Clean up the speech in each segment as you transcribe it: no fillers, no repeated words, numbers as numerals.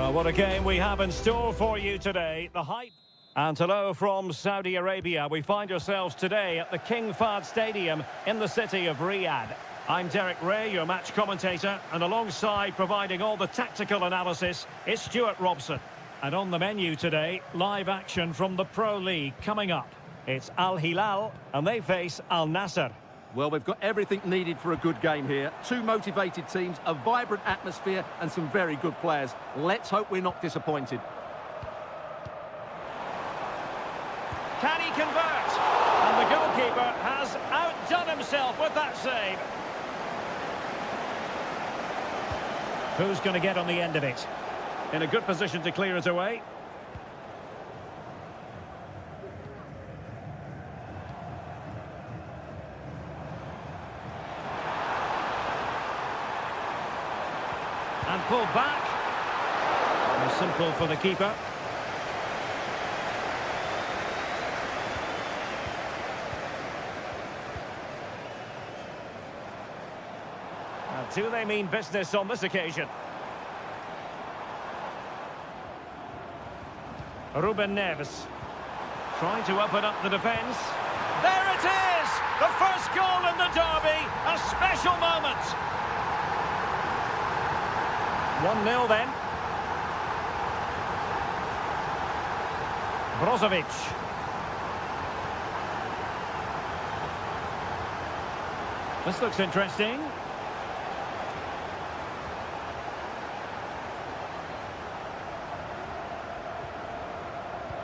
Well, what a game we have in store for you today. The hype. And hello from Saudi Arabia. We find ourselves today at the King Fahd Stadium in the city of Riyadh. I'm Derek Ray, your match commentator, and alongside providing all the tactical analysis is Stuart Robson. And on the menu today, live action from the Pro League coming up. It's Al Hilal, and they face Al Nassr. Well, we've got everything needed for a good game here. Two motivated teams, a vibrant atmosphere, and some very good players. Let's hope we're not disappointed. Can he convert? And the goalkeeper has outdone himself with that save. Who's going to get on the end of it? In a good position to clear it away. And pulled back. And simple for the keeper. And do they mean business on this occasion? Ruben Neves trying to open up the defence. There it is! The first goal in the derby. A special moment. 1-0 then. Brozovic. This looks interesting.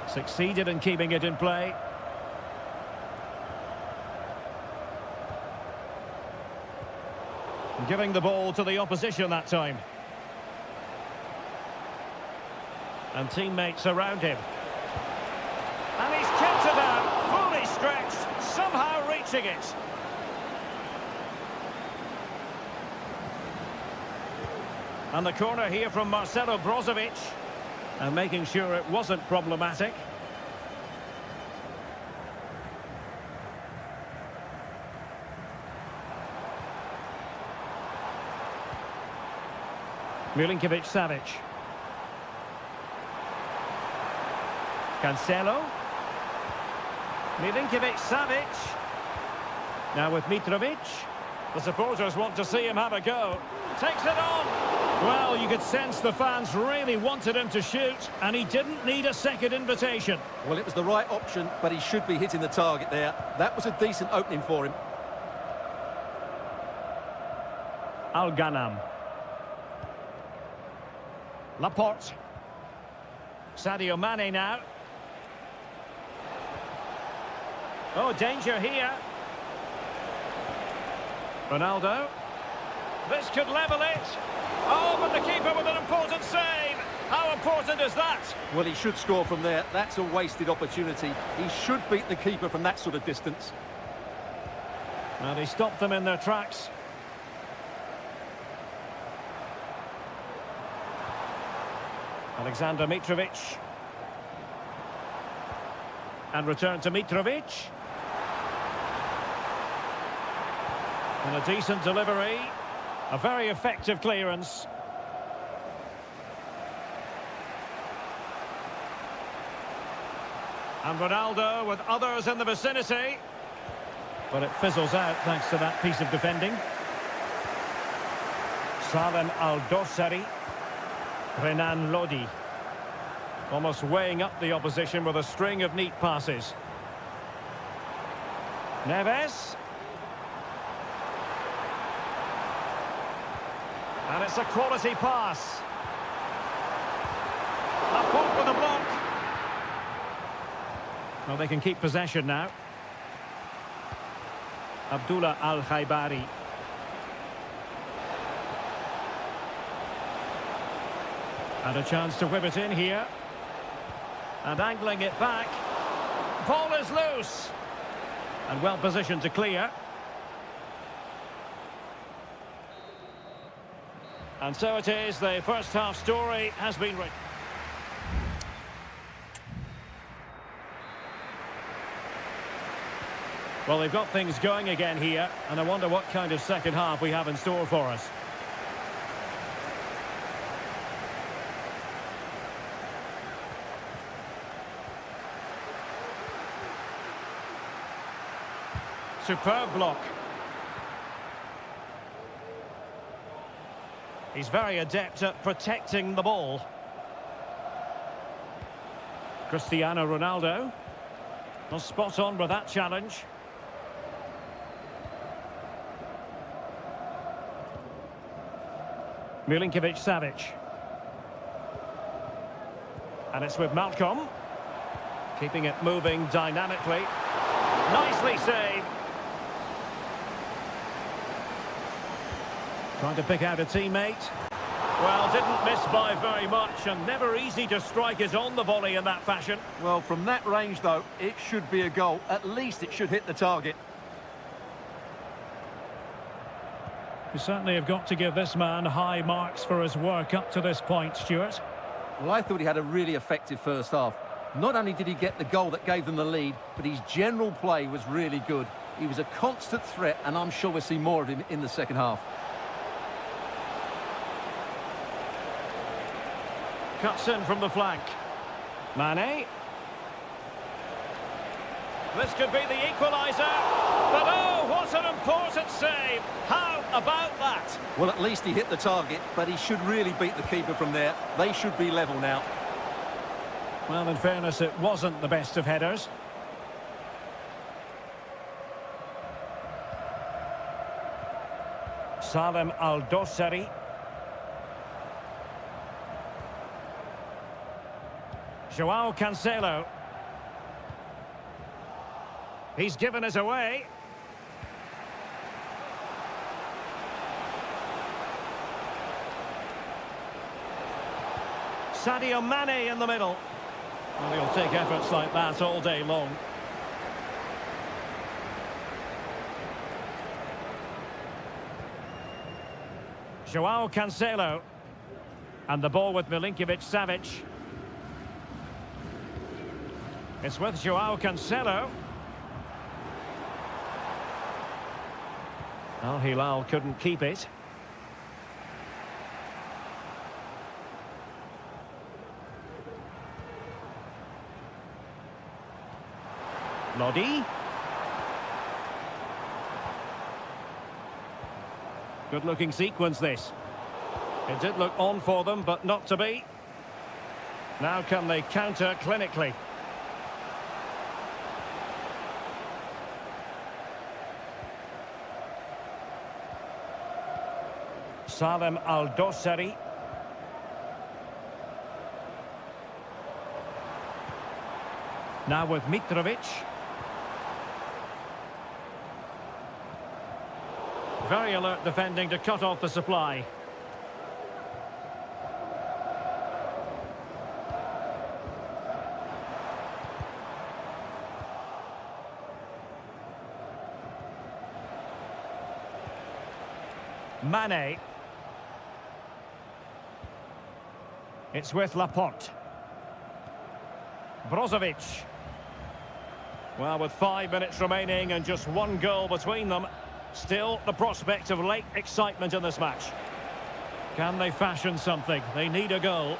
Succeeded in keeping it in play. Giving the ball to the opposition that time. And teammates around him. And he's kept it out, fully stretched, somehow reaching it. And the corner here from Marcelo Brozovic. And making sure it wasn't problematic. Milinkovic-Savic. Cancelo. Milinkovic-Savic. Now with Mitrovic. The supporters want to see him have a go. Takes it on. Well, you could sense the fans really wanted him to shoot, and he didn't need a second invitation. Well, it was the right option, but he should be hitting the target there. That was a decent opening for him. Al-Ghanam. Laporte. Sadio Mane now. Oh, danger here. Ronaldo. This could level it. Oh, but the keeper with an important save. How important is that? Well, he should score from there. That's a wasted opportunity. He should beat the keeper from that sort of distance. And he stopped them in their tracks. Alexander Mitrovic. And return to Mitrovic. And a decent delivery. A very effective clearance. And Ronaldo with others in the vicinity. But it fizzles out thanks to that piece of defending. Salem Al-Dossari. Renan Lodi. Almost weighing up the opposition with a string of neat passes. Neves. And it's a quality pass. Laporte with a block. Well, they can keep possession now. Abdullah Al-Khaibari. And a chance to whip it in here. And angling it back. Ball is loose. And well positioned to clear. And so it is, the first half story has been written. Well, they've got things going again here, and I wonder what kind of second half we have in store for us. Superb block. He's very adept at protecting the ball. Cristiano Ronaldo. Well, spot on with that challenge. Milinkovic-Savic. And it's with Malcolm. Keeping it moving dynamically. Nicely saved. Trying to pick out a teammate. Well, didn't miss by very much, and never easy to strike it on the volley in that fashion. Well, from that range, though, it should be a goal. At least it should hit the target. You certainly have got to give this man high marks for his work up to this point, Stuart. Well, I thought he had a really effective first half. Not only did he get the goal that gave them the lead, but his general play was really good. He was a constant threat, and I'm sure we'll see more of him in the second half. Cuts in from the flank. Mane. This could be the equaliser. But oh, what an important save. How about that? Well, at least he hit the target, but he should really beat the keeper from there. They should be level now. Well, in fairness, it wasn't the best of headers. Salem Al-Dossari. Joao Cancelo. He's given us away. Sadio Mane in the middle. Well, he'll take efforts like that all day long. Joao Cancelo. And the ball with Milinkovic-Savic. It's with Joao Cancelo. Al Hilal couldn't keep it. Lodi. Good-looking sequence, this. It did look on for them, but not to be. Now can they counter clinically? Salem Al-Dossari. Now with Mitrovic. Very alert defending to cut off the supply. Mane. It's with Laporte. Brozovic. Well, with 5 minutes remaining and just one goal between them, still the prospect of late excitement in this match. Can they fashion something? They need a goal.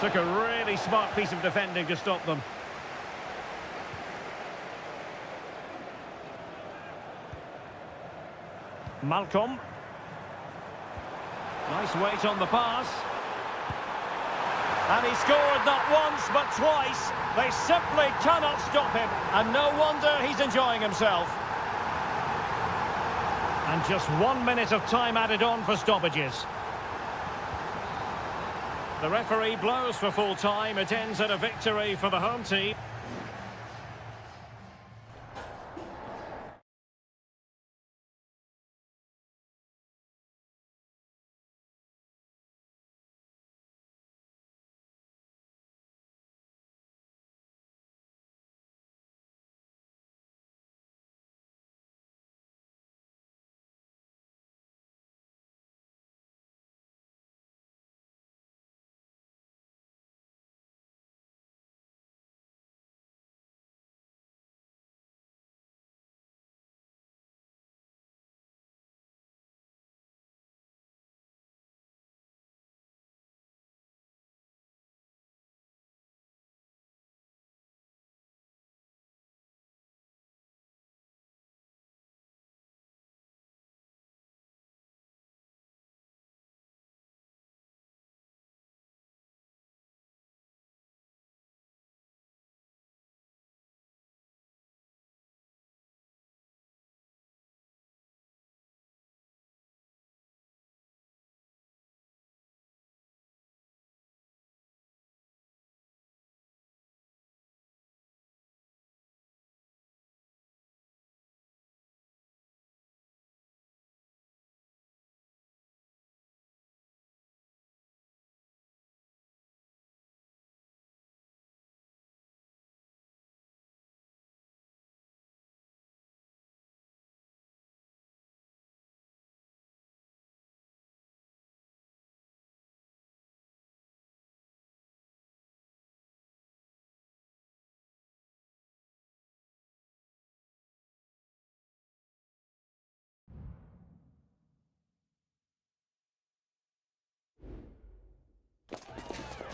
Took a really smart piece of defending to stop them. Malcolm. Nice weight on the pass. And he scored not once, but twice. They simply cannot stop him. And no wonder he's enjoying himself. And just 1 minute of time added on for stoppages. The referee blows for full time. It ends at a victory for the home team.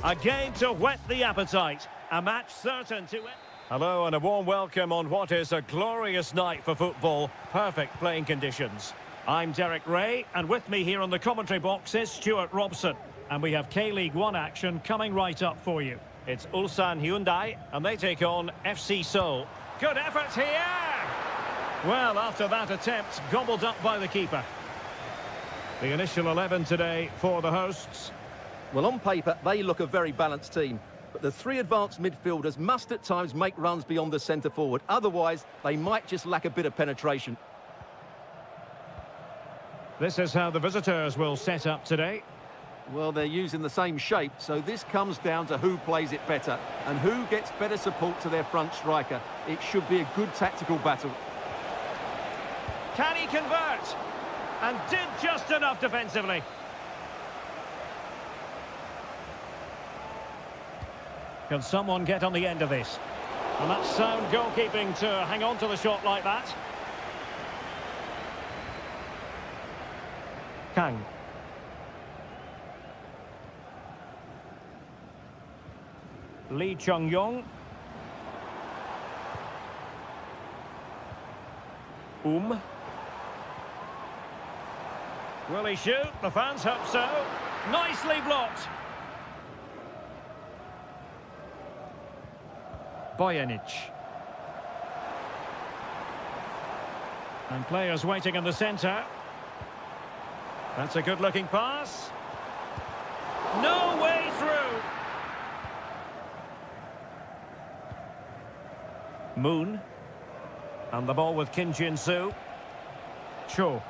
A game to whet the appetite. A match certain to it. Hello and a warm welcome on what is a glorious night for football. Perfect playing conditions. I'm Derek Ray, and with me here on the commentary box is Stuart Robson. And we have K-League 1 action coming right up for you. It's Ulsan Hyundai, and they take on FC Seoul. Good effort here! Well, after that attempt, gobbled up by the keeper. The initial 11 today for the hosts. Well, on paper, they look a very balanced team. But the three advanced midfielders must at times make runs beyond the centre-forward. Otherwise, they might just lack a bit of penetration. This is how the visitors will set up today. Well, they're using the same shape, so this comes down to who plays it better and who gets better support to their front striker. It should be a good tactical battle. Can he convert? And did just enough defensively. Can someone get on the end of this? And that's sound goalkeeping to hang on to the shot like that. Kang. Lee Chung-yong. Will he shoot? The fans hope so. Nicely blocked. Bojanic. And players waiting in the centre. That's a good-looking pass. No way through. Moon. And the ball with Kim Jin-soo. Cho.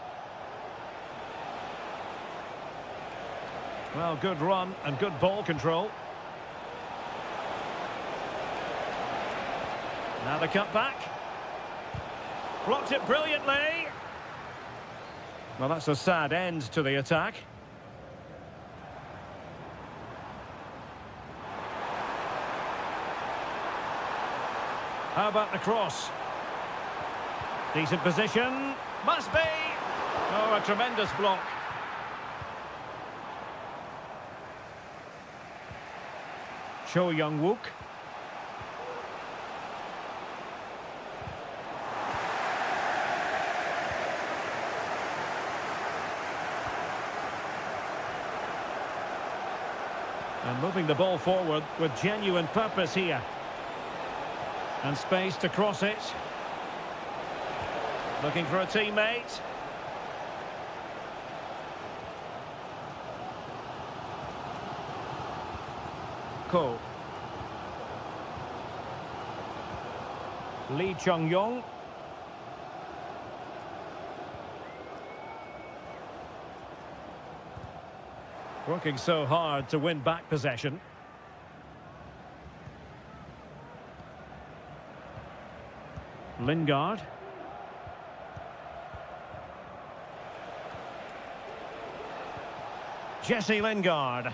Well, good run and good ball control. Now the cut back. Blocked it brilliantly. Well, that's a sad end to the attack. How about the cross? Decent position. Must be. Oh, a tremendous block. Cho Young-wook. And moving the ball forward with genuine purpose here. And space to cross it. Looking for a teammate. Ko. Lee Chung-yong. Working so hard to win back possession. Lingard. Jesse Lingard.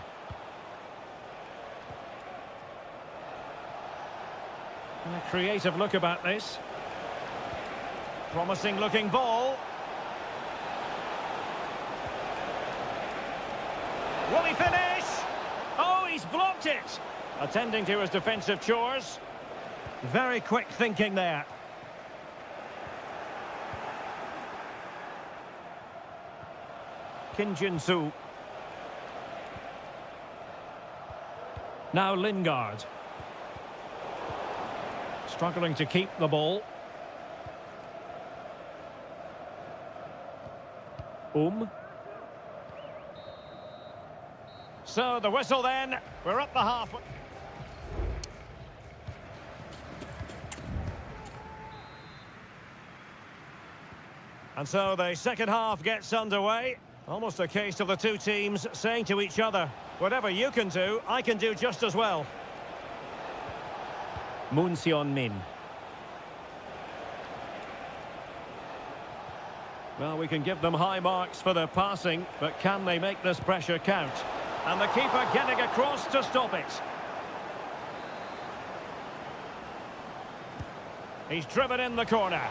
And a creative look about this. Promising looking ball. Will he finish? Oh, he's blocked it. Attending to his defensive chores. Very quick thinking there. Kim Jin-soo. Now Lingard. Struggling to keep the ball. So the whistle then. We're up the half. And so the second half gets underway. Almost a case of the two teams saying to each other, whatever you can do, I can do just as well. Moon Seon-min. Well, we can give them high marks for their passing, but can they make this pressure count? And the keeper getting across to stop it. He's driven in the corner.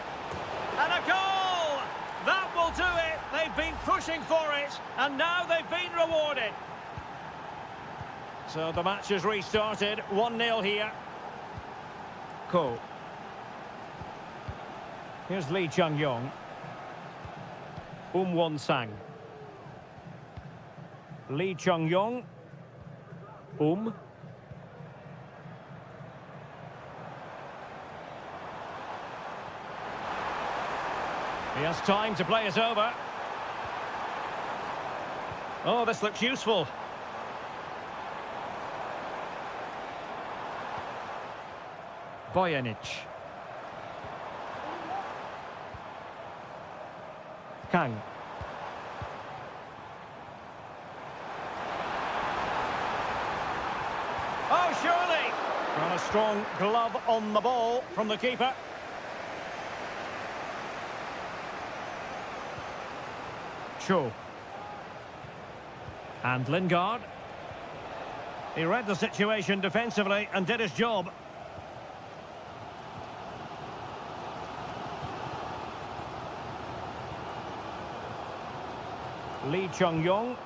And a goal! That will do it. They've been pushing for it, and now they've been rewarded. So the match has restarted. 1-0 here. Ko. Here's Lee Chung-yong. Won-sang. Lee Chung-yong. He has time to play it over. Oh, this looks useful. Bojanic. Kang. Oh, surely! Got a strong glove on the ball from the keeper. Cho. And Lingard. He read the situation defensively and did his job. Lee Chung-yong.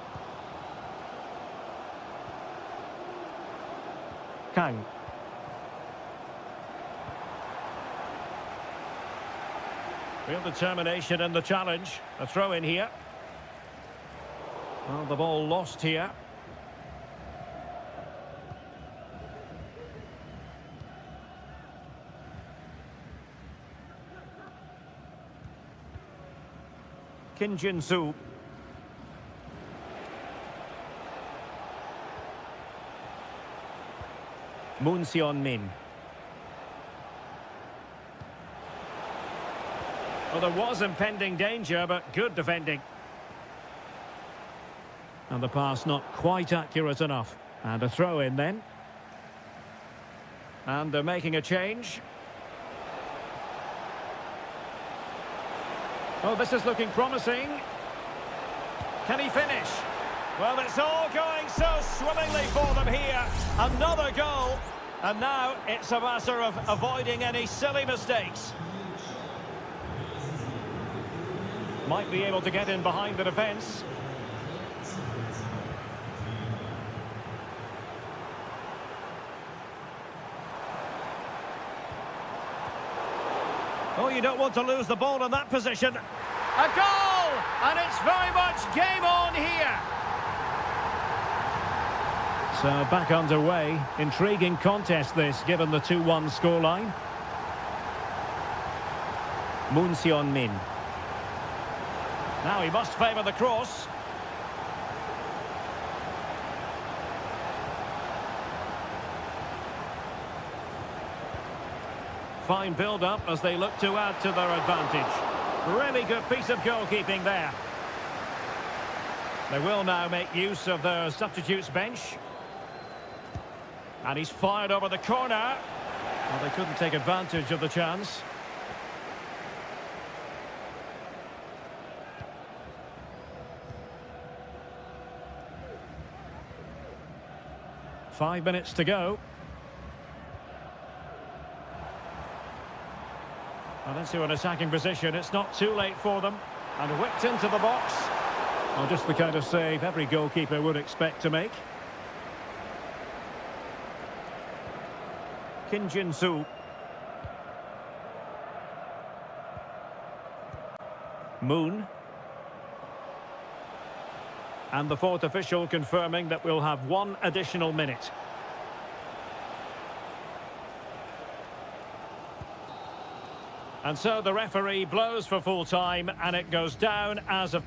Kang. Real determination in the challenge. A throw in here. Well, the ball lost here. Kim Jin-soo. Moon Seon-min. Well, there was impending danger, but good defending. And the pass not quite accurate enough. And a throw in then. And they're making a change. Oh, this is looking promising. Can he finish? Well, it's all going so swimmingly for them here. Another goal. And now it's a matter of avoiding any silly mistakes. Might be able to get in behind the defence. Oh, you don't want to lose the ball in that position. A goal! And it's very much game on here. So back underway. Intriguing contest this, given the 2-1 scoreline. Moon Seon-min. Now he must favour the cross. Fine build-up as they look to add to their advantage. Really good piece of goalkeeping there. They will now make use of their substitutes bench. And he's fired over the corner. Well, they couldn't take advantage of the chance. Five minutes to go. Well, into an attacking position. It's not too late for them. And whipped into the box. Well, just the kind of save every goalkeeper would expect to make. Kim Jin-soo. Moon. And the fourth official confirming that we'll have one additional minute. And so the referee blows for full time, and it goes down as a...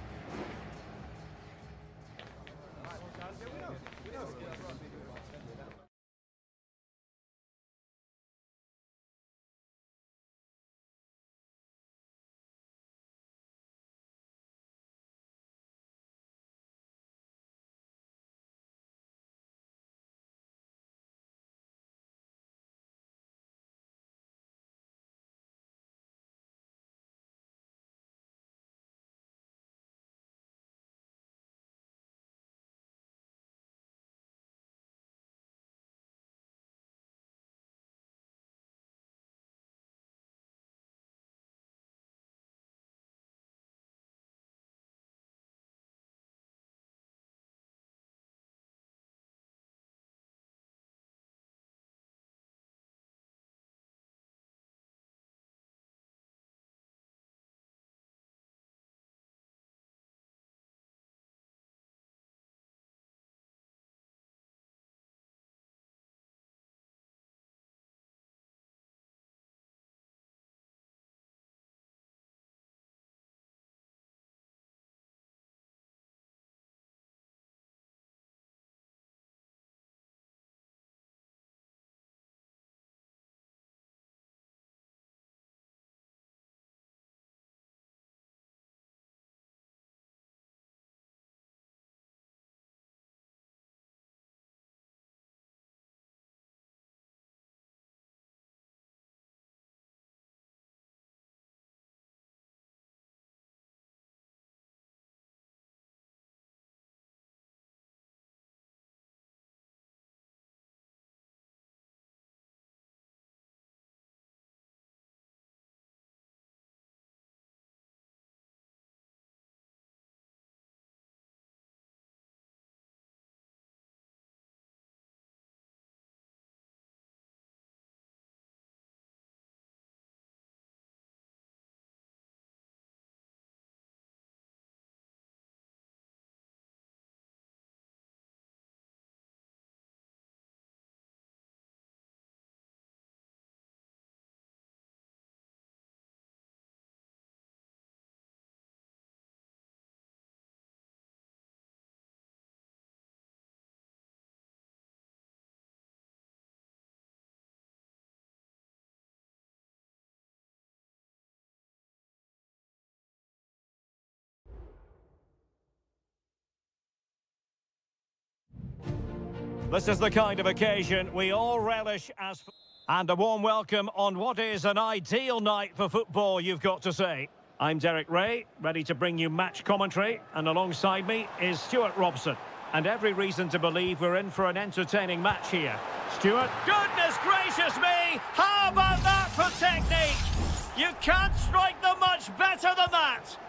This is the kind of occasion we all relish as... And a warm welcome on what is an ideal night for football, you've got to say. I'm Derek Ray, ready to bring you match commentary, and alongside me is Stuart Robson. And every reason to believe we're in for an entertaining match here. Stuart? Goodness gracious me! How about that for technique? You can't strike them much better than that!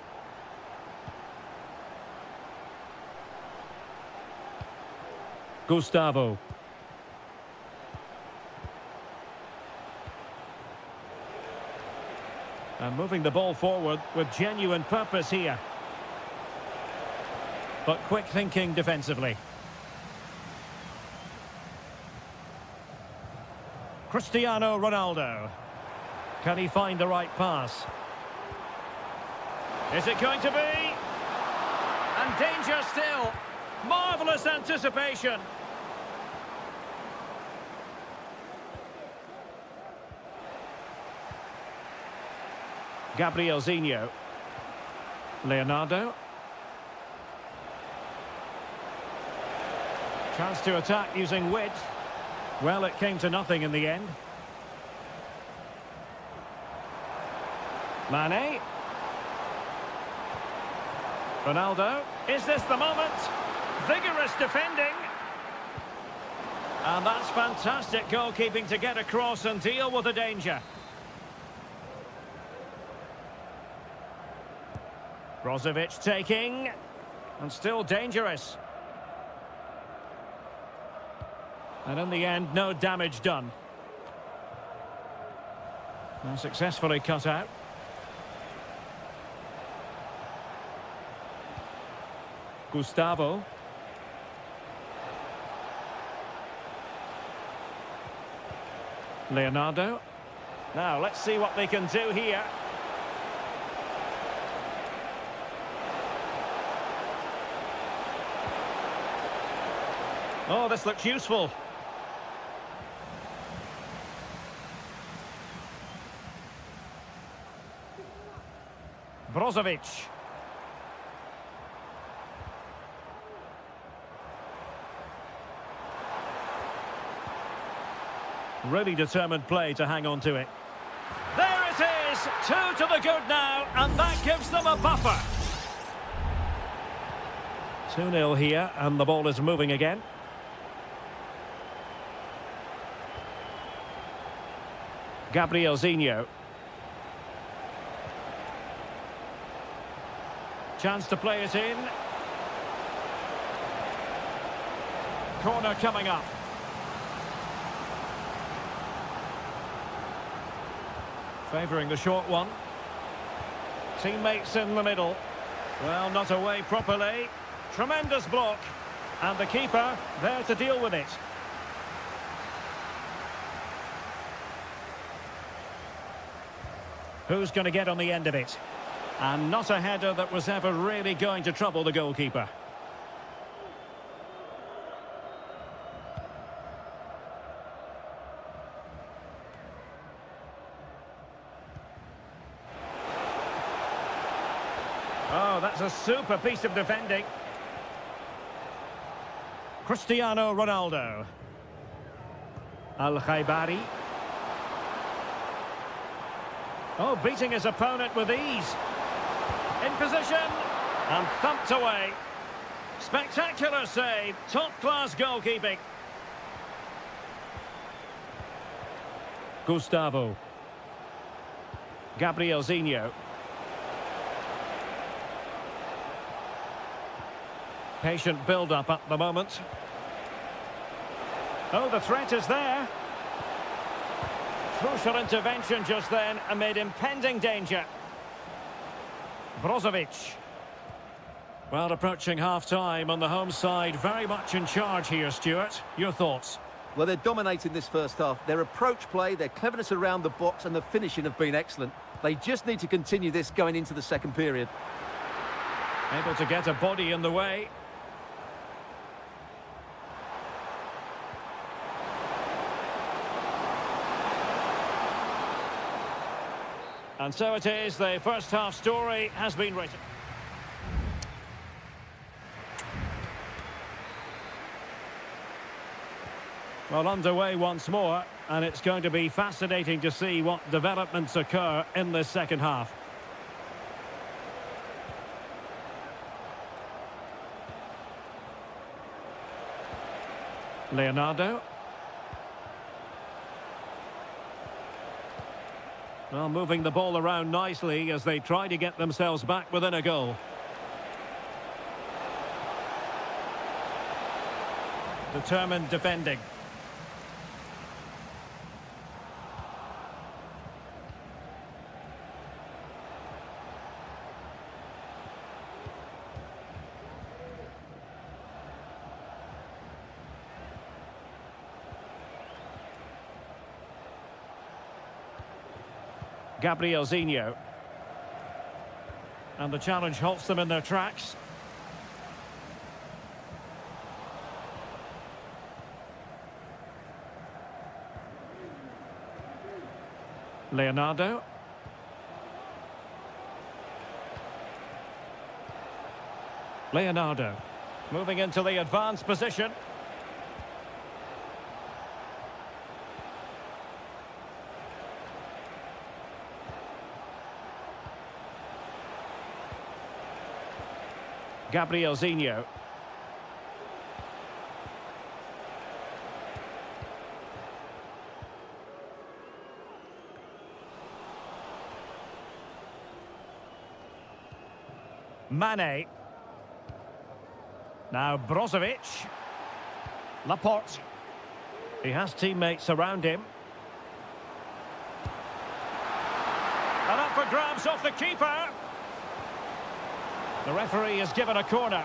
Gustavo. And moving the ball forward with genuine purpose here. But quick thinking defensively. Cristiano Ronaldo. Can he find the right pass? Is it going to be? And danger still. Marvellous anticipation. Gabrielzinho. Leonardo. Chance to attack using width. Well, it came to nothing in the end. Mane. Ronaldo. Is this the moment? Vigorous defending. And that's fantastic goalkeeping to get across and deal with the danger. Brozovic taking. And still dangerous. And in the end, no damage done. And successfully cut out. Gustavo. Leonardo. Now, let's see what they can do here. Oh, this looks useful. Brozovic. Really determined play to hang on to it. There it is! 2 to the good now, and that gives them a buffer. 2-0 here, and the ball is moving again. Gabrielzinho. Chance to play it in. Corner coming up. Favouring the short one. Teammates in the middle. Well, not away properly. Tremendous block. And the keeper there to deal with it. Who's going to get on the end of it? And not a header that was ever really going to trouble the goalkeeper. Oh, that's a super piece of defending. Cristiano Ronaldo. Al-Khaibari. Oh, beating his opponent with ease. In position. And thumped away. Spectacular save. Top-class goalkeeping. Gustavo. Gabrielzinho. Patient build-up at the moment. Oh, the threat is there. Crucial intervention just then amid impending danger. Brozovic. Well, approaching half-time on the home side, very much in charge here, Stuart. Your thoughts? Well, they're dominating this first half. Their approach play, their cleverness around the box and the finishing have been excellent. They just need to continue this going into the second period. Able to get a body in the way. And so it is, the first half story has been written. Well, underway once more, and it's going to be fascinating to see what developments occur in this second half. Leonardo. Well, moving the ball around nicely as they try to get themselves back within a goal. Determined defending. Gabrielzinho. And the challenge halts them in their tracks. Leonardo. Leonardo. Moving into the advanced position. Gabrielzinho. Mane. Now Brozovic. Laporte. He has teammates around him. And up for grabs off the keeper. The referee has given a corner.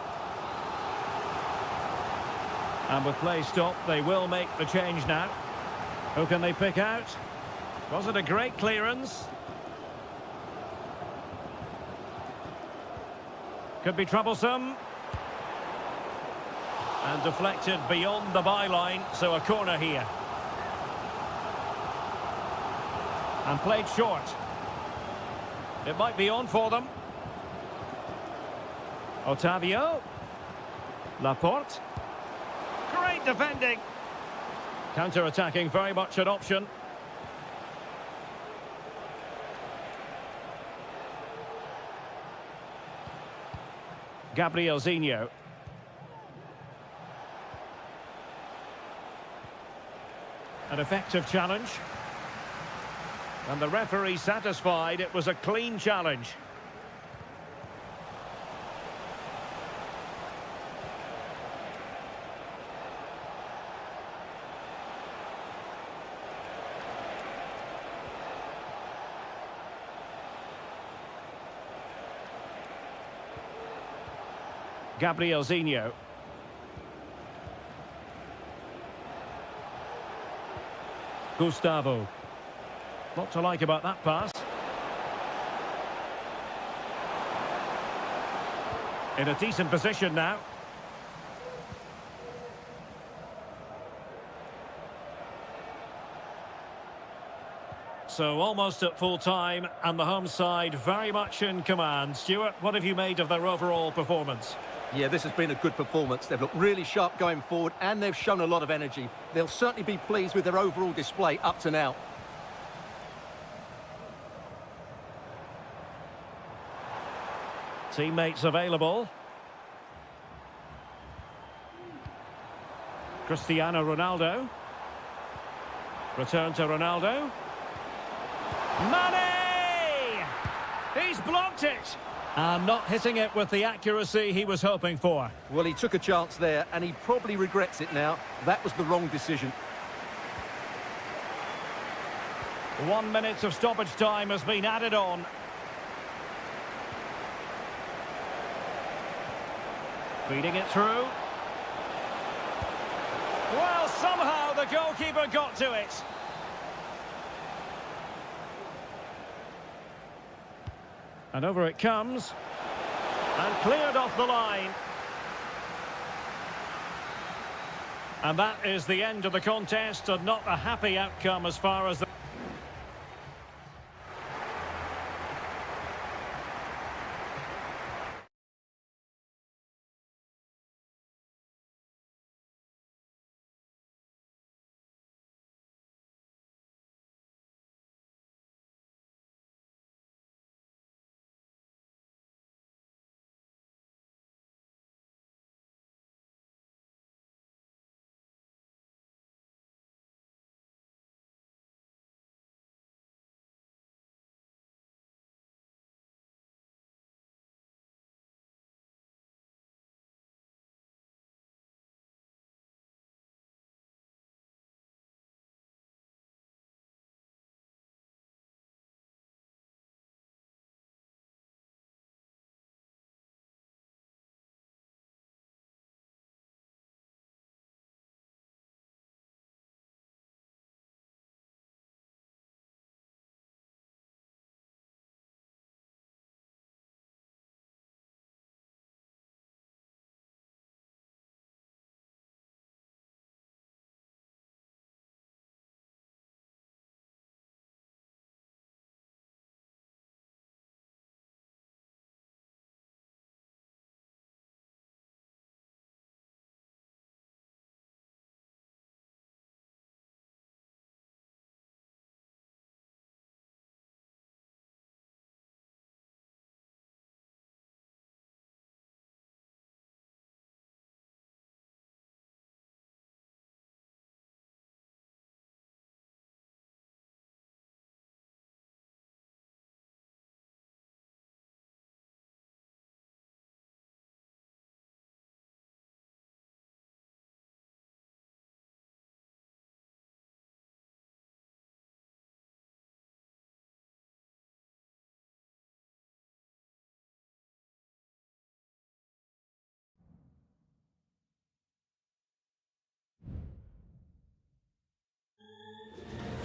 And with play stopped, they will make the change now. Who can they pick out? Was it a great clearance? Could be troublesome. And deflected beyond the byline, so a corner here. And played short. It might be on for them. Otavio. Laporte. Great defending. Counter-attacking, very much an option. Gabrielzinho. An effective challenge. And the referee satisfied it was a clean challenge. Gabrielzinho. Gustavo. What to like about that pass? In a decent position now. So almost at full time, and the home side very much in command. Stuart, what have you made of their overall performance? Yeah, this has been a good performance. They've looked really sharp going forward, and they've shown a lot of energy. They'll certainly be pleased with their overall display up to now. Teammates available. Cristiano Ronaldo. Return to Ronaldo. Mane! He's blocked it! And not hitting it with the accuracy he was hoping for. Well, he took a chance there, and he probably regrets it now. That was the wrong decision. 1 minute of stoppage time has been added on. Feeding it through. Well, somehow the goalkeeper got to it. And over it comes. And cleared off the line. And that is the end of the contest, and not a happy outcome as far as the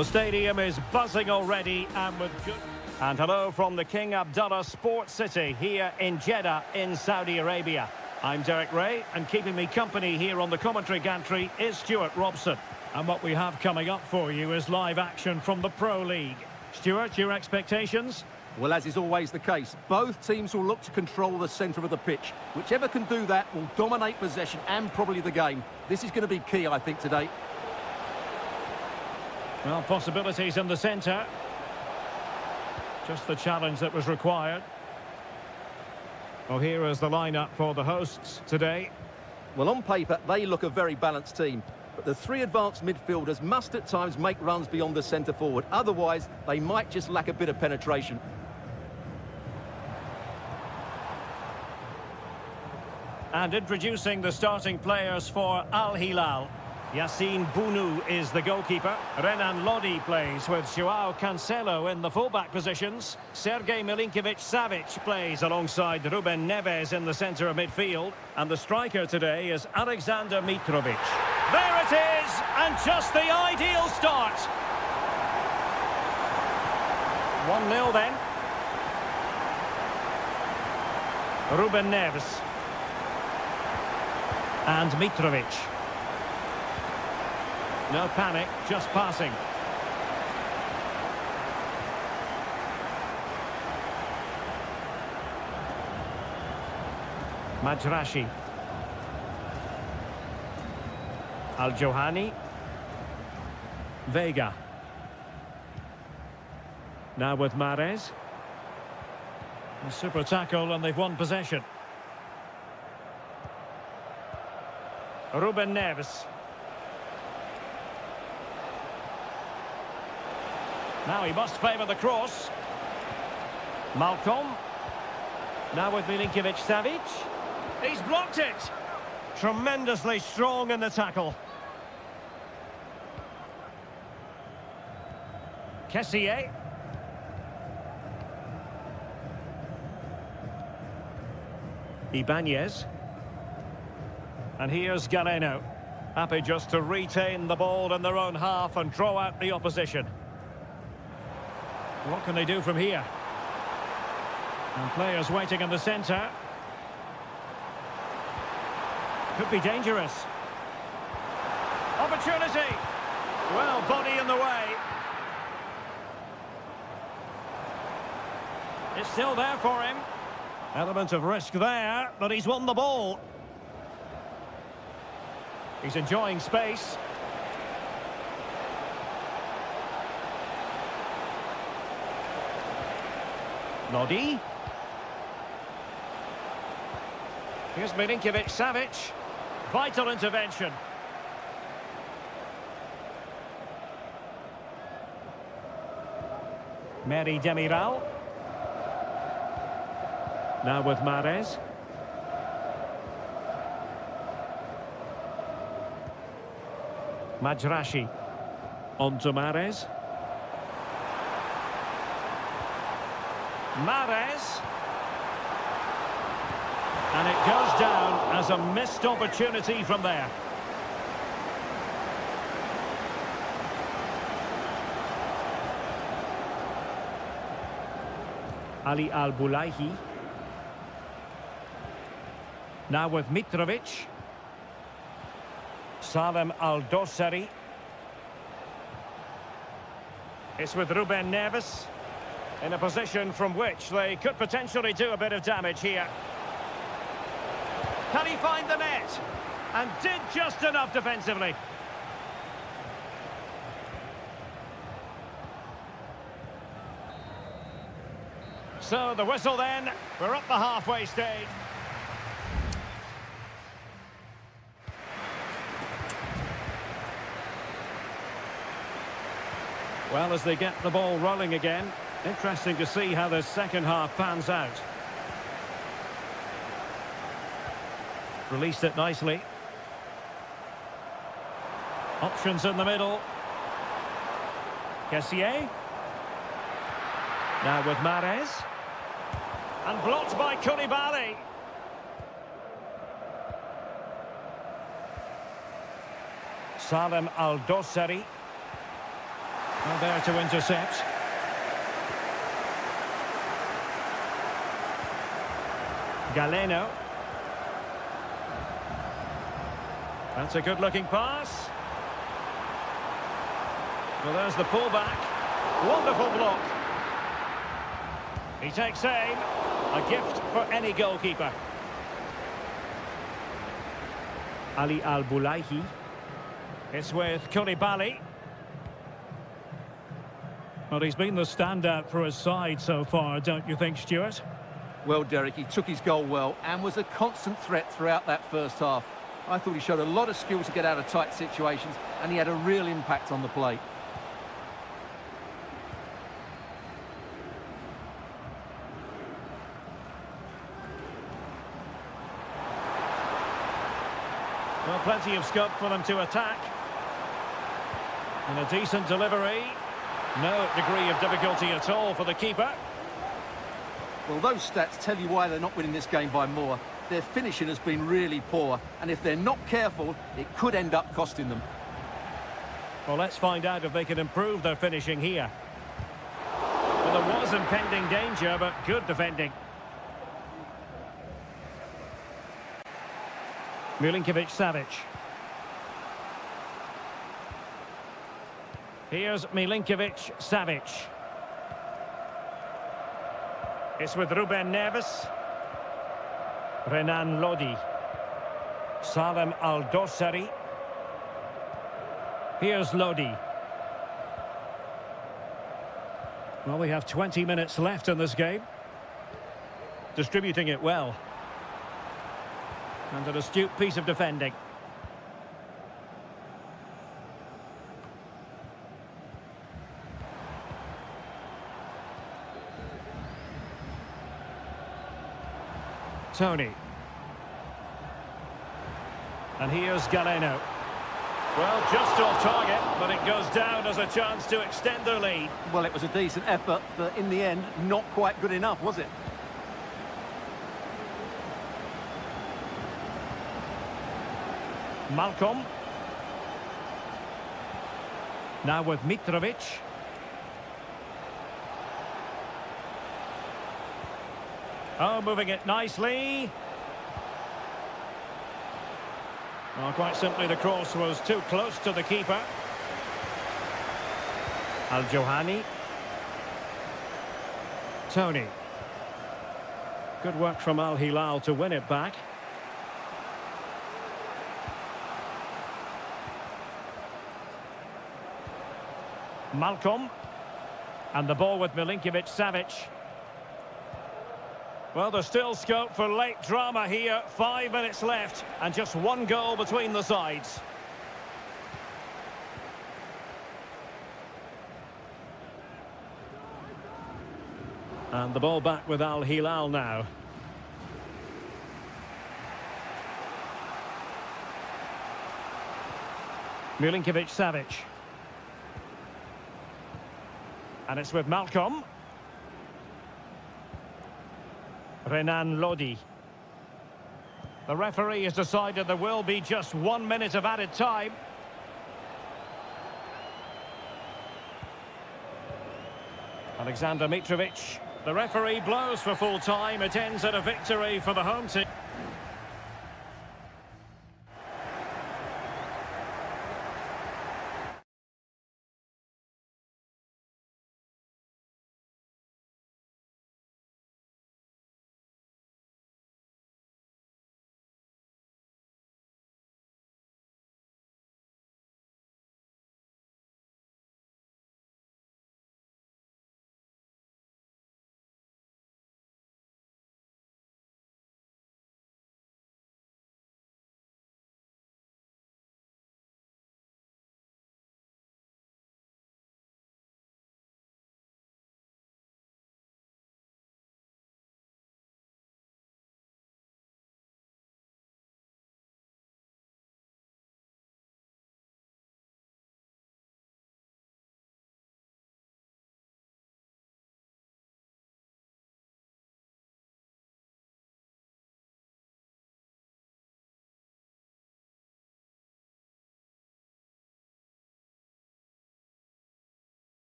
The stadium is buzzing already and with good... And hello from the King Abdullah Sports City here in Jeddah in Saudi Arabia. I'm Derek Ray, and keeping me company here on the commentary gantry is Stuart Robson. And what we have coming up for you is live action from the Pro League. Stuart, your expectations? Well, as is always the case, both teams will look to control the centre of the pitch. Whichever can do that will dominate possession and probably the game. This is going to be key, I think, today. Well, possibilities in the centre. Just the challenge that was required. Well, here is the lineup for the hosts today. Well, on paper, they look a very balanced team. But the three advanced midfielders must at times make runs beyond the centre forward. Otherwise, they might just lack a bit of penetration. And introducing the starting players for Al Hilal. Yassine Bounou is the goalkeeper. Renan Lodi plays with Joao Cancelo in the fullback positions. Sergej Milinkovic-Savic plays alongside Ruben Neves in the centre of midfield. And the striker today is Alexander Mitrovic. There it is, and just the ideal start. 1-0 then. Ruben Neves. And Mitrovic. No panic, just passing. Majrashi. Al-Johani. Vega. Now with Mahrez. A super tackle and they've won possession. Ruben Neves. Now he must favour the cross. Malcolm. Now with Milinkovic-Savic. He's blocked it. Tremendously strong in the tackle. Kessié. Ibanez. And here's Galeno. Happy just to retain the ball in their own half and draw out the opposition. What can they do from here? And players waiting in the centre. Could be dangerous. Opportunity. Well, body in the way. It's still there for him. Element of risk there, but he's won the ball. He's enjoying space. Lodi. Here's Milinkovic-Savic. Vital intervention. Mary Demiral. Now with Mahrez. Majrashi. On to Mahrez. Mahrez. And it goes down as a missed opportunity from there. Ali Al-Bulaihi. Now with Mitrovic. Salem Al-Dosari. It's with Ruben Neves. In a position from which they could potentially do a bit of damage here. Can he find the net? And did just enough defensively. So the whistle then. We're up the halfway stage. Well, as they get the ball rolling again, interesting to see how the second half pans out. Released it nicely. Options in the middle. Kessié. Now with Mahrez. And blocked by Koulibaly. Salem Al-Dosari. Well, there to intercept. Galeno. That's a good-looking pass. Well, there's the pullback. Wonderful block. He takes aim. A gift for any goalkeeper. Ali Al-Bulaihi. It's with Koulibaly. Well, he's been the standout for his side so far, don't you think, Stuart? Well, Derek, he took his goal well and was a constant threat throughout that first half. I thought he showed a lot of skill to get out of tight situations, and he had a real impact on the plate. Well, plenty of scope for them to attack. And a decent delivery. No degree of difficulty at all for the keeper. Well, those stats tell you why they're not winning this game by more. Their finishing has been really poor, and if they're not careful, it could end up costing them. Well, let's find out if they can improve their finishing here. Well, there was impending danger, but good defending. Milinkovic-Savic. Here's Milinkovic-Savic. It's with Ruben Neves. Renan Lodi. Salem Al-Dossari. Here's Lodi. Well, we have 20 minutes left in this game. Distributing it well. And an astute piece of defending. Tony. And here's Galeno. Well, just off target, but it goes down as a chance to extend their lead. Well, it was a decent effort, but in the end, not quite good enough, was it? Malcolm. Now with Mitrovic. Oh, moving it nicely. Well, quite simply, the cross was too close to the keeper. Al-Johani. Tony. Good work from Al-Hilal to win it back. Malcolm. And the ball with Milinkovic-Savic. Well, there's still scope for late drama here. 5 minutes left and just one goal between the sides. And the ball back with Al-Hilal now. Milinkovic-Savic. And it's with Malcolm. Renan Lodi. The referee has decided there will be just 1 minute of added time. Alexander Mitrovic. The referee blows for full time. It ends at a victory for the home team.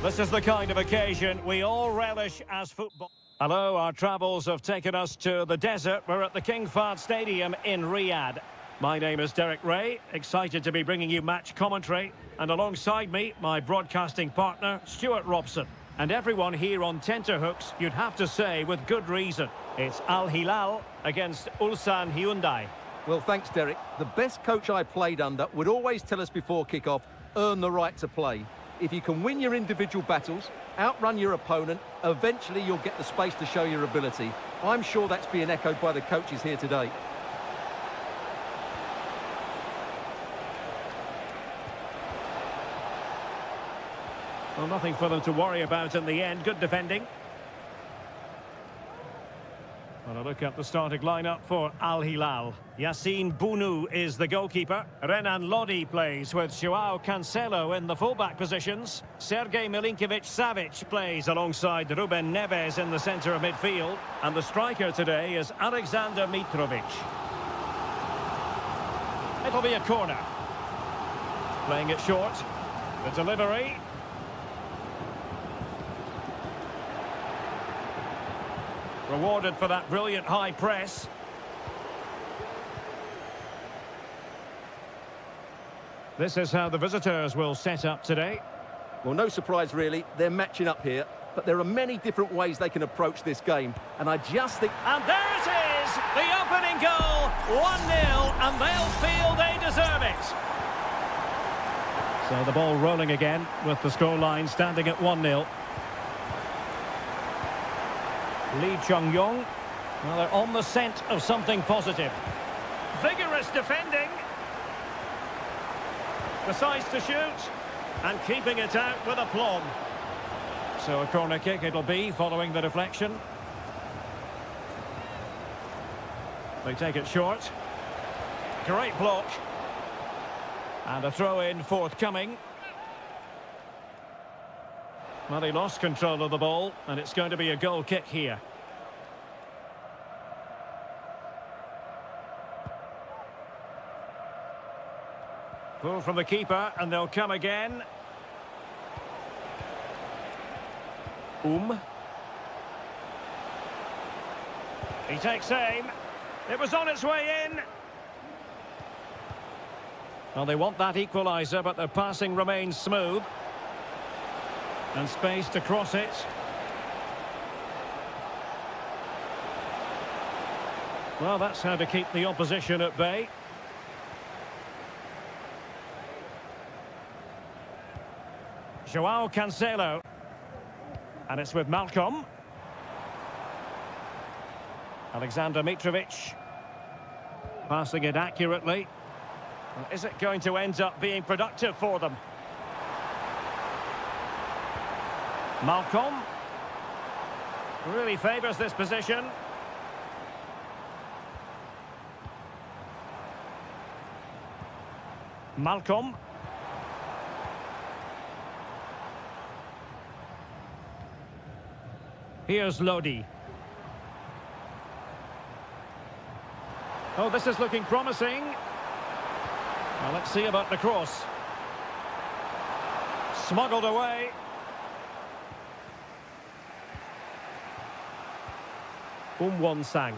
This is the kind of occasion we all relish as football. Hello, our travels have taken us to the desert. We're at the King Fahd Stadium in Riyadh. My name is Derek Ray, excited to be bringing you match commentary. And alongside me, my broadcasting partner, Stuart Robson. And everyone here on tenterhooks, you'd have to say with good reason. It's Al Hilal against Ulsan Hyundai. Well, thanks, Derek. The best coach I played under would always tell us before kick-off, earn the right to play. If you can win your individual battles, outrun your opponent, eventually you'll get the space to show your ability. I'm sure that's being echoed by the coaches here today. Well, nothing for them to worry about in the end. Good defending. Well, a look at the starting lineup for Al Hilal. Yassine Bounou is the goalkeeper. Renan Lodi plays with Joao Cancelo in the fullback positions. Sergej Milinkovic-Savic plays alongside Ruben Neves in the centre of midfield. And the striker today is Alexander Mitrovic. It'll be a corner. Playing it short. The delivery. Rewarded for that brilliant high press. This is how the visitors will set up today. Well, no surprise really, they're matching up here, but there are many different ways they can approach this game, and I just think... And there it is, the opening goal, 1-0, and they'll feel they deserve it. So the ball rolling again, with the scoreline standing at 1-0. Lee Chung-yong, well, they're on the scent of something positive. Vigorous defending. Decides to shoot, and keeping it out with aplomb. So a corner kick it'll be, following the deflection. They take it short. Great block. And a throw-in forthcoming. Well, he lost control of the ball, and it's going to be a goal kick here. Pull from the keeper, and they'll come again. He takes aim. It was on its way in. Well, they want that equaliser, but their passing remains smooth. And space to cross it. Well, that's how to keep the opposition at bay. Joao Cancelo. And it's with Malcolm. Alexander Mitrovic. Passing it accurately. Well, is it going to end up being productive for them? Malcolm really favours this position. Malcolm. Here's Lodi. Oh, this is looking promising. Well, let's see about the cross. Smuggled away. Sang.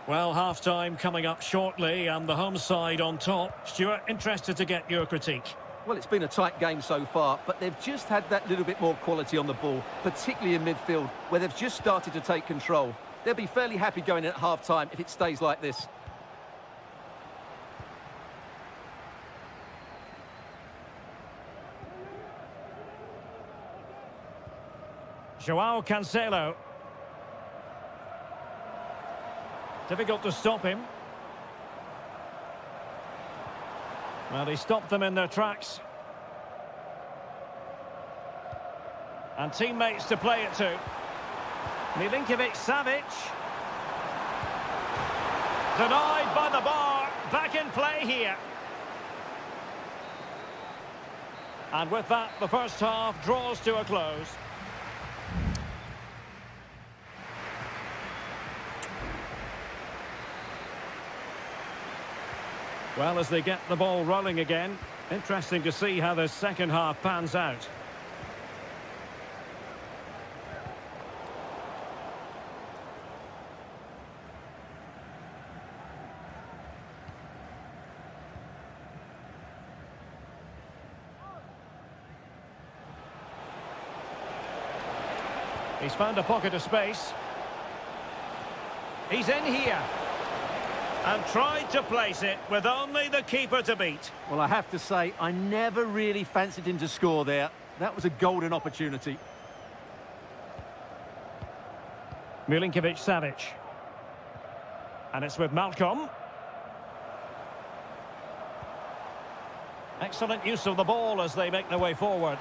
Well, half-time coming up shortly and the home side on top. Stuart, interested to get your critique. Well, it's been a tight game so far, but they've just had that little bit more quality on the ball, particularly in midfield, where they've just started to take control. They'll be fairly happy going in at half-time if it stays like this. Joao Cancelo. Difficult to stop him. Well, he stopped them in their tracks. And teammates to play it to. Milinkovic-Savic. Denied by the bar. Back in play here. And with that, the first half draws to a close. Well, as they get the ball rolling again. Interesting to see how this second half pans out. He's found a pocket of space. He's in here. And tried to place it with only the keeper to beat. Well, I have to say, I never really fancied him to score there. That was a golden opportunity. Milinkovic-Savic. And it's with Malcolm. Excellent use of the ball as they make their way forward.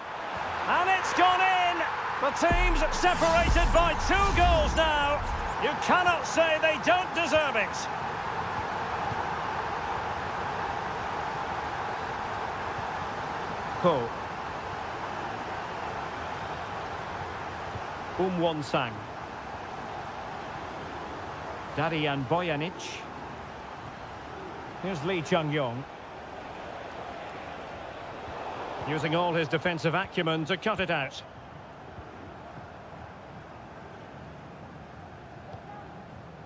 And it's gone in! The team's separated by 2 goals now. You cannot say they don't deserve it. Ko. Won-sang. Darian Bojanic. Here's Lee Chung-yong. Using all his defensive acumen to cut it out.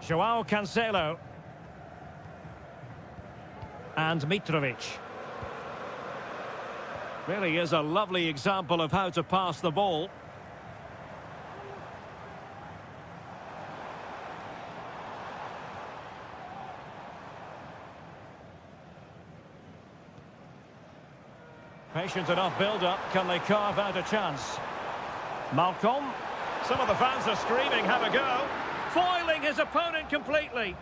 Joao Cancelo. And Mitrovic. Really is a lovely example of how to pass the ball. Patient enough build-up. Can they carve out a chance? Malcolm. Some of the fans are screaming, have a go. Foiling his opponent completely.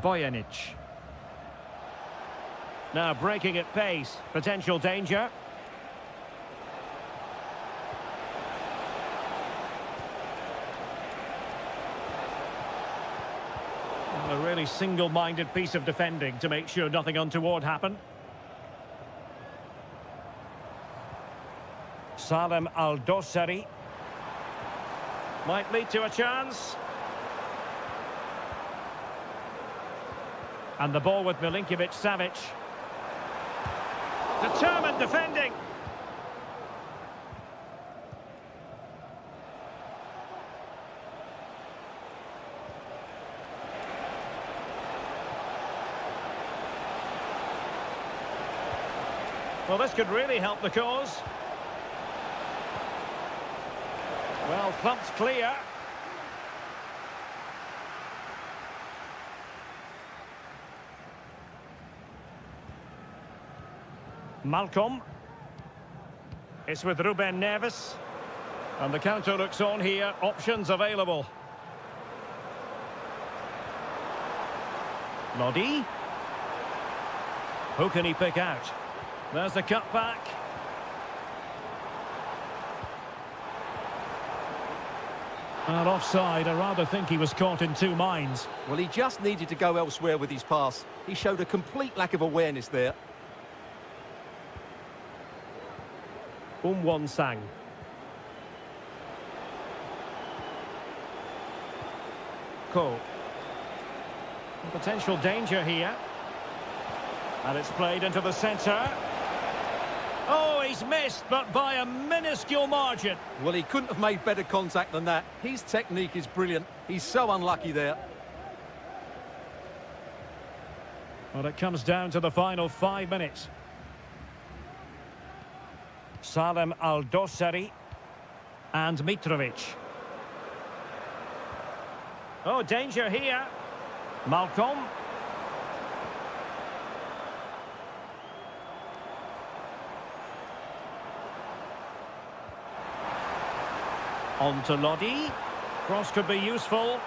Bojanic. Now breaking at pace. Potential danger. Well, a really single-minded piece of defending to make sure nothing untoward happened. Salem Al-Dossari. Might lead to a chance. And the ball with Milinkovic-Savic. Determined defending. Well, this could really help the cause. Well, thumped clear. Malcolm. It's with Ruben Neves. And the counter looks on here. Options available. Lodi. Who can he pick out? There's the cutback. And offside. I rather think he was caught in 2 minds. Well, he just needed to go elsewhere with his pass. He showed a complete lack of awareness there. Won-sang. Ko. Potential danger here. And it's played into the centre. Oh, he's missed, but by a minuscule margin. Well, he couldn't have made better contact than that. His technique is brilliant. He's so unlucky there. Well, it comes down to the final 5 minutes. Salem Al-Dossari and Mitrovic. Oh, danger here. Malcolm. On to Lodi. Cross could be useful.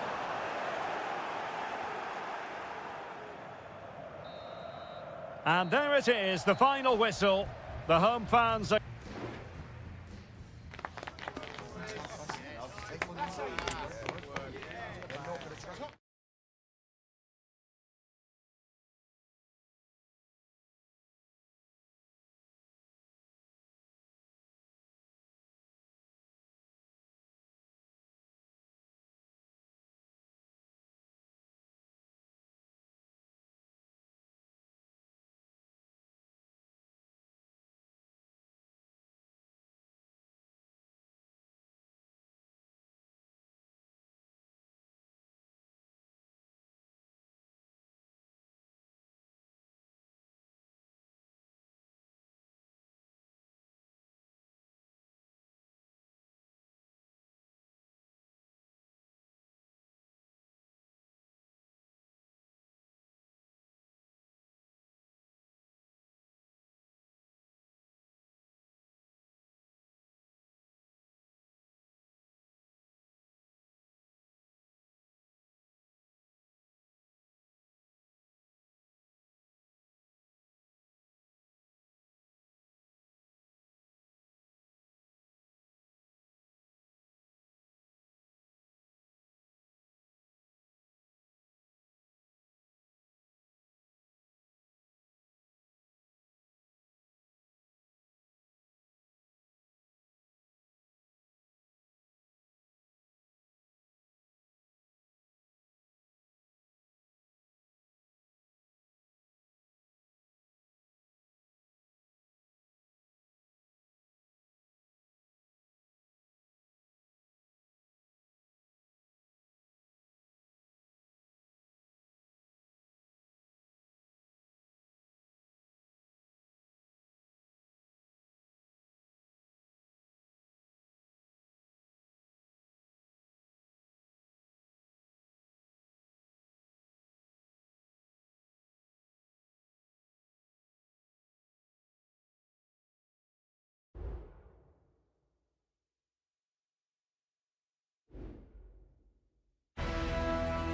And there it is, the final whistle. The home fans are...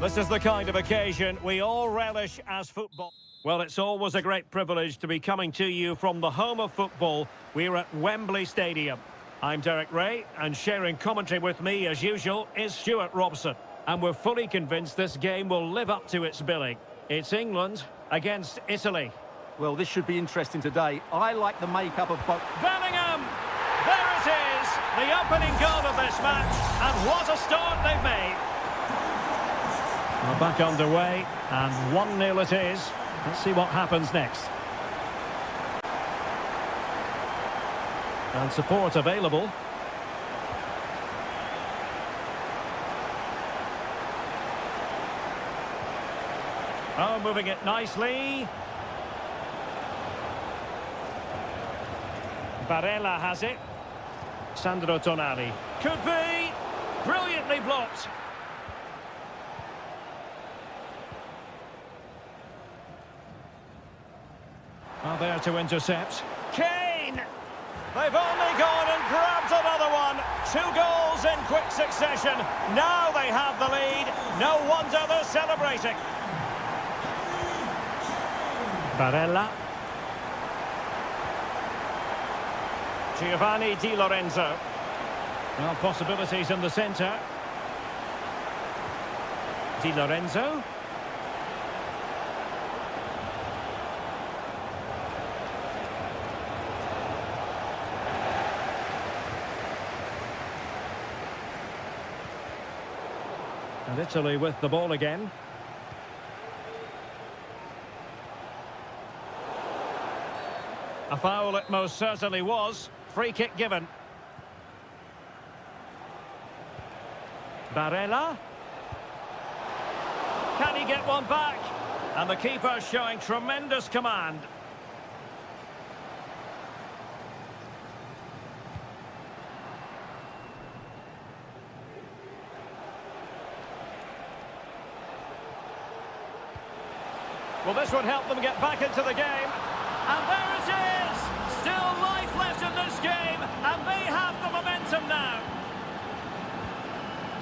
This is the kind of occasion we all relish as football. Well, it's always a great privilege to be coming to you from the home of football. We're at Wembley Stadium. I'm Derek Ray, and sharing commentary with me, as usual, is Stuart Robson. And we're fully convinced this game will live up to its billing. It's England against Italy. Well, this should be interesting today. I like the makeup of both. Bellingham! There it is! The opening goal of this match, and what a start they've made. We're back underway, and 1-0 it is. Let's see what happens next. And support available. Oh, moving it nicely. Barella has it. Sandro Tonali. Could be. Brilliantly blocked. Well, there to intercept. Kane! They've only gone and grabbed another one. 2 goals in quick succession. Now they have the lead. No wonder they're celebrating. Barella. Giovanni Di Lorenzo. Well, possibilities in the centre. Di Lorenzo. And Italy with the ball again. A foul it most certainly was. Free kick given. Barella. Can he get one back? And the keeper showing tremendous command. Well, this would help them get back into the game. And there it is! Still life left in this game, and they have the momentum now.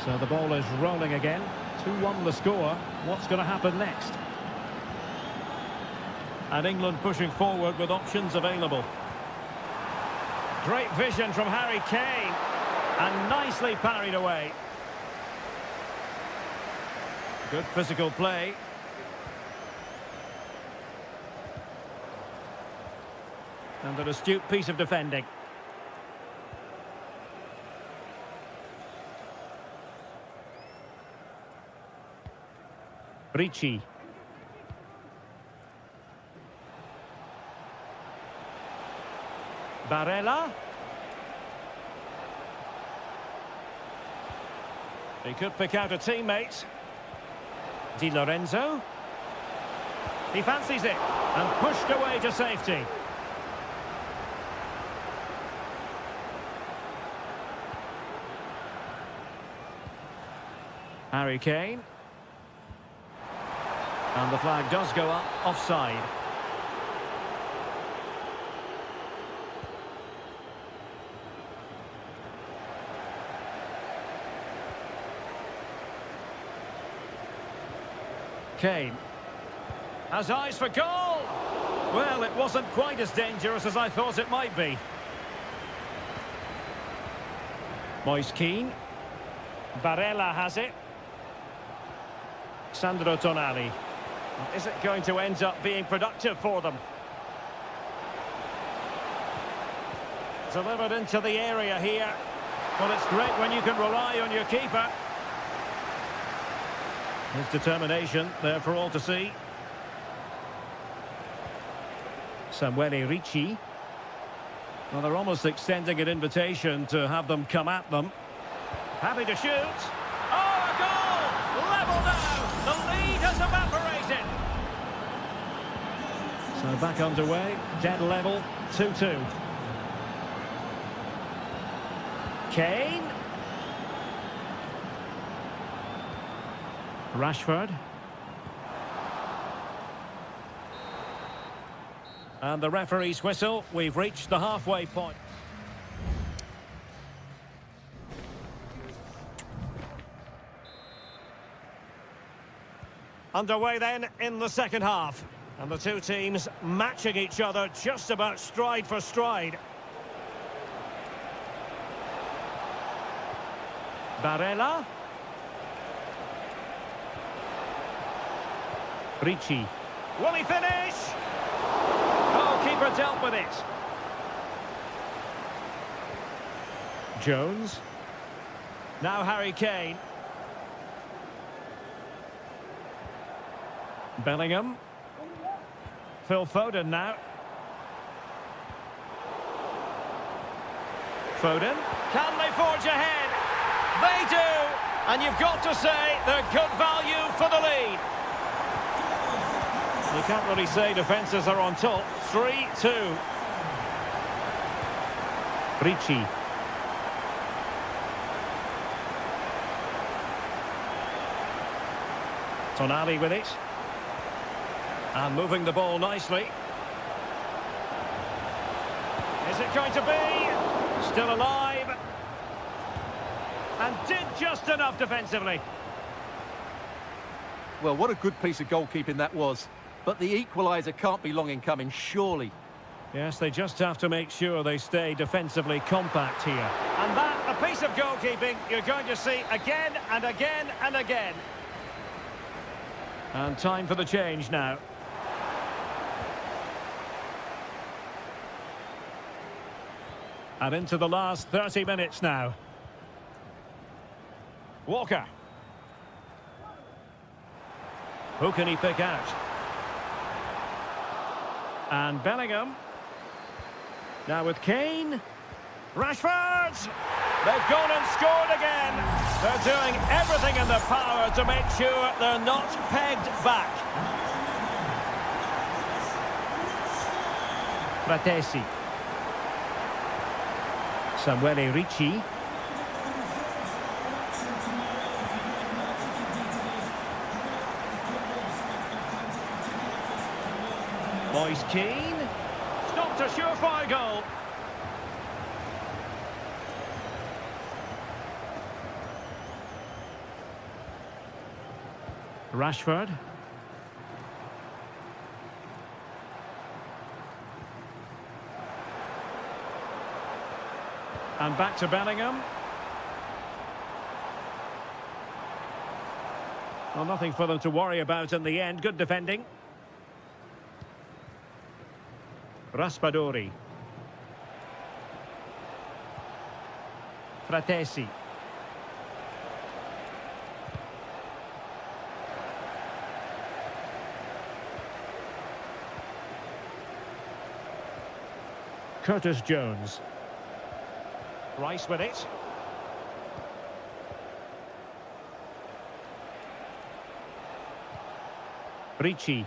So the ball is rolling again. 2-1 the score. What's going to happen next? And England pushing forward with options available. Great vision from Harry Kane. And nicely parried away. Good physical play. And an astute piece of defending. Ricci. Barella. He could pick out a teammate. Di Lorenzo. He fancies it and pushed away to safety. Harry Kane. And the flag does go up, offside. Kane has eyes for goal. Well, it wasn't quite as dangerous as I thought it might be. Moise Keane. Barella has it. Sandro Tonali. Is it going to end up being productive for them? Delivered into the area here. Well, it's great when you can rely on your keeper. His determination there for all to see. Samuele Ricci. Well, they're almost extending an invitation to have them come at them. Happy to shoot. Oh, a goal! Level now! The lead has evaporated. So back underway, dead level, 2-2. Kane. Rashford. And the referee's whistle. We've reached the halfway point. Underway then in the second half. And the two teams matching each other just about stride for stride. Barella. Ricci. Will he finish? Oh, keeper dealt with it. Jones. Now Harry Kane. Bellingham. Phil Foden now. Foden. Can they forge ahead? They do! And you've got to say they're good value for the lead. You can't really say defences are on top. 3-2. Ricci. Tonali with it. And moving the ball nicely. Is it going to be? Still alive. And did just enough defensively. Well, what a good piece of goalkeeping that was. But the equaliser can't be long in coming, surely. Yes, they just have to make sure they stay defensively compact here. And that, a piece of goalkeeping you're going to see again and again and again. And time for the change now. And into the last 30 minutes now. Walker. Who can he pick out? And Bellingham. Now with Kane. Rashford! They've gone and scored again. They're doing everything in their power to make sure they're not pegged back. Fratesi. Samuele Ricci. Moise Keane. Stopped a surefire goal. Rashford. And back to Bellingham. Well, nothing for them to worry about in the end. Good defending. Raspadori. Fratesi. Curtis Jones. Rice with it. Ricci.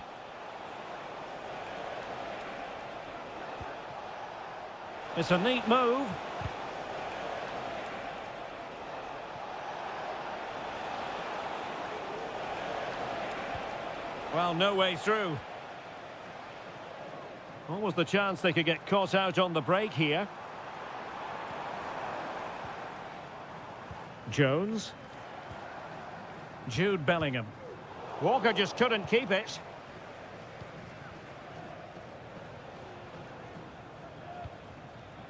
It's a neat move. Well, no way through. What was the chance they could get caught out on the break here? Jones. Jude Bellingham. Walker just couldn't keep it.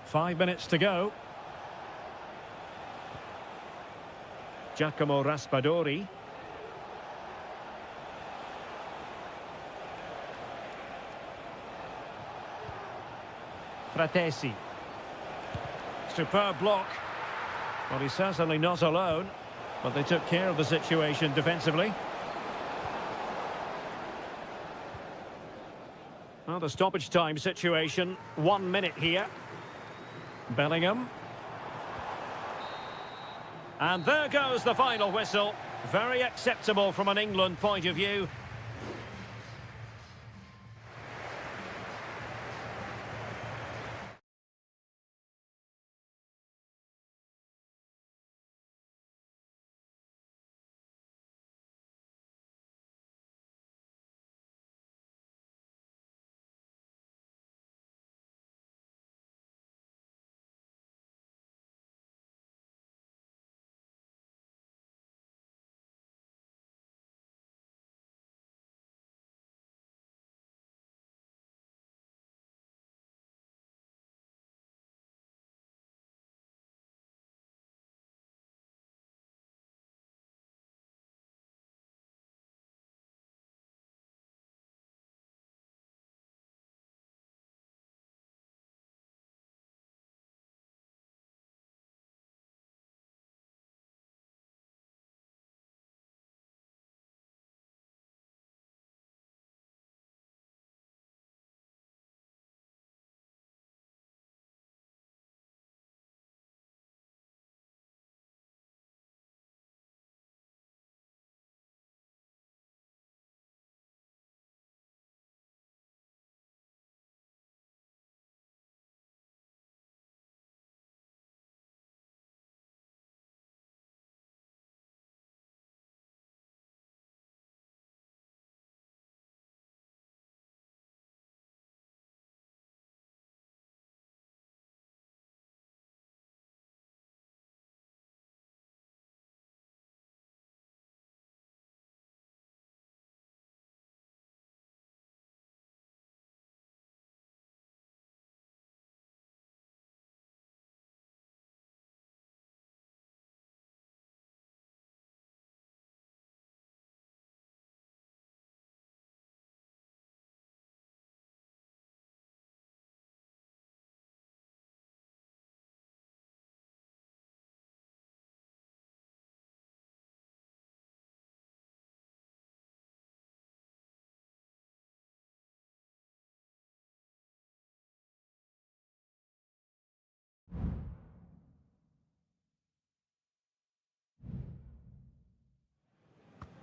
Five minutes to go. Giacomo Raspadori. Fratesi. Superb block. Well, he's certainly not alone, but they took care of the situation defensively. Well, the stoppage time situation, 1 minute here. Bellingham. And there goes the final whistle. Very acceptable from an England point of view.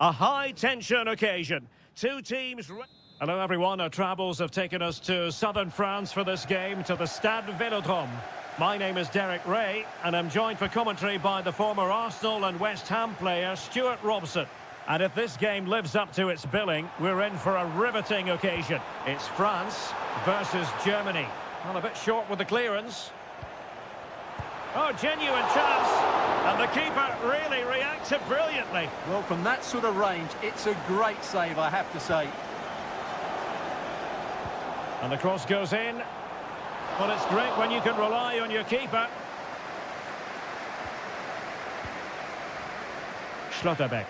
A high-tension occasion. Two teams... Hello, everyone. Our travels have taken us to southern France for this game, to the Stade Vélodrome. My name is Derek Ray, and I'm joined for commentary by the former Arsenal and West Ham player, Stuart Robson. And if this game lives up to its billing, we're in for a riveting occasion. It's France versus Germany. Well, a bit short with the clearance. Oh, genuine chance. And the keeper really reacted brilliantly. Well, from that sort of range, it's a great save, I have to say. And the cross goes in. Well, it's great when you can rely on your keeper. Schlotterbeck.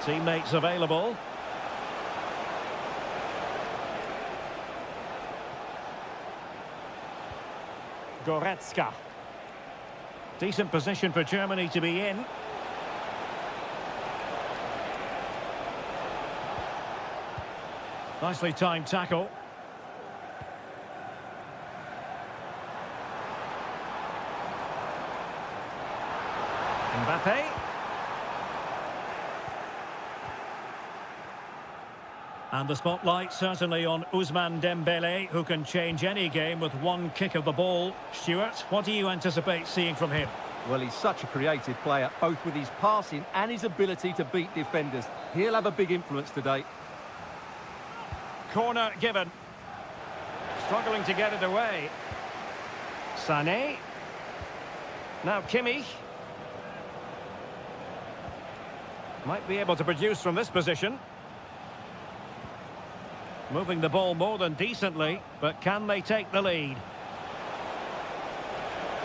Teammates available. Goretzka. Decent position for Germany to be in. Nicely timed tackle. Mbappe. And the spotlight certainly on Ousmane Dembele, who can change any game with one kick of the ball. Stuart, what do you anticipate seeing from him? Well, he's such a creative player, both with his passing and his ability to beat defenders. He'll have a big influence today. Corner given. Struggling to get it away. Sané. Now Kimmich. Might be able to produce from this position. Moving the ball more than decently, but can they take the lead?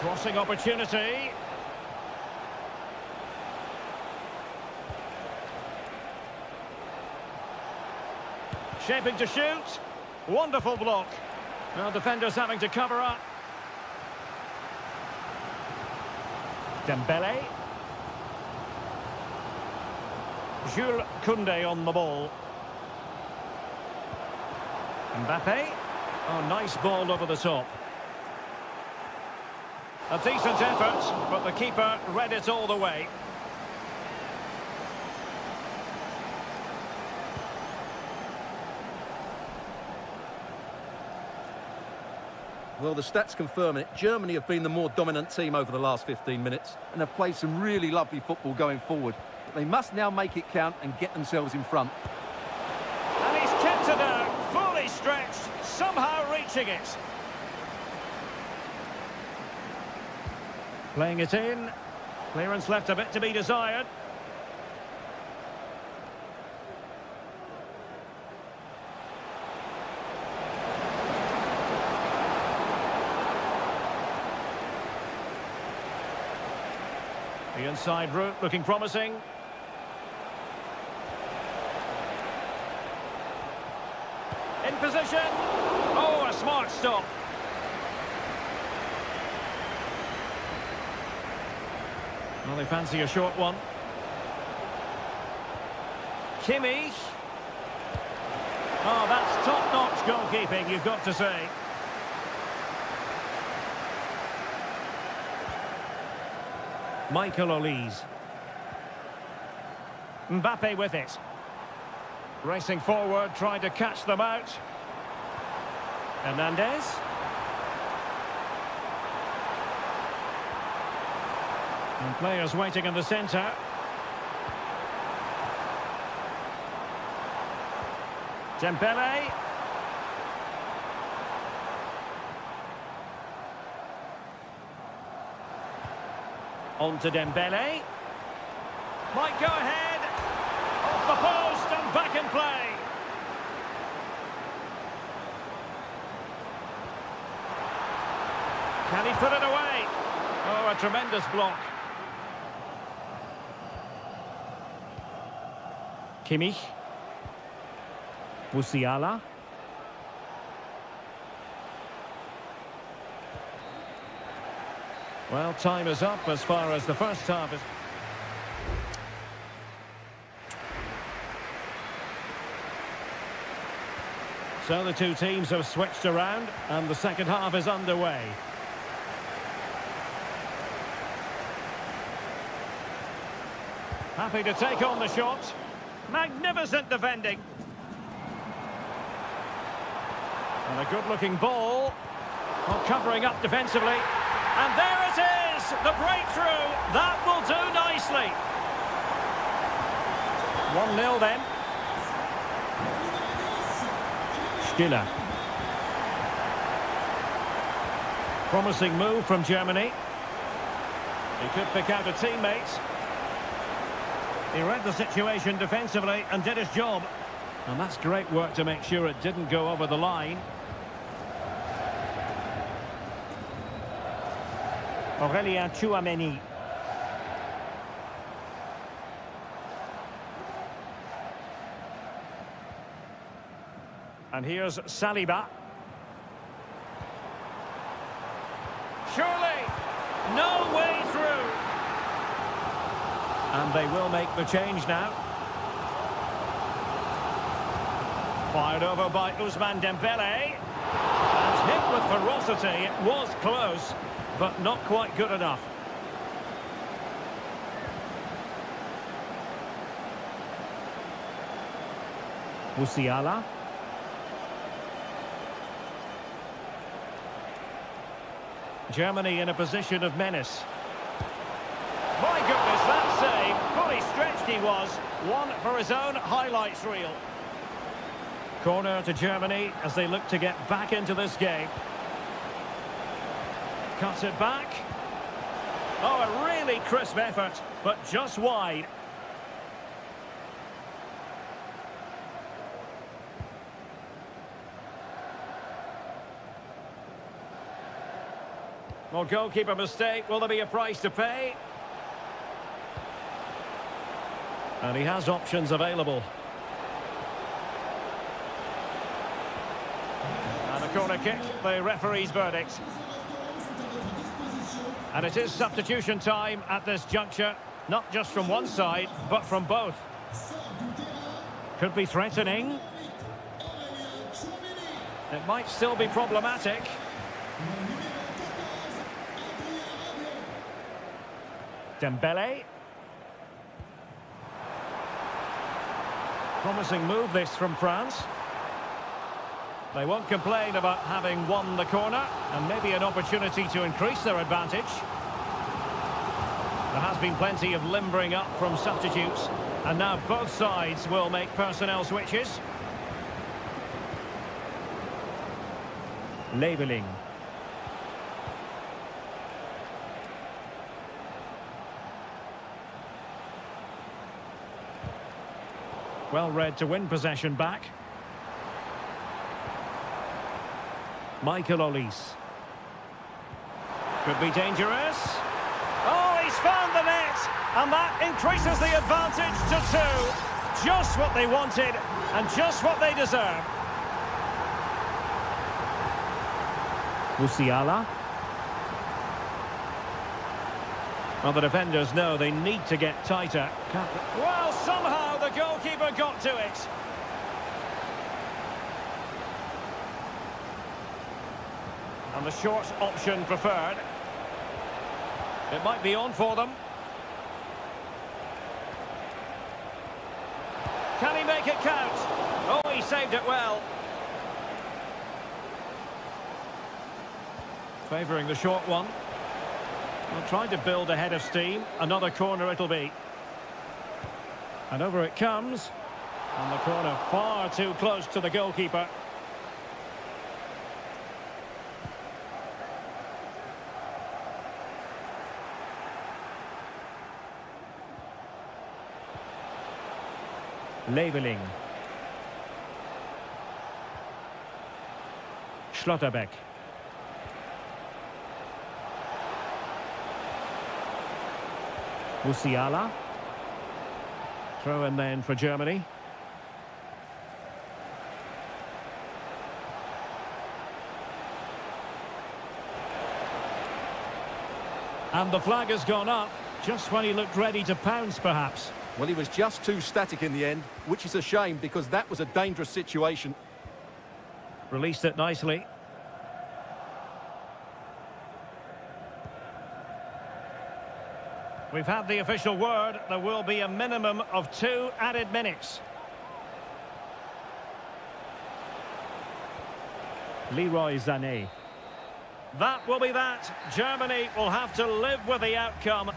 Crossing opportunity. Shaping to shoot. Wonderful block. Now defenders having to cover up. Dembele. Jules Koundé on the ball. Mbappe. Oh, nice ball over the top. A decent effort, but the keeper read it all the way. Well, the stats confirm it. Germany have been the more dominant team over the last 15 minutes and have played some really lovely football going forward. But they must now make it count and get themselves in front. And he's kept it out, fully stretched, somehow reaching it. Playing it in. Clearance left a bit to be desired. The inside route looking promising. In position. Oh, a smart stop. Well, they fancy a short one. Kimmich. Oh, that's top-notch goalkeeping, you've got to say. Michael Olise. Mbappe with it. Racing forward, trying to catch them out. Hernandez. And players waiting in the centre. Dembele. On to Dembele. Might go ahead. Off the post and back in play. Can he put it away? Oh, a tremendous block. Kimmich. Musiala. Well, time is up as far as the first half is... So the two teams have switched around and the second half is underway. Happy to take on the shot. Magnificent defending. And a good-looking ball. Well, covering up defensively. And there it is! The breakthrough! That will do nicely. 1-0 then. Stiller. Promising move from Germany. He could pick out a teammate. He read the situation defensively and did his job. And that's great work to make sure it didn't go over the line. Aurélien Tchouameni. And here's Saliba. Surely, no way through. And they will make the change now. Fired over by Ousmane Dembélé. And hit with ferocity. It was close, but not quite good enough. Musiala. Germany in a position of menace. My goodness, that save. Fully stretched he was. One for his own highlights reel. Corner to Germany as they look to get back into this game. Cuts it back. Oh, a really crisp effort, but just wide. Well, goalkeeper mistake. Will there be a price to pay? And he has options available. And a corner kick, the referee's verdict. And it is substitution time at this juncture. Not just from one side, but from both. Could be threatening. It might still be problematic. Dembélé. Promising move this from France. They won't complain about having won the corner, and maybe an opportunity to increase their advantage. There has been plenty of limbering up from substitutes, and now both sides will make personnel switches. Labelling. Well read to win possession back. Michael Olise. Could be dangerous. Oh, he's found the net! And that increases the advantage to 2. Just what they wanted, and just what they deserve. Musiala. Well, the defenders know they need to get tighter. Well, somehow the goalkeeper got to it. And the short option preferred. It might be on for them. Can he make it count? Oh, he saved it well. Favouring the short one. Well, trying to build ahead of steam. Another corner it'll be. And over it comes. And the corner far too close to the goalkeeper. Labelling. Schlotterbeck. Musiala. Throw in then for Germany. And the flag has gone up, just when he looked ready to pounce, perhaps. Well, he was just too static in the end, which is a shame because that was a dangerous situation. Released it nicely. We've had the official word. There will be a minimum of 2 added minutes. Leroy Sané. That will be that. Germany will have to live with the outcome.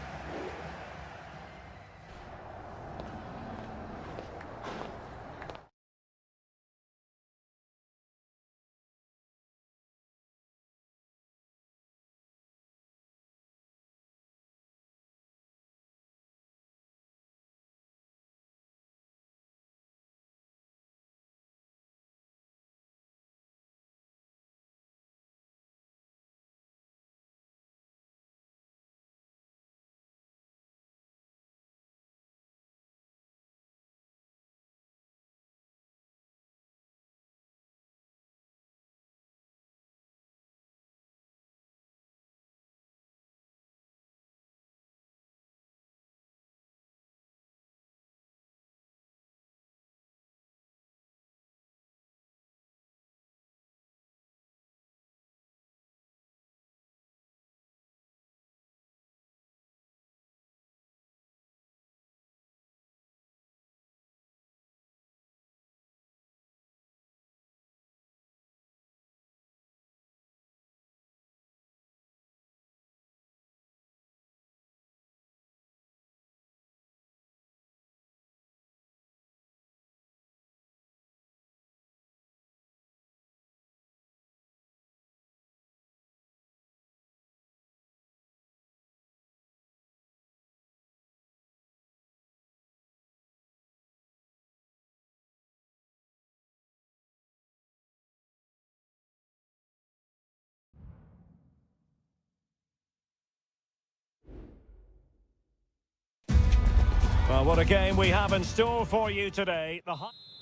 Well, what a game we have in store for you today.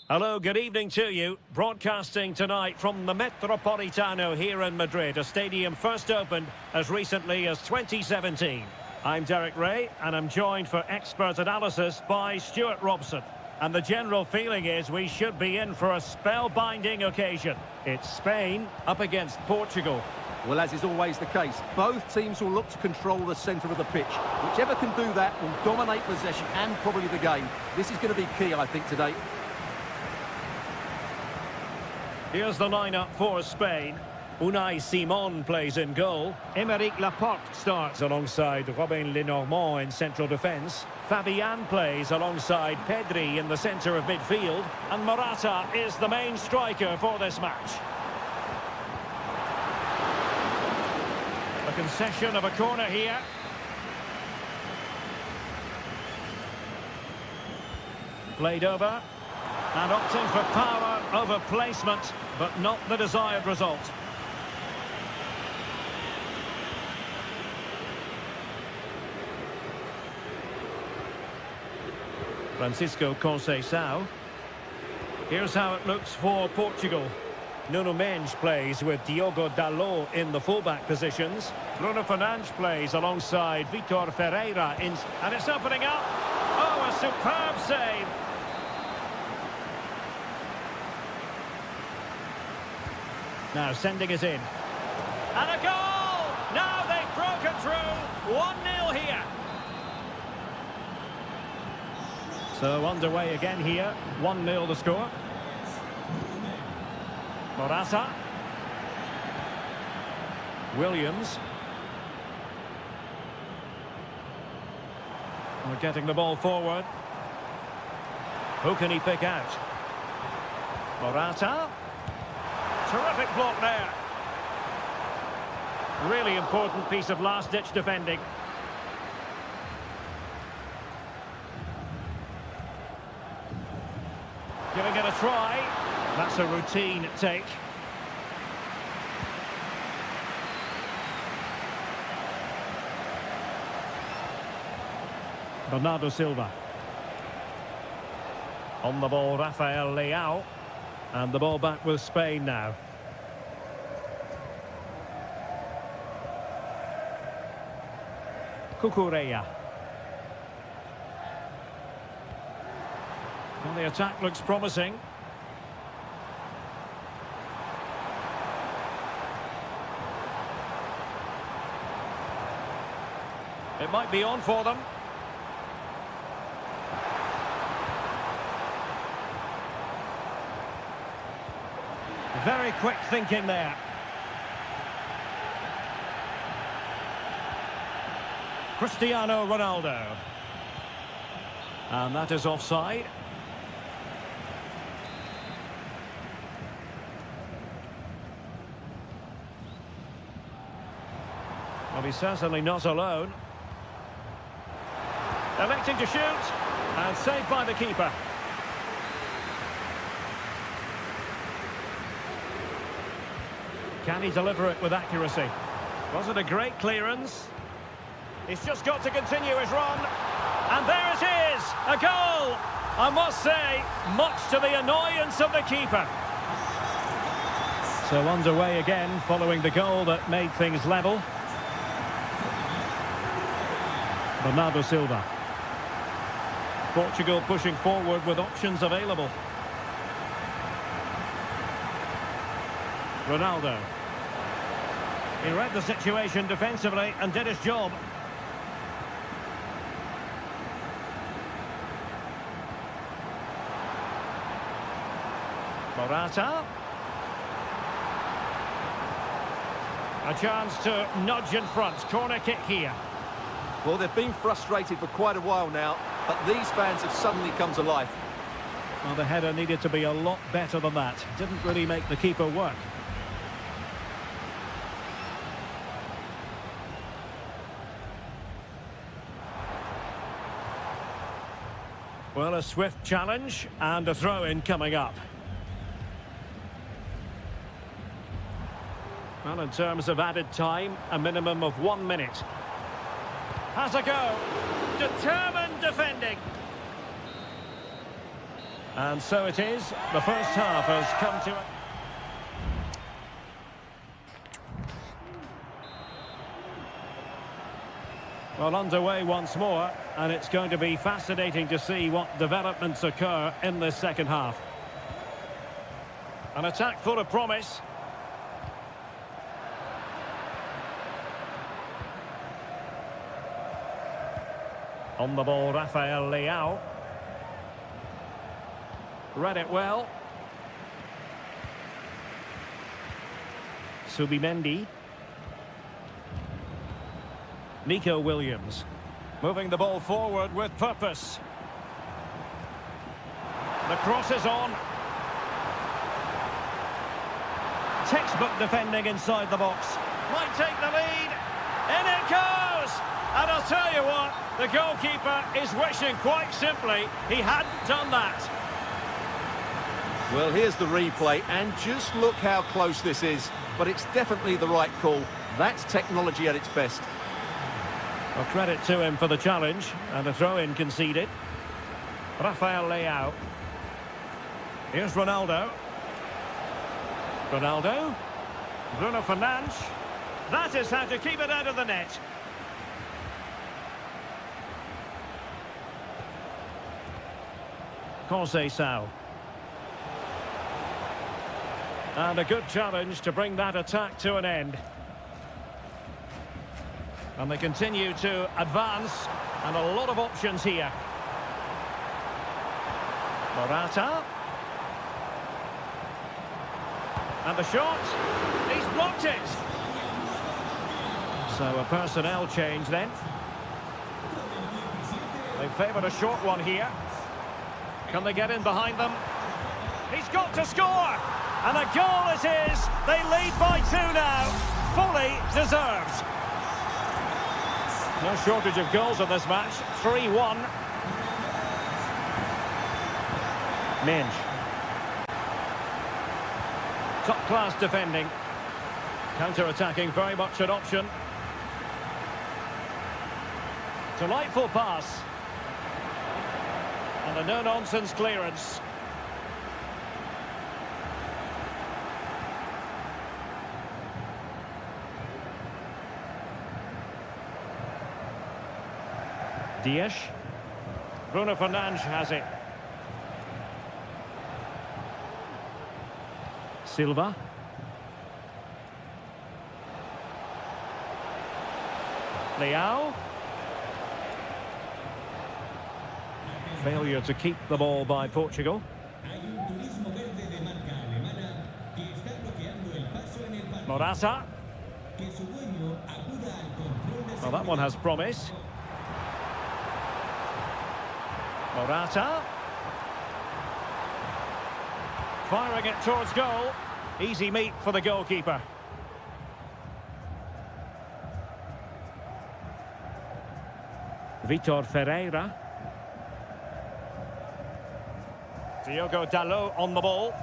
Hello, good evening to you. Broadcasting tonight from the Metropolitano here in Madrid, a stadium first opened as recently as 2017. I'm Derek Ray, and I'm joined for expert analysis by Stuart Robson. And the general feeling is we should be in for a spellbinding occasion. It's Spain up against Portugal. Well, as is always the case, both teams will look to control the centre of the pitch. Whichever can do that will dominate possession and probably the game. This is going to be key, I think, today. Here's the lineup for Spain. Unai Simon plays in goal. Aymeric Laporte starts alongside Robin Lenormand in central defence. Fabian plays alongside Pedri in the centre of midfield. And Morata is the main striker for this match. A concession of a corner here. Played over. And opting for power over placement, but not the desired result. Francisco Conceição. Here's how it looks for Portugal. Nuno Mendes plays with Diogo Dalot in the fullback positions. Bruno Fernandes plays alongside Vitor Ferreira and it's opening up. Oh, a superb save. Now sending it in. And a goal! Now they've broken through. 1-0 here. So underway again here. 1-0 the score. Morata. Williams. We're getting the ball forward. Who can he pick out? Morata. Terrific block there. Really important piece of last-ditch defending. Giving it a try. That's a routine take. Bernardo Silva. On the ball, Rafael Leao. And the ball back with Spain now. Cucurella. Well, the attack looks promising. It might be on for them. Very quick thinking there. Cristiano Ronaldo. And that is offside. Well, he's certainly not alone. Electing to shoot. And saved by the keeper. Can he deliver it with accuracy? Was it a great clearance? He's just got to continue his run. And there it is, a goal! I must say, much to the annoyance of the keeper. So underway again, following the goal that made things level. Bernardo Silva. Portugal pushing forward with options available. Ronaldo. He read the situation defensively and did his job. Morata. A chance to nudge in front. Corner kick here. Well, they've been frustrated for quite a while now, but these fans have suddenly come to life. Well, the header needed to be a lot better than that. Didn't really make the keeper work. Well, a swift challenge and a throw-in coming up. Well, in terms of added time, a minimum of 1 minute. Has a go. Determined defending. And so it is. The first half has come to it. Well, underway once more, and it's going to be fascinating to see what developments occur in this second half. An attack full of promise. On the ball, Rafael Leao. Read it well. Subimendi. Nico Williams. Moving the ball forward with purpose. The cross is on. Textbook defending inside the box. Might take the lead. In it goes! And I'll tell you what, the goalkeeper is wishing quite simply he hadn't done that. Well, here's the replay, and just look how close this is. But it's definitely the right call. That's technology at its best. Well, credit to him for the challenge, and a throw-in conceded. Rafael Leao. Here's Ronaldo. Ronaldo. Bruno Fernandes. That is how to keep it out of the net. Conceição. And a good challenge to bring that attack to an end. And they continue to advance, and a lot of options here. Morata. And the shot. He's blocked it. So a personnel change then. They favoured a short one here. Can they get in behind them? He's got to score! And a goal it is! They lead by 2 now. Fully deserved. No shortage of goals in this match. 3-1. Minge. Top-class defending. Counter-attacking, very much an option. Delightful pass. And a no-nonsense clearance. Dias. Bruno Fernandes has it. Silva. Leao. Failure to keep the ball by Portugal. Morata. Well, that one has promise. Morata. Firing it towards goal. Easy meat for the goalkeeper. Vitor Ferreira. Diogo Dalot on the ball.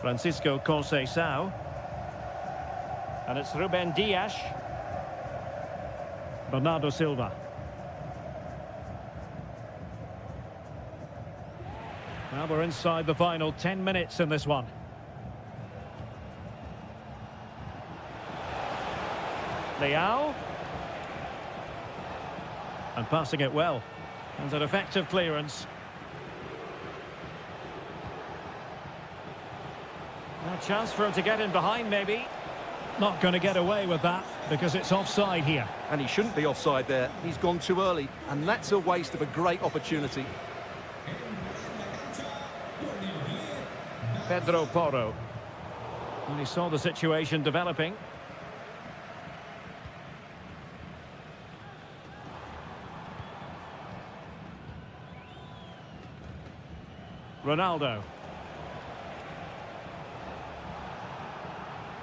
Francisco Conceição. And it's Ruben Dias. Bernardo Silva. Well, we're inside the final 10 minutes in this one. Leao. And passing it well. And an effective clearance. A chance for him to get in behind, maybe. Not going to get away with that because it's offside here. And he shouldn't be offside there. He's gone too early, and that's a waste of a great opportunity. Pedro Porro. And he saw the situation developing. Ronaldo.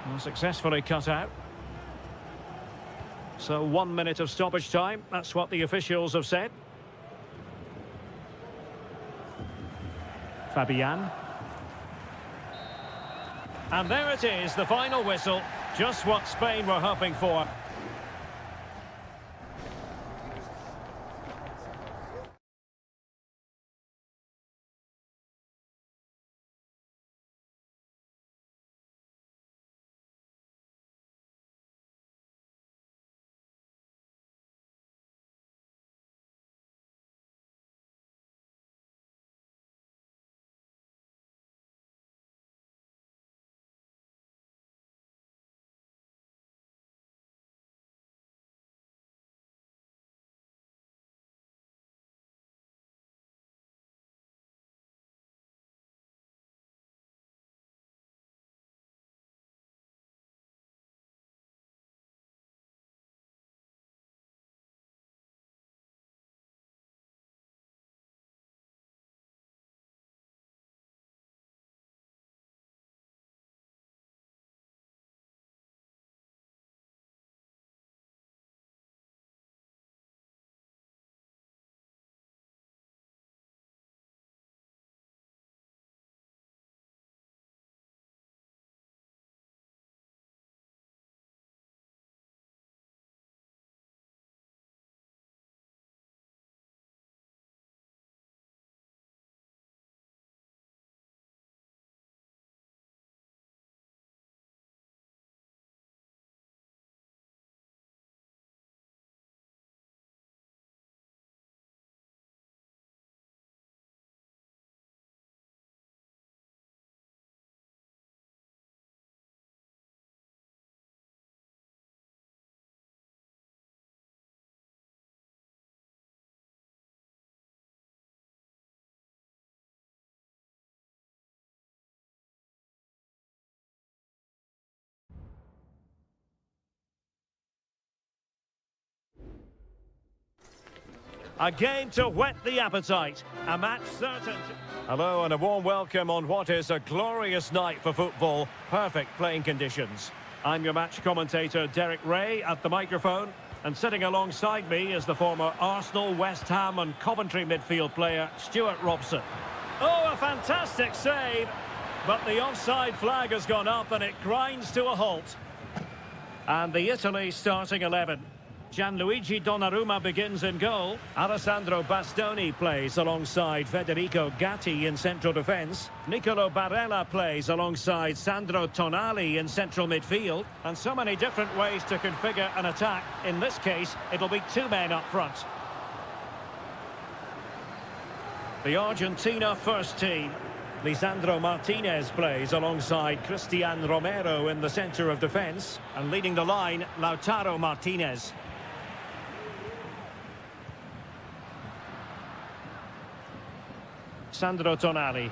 Well, successfully cut out. So 1 minute of stoppage time. That's what the officials have said. Fabian. And there it is, the final whistle. Just what Spain were hoping for. A game to whet the appetite. A match certain. Hello and a warm welcome on what is a glorious night for football. Perfect playing conditions. I'm your match commentator Derek Ray at the microphone. And sitting alongside me is the former Arsenal, West Ham and Coventry midfield player Stuart Robson. Oh, a fantastic save! But the offside flag has gone up and it grinds to a halt. And the Italy starting 11. Gianluigi Donnarumma begins in goal. Alessandro Bastoni plays alongside Federico Gatti in central defence. Nicolo Barella plays alongside Sandro Tonali in central midfield. And so many different ways to configure an attack. In this case, it'll be two men up front. The Argentina first team. Lisandro Martinez plays alongside Cristian Romero in the centre of defence. And leading the line, Lautaro Martinez. Sandro Tonali.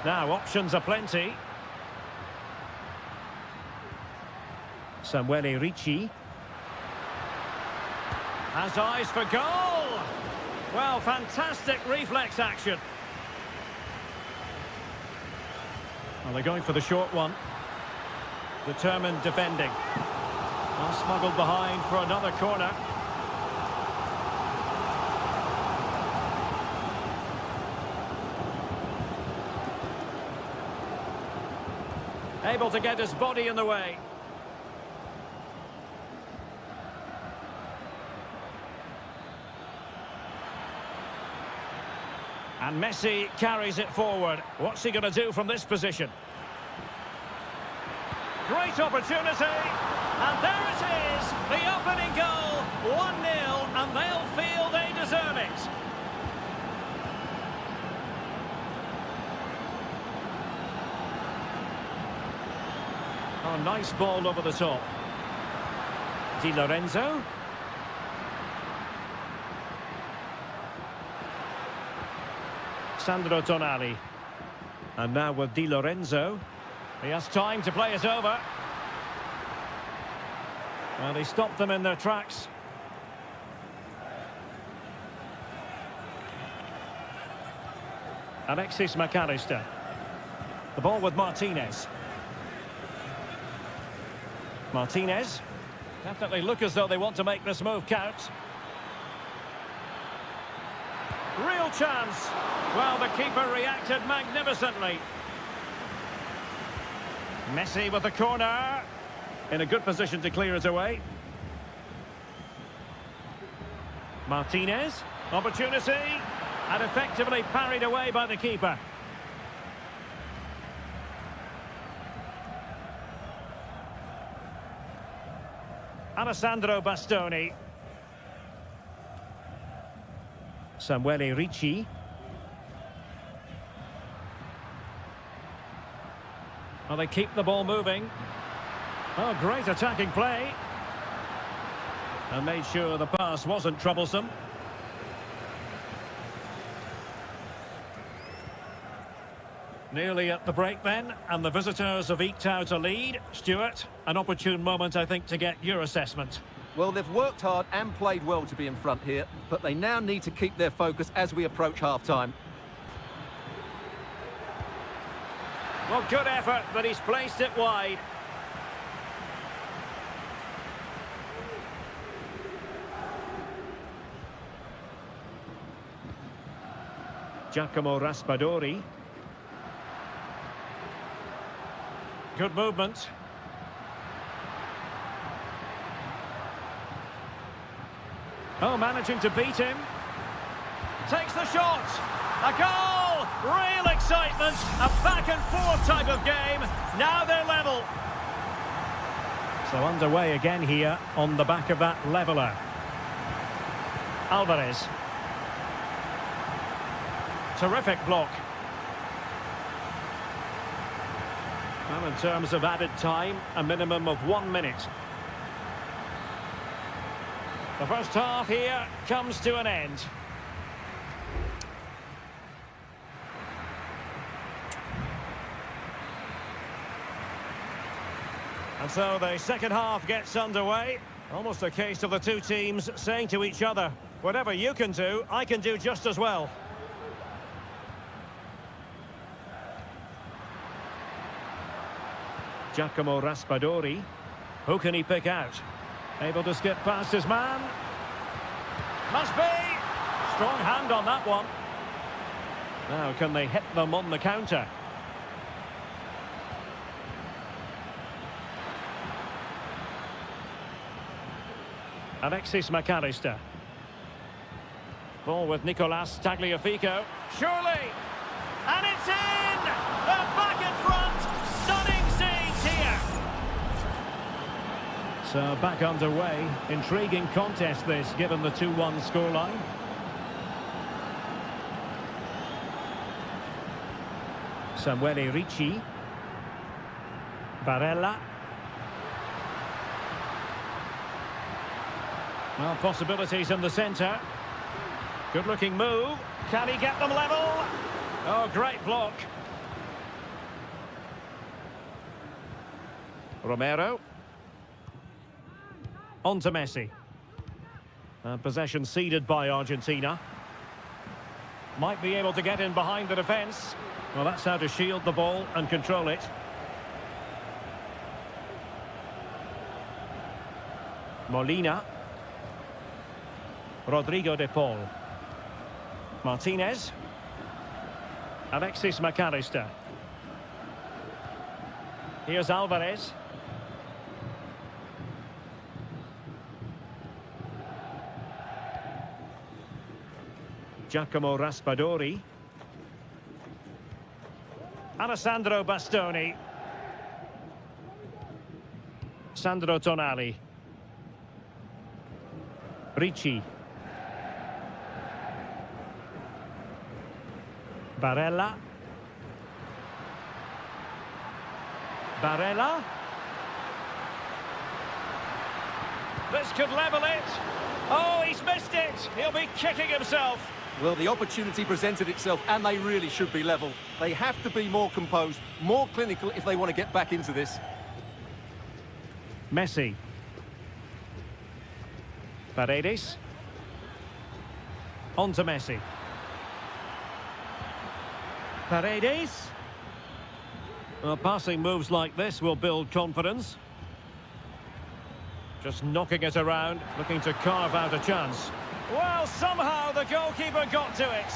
Now, options are plenty. Samuele Ricci. Has eyes for goal! Well, fantastic reflex action. Well, they're going for the short one. Determined defending. Well, smuggled behind for another corner. Able to get his body in the way. And Messi carries it forward. What's he going to do from this position? Great opportunity. And there it is. The opening goal. 1-0. And they'll feel they deserve it. Oh, nice ball over the top. Di Lorenzo. Sandro Tonali. And now with Di Lorenzo. He has time to play it over. Well, he stopped them in their tracks. Alexis McAllister. The ball with Martinez. Martinez. Definitely look as though they want to make this move count. Real chance. Well, the keeper reacted magnificently. Messi with the corner. In a good position to clear it away. Martinez. Opportunity. And effectively parried away by the keeper. Alessandro Bastoni. Samuele Ricci. Well, they keep the ball moving. Oh, great attacking play. And made sure the pass wasn't troublesome. Nearly at the break then, and the visitors have eked out a lead. Stuart, an opportune moment, I think, to get your assessment. Well, they've worked hard and played well to be in front here, but they now need to keep their focus as we approach half-time. Well, good effort, but he's placed it wide. Giacomo Raspadori. Good movement. Oh, managing to beat him. Takes the shot. A goal! Real excitement. A back-and-forth type of game. Now they're level. So underway again here on the back of that leveller. Alvarez. Terrific block. Well, in terms of added time, a minimum of 1 minute. The first half here comes to an end. And so the second half gets underway. Almost a case of the two teams saying to each other, whatever you can do, I can do just as well. Giacomo Raspadori. Who can he pick out? Able to skip past his man. Must be! Strong hand on that one. Now, can they hit them on the counter? Alexis McAllister. Ball with Nicolas Tagliafico. Surely! And it's in! They're back in front! Stunning scenes here! So back underway. Intriguing contest this, given the 2-1 scoreline. Samuele Ricci. Barella. Well, possibilities in the centre. Good-looking move. Can he get them level? Oh, great block. Romero. On to Messi. Possession ceded by Argentina. Might be able to get in behind the defence. Well, that's how to shield the ball and control it. Molina. Rodrigo de Paul. Martinez. Alexis McAllister. Here's Alvarez. Giacomo Raspadori. Alessandro Bastoni. Sandro Tonali. Ricci. Barella. Barella. This could level it. Oh, he's missed it. He'll be kicking himself. Well, the opportunity presented itself, and they really should be level. They have to be more composed, more clinical if they want to get back into this. Messi. Paredes. On to Messi. Paredes. Well, passing moves like this will build confidence. Just knocking it around, looking to carve out a chance. Well, somehow the goalkeeper got to it.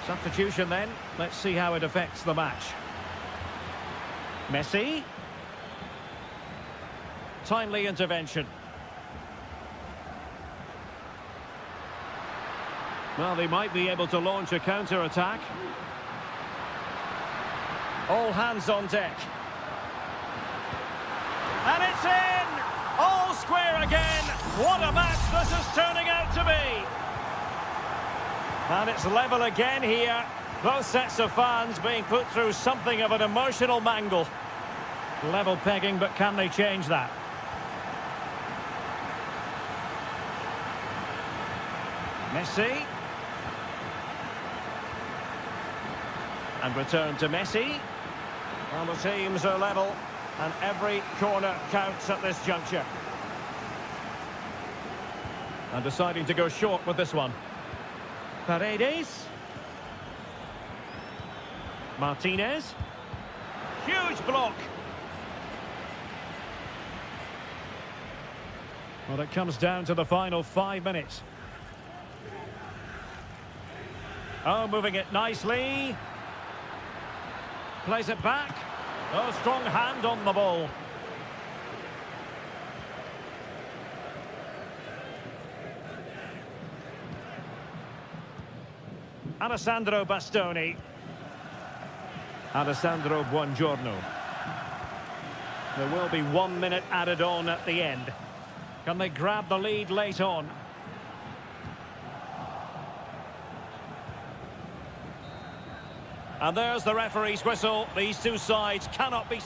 Substitution then. Let's see how it affects the match. Messi. Timely intervention. Well, they might be able to launch a counter-attack. All hands on deck. And it's in! All square again! What a match this is turning out to be! And it's level again here. Both sets of fans being put through something of an emotional mangle. Level pegging, but can they change that? Messi. And return to Messi. Well, the teams are level, and every corner counts at this juncture. And deciding to go short with this one. Paredes. Martinez. Huge block. Well, it comes down to the final 5 minutes. Oh, moving it nicely. Plays it back. Oh, strong hand on the ball. Alessandro Bastoni. Alessandro Buongiorno. There will be 1 minute added on at the end. Can they grab the lead late on? And there's the referee's whistle. These two sides cannot be...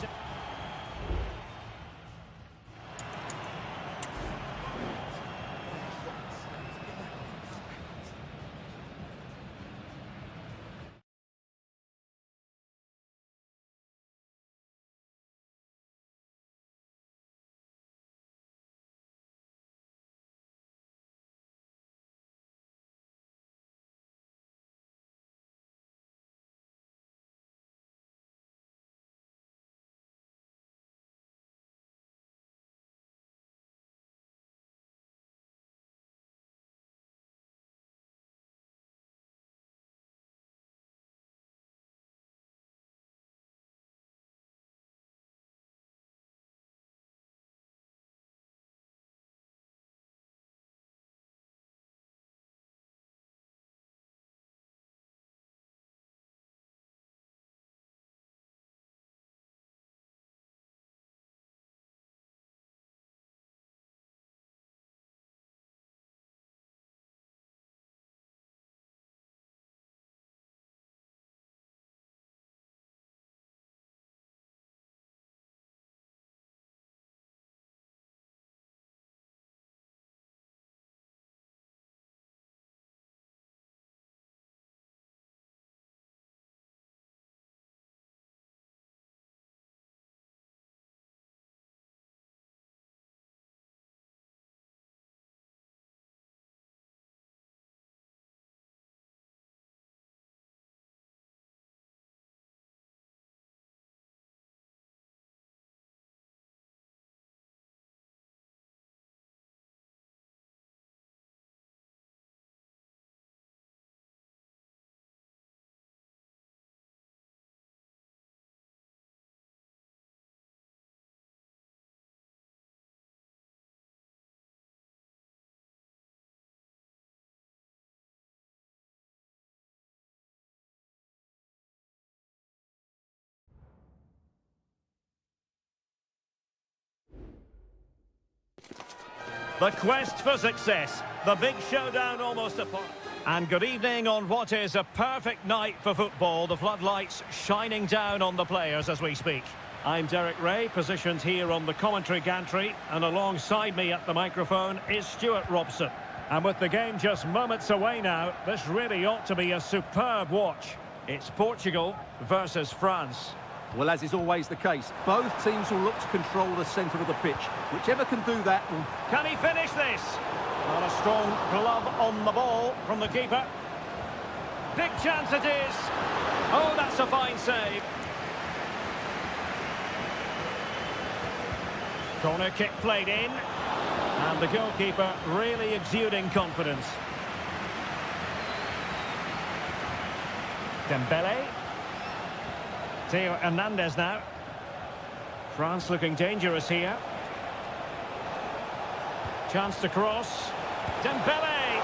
The quest for success. The big showdown almost upon. And good evening on what is a perfect night for football. The floodlights shining down on the players as we speak. I'm Derek Ray, positioned here on the commentary gantry, and alongside me at the microphone is Stuart Robson. And with the game just moments away now, this really ought to be a superb watch. It's Portugal versus France. Well, as is always the case, both teams will look to control the centre of the pitch. Whichever can do that will... Can he finish this? Not a strong glove on the ball from the keeper. Big chance it is. Oh, that's a fine save. Corner kick played in. And the goalkeeper really exuding confidence. Dembele. Theo Hernandez now. France looking dangerous here. Chance to cross. Dembele!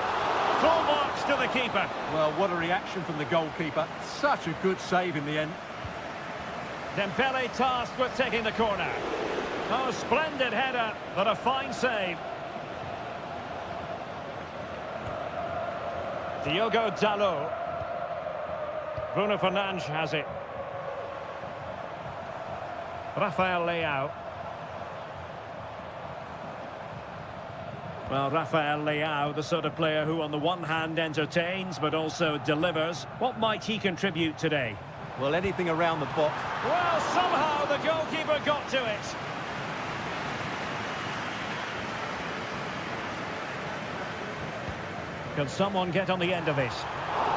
Full marks to the keeper. Well, what a reaction from the goalkeeper. Such a good save in the end. Dembele tasked with taking the corner. Oh, splendid header, but a fine save. Diogo Dalot. Bruno Fernandes has it. Rafael Leao. Well, Rafael Leao, the sort of player who on the one hand entertains but also delivers. What might he contribute today? Well, anything around the box. Well, somehow the goalkeeper got to it. Can someone get on the end of this?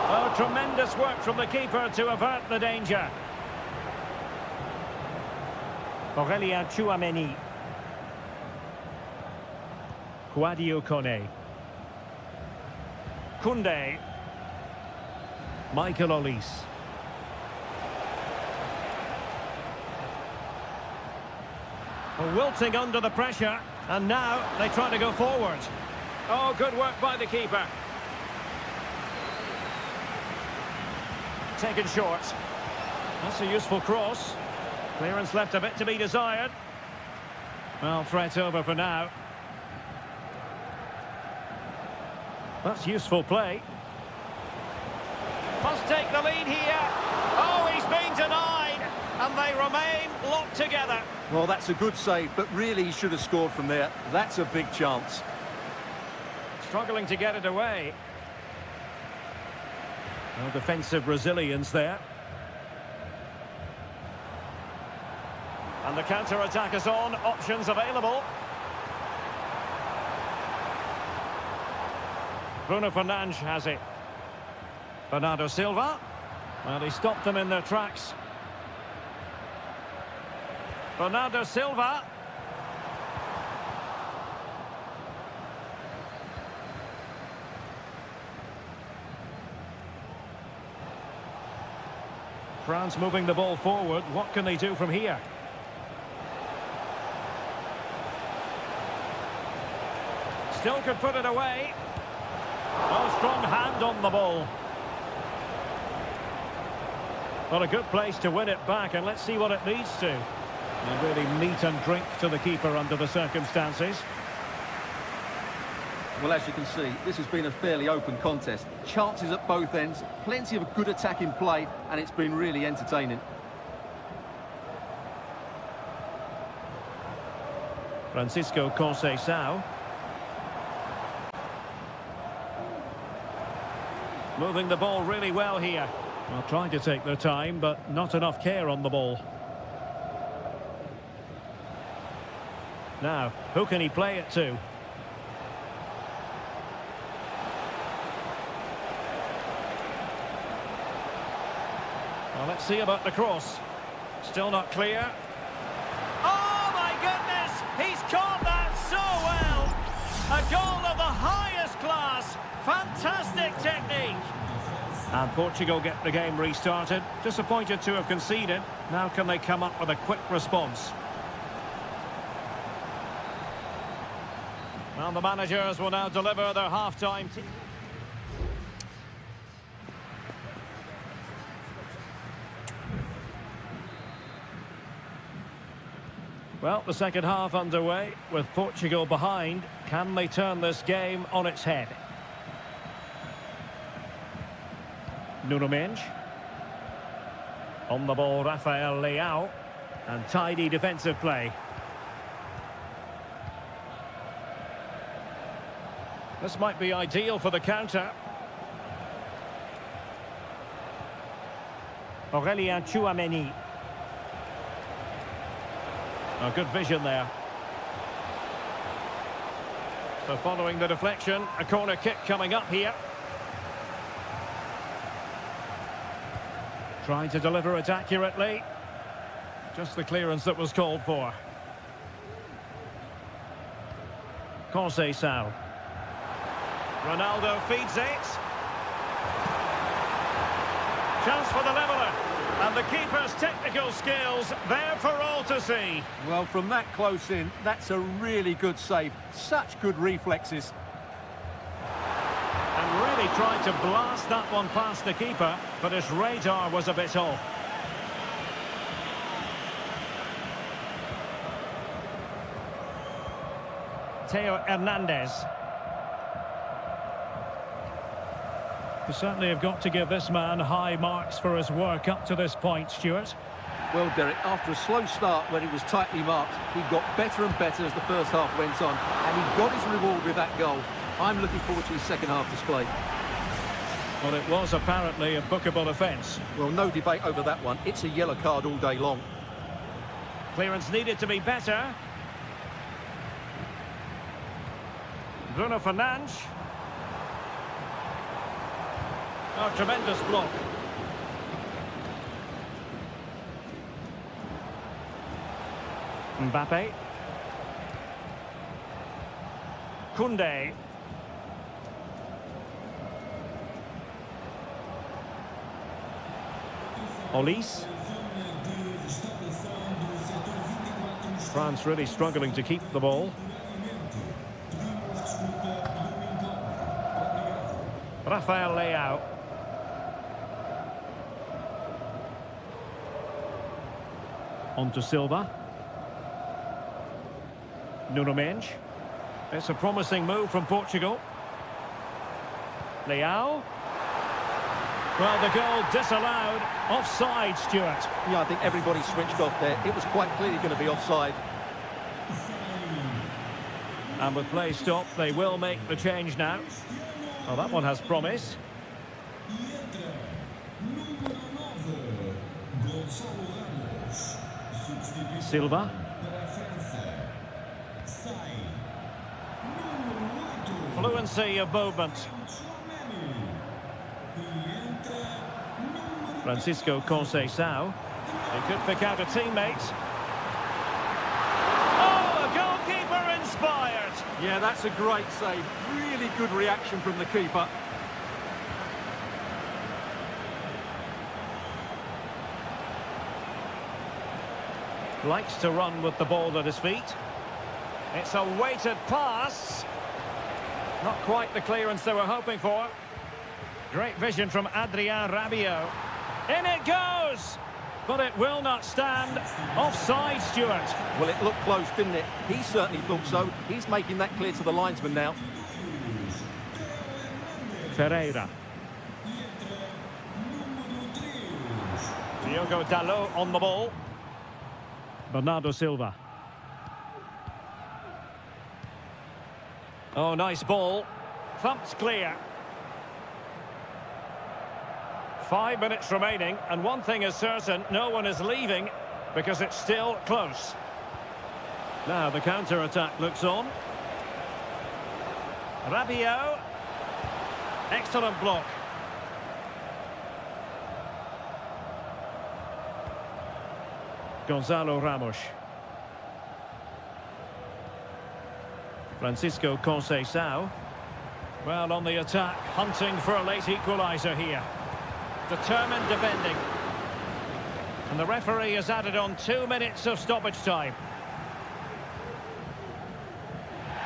Oh, tremendous work from the keeper to avert the danger. Aurélien Tchouameni. Kouadio Kone. Koundé. Michael Olise. Wilting under the pressure, and now they try to go forward. Oh, good work by the keeper. Taken short. That's a useful cross. Clearance left a bit to be desired. Well, threat over for now. That's useful play. Must take the lead here. Oh, he's been denied. And they remain locked together. Well, that's a good save, but really he should have scored from there. That's a big chance. Struggling to get it away. No defensive resilience there. And the counter-attack is on. Options available. Bruno Fernandes has it. Bernardo Silva. Well, he stopped them in their tracks. Bernardo Silva. France moving the ball forward. What can they do from here? Still could put it away. Oh, strong hand on the ball. Well, a good place to win it back, and let's see what it leads to. And really meat and drink to the keeper under the circumstances. Well, as you can see, this has been a fairly open contest. Chances at both ends, plenty of good attacking play, and it's been really entertaining. Francisco Conceição. Moving the ball really well here. Well, trying to take their time, but not enough care on the ball. Now, who can he play it to? Well, let's see about the cross. Still not clear. Oh, my goodness! He's caught that so well! A goal of the highest class! Fantastic technique! And Portugal get the game restarted. Disappointed to have conceded. Now can they come up with a quick response? Well, the managers will now deliver their half-time team. Well, the second half underway with Portugal behind. Can they turn this game on its head? Nuno Mendes. On the ball, Rafael Leao. And tidy defensive play. This might be ideal for the counter. Aurélien Tchouameni. Oh, good vision there. So following the deflection, a corner kick coming up here. Trying to deliver it accurately. Just the clearance that was called for. Conceição. Ronaldo feeds it. Chance for the leveller. And the keeper's technical skills there for all to see. Well, from that close in, that's a really good save. Such good reflexes. And really tried to blast that one past the keeper, but his radar was a bit off. Theo Hernandez. You certainly have got to give this man high marks for his work up to this point, Stuart. Well, Derek, after a slow start when he was tightly marked, he got better and better as the first half went on, and he got his reward with that goal. I'm looking forward to his second half display. Well, it was apparently a bookable offence. Well, no debate over that one. It's a yellow card all day long. Clearance needed to be better. Bruno Fernandes. Oh, tremendous block. Mbappe. Koundé. Olise. France really struggling to keep the ball. Rafael Leao. On to Silva. Nuno Mendes. It's a promising move from Portugal. Leao. Well, the goal disallowed. Offside, Stuart. Yeah, I think everybody switched off there. It was quite clearly going to be offside. And with play stopped, they will make the change now. Well, that one has promise. Silva. Fluency of movement. Francisco Conceição. He could pick out a teammate. Oh, a goalkeeper inspired. Yeah, that's a great save. Really good reaction from the keeper. Likes to run with the ball at his feet. It's a weighted pass. Not quite the clearance they were hoping for. Great vision from Adrien Rabiot. In it goes! But it will not stand. Offside, Stuart. Well, it looked close, didn't it? He certainly thought so. He's making that clear to the linesman now. Ferreira. Diogo Dalot on the ball. Bernardo Silva. Oh, nice ball. Thumped clear. 5 minutes remaining, and one thing is certain, no one is leaving because it's still close. Now the counter-attack looks on. Rabiot. Excellent block. Gonzalo Ramos. Francisco Conceição. Well, on the attack, hunting for a late equaliser here. Determined defending. And the referee has added on 2 minutes of stoppage time.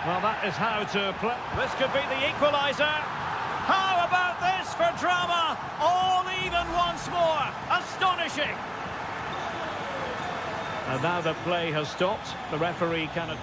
Well, that is how to play. This could be the equaliser. How about this for drama? All even once more. Astonishing. And now that play has stopped, the referee cannot...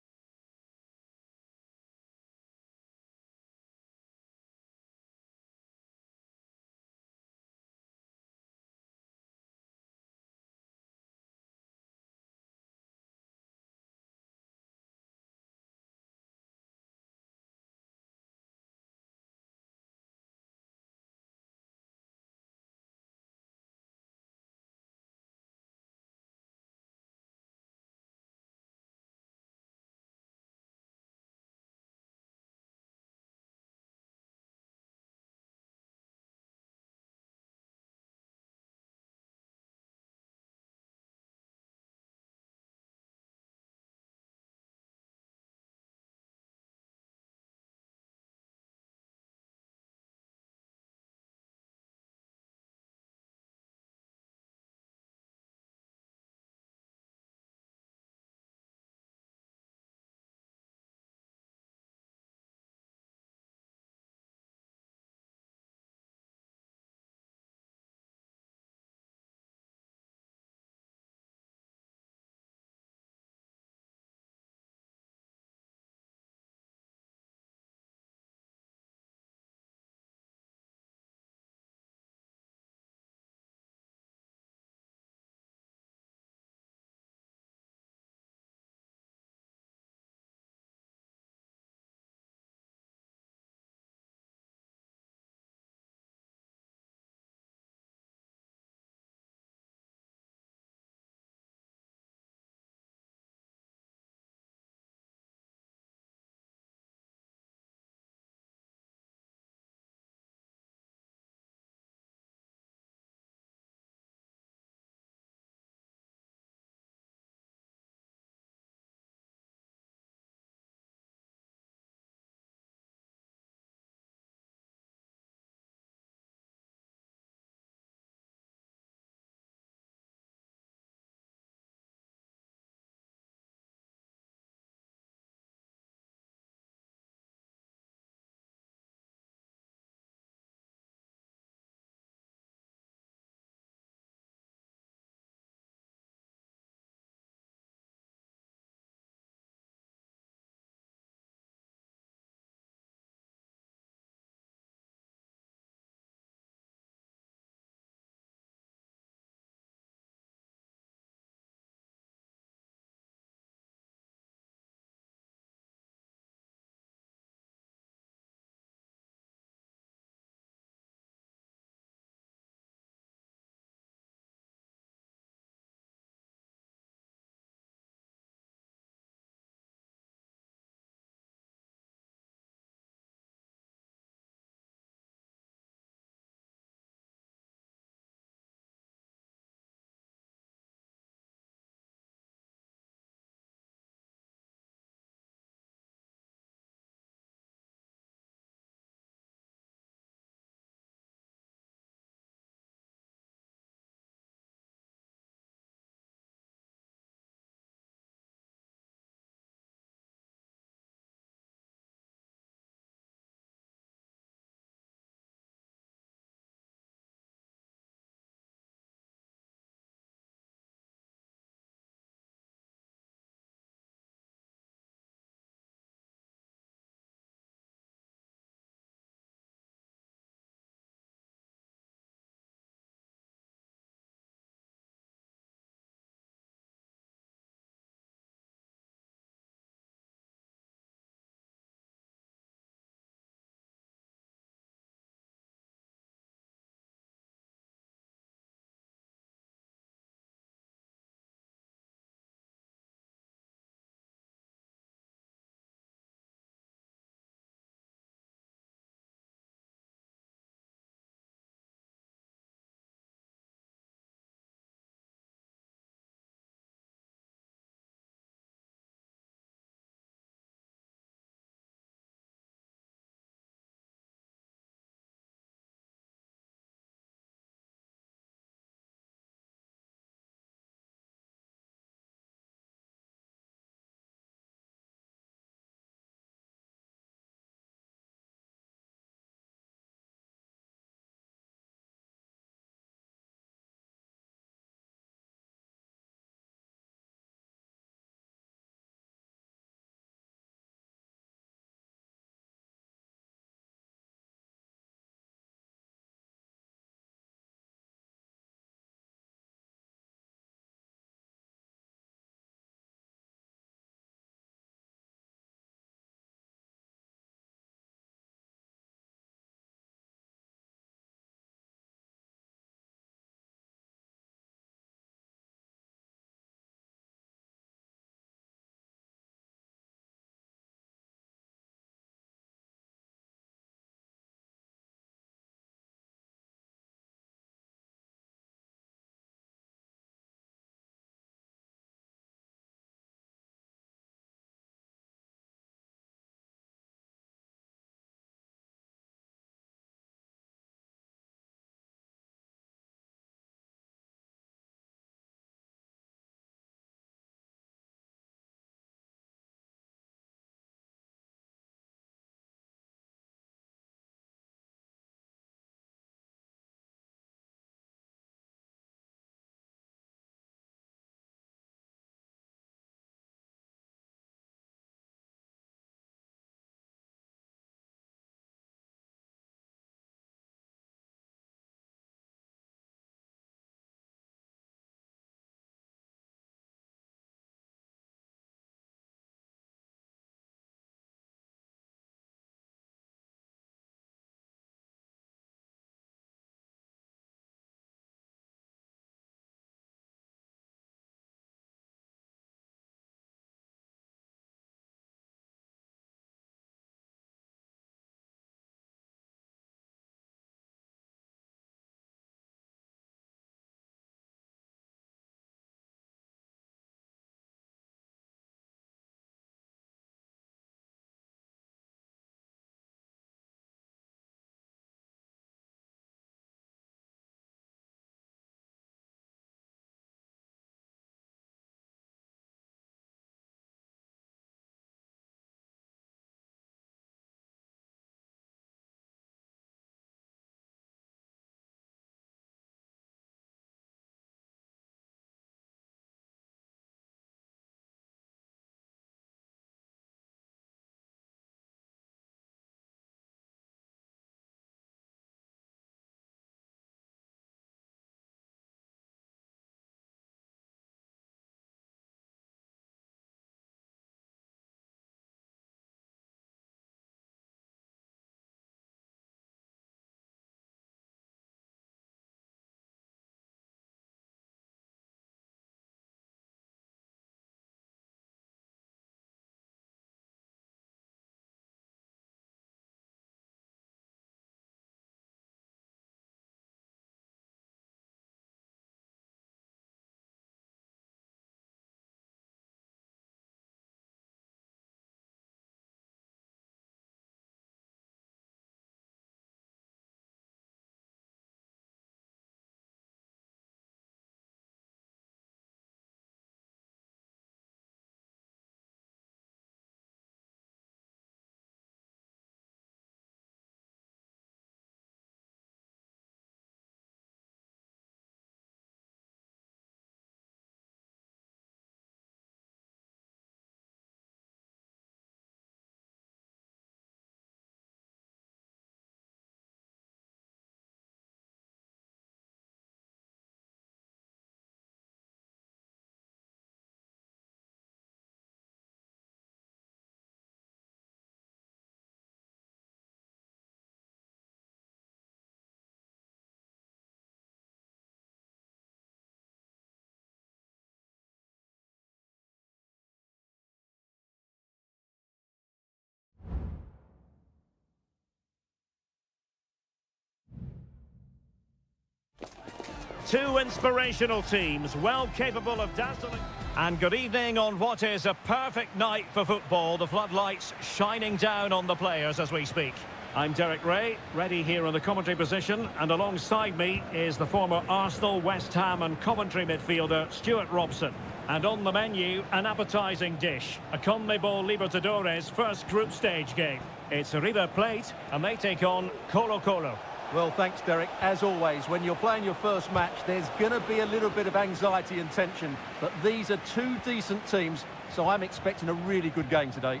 Two inspirational teams, well capable of dazzling. And good evening on what is a perfect night for football. The floodlights shining down on the players as we speak. I'm Derek Ray, ready here in the commentary position, and alongside me is the former Arsenal, West Ham and Coventry midfielder Stuart Robson. And on the menu, an appetising dish, a CONMEBOL Libertadores first group stage game. It's River Plate, and they take on Colo-Colo. Well, thanks, Derek. As always, when you're playing your first match, there's going to be a little bit of anxiety and tension. But these are two decent teams, so I'm expecting a really good game today.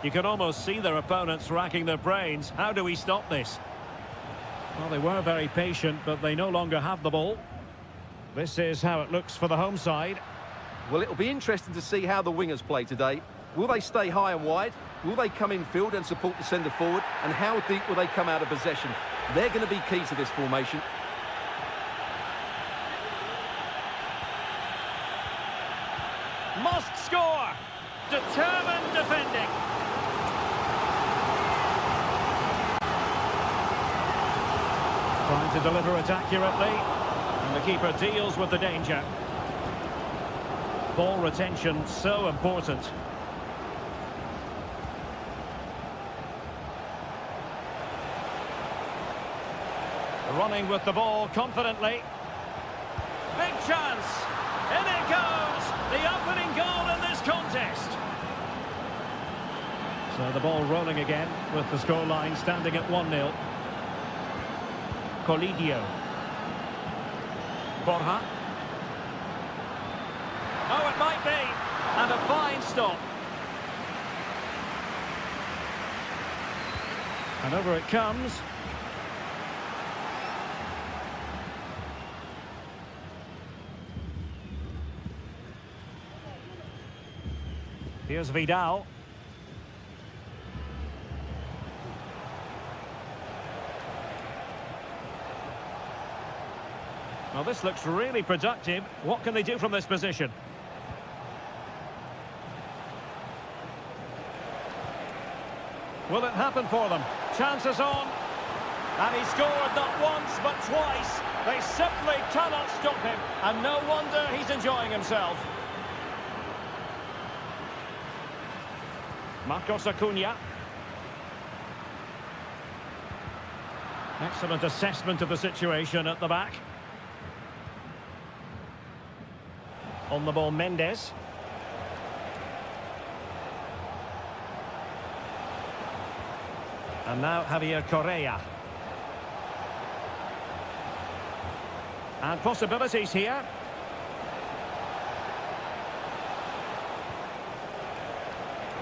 You can almost see their opponents racking their brains. How do we stop this? Well, they were very patient, but they no longer have the ball. This is how it looks for the home side. Well, it'll be interesting to see how the wingers play today. Will they stay high and wide? Will they come in field and support the centre forward? And how deep will they come out of possession? They're going to be key to this formation. Must score! Determined defending. Trying to deliver it accurately. And the keeper deals with the danger. Ball retention so important. Running with the ball confidently. Big chance. In it goes. The opening goal in this contest. So the ball rolling again with the scoreline standing at 1-0. Colidio. Borja. Oh, it might be. And a fine stop. And over it comes. Here's Vidal. Well, this looks really productive. What can they do from this position? Will it happen for them? Chances on. And he scored not once, but twice. They simply cannot stop him. And no wonder he's enjoying himself. Marcos Acuna. Excellent assessment of the situation at the back. On the ball, Mendes. And now Javier Correa. And possibilities here.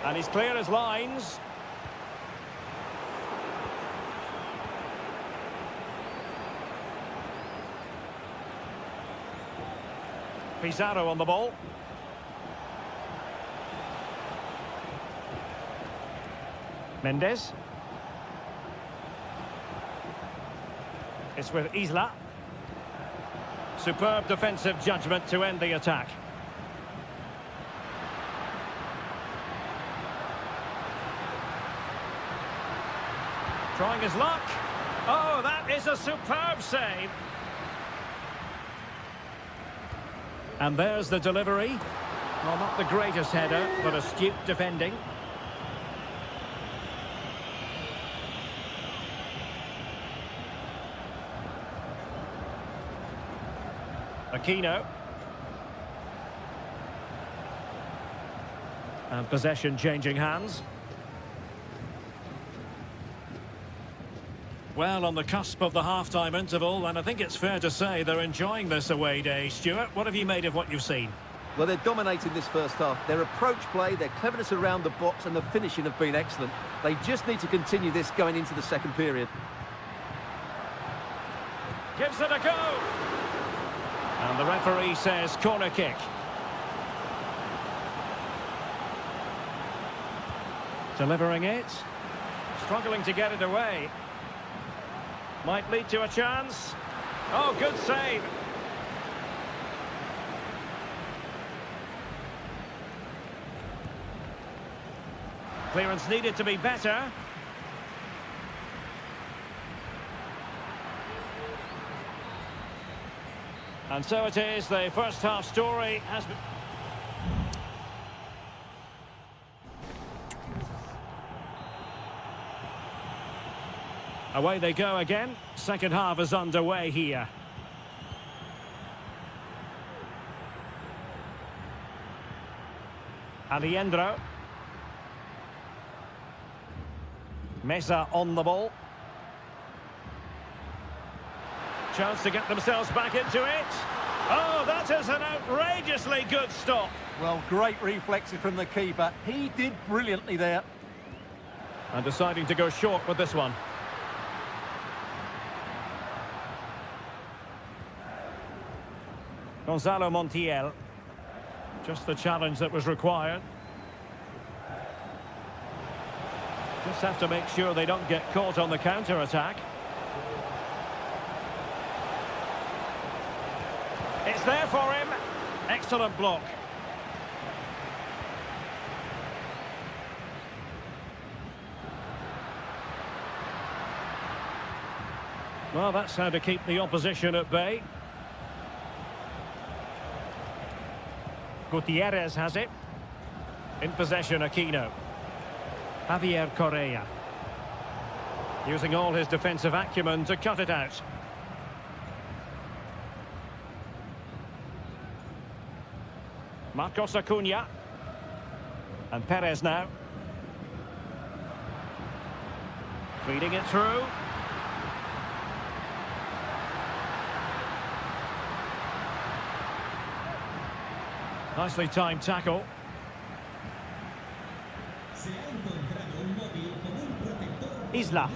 And he's clear as lines. Pizarro on the ball. Mendes. It's with Isla. Superb defensive judgment to end the attack. Trying his luck. Oh, that is a superb save. And there's the delivery. Well, not the greatest header, but astute defending. Aquino. And possession changing hands. Well, on the cusp of the half-time interval, and I think it's fair to say they're enjoying this away day. Stuart, what have you made of what you've seen? Well, they're dominating this first half. Their approach play, their cleverness around the box and the finishing have been excellent. They just need to continue this going into the second period. Gives it a go. And the referee says corner kick. Delivering it. Struggling to get it away. Might lead to a chance. Oh, good save. Clearance needed to be better. And so it is, the first half story has been... Away they go again. Second half is underway here. Alejandro. Mesa on the ball. Chance to get themselves back into it. Oh, that is an outrageously good stop. Well, great reflexes from the keeper. He did brilliantly there. And deciding to go short with this one. Gonzalo Montiel. Just the challenge that was required. Just have to make sure they don't get caught on the counter-attack. It's there for him. Excellent block. Well, that's how to keep the opposition at bay. Gutierrez has it. In possession, Aquino. Javier Correa. Using all his defensive acumen to cut it out. Marcos Acuna. And Perez now. Feeding it through. Nicely timed tackle. Isla.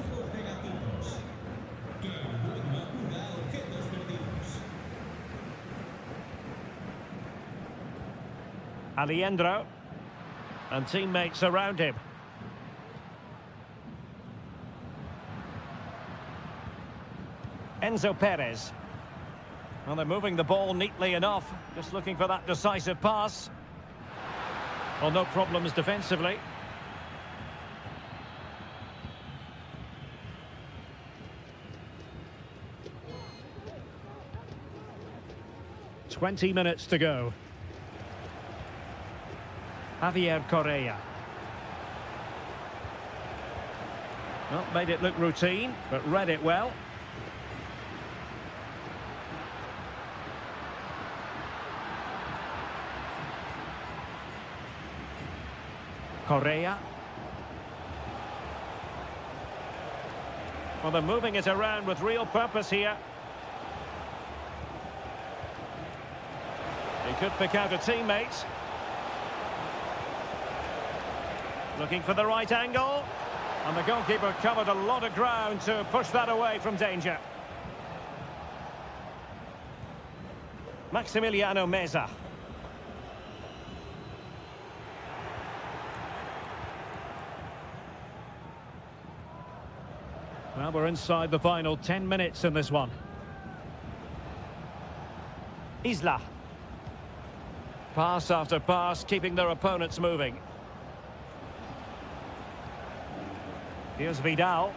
Alejandro. And teammates around him. Enzo Perez. Well, they're moving the ball neatly enough. Just looking for that decisive pass. Well, no problems defensively. "20 minutes to go. Javier Correa. Well, made it look routine, but read it well. Correa. Well, they're moving it around with real purpose here. He could pick out a teammate. Looking for the right angle. And the goalkeeper covered a lot of ground to push that away from danger. Maximiliano Meza. Well, we're inside the final 10 minutes in this one. Isla. Pass after pass, keeping their opponents moving. Here's Vidal.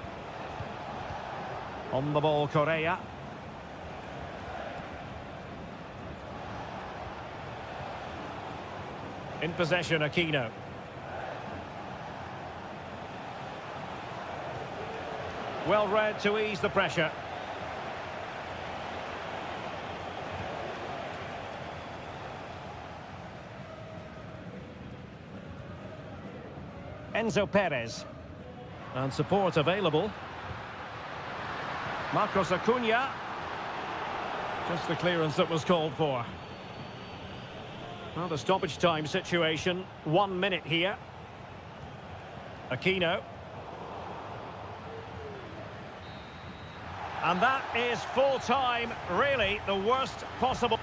On the ball, Correa. In possession, Aquino. Well read to ease the pressure. Enzo Perez. And support available. Marcos Acuna. Just the clearance that was called for. Well, the stoppage time situation. 1 minute here. Aquino. And that is full time, really the worst possible.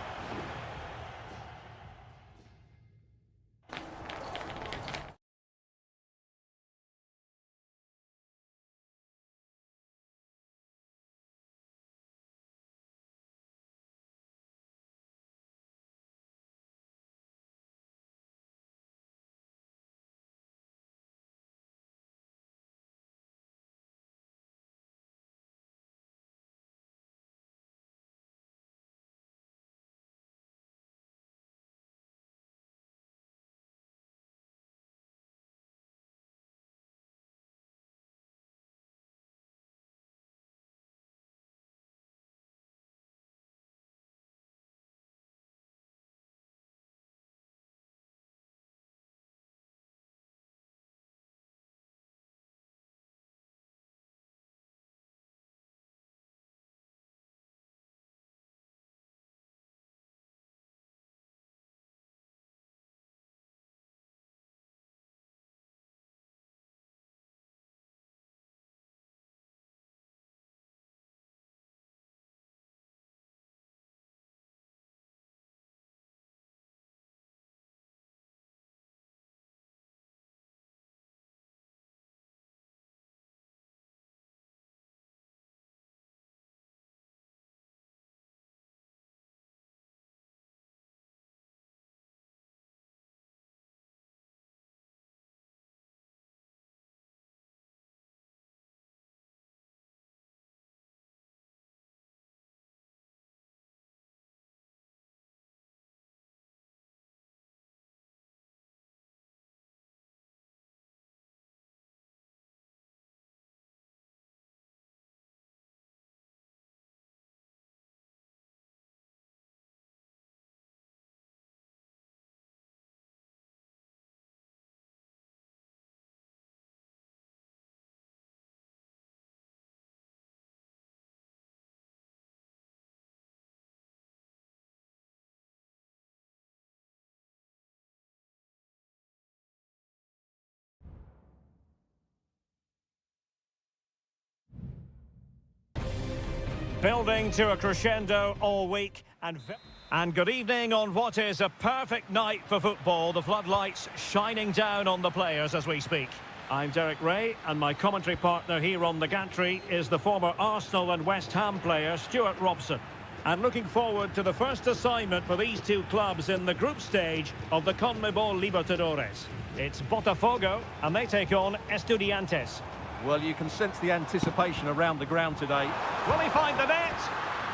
Building to a crescendo all week and good evening on what is a perfect night for football. The floodlights shining down on the players as we speak. I'm Derek Ray, and my commentary partner here on the gantry is the former Arsenal and West Ham player Stuart Robson. And looking forward to the first assignment for these two clubs in the group stage of the CONMEBOL Libertadores. It's Botafogo, and they take on Estudiantes. Well, you can sense the anticipation around the ground today. Will he find the net?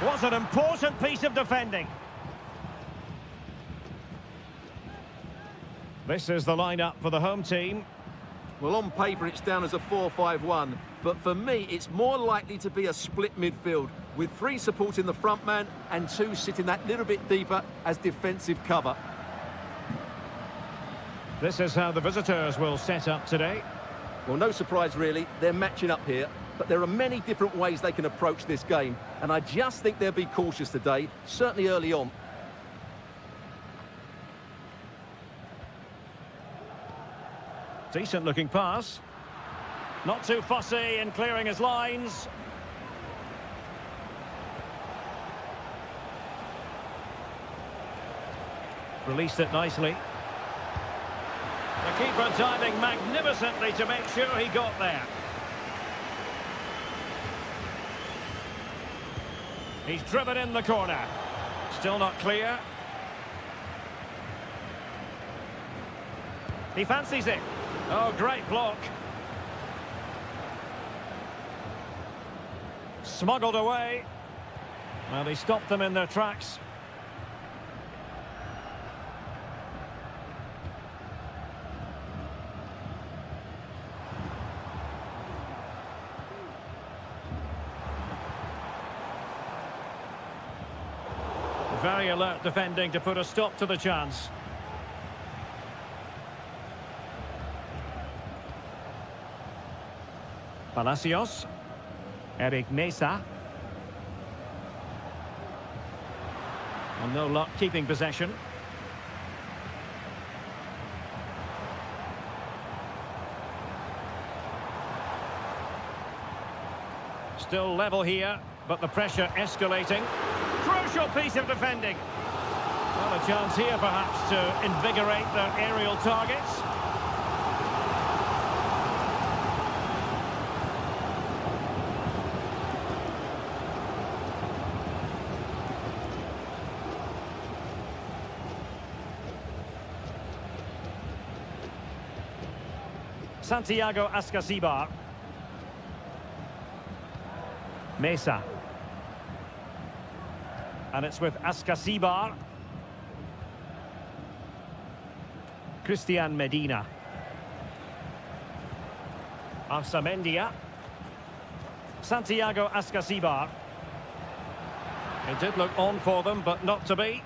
Was an important piece of defending. This is the lineup for the home team. Well, on paper it's down as a 4-5-1, but for me it's more likely to be a split midfield with 3 supporting the front man and 2 sitting that little bit deeper as defensive cover. This is how the visitors will set up today. Well, no surprise really, they're matching up here, but there are many different ways they can approach this game, and I just think they'll be cautious today, certainly early on. Decent looking pass. Not too fussy in clearing his lines. Released it nicely. The keeper diving magnificently to make sure he got there. He's driven in the corner. Still not clear. He fancies it. Oh, great block. Smuggled away. Well, he stopped them in their tracks. Very alert defending to put a stop to the chance. Palacios. Eric Mesa. And no luck keeping possession. Still level here, but the pressure escalating. Crucial piece of defending. Well, a chance here perhaps to invigorate their aerial targets. Santiago Ascasibar. Mesa. And it's with Ascasibar. Christian Medina. Arsamendia. Santiago Ascasibar. It did look on for them, but not to be.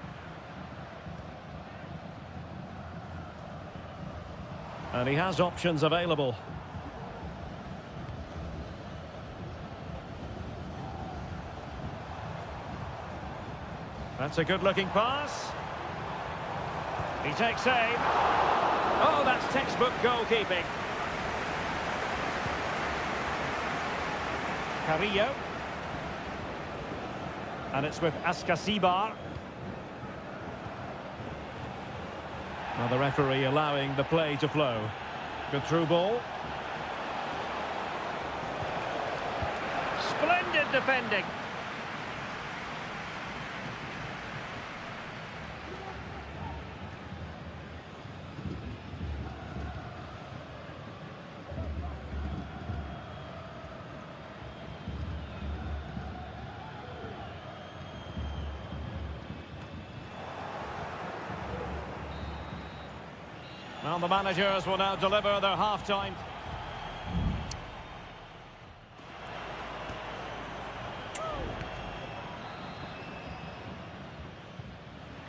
And he has options available. That's a good-looking pass. He takes aim. Oh, that's textbook goalkeeping. Carrillo. And it's with Ascasibar. Well, the referee allowing the play to flow. Good through ball. Splendid defending. Well, the managers will now deliver their half-time.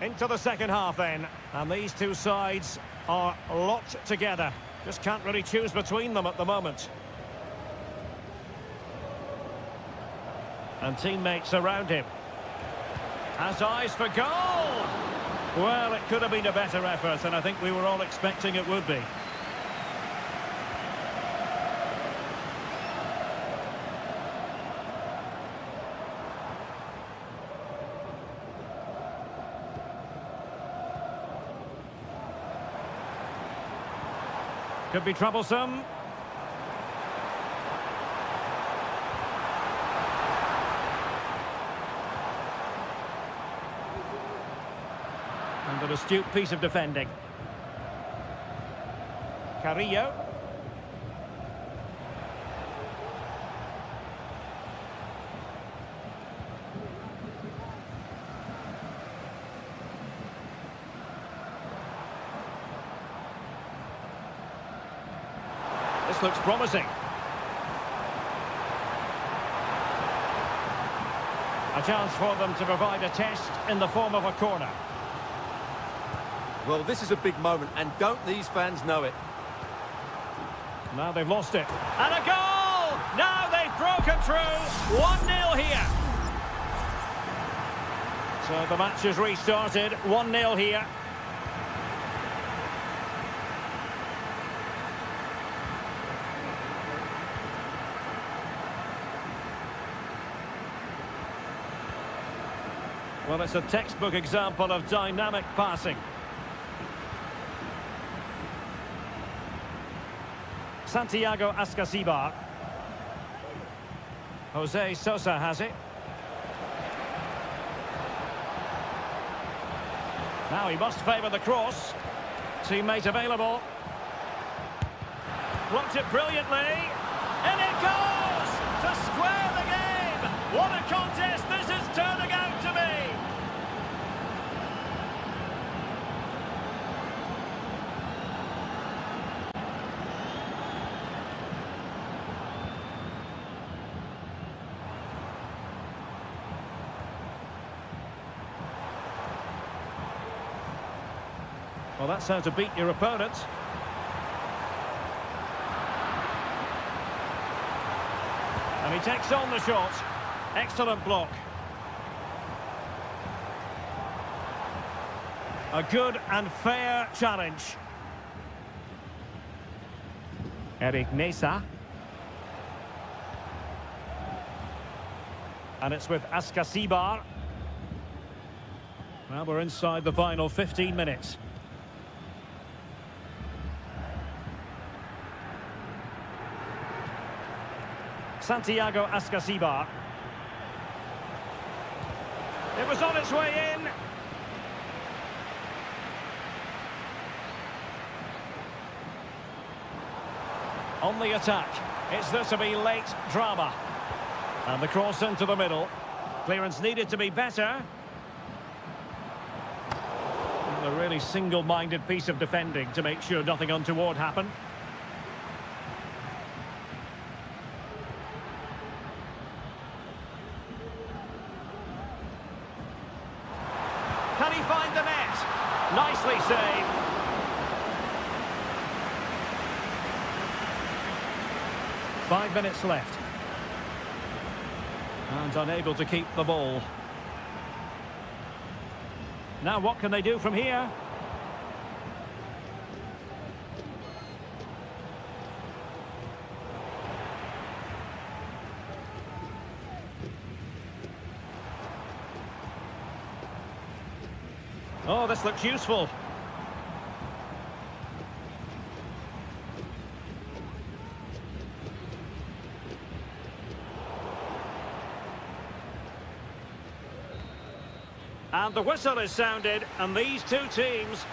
Into the second half then, and these two sides are locked together. Just can't really choose between them at the moment. And teammates around him. Has eyes for goal! Well, it could have been a better effort, and I think we were all expecting it would be. Could be troublesome. And an astute piece of defending. Carrillo. This looks promising. A chance for them to provide a test in the form of a corner. Well, this is a big moment, and don't these fans know it? Now they've lost it. And a goal! Now they've broken through. 1-0 here. So the match has restarted. 1-0 here. Well, it's a textbook example of dynamic passing. Santiago Ascasibar. Jose Sosa has it. Now he must favour the cross. Teammate available. Blocked it brilliantly. And it goes! To square the game! What a contest this is turning out to be! Well, that's how to beat your opponent. And he takes on the shot. Excellent block. A good and fair challenge. Eric Mesa. And it's with Ascasibar. Well, we're inside the final 15 minutes. Santiago Ascasibar. It was on its way in. On the attack. Is there to be late drama? And the cross into the middle. Clearance needed to be better. A really single-minded piece of defending to make sure nothing untoward happened. Can he find the net? Nicely saved. Five minutes left. And unable to keep the ball. Now what can they do from here? Oh, this looks useful. And the whistle is sounded, and these two teams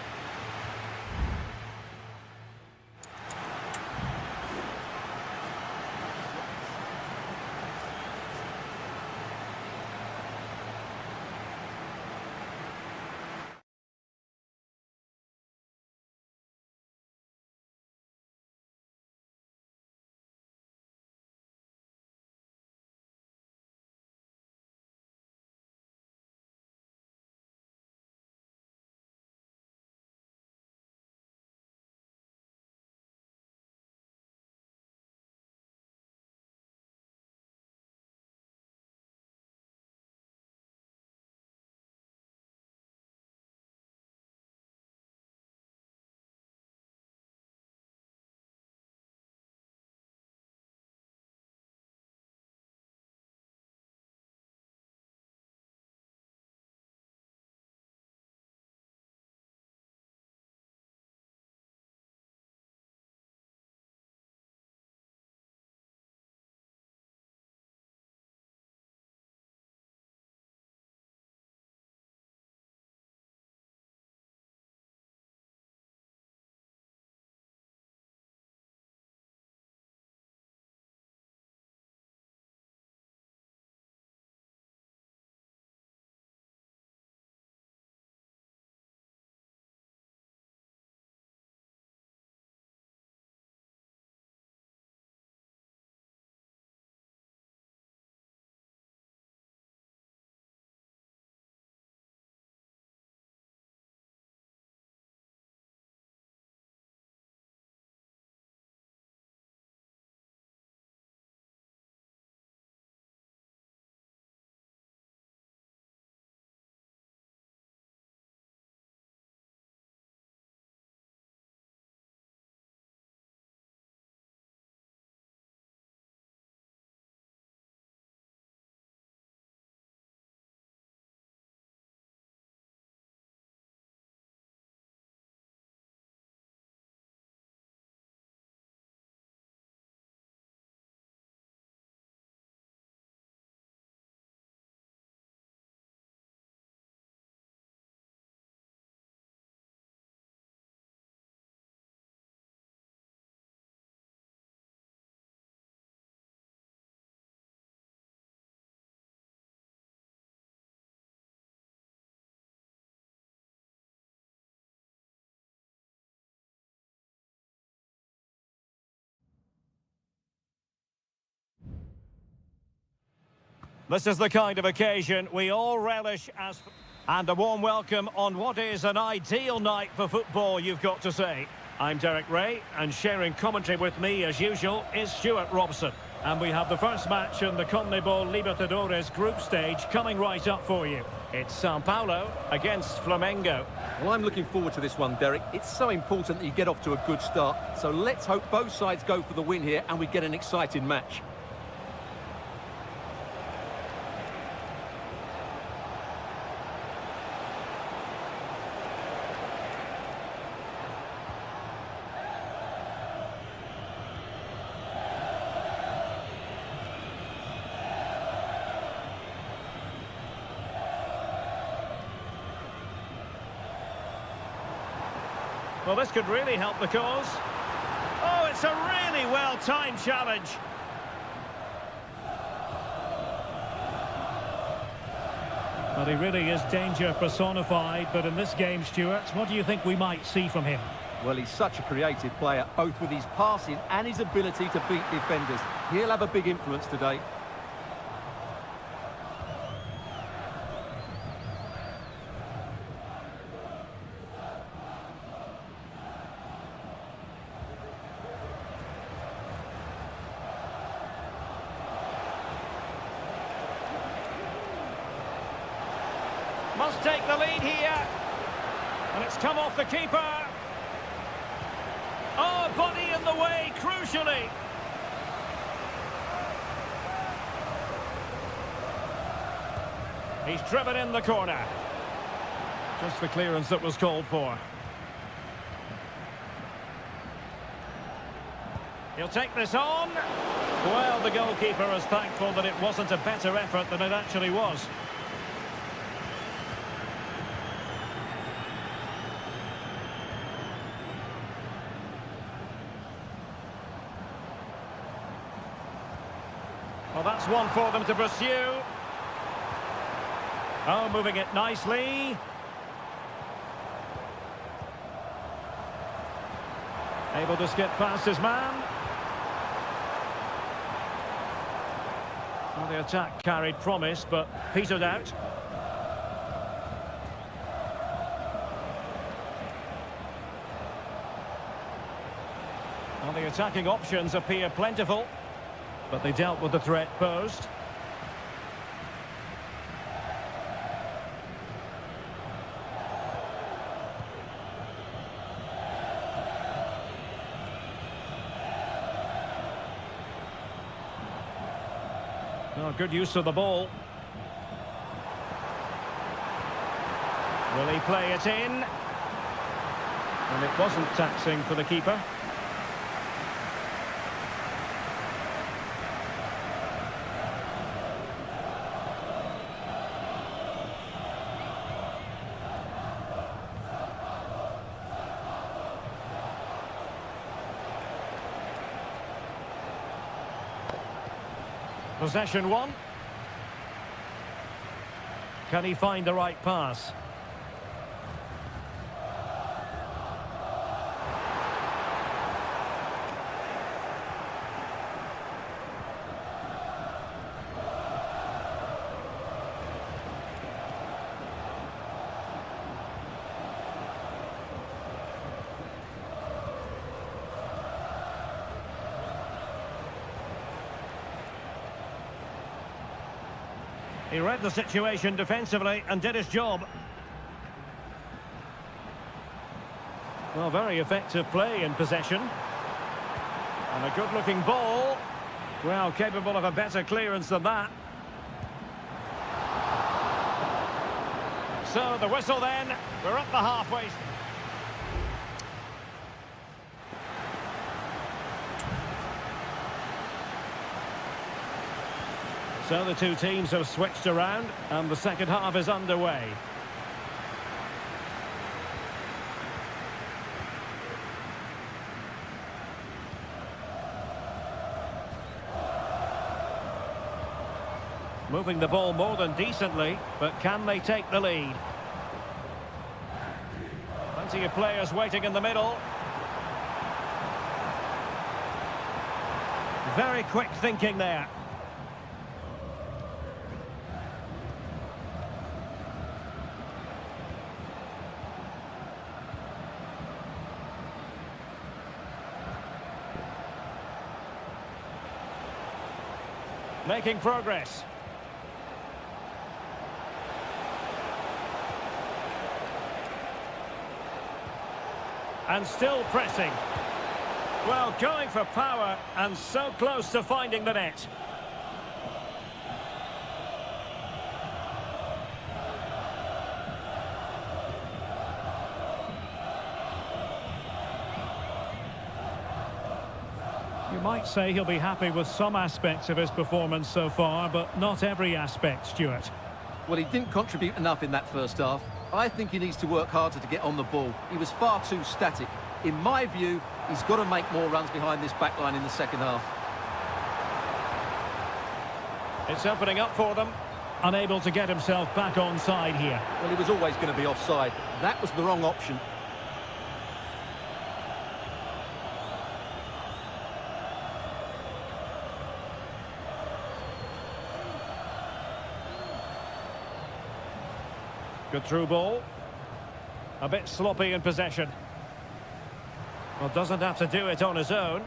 This is the kind of occasion we all relish as... And a warm welcome on what is an ideal night for football, you've got to say. I'm Derek Ray, and sharing commentary with me, as usual, is Stuart Robson. And we have the first match in the CONMEBOL Libertadores group stage coming right up for you. It's Sao Paulo against Flamengo. Well, I'm looking forward to this one, Derek. It's so important that you get off to a good start. So let's hope both sides go for the win here and we get an exciting match. Well, this could really help the cause. Oh, it's a really well-timed challenge. Well, he really is danger personified, but in this game, Stuart, what do you think we might see from him? Well, he's such a creative player, both with his passing and his ability to beat defenders. He'll have a big influence today. Must take the lead here. And it's come off the keeper. Oh, body in the way, crucially. He's driven in the corner. Just the clearance that was called for. He'll take this on. Well, the goalkeeper is thankful that it wasn't a better effort than it actually was. Well, that's one for them to pursue. Oh, moving it nicely. Able to skip past his man. Well, the attack carried promise, but petered out. Well, the attacking options appear plentiful, but they dealt with the threat posed. Oh, good use of the ball. Will he play it in? And it wasn't taxing for the keeper. Possession one. Can he find the right pass? He read the situation defensively and did his job. Well, very effective play in possession. And a good-looking ball. Well, capable of a better clearance than that. So, the whistle then. We're up the halfway. So the two teams have switched around and the second half is underway. Moving the ball more than decently, but can they take the lead? Plenty of players waiting in the middle. Very quick thinking there. Making progress. And still pressing. Well, going for power and so close to finding the net. You might say he'll be happy with some aspects of his performance so far, but not every aspect, Stuart. Well, he didn't contribute enough in that first half. I think he needs to work harder to get on the ball. He was far too static. In my view, he's got to make more runs behind this back line in the second half. It's opening up for them. Unable to get himself back on side here. Well, he was always going to be offside. That was the wrong option. Good through ball. A bit sloppy in possession. Well, doesn't have to do it on his own.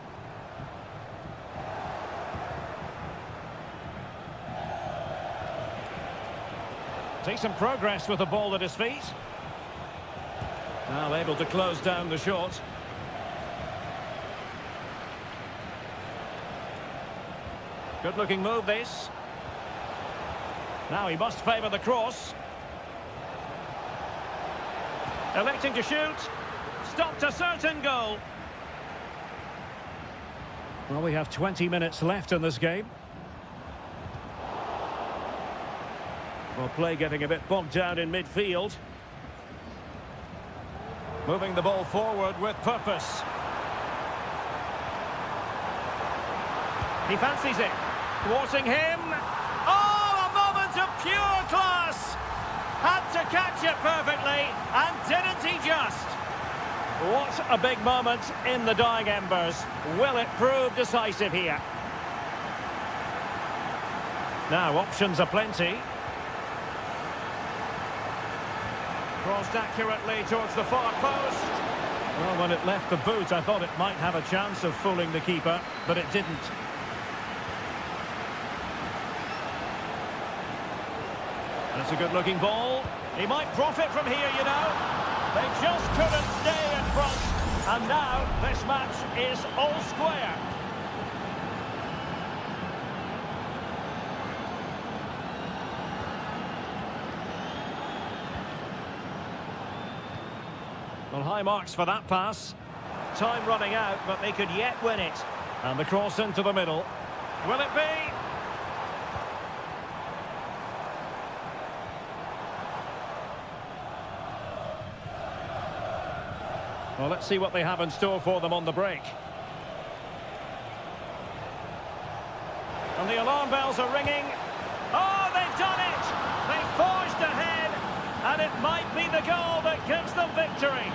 Decent progress with the ball at his feet. Now able to close down the shot. Good looking move this. Now he must favour the cross. Electing to shoot. Stopped a certain goal. Well, we have 20 minutes left in this game. Well, play getting a bit bogged down in midfield. Moving the ball forward with purpose. He fancies it. Thwarting him. Oh, a moment of pure class! Had to catch it perfectly, and didn't he just? What a big moment in the dying embers. Will it prove decisive here? Now, options are plenty. Crossed accurately towards the far post. Well, when it left the boot, I thought it might have a chance of fooling the keeper, but it didn't. That's a good-looking ball. He might profit from here, you know. They just couldn't stay in front. And now this match is all square. Well, high marks for that pass. Time running out, but they could yet win it. And the cross into the middle. Will it be? Well, let's see what they have in store for them on the break. And the alarm bells are ringing. Oh, they've done it! They've forged ahead, and it might be the goal that gives them victory.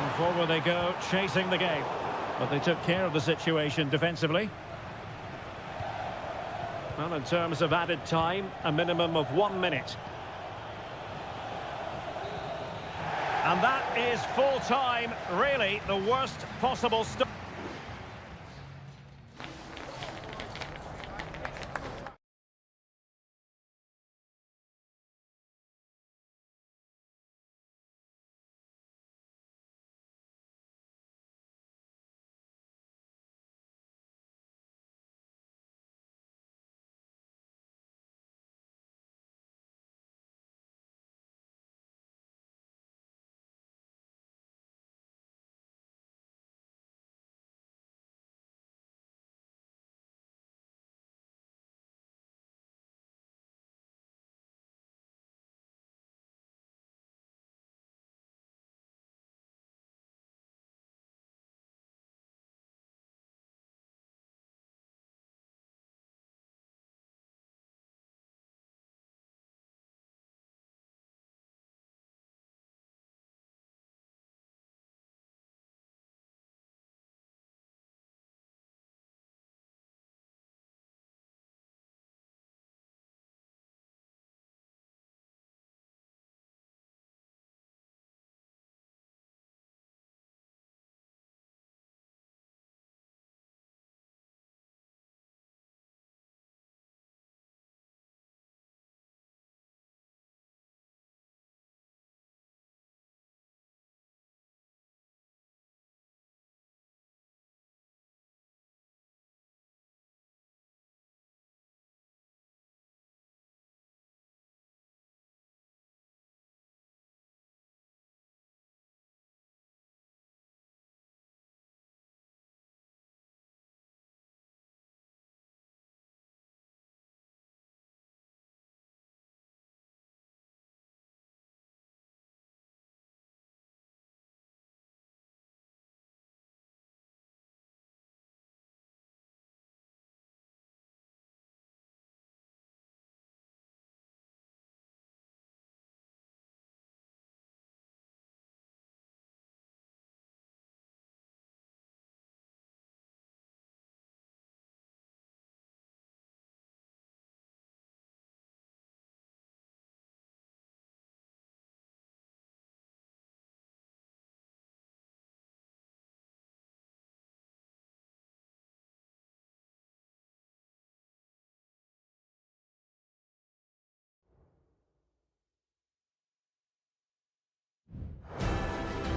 And forward they go, chasing the game. But they took care of the situation defensively. Well, in terms of added time, a minimum of 1 minute. And that is full time, really the worst possible start.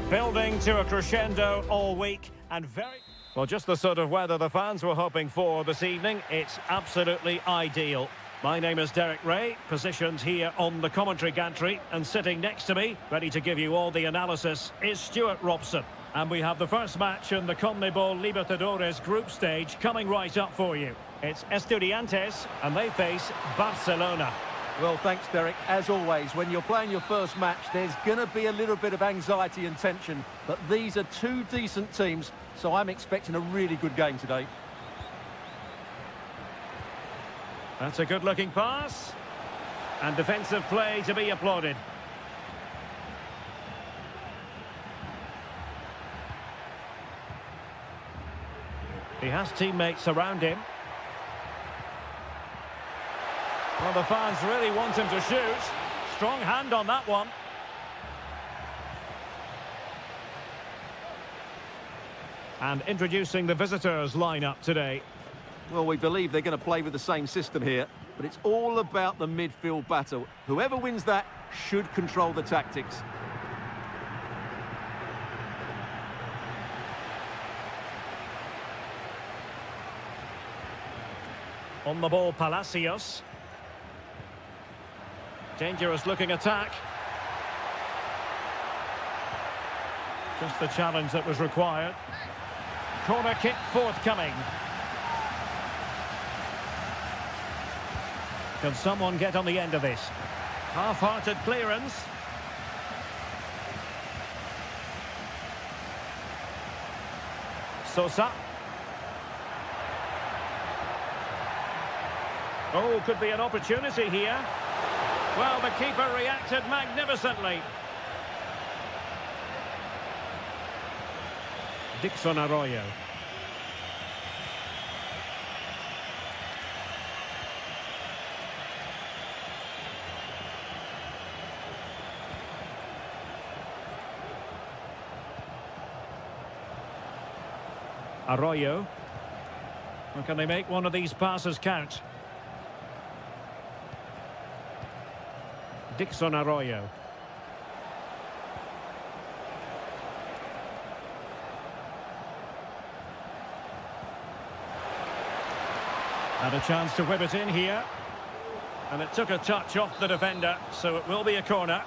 Building to a crescendo all week and very... Well, just the sort of weather the fans were hoping for this evening. It's absolutely ideal. My name is Derek Ray, positioned here on the commentary gantry, and sitting next to me, ready to give you all the analysis, is Stuart Robson. And we have the first match in the CONMEBOL Libertadores group stage coming right up for you. It's Estudiantes, and they face Barcelona. Well, thanks, Derek. As always, when you're playing your first match, there's going to be a little bit of anxiety and tension. But these are two decent teams, so I'm expecting a really good game today. That's a good-looking pass. And defensive play to be applauded. He has teammates around him. Well, the fans really want him to shoot. Strong hand on that one. And introducing the visitors' lineup today. Well, we believe they're going to play with the same system here, but it's all about the midfield battle. Whoever wins that should control the tactics. On the ball, Palacios. Dangerous looking attack. Just the challenge that was required. Corner kick forthcoming. Can someone get on the end of this? Half-hearted clearance. Sosa. Oh, could be an opportunity here. Well, the keeper reacted magnificently. Dixon Arroyo. Arroyo. Well, can they make one of these passes count? Dixon Arroyo. And a chance to whip it in here. And it took a touch off the defender, so it will be a corner.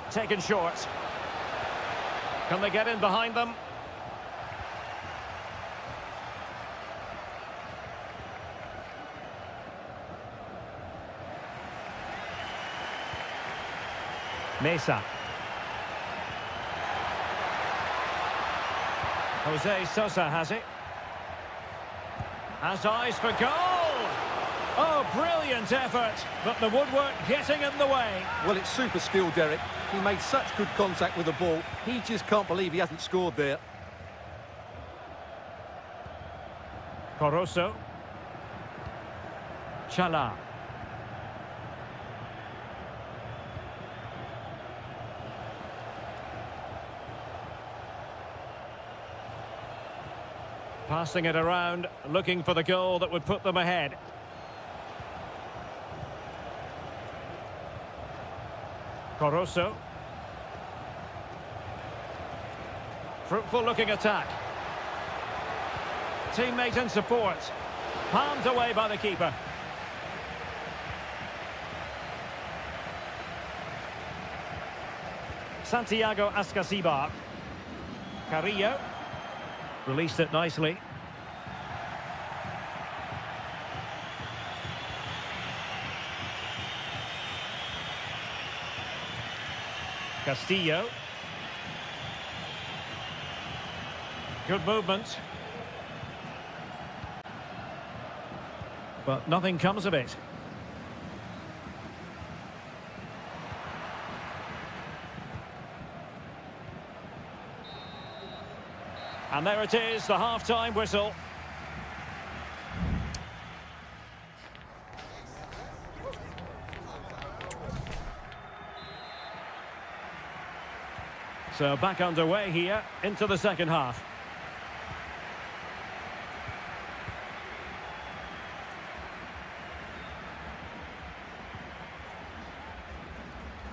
Taken short. Can they get in behind them? Mesa. Jose Sosa has it. Has eyes for goal! Oh, brilliant effort, but the woodwork getting in the way. Well, it's super skill, Derek. He made such good contact with the ball. He just can't believe he hasn't scored there. Coroso. Chala. Passing it around, looking for the goal that would put them ahead. Coroso. Fruitful looking attack. Teammate in support. Palmed away by the keeper. Santiago Ascasibar. Carrillo. Released it nicely. Castillo. Good movement. But nothing comes of it. And there it is, the half-time whistle. So back underway here into the second half.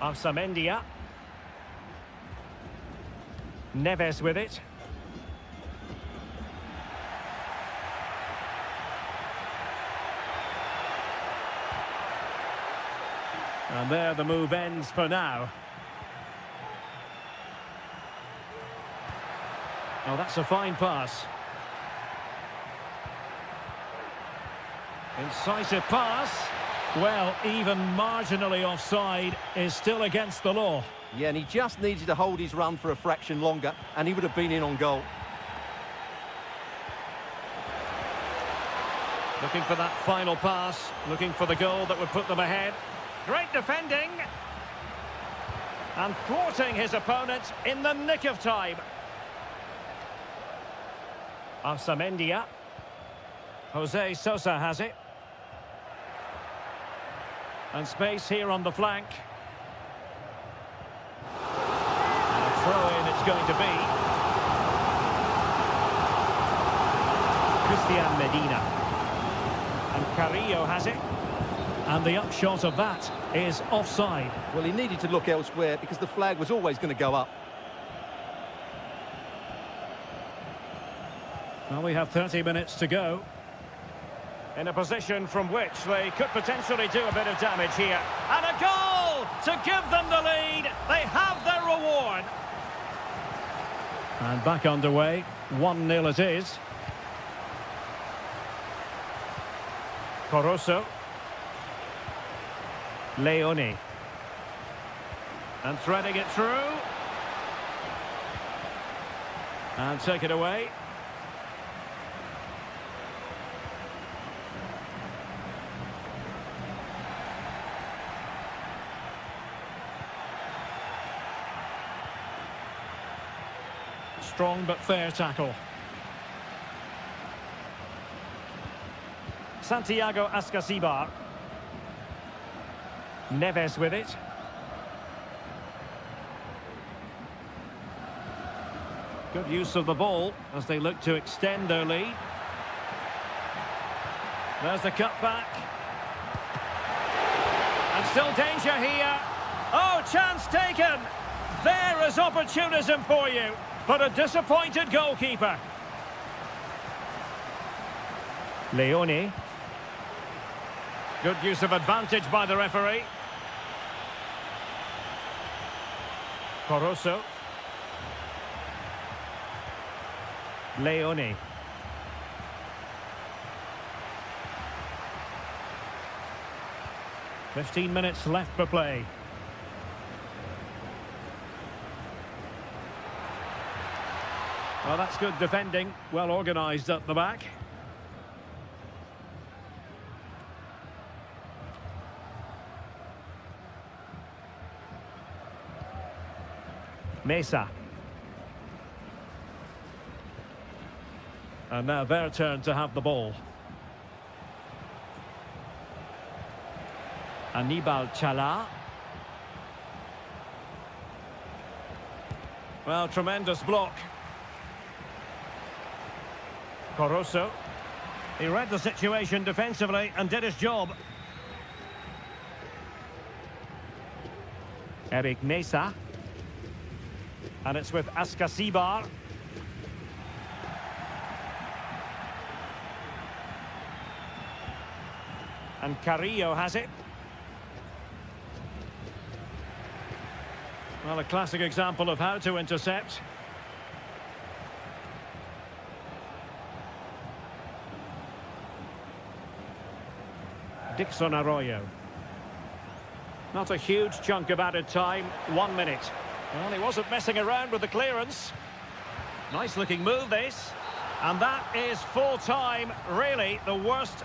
Arsamendia. Neves with it. And there the move ends for now. Oh, that's a fine pass. Incisive pass. Well, even marginally offside is still against the law. Yeah, and he just needed to hold his run for a fraction longer, and he would have been in on goal. Looking for that final pass, looking for the goal that would put them ahead. Great defending. And thwarting his opponent in the nick of time. Arsamendia. Jose Sosa has it. And space here on the flank. And a throw-in it's going to be. Christian Medina. And Carrillo has it. And the upshot of that is offside. Well, he needed to look elsewhere because the flag was always going to go up. Well, we have 30 minutes to go. In a position from which they could potentially do a bit of damage here. And a goal to give them the lead. They have their reward. And back underway. 1-0 it is. Corosso. Leone. And threading it through. And take it away. Strong but fair tackle. Santiago Ascasibar. Neves with it. Good use of the ball as they look to extend their lead. There's the cutback. And still danger here. Oh, chance taken. There is opportunism for you. But a disappointed goalkeeper. Leone. Good use of advantage by the referee. Corosso. Leone. "15 minutes left for play. Well, that's good defending. Well organised at the back. Mesa. And now their turn to have the ball. Anibal Chala. Well, tremendous block. Corosso. He read the situation defensively and did his job. Eric Mesa. And it's with Ascasibar. And Carrillo has it. Well, a classic example of how to intercept. Dixon Arroyo. Not a huge chunk of added time. 1 minute. Well, he wasn't messing around with the clearance. Nice looking move, this. And that is full time. Really the worst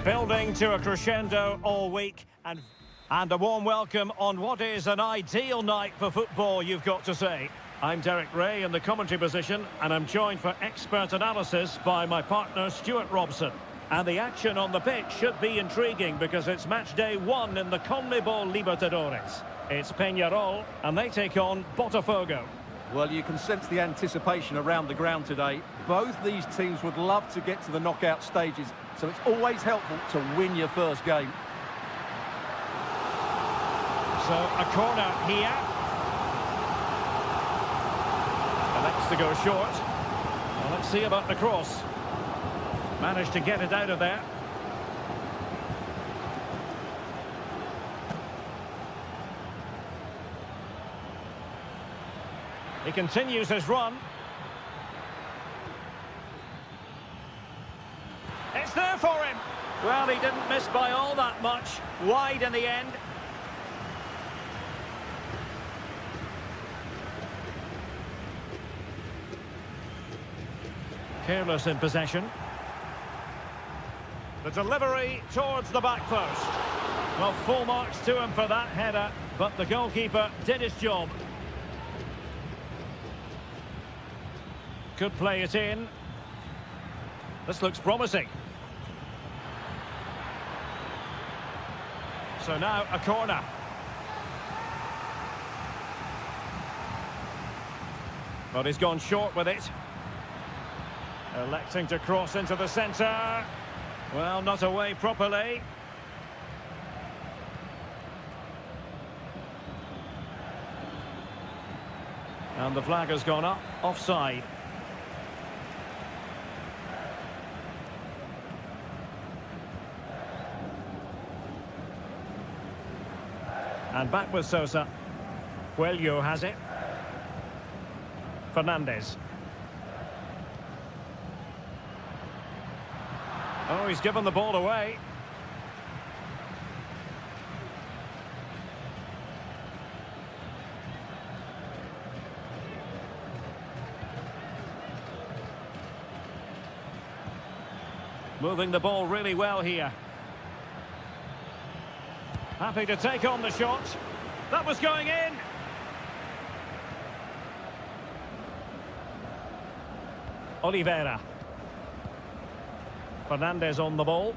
Building to a crescendo all week and a warm welcome on what is an ideal night for football, you've got to say. I'm Derek Ray in the commentary position and I'm joined for expert analysis by my partner Stuart Robson. And the action on the pitch should be intriguing because it's match day 1 in the CONMEBOL Libertadores. It's Peñarol and they take on Botafogo. Well, you can sense the anticipation around the ground today. Both these teams would love to get to the knockout stages, so it's always helpful to win your first game. So, a corner here. Elects to go short. Well, let's see about the cross. Managed to get it out of there. He continues his run. It's there for him. Well, he didn't miss by all that much. Wide in the end. Careless in possession. The delivery towards the back post. Well, full marks to him for that header, but the goalkeeper did his job. Could play it in. This looks promising. So now a corner. But he's gone short with it. Electing to cross into the centre. Well, not away properly. And the flag has gone up, offside. And back with Sosa. Coelho has it. Fernandez. Oh, he's given the ball away. Moving the ball really well here. Happy to take on the shot. That was going in. Oliveira. Fernandez on the ball.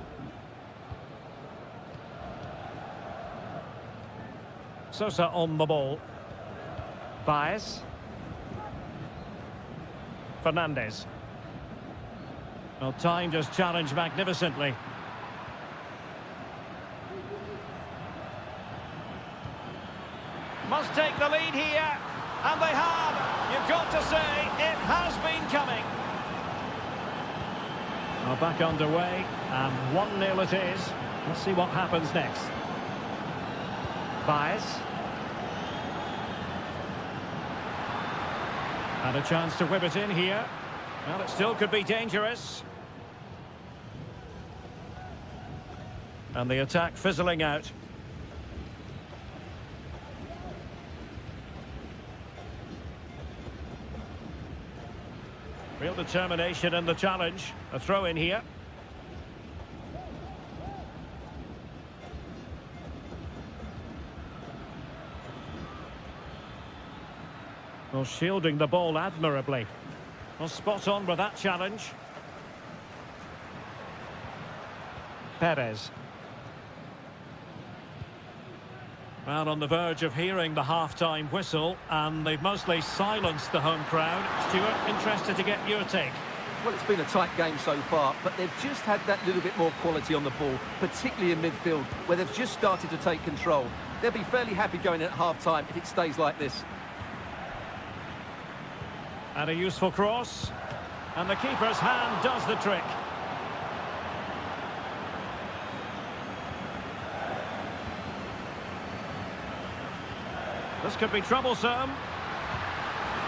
Sosa on the ball. Baez. Fernandez. Well, timed his challenge magnificently. Must take the lead here, and they have. You've got to say, it has been coming. Well, back underway, and 1-0 it is. Let's see what happens next. Baez. And a chance to whip it in here. Well, it still could be dangerous. And the attack fizzling out. Real determination in the challenge. A throw in here. Well, shielding the ball admirably. Well, spot on with that challenge. Perez. Well, on the verge of hearing the half-time whistle, and they've mostly silenced the home crowd. Stuart, interested to get your take. Well, it's been a tight game so far, but they've just had that little bit more quality on the ball, particularly in midfield, where they've just started to take control. They'll be fairly happy going in at half-time if it stays like this. And a useful cross. And the keeper's hand does the trick. This could be troublesome.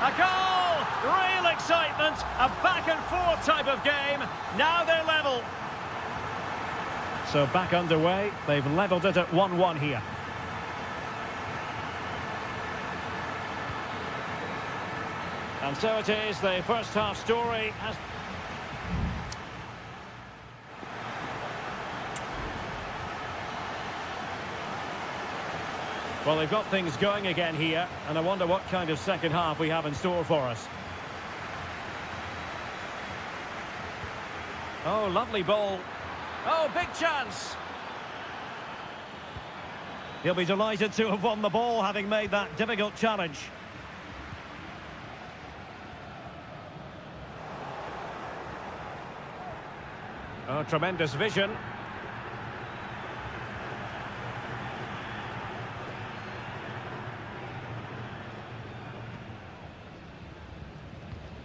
A goal! Real excitement. A back-and-forth type of game. Now they're level. So back underway. They've levelled it at 1-1 here. And so it is, the first half story has... Well, they've got things going again here, and I wonder what kind of second half we have in store for us. Oh, lovely ball. Oh, big chance. He'll be delighted to have won the ball, having made that difficult challenge. Oh, tremendous vision.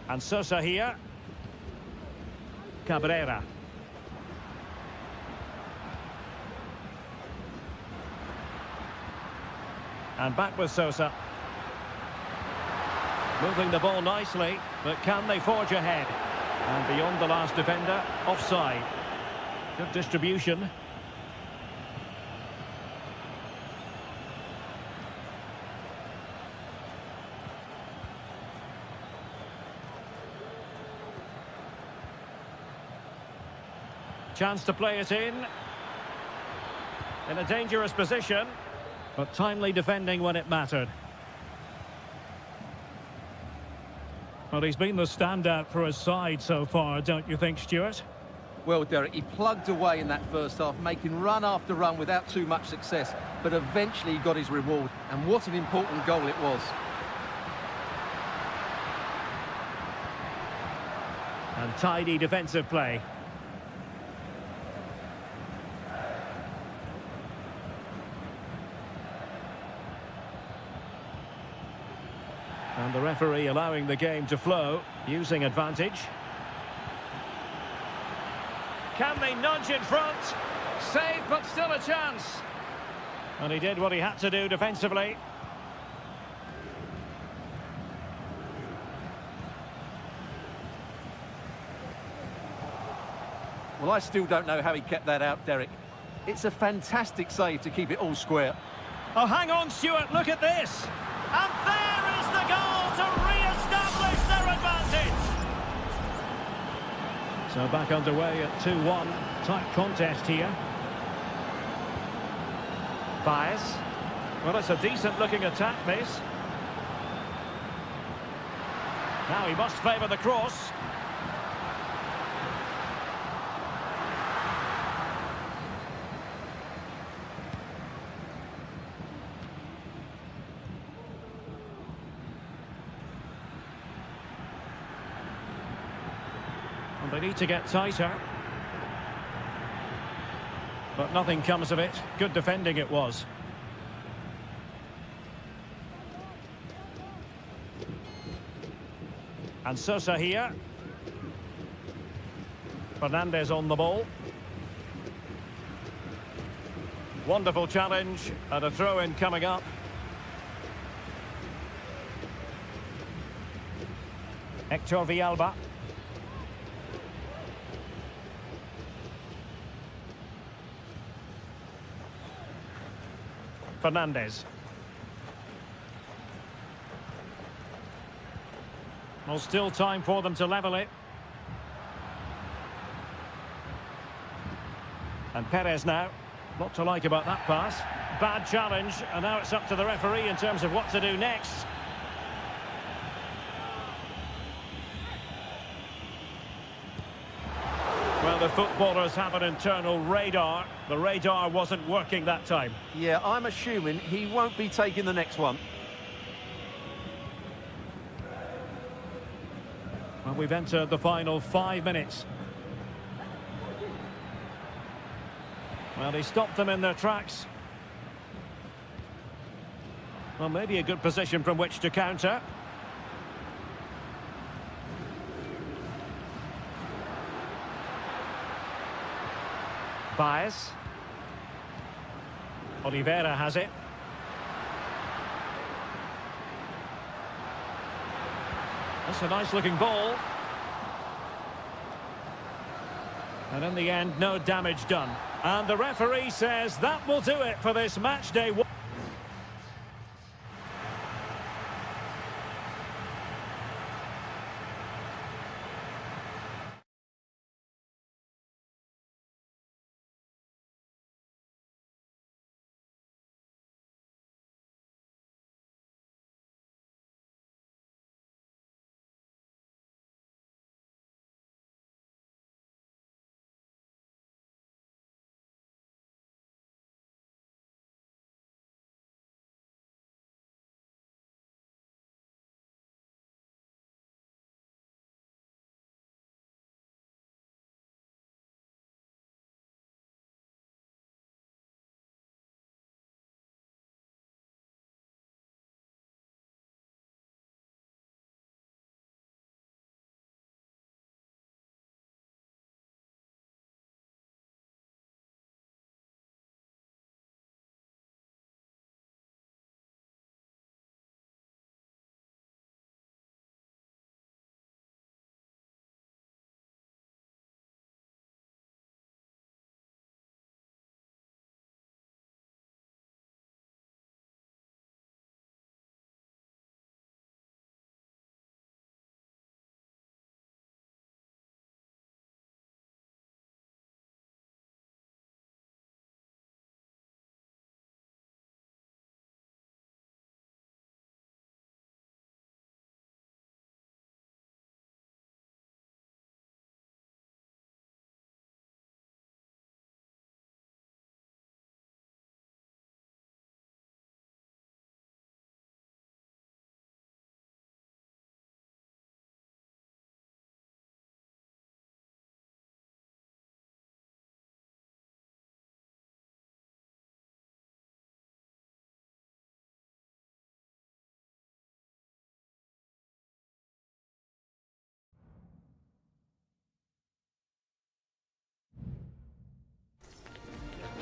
And Sosa here. Cabrera. And back with Sosa. Moving the ball nicely, but can they forge ahead? And beyond the last defender, offside. Good distribution. Chance to play it in a dangerous position, but timely defending when it mattered. Well, he's been the standout for his side so far, don't you think, Stuart? Well, Derek, he plugged away in that first half, making run after run without too much success, but eventually he got his reward, and what an important goal it was. And tidy defensive play. And the referee allowing the game to flow, using advantage. Can they nudge in front? Save, but still a chance. And he did what he had to do defensively. Well, I still don't know how he kept that out, Derek. It's a fantastic save to keep it all square. Oh, hang on, Stuart, look at this. And there is the goal to re-establish their advantage. So back underway at 2-1. Tight contest here. Baez. Well, it's a decent-looking attack, this. Now he must favour the cross. They need to get tighter. But nothing comes of it. Good defending it was. And Sosa here. Fernandez on the ball. Wonderful challenge and a throw-in coming up. Hector Villalba. Fernandez. Well, still time for them to level it. And Perez now. Not to like about that pass. Bad challenge, and now it's up to the referee in terms of what to do next. Well, the footballers have an internal radar. The radar wasn't working that time. Yeah, I'm assuming he won't be taking the next one. Well, we've entered the final 5 minutes. Well, he stopped them in their tracks. Well, maybe a good position from which to counter. Baez. Oliveira has it. That's a nice looking ball. And in the end, no damage done. And the referee says that will do it for this match day.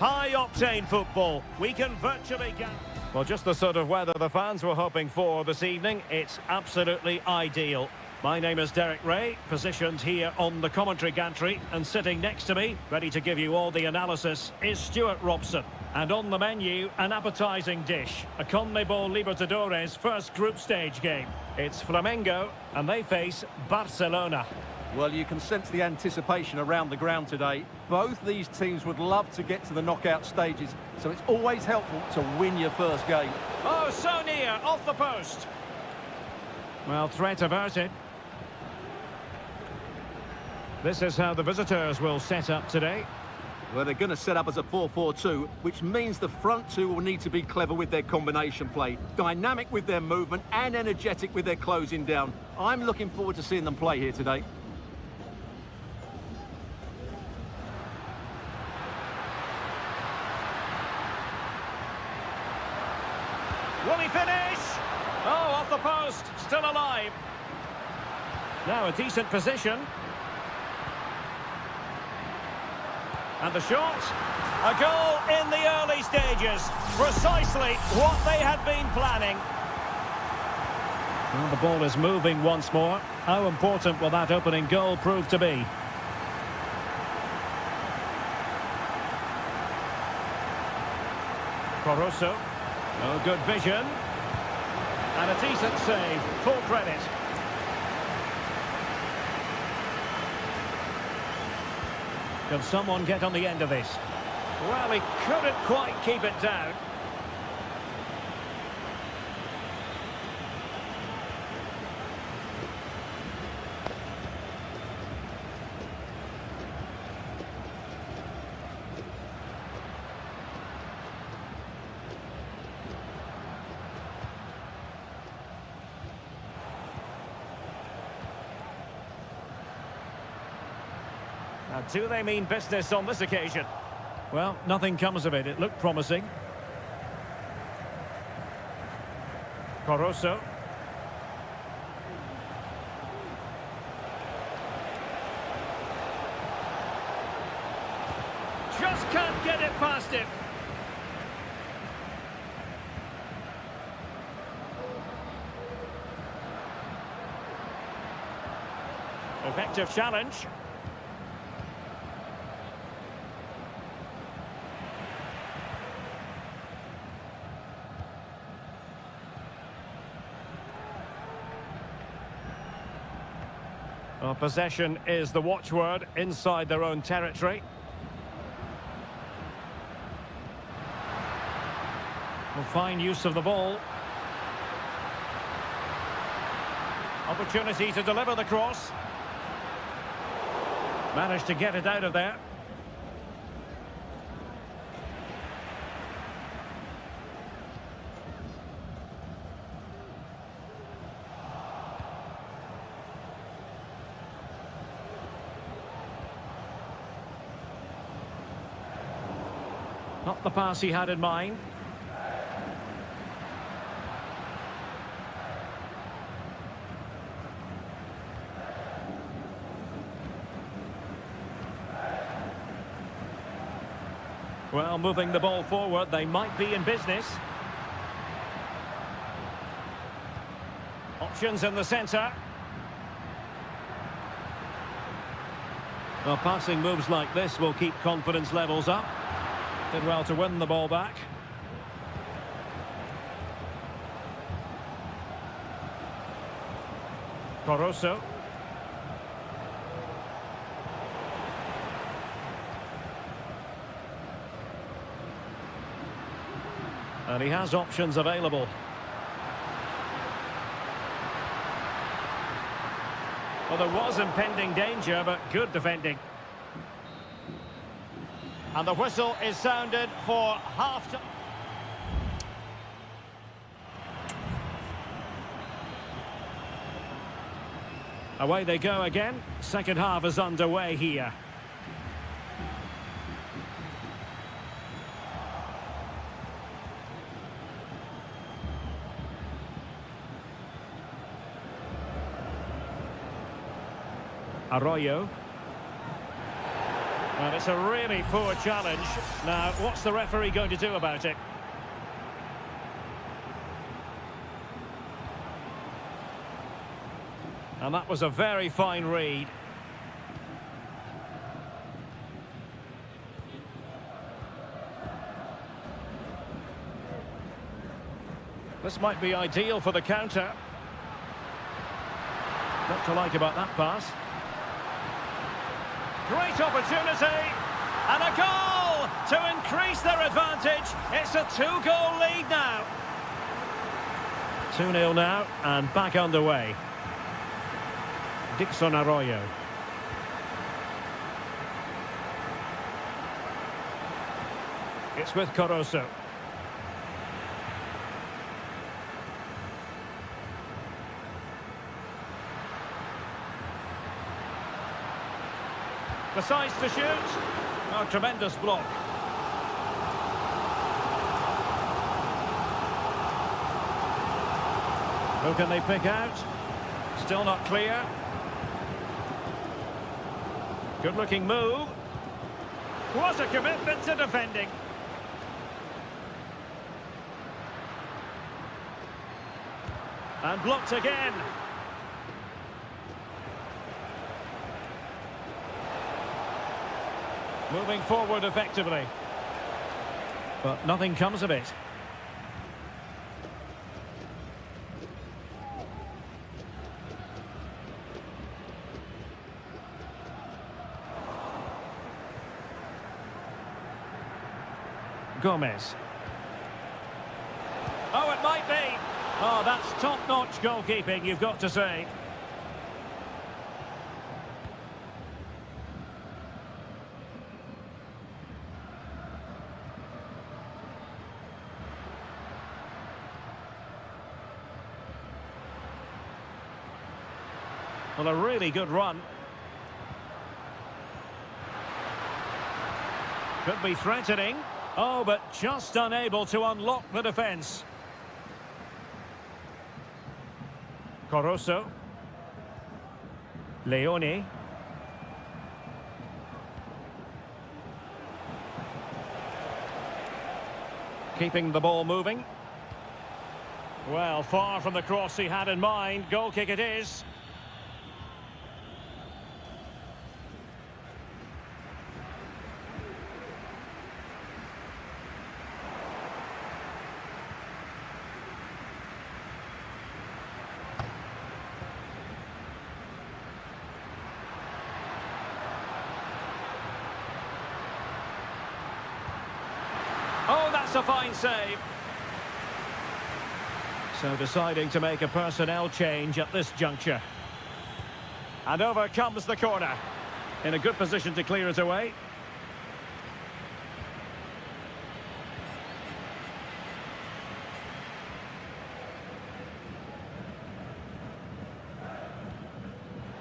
High-octane football. We can virtually get... Well, just the sort of weather the fans were hoping for this evening. It's absolutely ideal. My name is Derek Ray, positioned here on the commentary gantry, and sitting next to me, ready to give you all the analysis, is Stuart Robson. And on the menu, an appetising dish, a CONMEBOL Libertadores first group stage game. It's Flamengo, and they face Barcelona. Well, you can sense the anticipation around the ground today. Both these teams would love to get to the knockout stages, so it's always helpful to win your first game. Oh, so near, off the post. Well, threat averted. This is how the visitors will set up today. Well, they're going to set up as a 4-4-2, which means the front two will need to be clever with their combination play, dynamic with their movement and energetic with their closing down. I'm looking forward to seeing them play here today. Will he finish? Oh, off the post, still alive. Now a decent position. And the shot, a goal in the early stages. Precisely what they had been planning. Well, the ball is moving once more. How important will that opening goal prove to be? Caruso. Oh, good vision. And a decent save. Full credit. Can someone get on the end of this? Well, he couldn't quite keep it down. Now, do they mean business on this occasion? Well, nothing comes of it. It looked promising. Caruso. Just can't get it past him. Effective challenge. Well, possession is the watchword inside their own territory. Well, fine use of the ball. Opportunity to deliver the cross. Managed to get it out of there. Not the pass he had in mind. Well, moving the ball forward, they might be in business. Options in the centre. Well, passing moves like this will keep confidence levels up. Did well to win the ball back. Caruso. And he has options available. Well, there was impending danger, but good defending. And the whistle is sounded for half-time. Away they go again. Second half is underway here. Arroyo. Well, it's a really poor challenge. Now, what's the referee going to do about it? And that was a very fine read. This might be ideal for the counter. What to like about that pass? Great opportunity, and a goal to increase their advantage. It's a 2-goal lead now. 2-0 now, and back underway. Dixon Arroyo. It's with Corozo. Decides to shoot. Oh, tremendous block. Who can they pick out? Still not clear. Good-looking move. What a commitment to defending. And blocked again. Moving forward effectively. But nothing comes of it. Gomez. Oh, it might be. Oh, that's top-notch goalkeeping, you've got to say. Well, a really good run. Could be threatening. Oh, but just unable to unlock the defence. Corozo. Leone. Keeping the ball moving. Well, far from the cross he had in mind. Goal kick it is. Oh, that's a fine save. So deciding to make a personnel change at this juncture. And over comes the corner. In a good position to clear it away.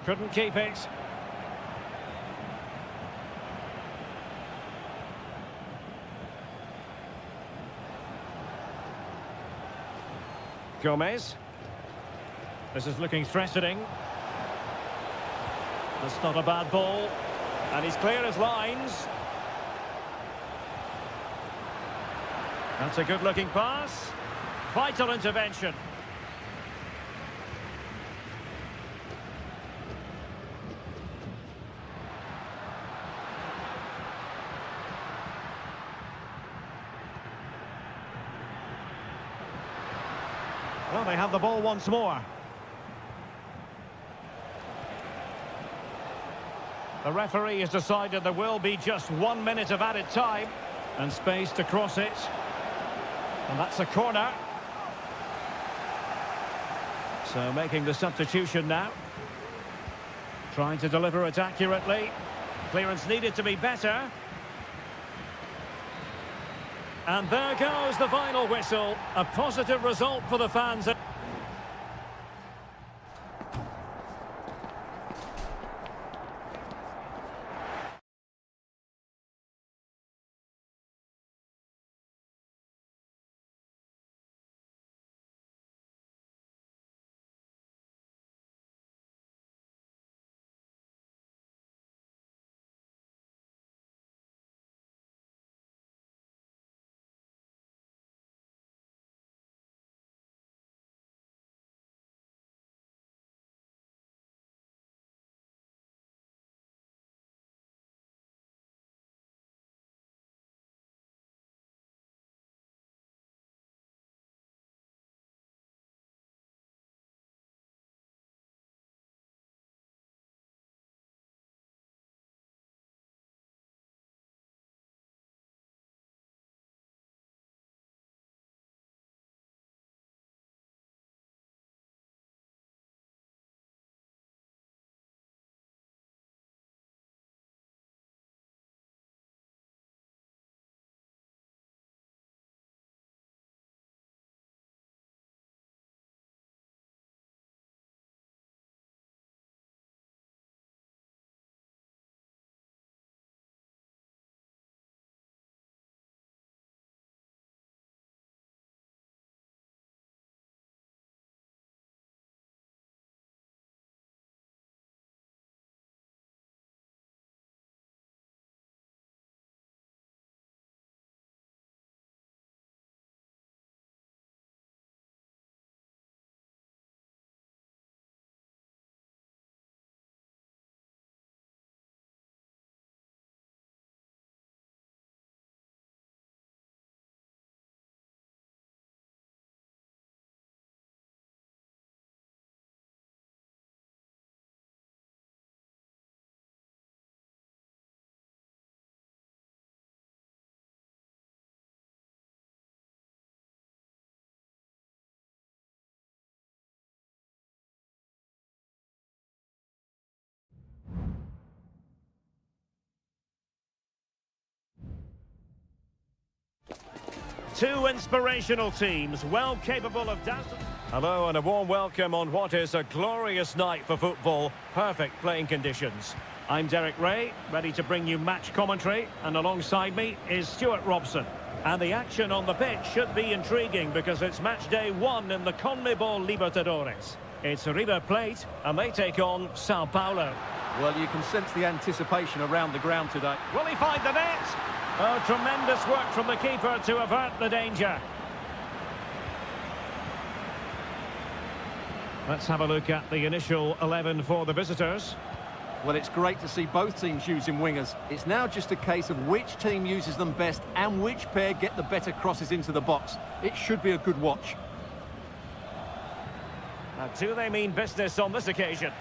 Couldn't keep it. Gomez. This is looking threatening. That's not a bad ball. And he's clear as lines. That's a good-looking pass. Vital intervention. Well, they have the ball once more. The referee has decided there will be just 1 minute of added time and space to cross it. And that's a corner. So making the substitution now. Trying to deliver it accurately. Clearance needed to be better. And there goes the final whistle. A positive result for the fans. two inspirational teams, well capable of dazzling. Hello and a warm welcome on what is a glorious night for football. Perfect playing conditions. I'm Derek Ray, ready to bring you match commentary, and alongside me is Stuart Robson. And the action on the pitch should be intriguing because it's match day 1 in the CONMEBOL Libertadores. It's River Plate, and they take on Sao Paulo. Well, you can sense the anticipation around the ground today. Will he find the net? Oh, tremendous work from the keeper to avert the danger. Let's have a look at the initial 11 for the visitors. Well, it's great to see both teams using wingers. It's now just a case of which team uses them best and which pair get the better crosses into the box. It should be a good watch. Now, do they mean business on this occasion?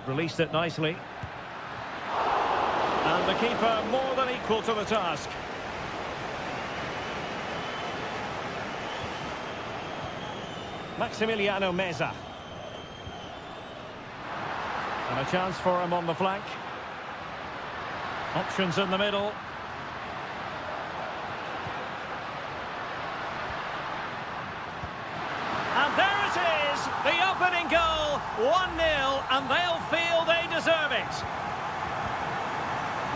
Released it nicely. And the keeper more than equal to the task. Maximiliano Meza. And a chance for him on the flank. Options in the middle. And there it is, the opening goal, 1-0, and they'll feel they deserve it.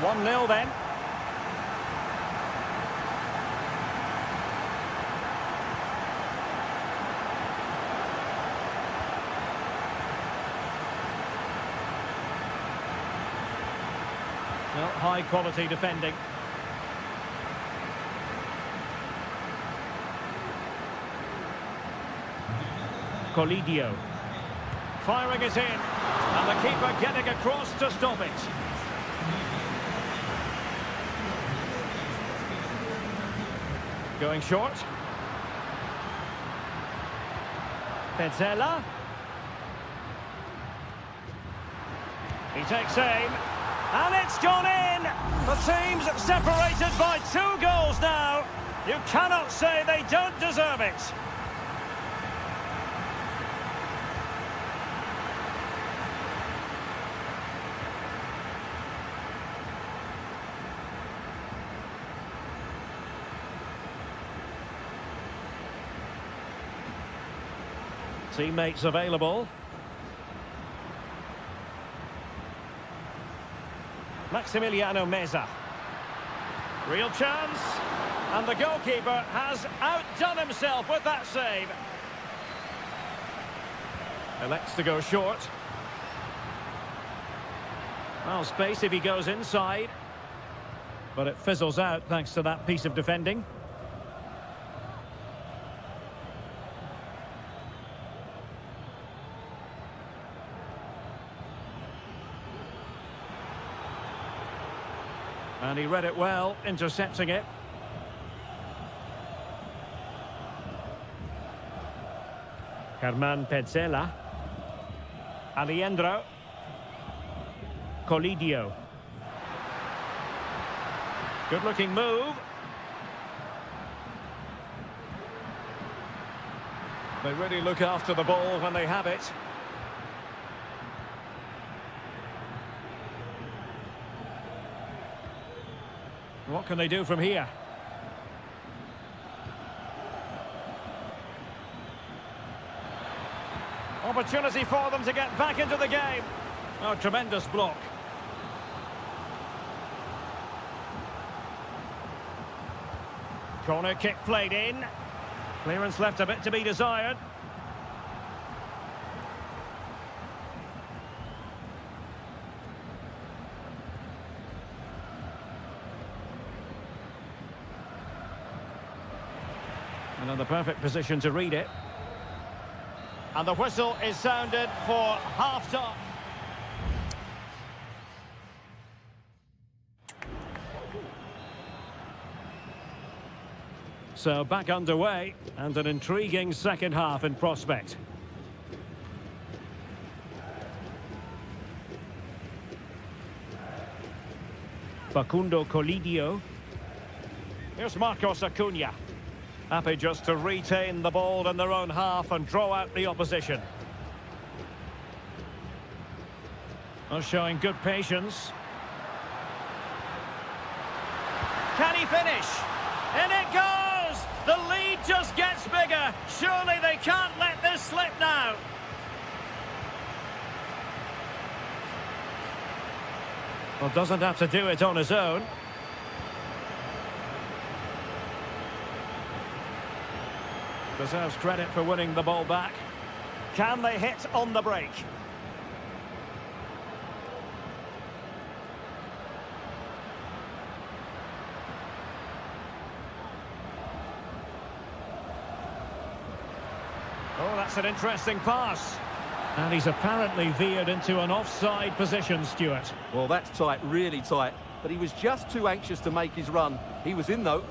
1-0 then. Well, high quality defending. Colidio. Firing it in. And the keeper getting across to stop it. Going short. Petzela. He takes aim. And it's gone in! The team's separated by 2 goals now. You cannot say they don't deserve it. Teammates available. Maximiliano Meza. Real chance. And the goalkeeper has outdone himself with that save. Elects to go short. Well, space if he goes inside. But it fizzles out thanks to that piece of defending. And he read it well, intercepting it. Germán Petzela. Aliendro. Colidio. Good-looking move. They really look after the ball when they have it. What can they do from here? Opportunity for them to get back into the game. Oh, tremendous block. Corner kick played in. Clearance left a bit to be desired. And in the perfect position to read it. And the whistle is sounded for half-time. So back underway, and an intriguing second half in prospect. Facundo Colidio. Here's Marcos Acuna. Happy just to retain the ball in their own half and draw out the opposition. Oh, showing good patience. Can he finish? In it goes! The lead just gets bigger. Surely they can't let this slip now. Well, doesn't have to do it on his own. Deserves credit for winning the ball back. Can they hit on the break? Oh, that's an interesting pass. And he's apparently veered into an offside position, Stuart. Well, that's tight, really tight. But he was just too anxious to make his run. He was in, though.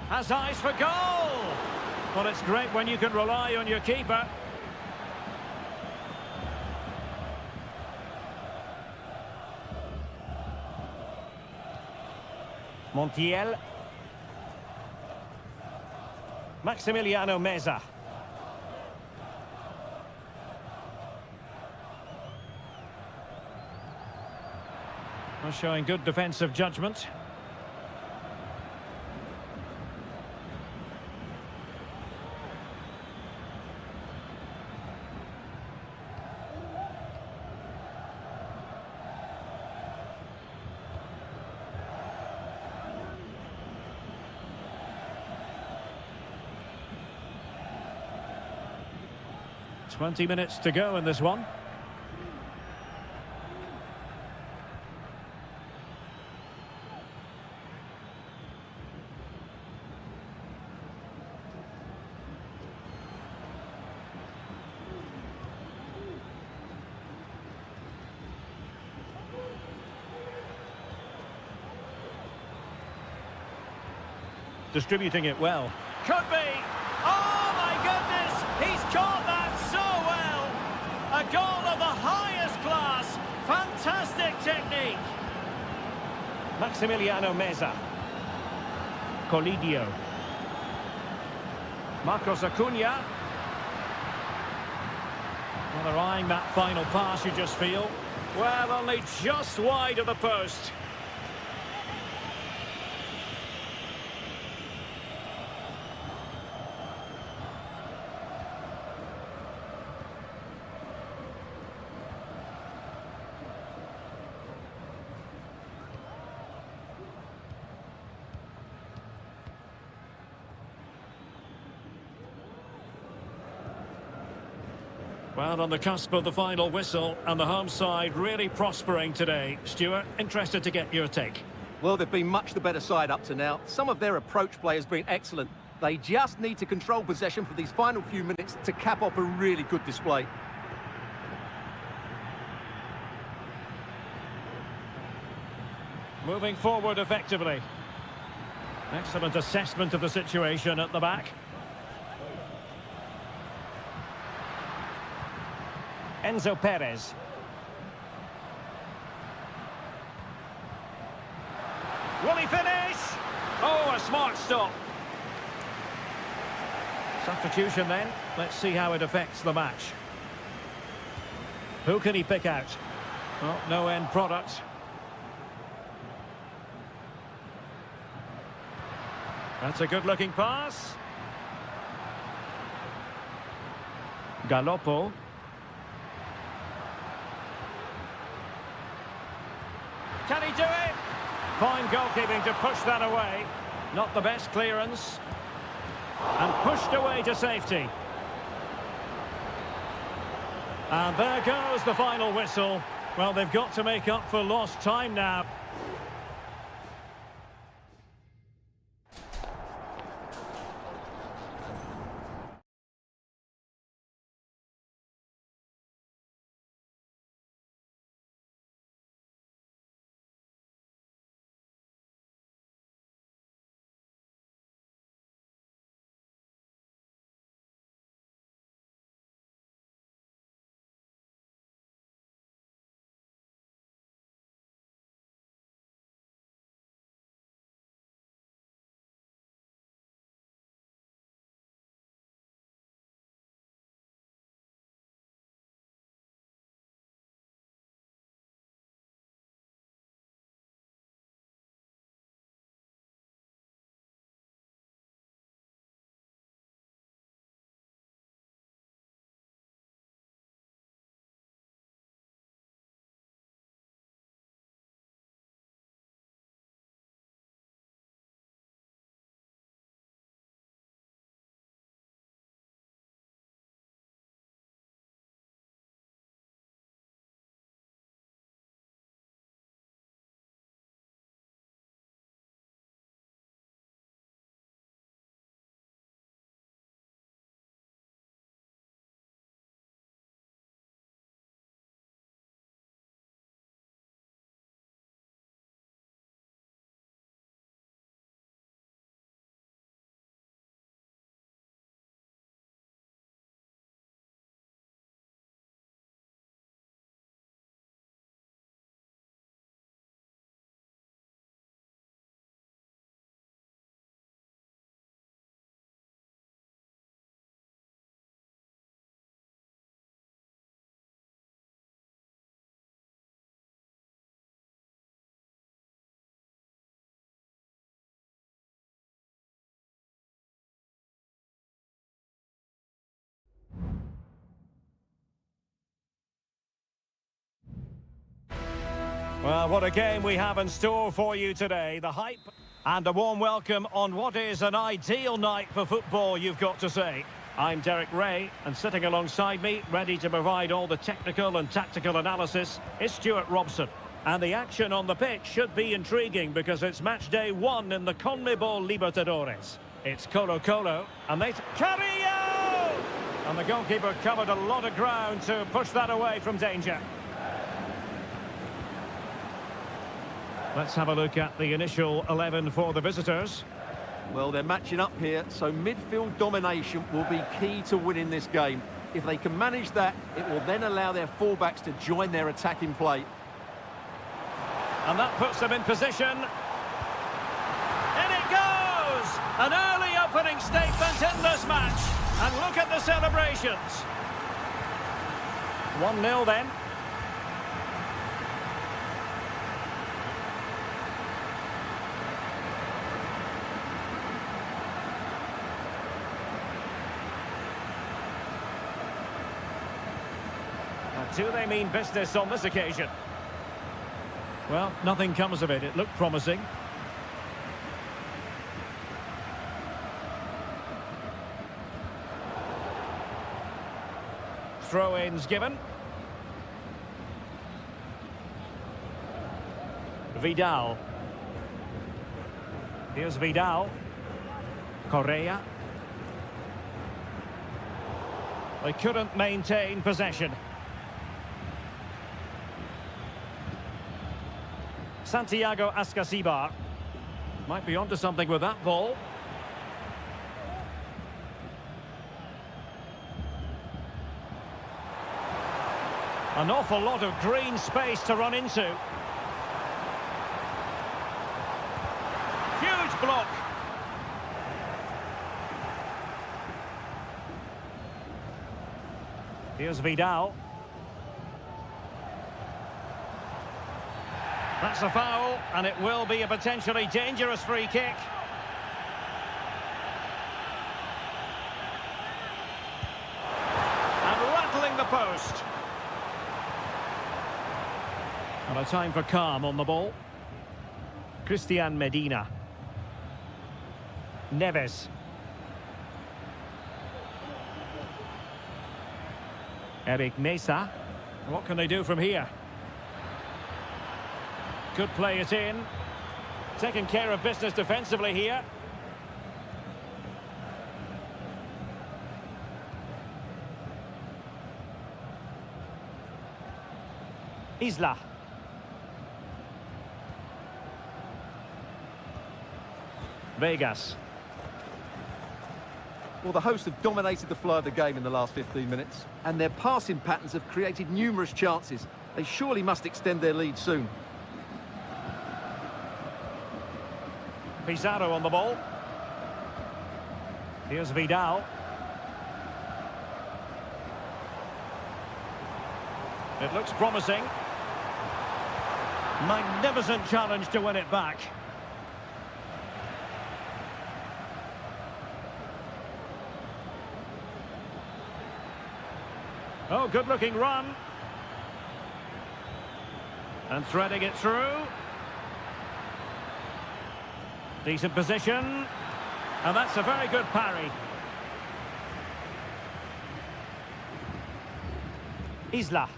Has eyes for goal! Well, it's great when you can rely on your keeper. Montiel. Maximiliano Meza. Well, showing good defensive judgment. Twenty minutes to go in this one. Distributing it well. Could be! Oh my goodness! He's caught that so well! A goal of the highest class! Fantastic technique! Maximiliano Meza. Colidio. Marcos Acuna. Well, they're eyeing that final pass, you just feel. Well, only just wide of the post. Well, on the cusp of the final whistle, and the home side really prospering today. Stuart, interested to get your take. Well, they've been much the better side up to now. Some of their approach play has been excellent. They just need to control possession for these final few minutes to cap off a really good display. Moving forward effectively. Excellent assessment of the situation at the back. Enzo Perez. Will he finish? Oh, a smart stop. Substitution then. Let's see how it affects the match. Who can he pick out? Oh, no end product. That's a good-looking pass. Galoppo. Can he do it? Fine goalkeeping to push that away. Not the best clearance. And pushed away to safety. And there goes the final whistle. Well, they've got to make up for lost time now. Well, what a game we have in store for you today. The hype and a warm welcome on what is an ideal night for football, you've got to say. I'm Derek Ray, and sitting alongside me, ready to provide all the technical and tactical analysis, is Stuart Robson. And the action on the pitch should be intriguing because it's match day 1 in the CONMEBOL Libertadores. It's Colo-Colo, and they... Carrillo! And the goalkeeper covered a lot of ground to push that away from danger. Let's have a look at the initial 11 for the visitors. Well, they're matching up here, so midfield domination will be key to winning this game. If they can manage that, it will then allow their fullbacks to join their attacking play. And that puts them in position. In it goes! An early opening statement in this match. And look at the celebrations. 1-0 then. Do they mean business on this occasion? Well, nothing comes of it. It looked promising. Throw-ins given. Vidal. Here's Vidal. Correa. They couldn't maintain possession. Santiago Ascasibar might be onto something with that ball. An awful lot of green space to run into. Huge block. Here's Vidal. That's a foul, and it will be a potentially dangerous free kick. And rattling the post. And a time for calm on the ball. Christian Medina. Neves. Eric Mesa. What can they do from here? Could play it in. Taking care of business defensively here. Isla. Vegas. Well, the hosts have dominated the flow of the game in the last 15 minutes, and their passing patterns have created numerous chances. They surely must extend their lead soon. Pizarro on the ball. Here's Vidal. It looks promising. Magnificent challenge to win it back. Oh, good-looking run. And threading it through. Decent position. And that's a very good parry. Isla.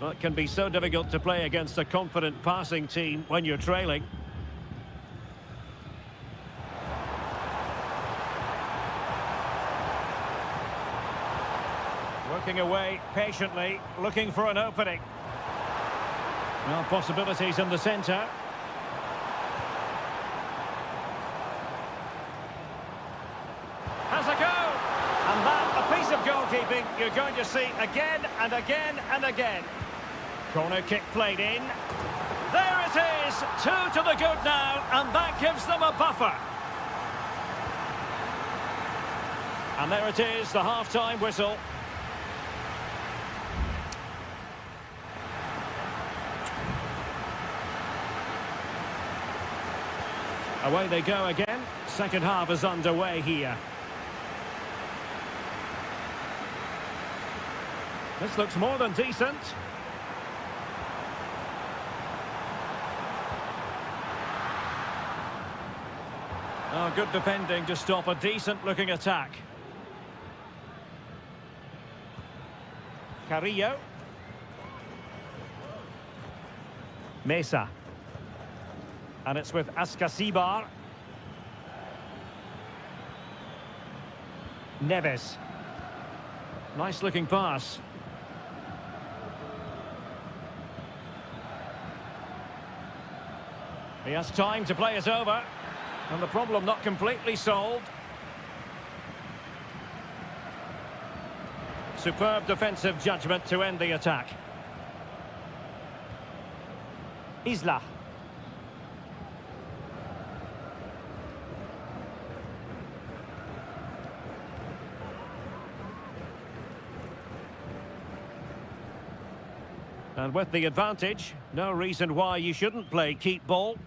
Well, it can be so difficult to play against a confident passing team when you're trailing. Working away patiently, looking for an opening. Well, possibilities in the centre. Has a go! And that, a piece of goalkeeping you're going to see again and again and again. Corner kick played in. There it is! 2 to the good now, and that gives them a buffer. And there it is, the half-time whistle. Away they go again. Second half is underway here. This looks more than decent. Oh, good defending to stop a decent-looking attack. Carrillo. Mesa. And it's with Ascasibar. Neves. Nice-looking pass. He has time to play it over. And the problem not completely solved. Superb defensive judgment to end the attack. Isla. And with the advantage, no reason why you shouldn't play keep ball.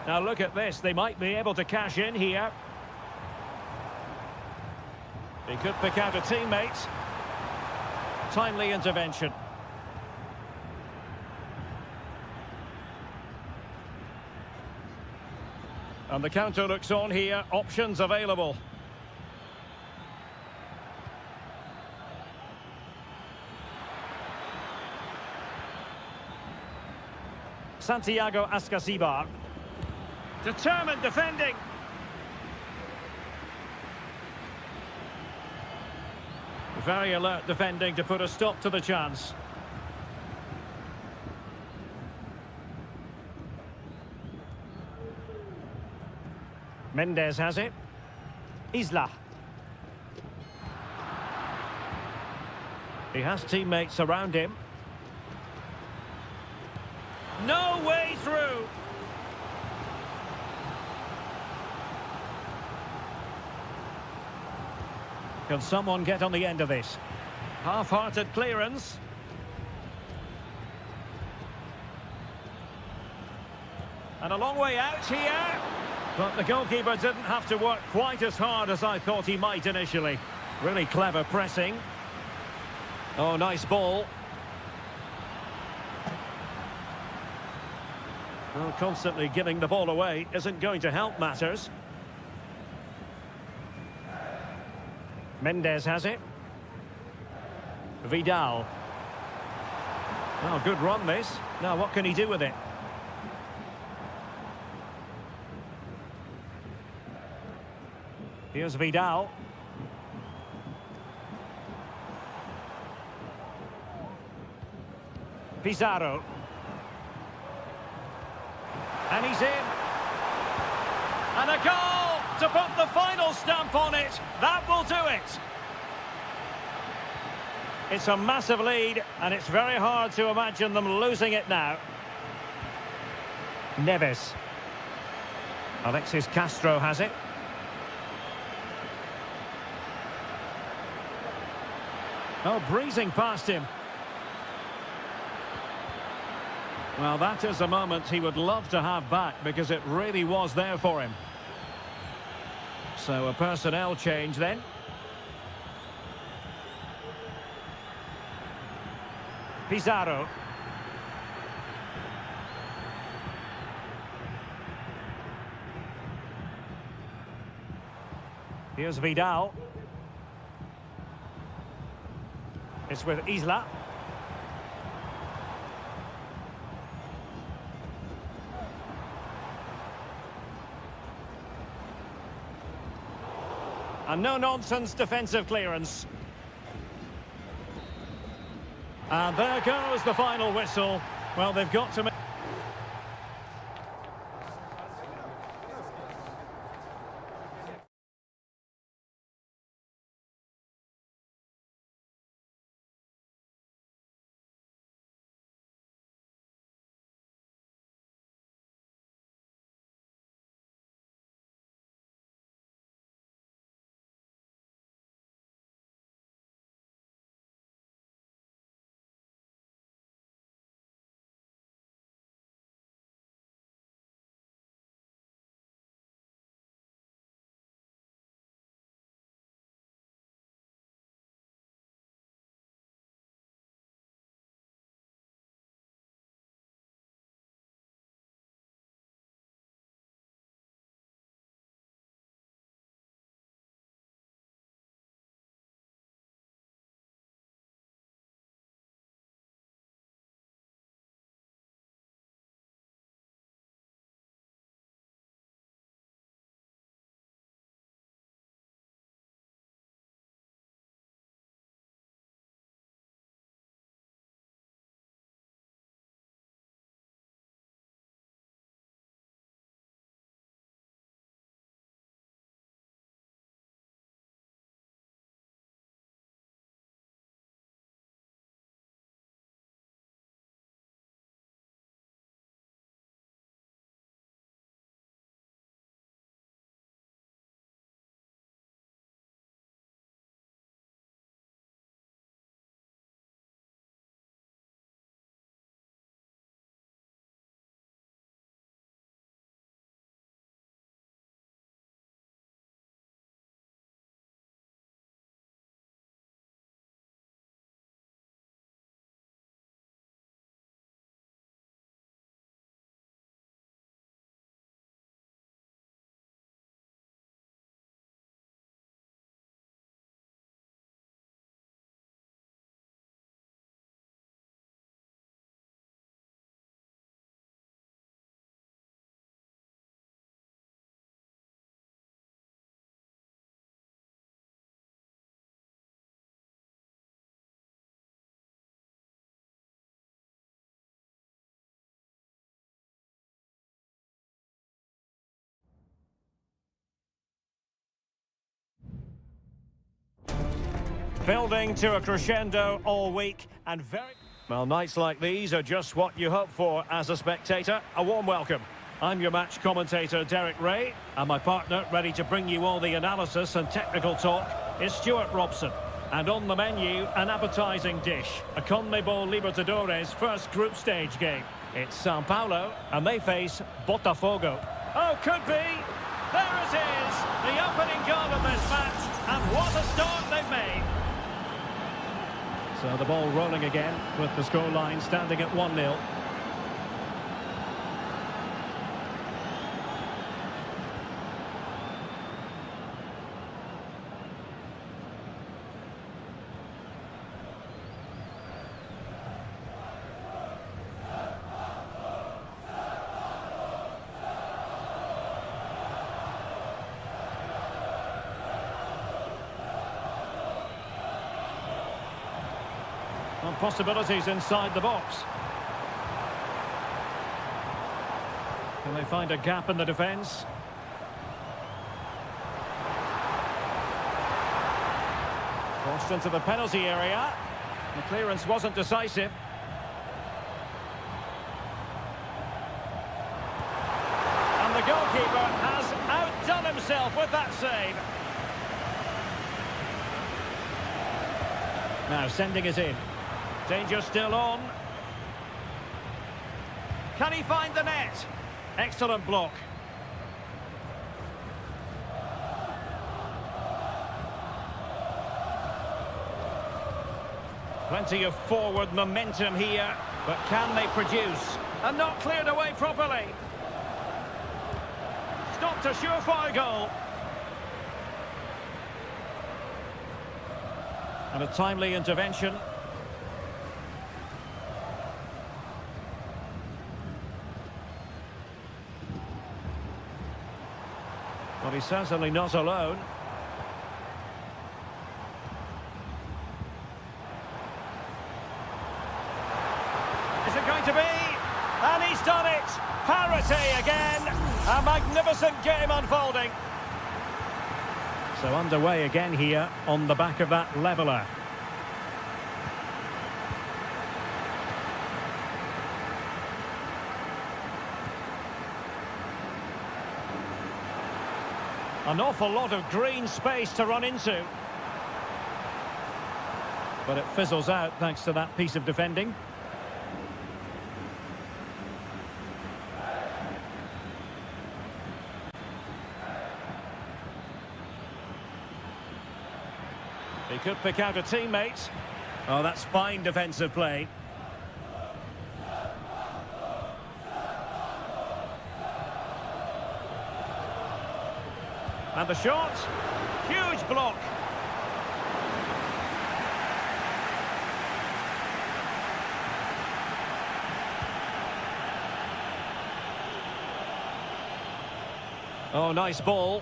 Now look at this, they might be able to cash in here. He could pick out a teammate. Timely intervention. And the counter looks on here, options available. Santiago Ascasibar. Determined defending. Very alert defending to put a stop to the chance. Mendes has it. Isla. He has teammates around him. No way through. Can someone get on the end of this? Half-hearted clearance. And a long way out here. But the goalkeeper didn't have to work quite as hard as I thought he might initially. Really clever pressing. Oh, nice ball. Well, constantly giving the ball away isn't going to help matters. Mendes has it. Vidal. Oh, good run this. Now what can he do with it? Here's Vidal. Pizarro. And he's in. And a goal to put the final stamp on it. That will do it. It's a massive lead, and it's very hard to imagine them losing it now. Neves. Alexis Castro has it. Oh, breezing past him. Well, that is a moment he would love to have back because it really was there for him. So a personnel change then. Pizarro. Here's Vidal. It's with Isla. And no-nonsense defensive clearance. And there goes the final whistle. Well, they've got to make... Building to a crescendo all week and very... Well, nights like these are just what you hope for as a spectator. A warm welcome. I'm your match commentator, Derek Ray, and my partner, ready to bring you all the analysis and technical talk, is Stuart Robson. And on the menu, an appetising dish, a CONMEBOL Libertadores first group stage game. It's Sao Paulo, and they face Botafogo. Oh, could be! There it is! The opening goal of this match, and what a start they've made! So the ball rolling again, with the scoreline standing at 1-0. And possibilities inside the box. Can they find a gap in the defence? Crossed into the penalty area. The clearance wasn't decisive. And the goalkeeper has outdone himself with that save. Now sending it in. Danger still on. Can he find the net? Excellent block. Plenty of forward momentum here, but can they produce? And not cleared away properly. Stopped a surefire goal. And a timely intervention. But he's certainly not alone. Is it going to be? And he's done it! Parity again! A magnificent game unfolding. So underway again here on the back of that leveller. An awful lot of green space to run into. But it fizzles out thanks to that piece of defending. He could pick out a teammate. Oh, that's fine defensive play. And the shot, huge block. Oh, nice ball.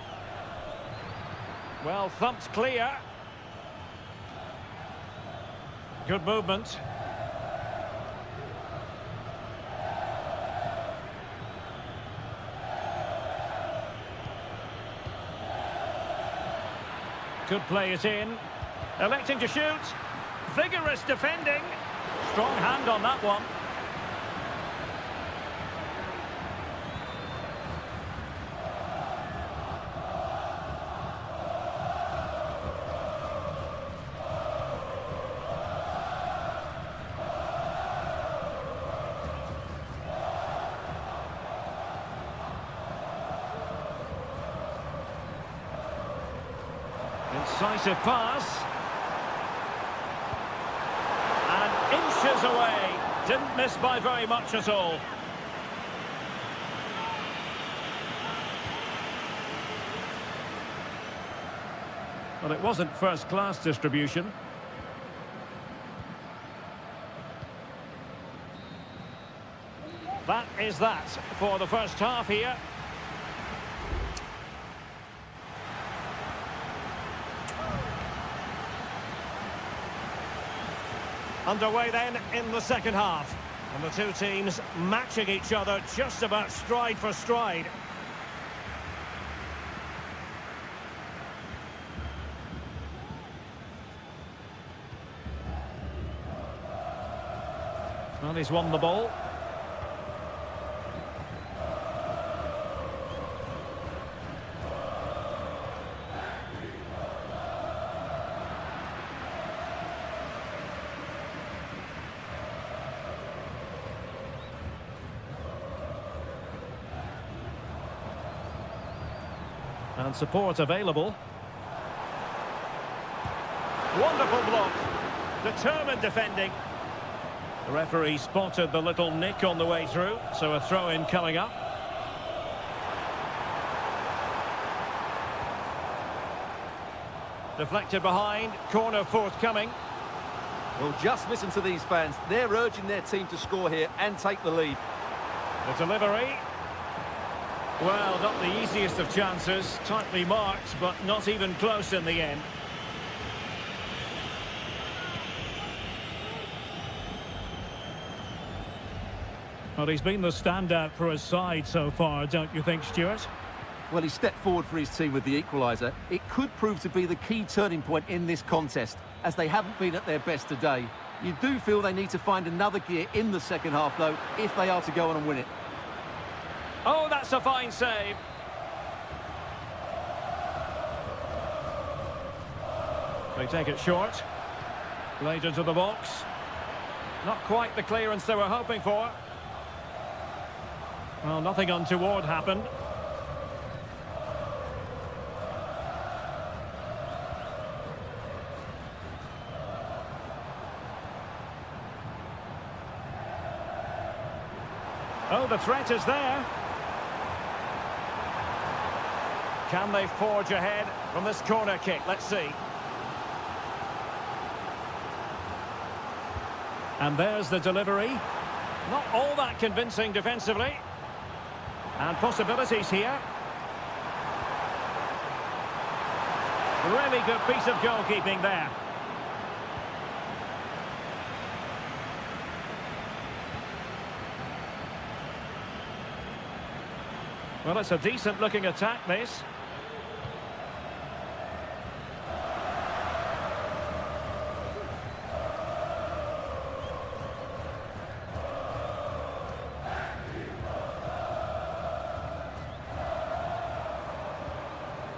Well thumped clear. Good movement. Could play it in. Electing to shoot. Vigorous defending. Strong hand on that one. Incisive pass. And inches away. Didn't miss by very much at all. Well, it wasn't first-class distribution. That is that for the first half here. Underway then in the second half. And the two teams matching each other just about stride for stride. Well, he's won the ball. And support available. Wonderful block. Determined defending. The referee spotted the little nick on the way through, so a throw-in coming up. Deflected behind, corner forthcoming. Well, just listen to these fans. They're urging their team to score here and take the lead. The delivery. Well, not the easiest of chances. Tightly marked, but not even close in the end. Well, he's been the standout for his side so far, don't you think, Stuart? Well, he stepped forward for his team with the equaliser. It could prove to be the key turning point in this contest, as they haven't been at their best today. You do feel they need to find another gear in the second half, though, if they are to go on and win it. Oh, that's a fine save. They take it short. Played into the box. Not quite the clearance they were hoping for. Well, nothing untoward happened. Oh, the threat is there. Can they forge ahead from this corner kick? Let's see. And there's the delivery. Not all that convincing defensively. And possibilities here. Really good piece of goalkeeping there. Well, it's a decent-looking attack, this.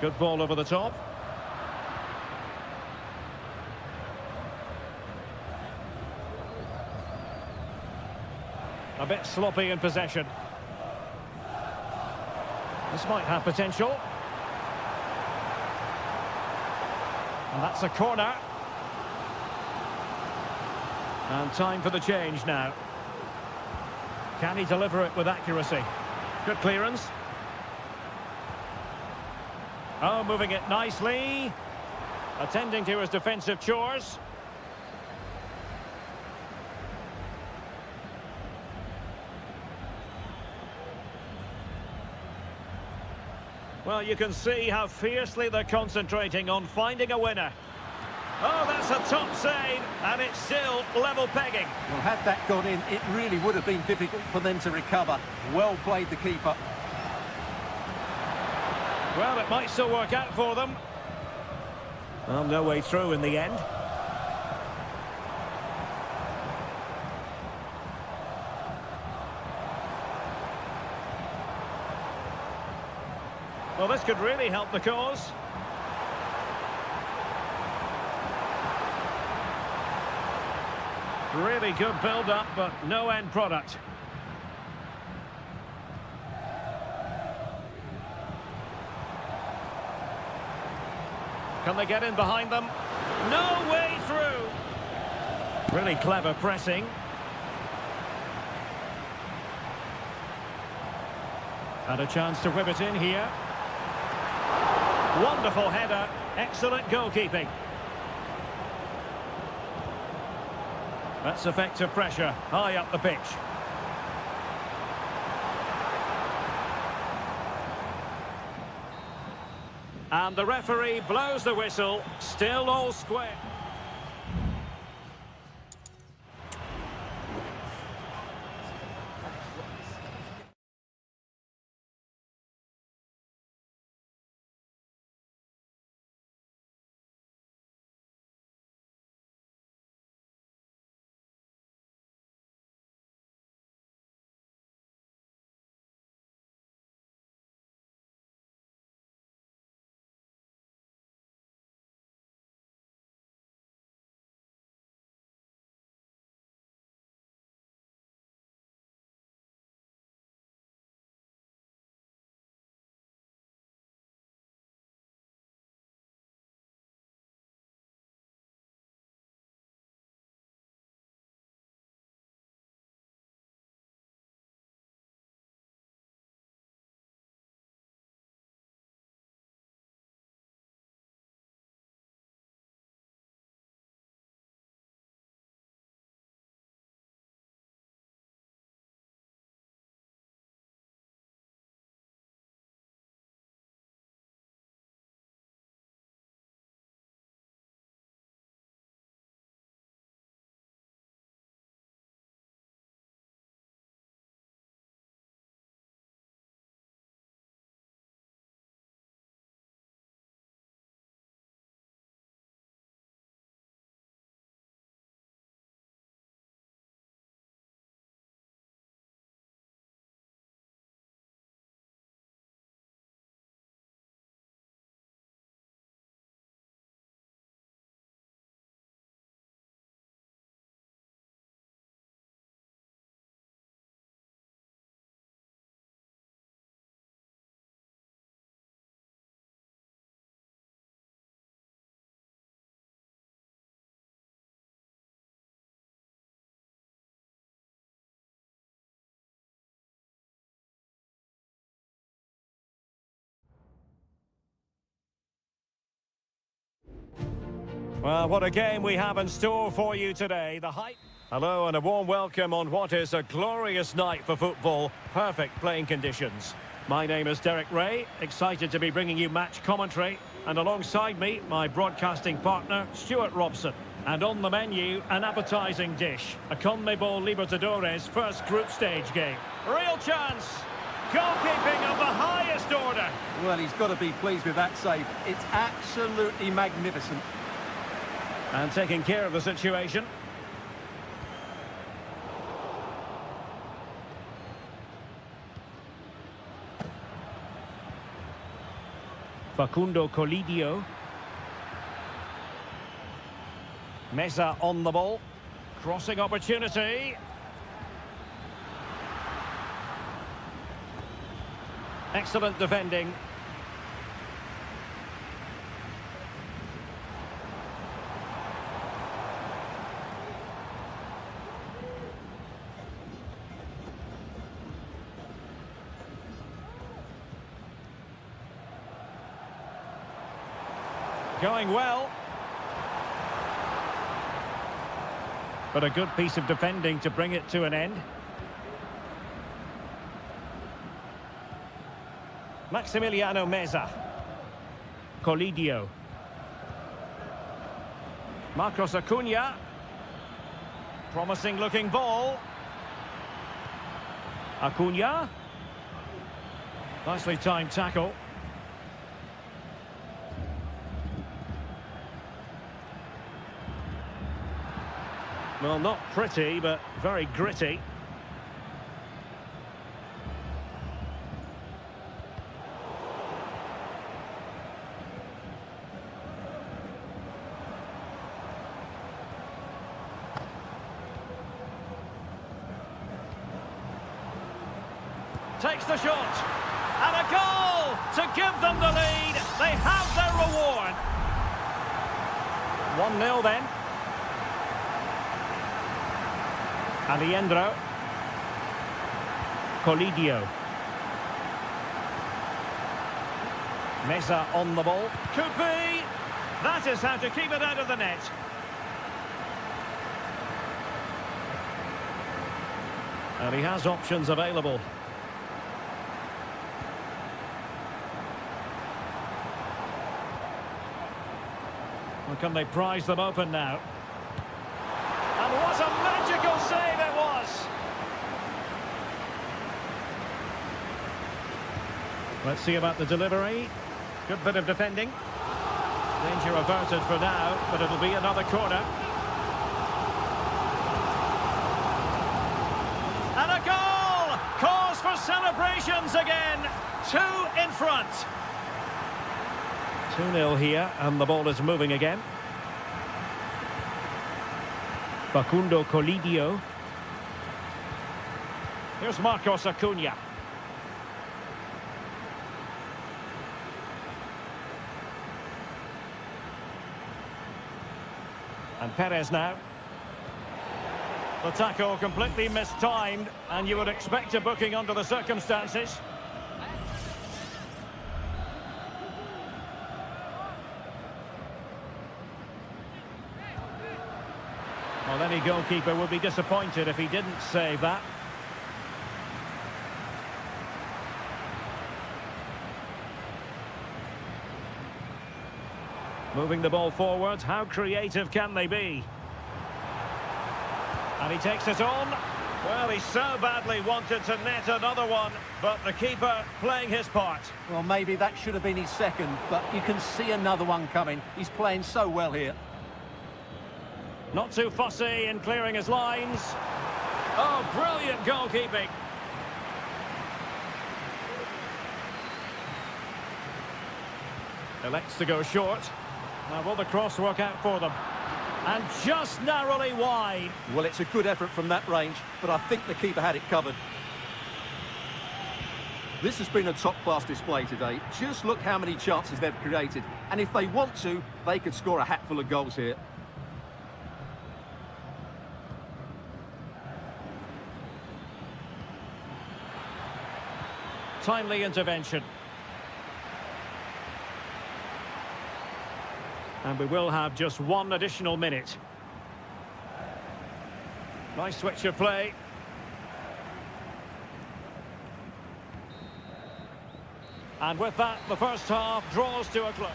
Good ball over the top. A bit sloppy in possession. This might have potential. And that's a corner. And time for the change now. Can he deliver it with accuracy? Good clearance. Oh, moving it nicely. Attending to his defensive chores. Well, you can see how fiercely they're concentrating on finding a winner. Oh, that's a top save, and it's still level pegging. Well, had that gone in, it really would have been difficult for them to recover. Well played, the keeper. Well, it might still work out for them. Well, no way through in the end. Well, this could really help the cause. Really good build-up, but no end product. Can they get in behind them? No way through! Really clever pressing. And a chance to whip it in here. Wonderful header, excellent goalkeeping. That's effective pressure, high up the pitch. And the referee blows the whistle, still all square. Well, what a game we have in store for you today. The hype. Hello and a warm welcome on what is a glorious night for football. Perfect playing conditions. My name is Derek Ray, excited to be bringing you match commentary. And alongside me, my broadcasting partner, Stuart Robson. And on the menu, an appetising dish. A CONMEBOL Libertadores first group stage game. Real chance. Goalkeeping of the highest order. Well, he's got to be pleased with that save. It's absolutely magnificent. And taking care of the situation. Facundo Colidio. Meza on the ball. Crossing opportunity. Excellent defending. Going well. But a good piece of defending to bring it to an end. Maximiliano Meza. Colidio. Marcos Acuna. Promising looking ball. Acuna. Nicely timed tackle. Well, not pretty, but very gritty. Takes the shot. And a goal to give them the lead. They have their reward. 1-0 then. Alejandro. Colidio. Meza on the ball. Could be. That is how to keep it out of the net. And he has options available. Well, can they prize them open now? And what a magical save it was! Let's see about the delivery. Good bit of defending. Danger averted for now, but it'll be another corner. And a goal! Cause for celebrations again. 2 in front. 2-0 here, and the ball is moving again. Facundo Colidio. Here's Marcos Acuna. And Perez now. The tackle completely mistimed, and you would expect a booking under the circumstances. Well, any goalkeeper would be disappointed if he didn't save that. Moving the ball forward, how creative can they be? And he takes it on. Well, he so badly wanted to net another one, but the keeper playing his part. Well, maybe that should have been his second, but you can see another one coming. He's playing so well here. Not too fussy in clearing his lines. Oh, brilliant goalkeeping. Elects to go short. Now will the cross work out for them? And just narrowly wide. Well, it's a good effort from that range, but I think the keeper had it covered. This has been a top-class display today. Just look how many chances they've created. And if they want to, they could score a hatful of goals here. Timely intervention. And we will have just one additional minute. Nice switch of play. And with that, the first half draws to a close.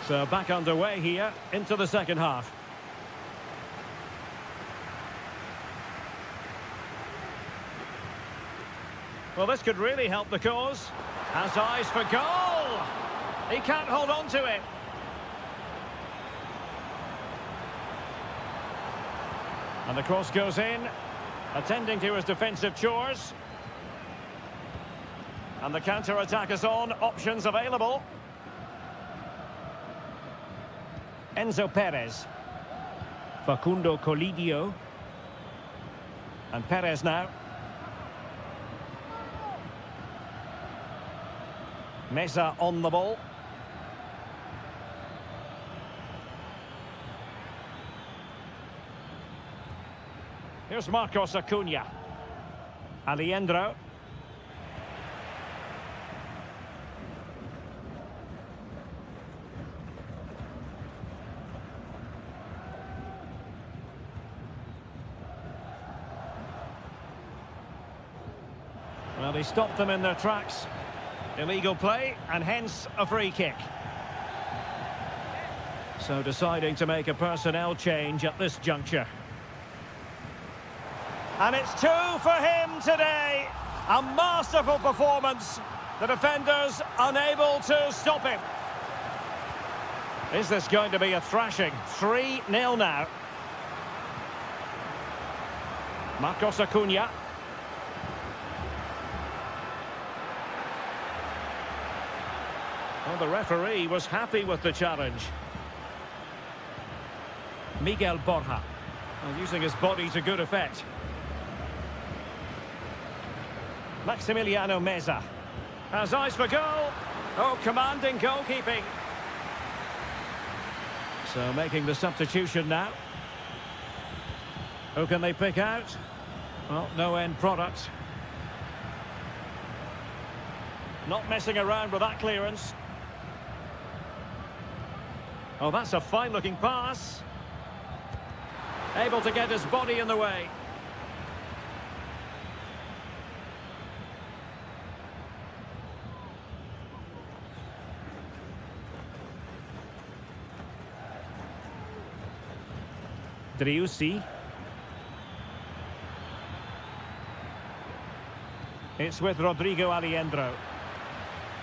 So back underway here into the second half. Well, this could really help the cause. Has eyes for goal. He can't hold on to it. And the cross goes in, attending to his defensive chores. And the counter-attack is on, options available. Enzo Perez. Facundo Colidio. And Perez now. Mesa on the ball. Here's Marcos Acuna. Alejandro. Well, they stopped them in their tracks. Illegal play, and hence a free kick. So deciding to make a personnel change at this juncture. And it's 2 for him today. A masterful performance. The defenders unable to stop him. Is this going to be a thrashing? 3-0 now. Marcos Acuna. Well, the referee was happy with the challenge. Miguel Borja. Well, using his body to good effect. Maximiliano Meza. Has eyes for goal. Oh, commanding goalkeeping. So making the substitution now. Who can they pick out? Well, no end product. Not messing around with that clearance. Oh, that's a fine-looking pass. Able to get his body in the way. Driussi. It's with Rodrigo Alejandro.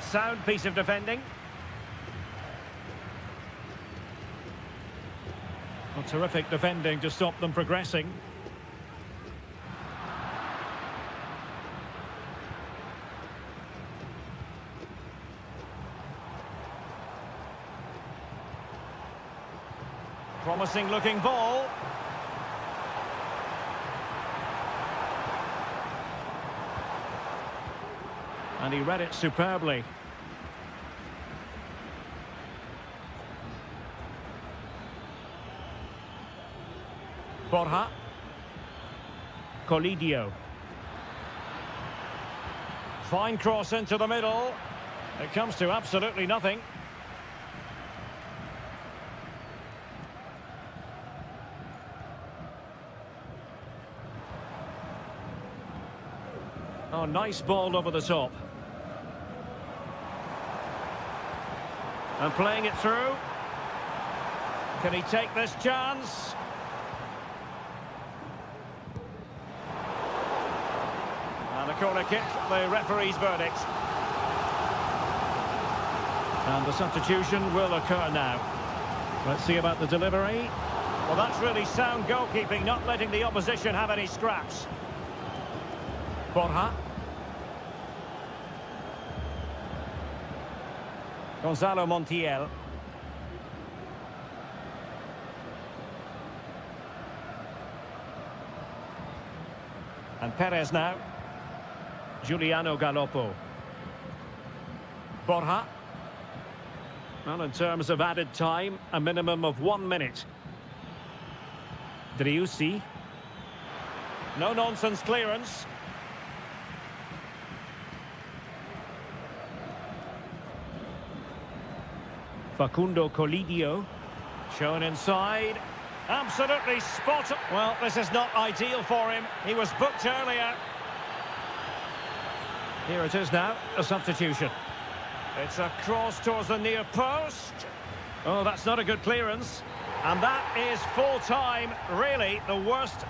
Sound piece of defending. Well, terrific defending to stop them progressing. Promising looking ball. And he read it superbly. Borja. Colidio. Fine cross into the middle. It comes to absolutely nothing. Oh, nice ball over the top. And playing it through. Can he take this chance? And a corner kick, the referee's verdict. And the substitution will occur now. Let's see about the delivery. Well, that's really sound goalkeeping, not letting the opposition have any scraps. Borja. Gonzalo Montiel. And Perez now. Giuliano Galoppo. Borja. Well, in terms of added time, a minimum of 1 minute. Driussi. No-nonsense clearance. Facundo Colidio. Shown inside. Absolutely spot on. Well, this is not ideal for him. He was booked earlier. Here it is now, a substitution. It's a cross towards the near post. Oh, that's not a good clearance. And that is full time. Really, the worst...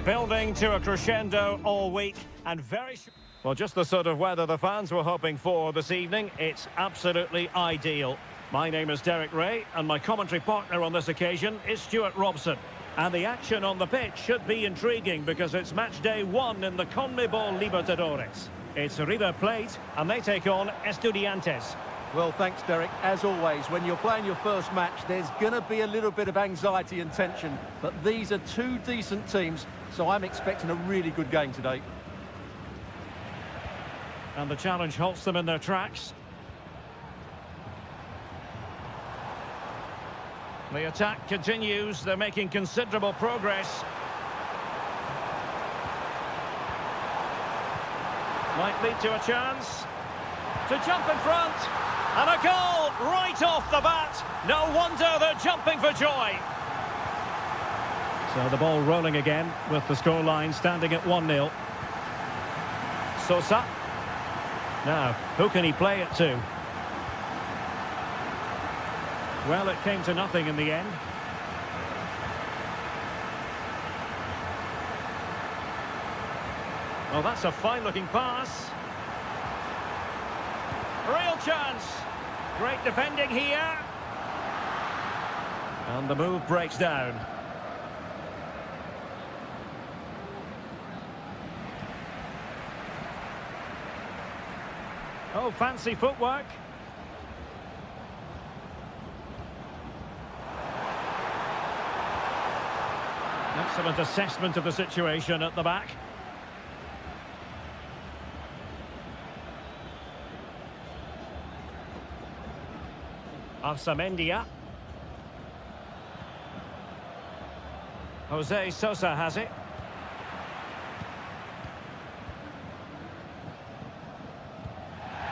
building to a crescendo all week and very... Well, just the sort of weather the fans were hoping for this evening. It's absolutely ideal. My name is Derek Ray, and my commentary partner on this occasion is Stuart Robson. And the action on the pitch should be intriguing because it's match day 1 in the CONMEBOL Libertadores. It's River Plate, and they take on Estudiantes. Well, thanks, Derek. As always, when you're playing your first match, there's going to be a little bit of anxiety and tension. But these are two decent teams, so I'm expecting a really good game today. And the challenge halts them in their tracks. The attack continues. They're making considerable progress. Might lead to a chance. To jump in front. And a goal right off the bat. No wonder they're jumping for joy. So the ball rolling again with the scoreline standing at 1-0. Sosa. Now, who can he play it to? Well, it came to nothing in the end. Well, that's a fine-looking pass. Real chance. Great defending here. And the move breaks down. Oh, fancy footwork. Excellent assessment of the situation at the back. Arsamendia. Jose Sosa has it.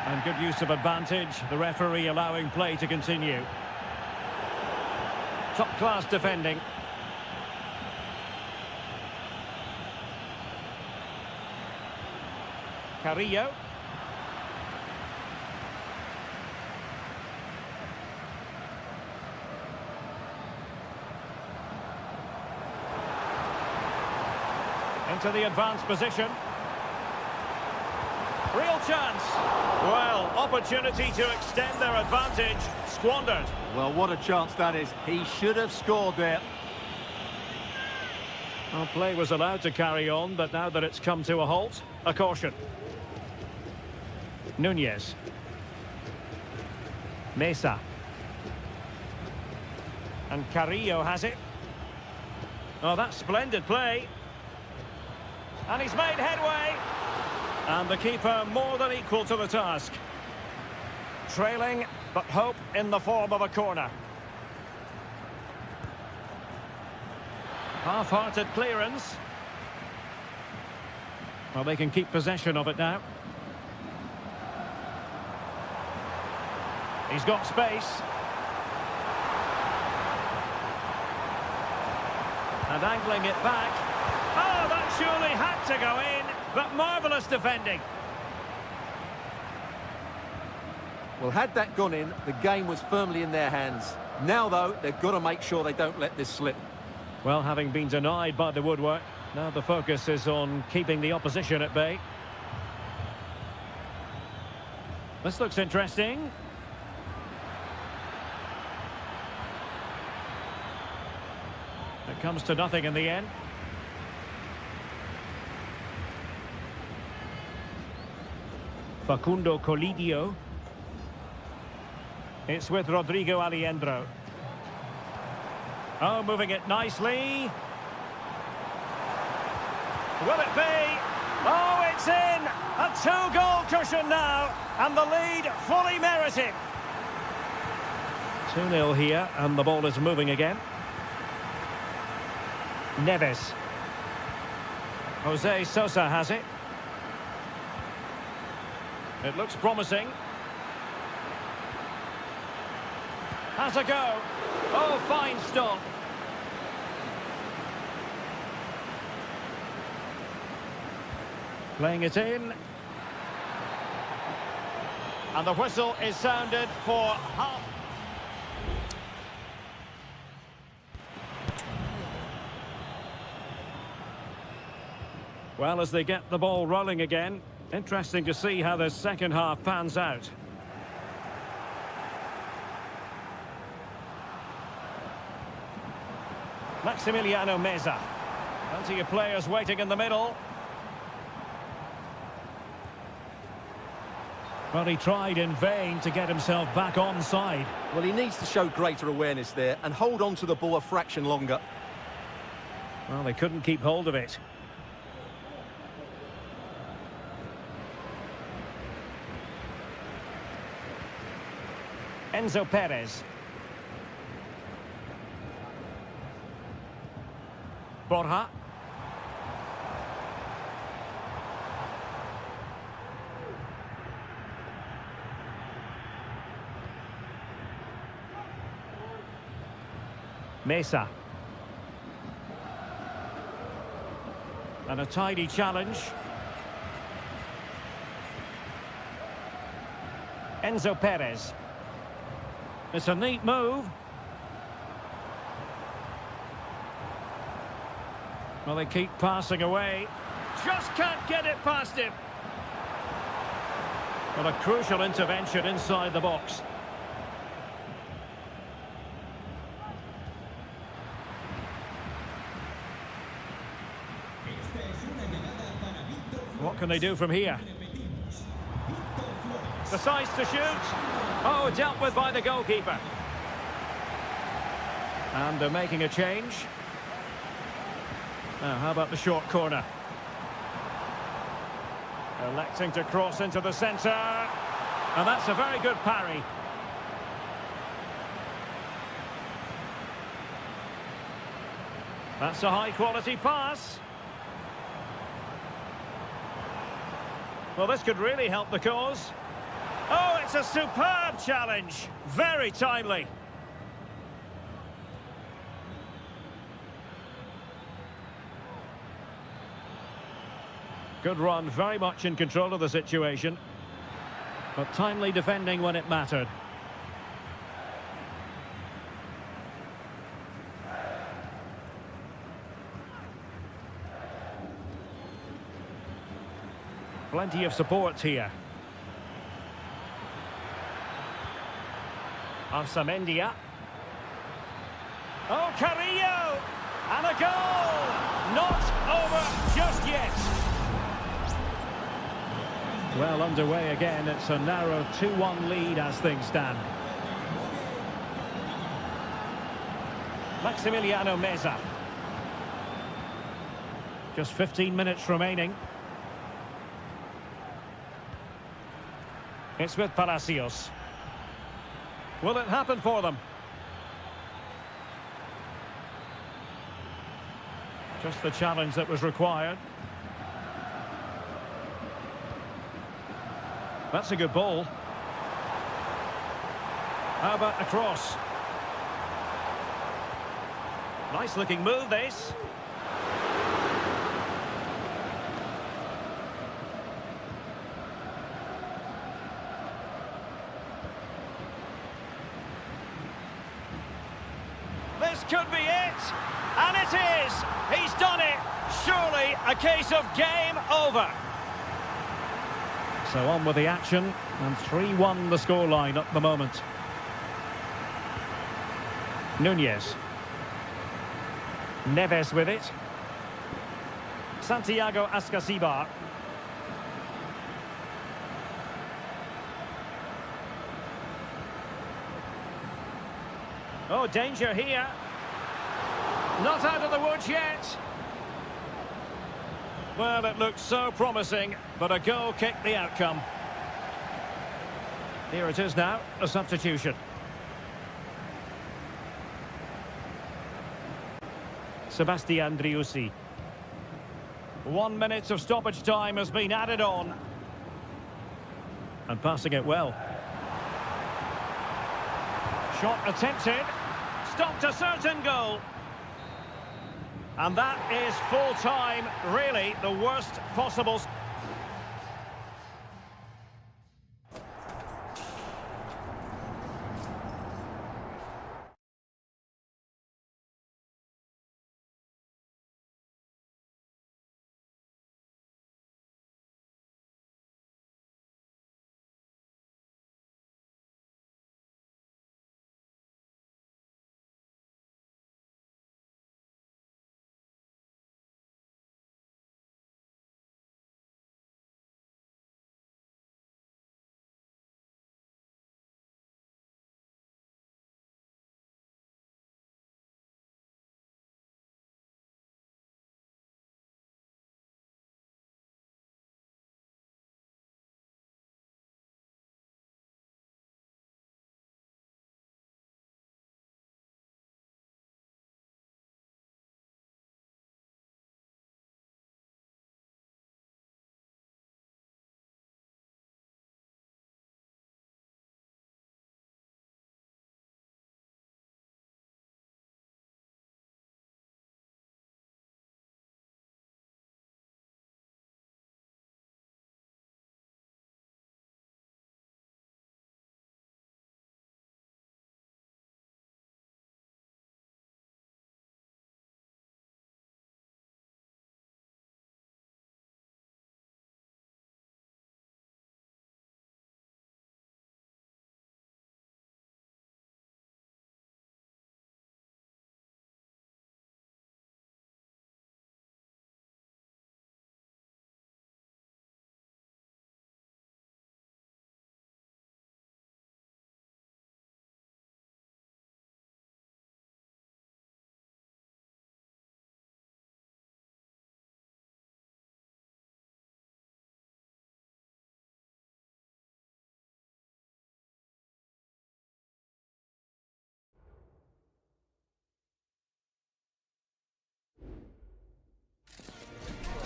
And good use of advantage. The referee allowing play to continue. Top-class defending. Carrillo. Into the advanced position. Real chance. Well, opportunity to extend their advantage. Squandered. Well, what a chance that is. He should have scored there. Well, play was allowed to carry on, but now that it's come to a halt, a caution. Nunez. Mesa. And Carrillo has it. Oh, that's splendid play. And he's made headway. And the keeper more than equal to the task. Trailing, but hope in the form of a corner. Half-hearted clearance. Well, they can keep possession of it now. He's got space. And angling it back. Oh, that surely had to go in, but marvellous defending. Well, had that gone in, the game was firmly in their hands. Now, though, they've got to make sure they don't let this slip. Well, having been denied by the woodwork, now the focus is on keeping the opposition at bay. This looks interesting. It comes to nothing in the end. Facundo Colidio. It's with Rodrigo Aliendro. Oh, moving it nicely. Will it be? Oh, it's in! A 2-goal cushion now, and the lead fully merited. 2-0 here, and the ball is moving again. Neves. Jose Sosa has it. It looks promising. Has a go. Oh, fine stop. Playing it in. And the whistle is sounded for half. Well, as they get the ball rolling again, interesting to see how the second half pans out. Maximiliano Meza. Plenty of players waiting in the middle. Well, he tried in vain to get himself back onside. Well, he needs to show greater awareness there and hold on to the ball a fraction longer. Well, they couldn't keep hold of it. Enzo Perez. Borja. Mesa. And a tidy challenge. Enzo Perez. It's a neat move. Well, they keep passing away. Just can't get it past him. Well, a crucial intervention inside the box. What can they do from here? Decides to shoot. Oh, dealt with by the goalkeeper. And they're making a change. Now, how about the short corner? Electing to cross into the centre. And that's a very good parry. That's a high-quality pass. Well, this could really help the cause. Oh, it's a superb challenge. Very timely. Good run, very much in control of the situation. But timely defending when it mattered. Plenty of support here. Arsamendia. Oh, Carrillo! And a goal! Not over just yet. Well, underway again. It's a narrow 2-1 lead as things stand. Maximiliano Meza. Just 15 minutes remaining. It's with Palacios. Will it happen for them? Just the challenge that was required. That's a good ball. How about the cross? Nice looking move, this. This could be it, and it is. He's done it. Surely a case of game over. So on with the action, and 3-1 the scoreline at the moment. Nunez. Neves with it. Santiago Ascasibar. Oh, danger here. Not out of the woods yet. Well, it looked so promising, but a goal kicked the outcome. Here it is now, a substitution. Sebastian Driussi. 1 minute of stoppage time has been added on. And passing it well. Shot attempted. Stopped a certain goal. And that is full time, really the worst possible.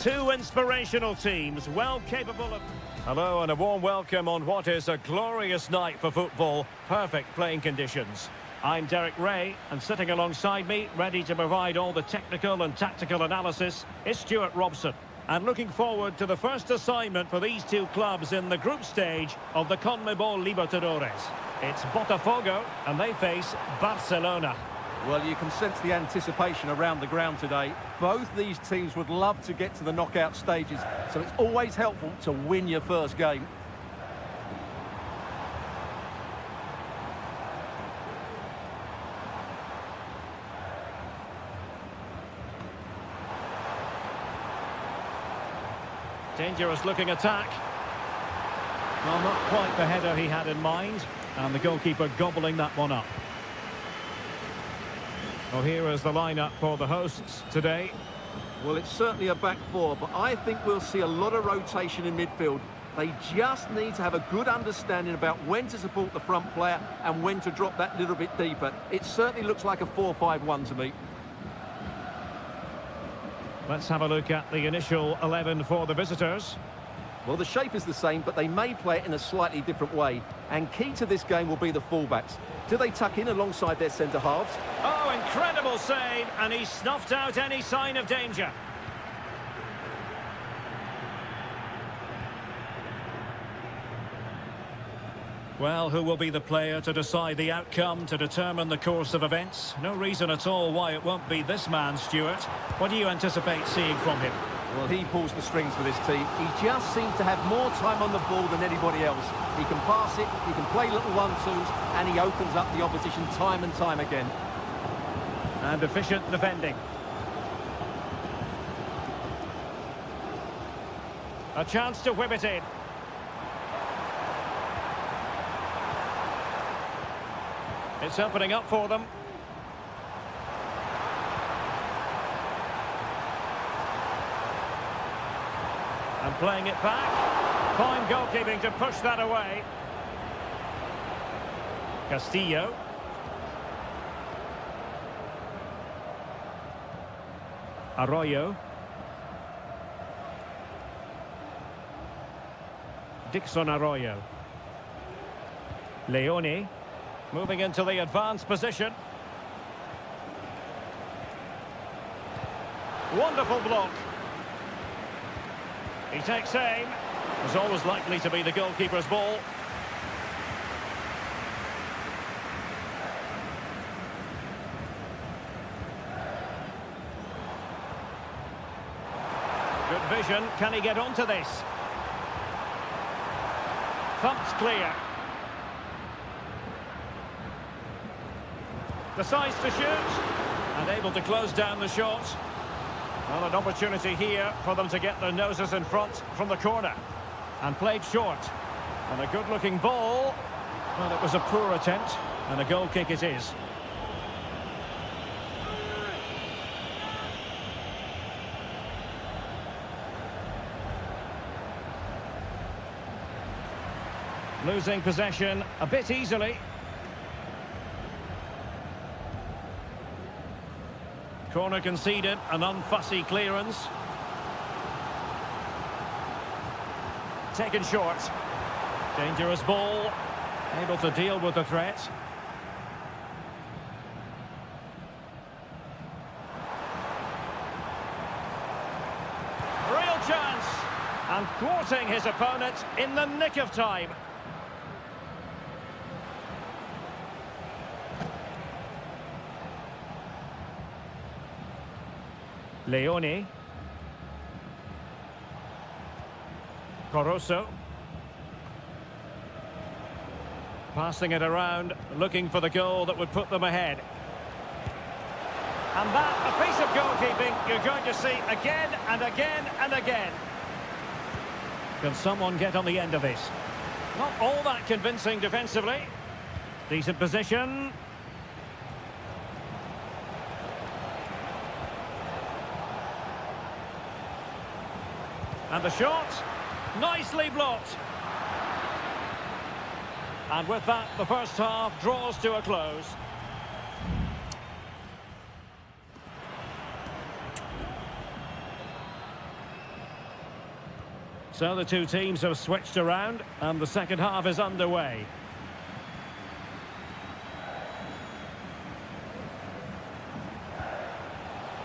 Two inspirational teams, well capable of... Hello and a warm welcome on what is a glorious night for football. Perfect playing conditions. I'm Derek Ray, and sitting alongside me, ready to provide all the technical and tactical analysis, is Stuart Robson. And looking forward to the first assignment for these two clubs in the group stage of the CONMEBOL Libertadores. It's Botafogo, and they face Barcelona. Well, you can sense the anticipation around the ground today. Both these teams would love to get to the knockout stages, so it's always helpful to win your first game. Dangerous looking attack. Well, not quite the header he had in mind, and the goalkeeper gobbling that one up. Well, here is the lineup for the hosts today. Well, it's certainly a back four, but I think we'll see a lot of rotation in midfield. They just need to have a good understanding about when to support the front player and when to drop that little bit deeper. It certainly looks like a 4-5-1 to me. Let's have a look at the initial 11 for the visitors. Well, the shape is the same, but they may play it in a slightly different way. And key to this game will be the fullbacks. Do they tuck in alongside their centre-halves? Oh, incredible save, and he snuffed out any sign of danger. Well, who will be the player to decide the outcome, to determine the course of events? No reason at all why it won't be this man, Stuart. What do you anticipate seeing from him? Well, he pulls the strings for this team. He just seems to have more time on the ball than anybody else. He can pass it, he can play little one-twos, and he opens up the opposition time and time again. And efficient defending. A chance to whip it in. It's opening up for them. And playing it back. Fine goalkeeping to push that away. Castillo. Arroyo. Dixon Arroyo. Leone. Moving into the advanced position. Wonderful block. He takes aim. Was always likely to be the goalkeeper's ball. Good vision. Can he get onto this? Thumped clear. Decides to shoot. And able to close down the shot. Well, an opportunity here for them to get their noses in front from the corner. And played short. And a good-looking ball. Well, it was a poor attempt. And a goal kick it is. Losing possession a bit easily. Corner conceded, an unfussy clearance. Taken short. Dangerous ball. Able to deal with the threat. Real chance. And thwarting his opponent in the nick of time. Leone. Corosso. Passing it around, looking for the goal that would put them ahead. And that, a piece of goalkeeping you're going to see again and again and again. Can someone get on the end of this? Not all that convincing defensively. Decent position. And the shot, nicely blocked. And with that, the first half draws to a close. So the two teams have switched around and the second half is underway.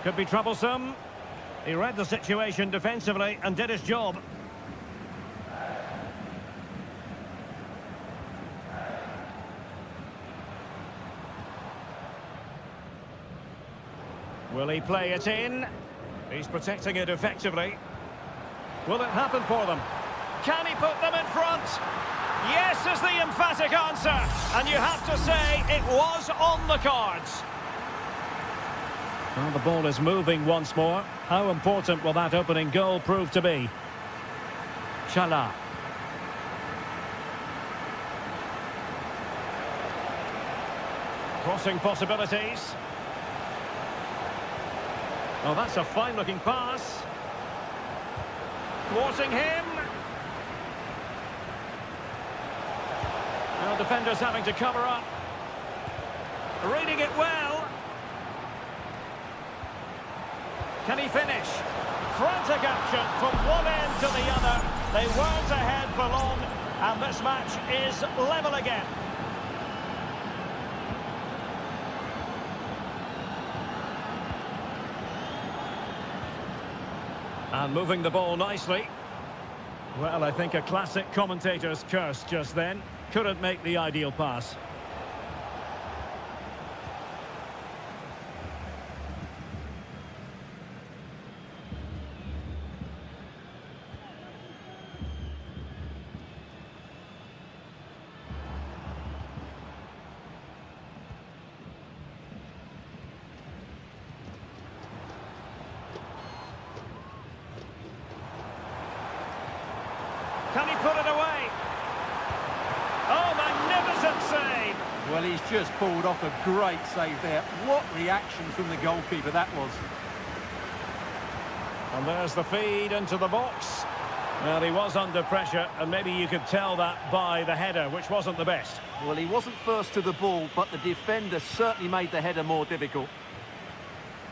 Could be troublesome. He read the situation defensively and did his job. Will he play it in? He's protecting it effectively. Will it happen for them? Can he put them in front? Yes is the emphatic answer. And you have to say it was on the cards. Well, the ball is moving once more. How important will that opening goal prove to be? Chala. Crossing possibilities. Oh, that's a fine-looking pass. Thwarting him. Now defenders having to cover up. Reading it well. Can he finish? Frantic action from one end to the other. They weren't ahead for long, and this match is level again. And moving the ball nicely. Well, I think a classic commentator's curse just then. Couldn't make the ideal pass. Can he put it away? Oh, magnificent save! Well, he's just pulled off a great save there. What reaction from the goalkeeper that was. And there's the feed into the box. Well, he was under pressure, and maybe you could tell that by the header, which wasn't the best. Well, he wasn't first to the ball, but the defender certainly made the header more difficult.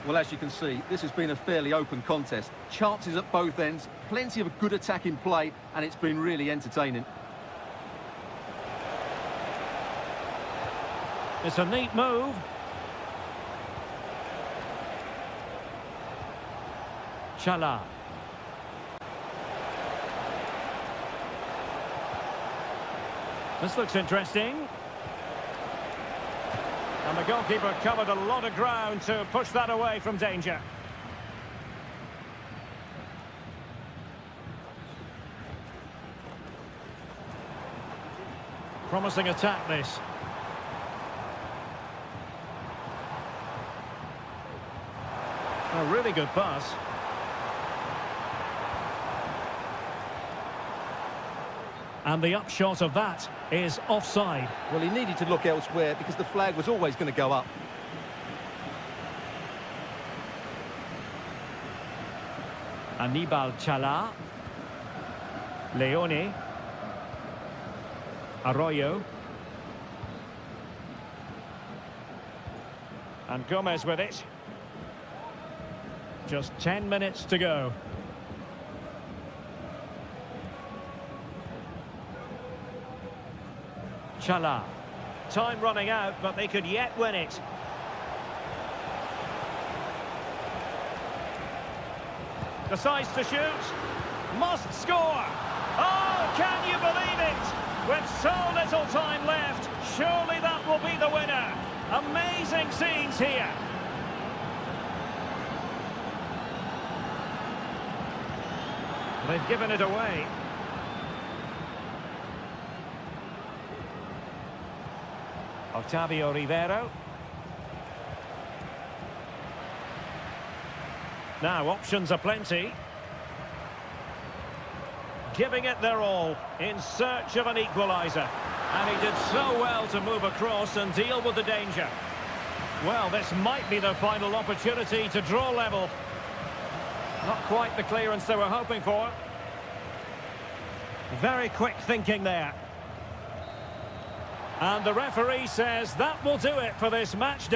Well, as you can see, this has been a fairly open contest. Chances at both ends, plenty of good attacking play, and it's been really entertaining. It's a neat move. Chala. This looks interesting. And the goalkeeper covered a lot of ground to push that away from danger. Promising attack, this. A really good pass. And the upshot of that is offside. Well, he needed to look elsewhere because the flag was always going to go up. Anibal Chala. Leone. Arroyo. And Gomez with it. Just 10 minutes to go. Chala. Time running out, but they could yet win it. Decides to shoot. Must score. Oh, can you believe it? With so little time left, surely that will be the winner. Amazing scenes here. They've given it away. Octavio Rivero. Now, options are plenty. Giving it their all in search of an equaliser. And he did so well to move across and deal with the danger. Well, this might be their final opportunity to draw level. Not quite the clearance they were hoping for. Very quick thinking there. And the referee says that will do it for this match.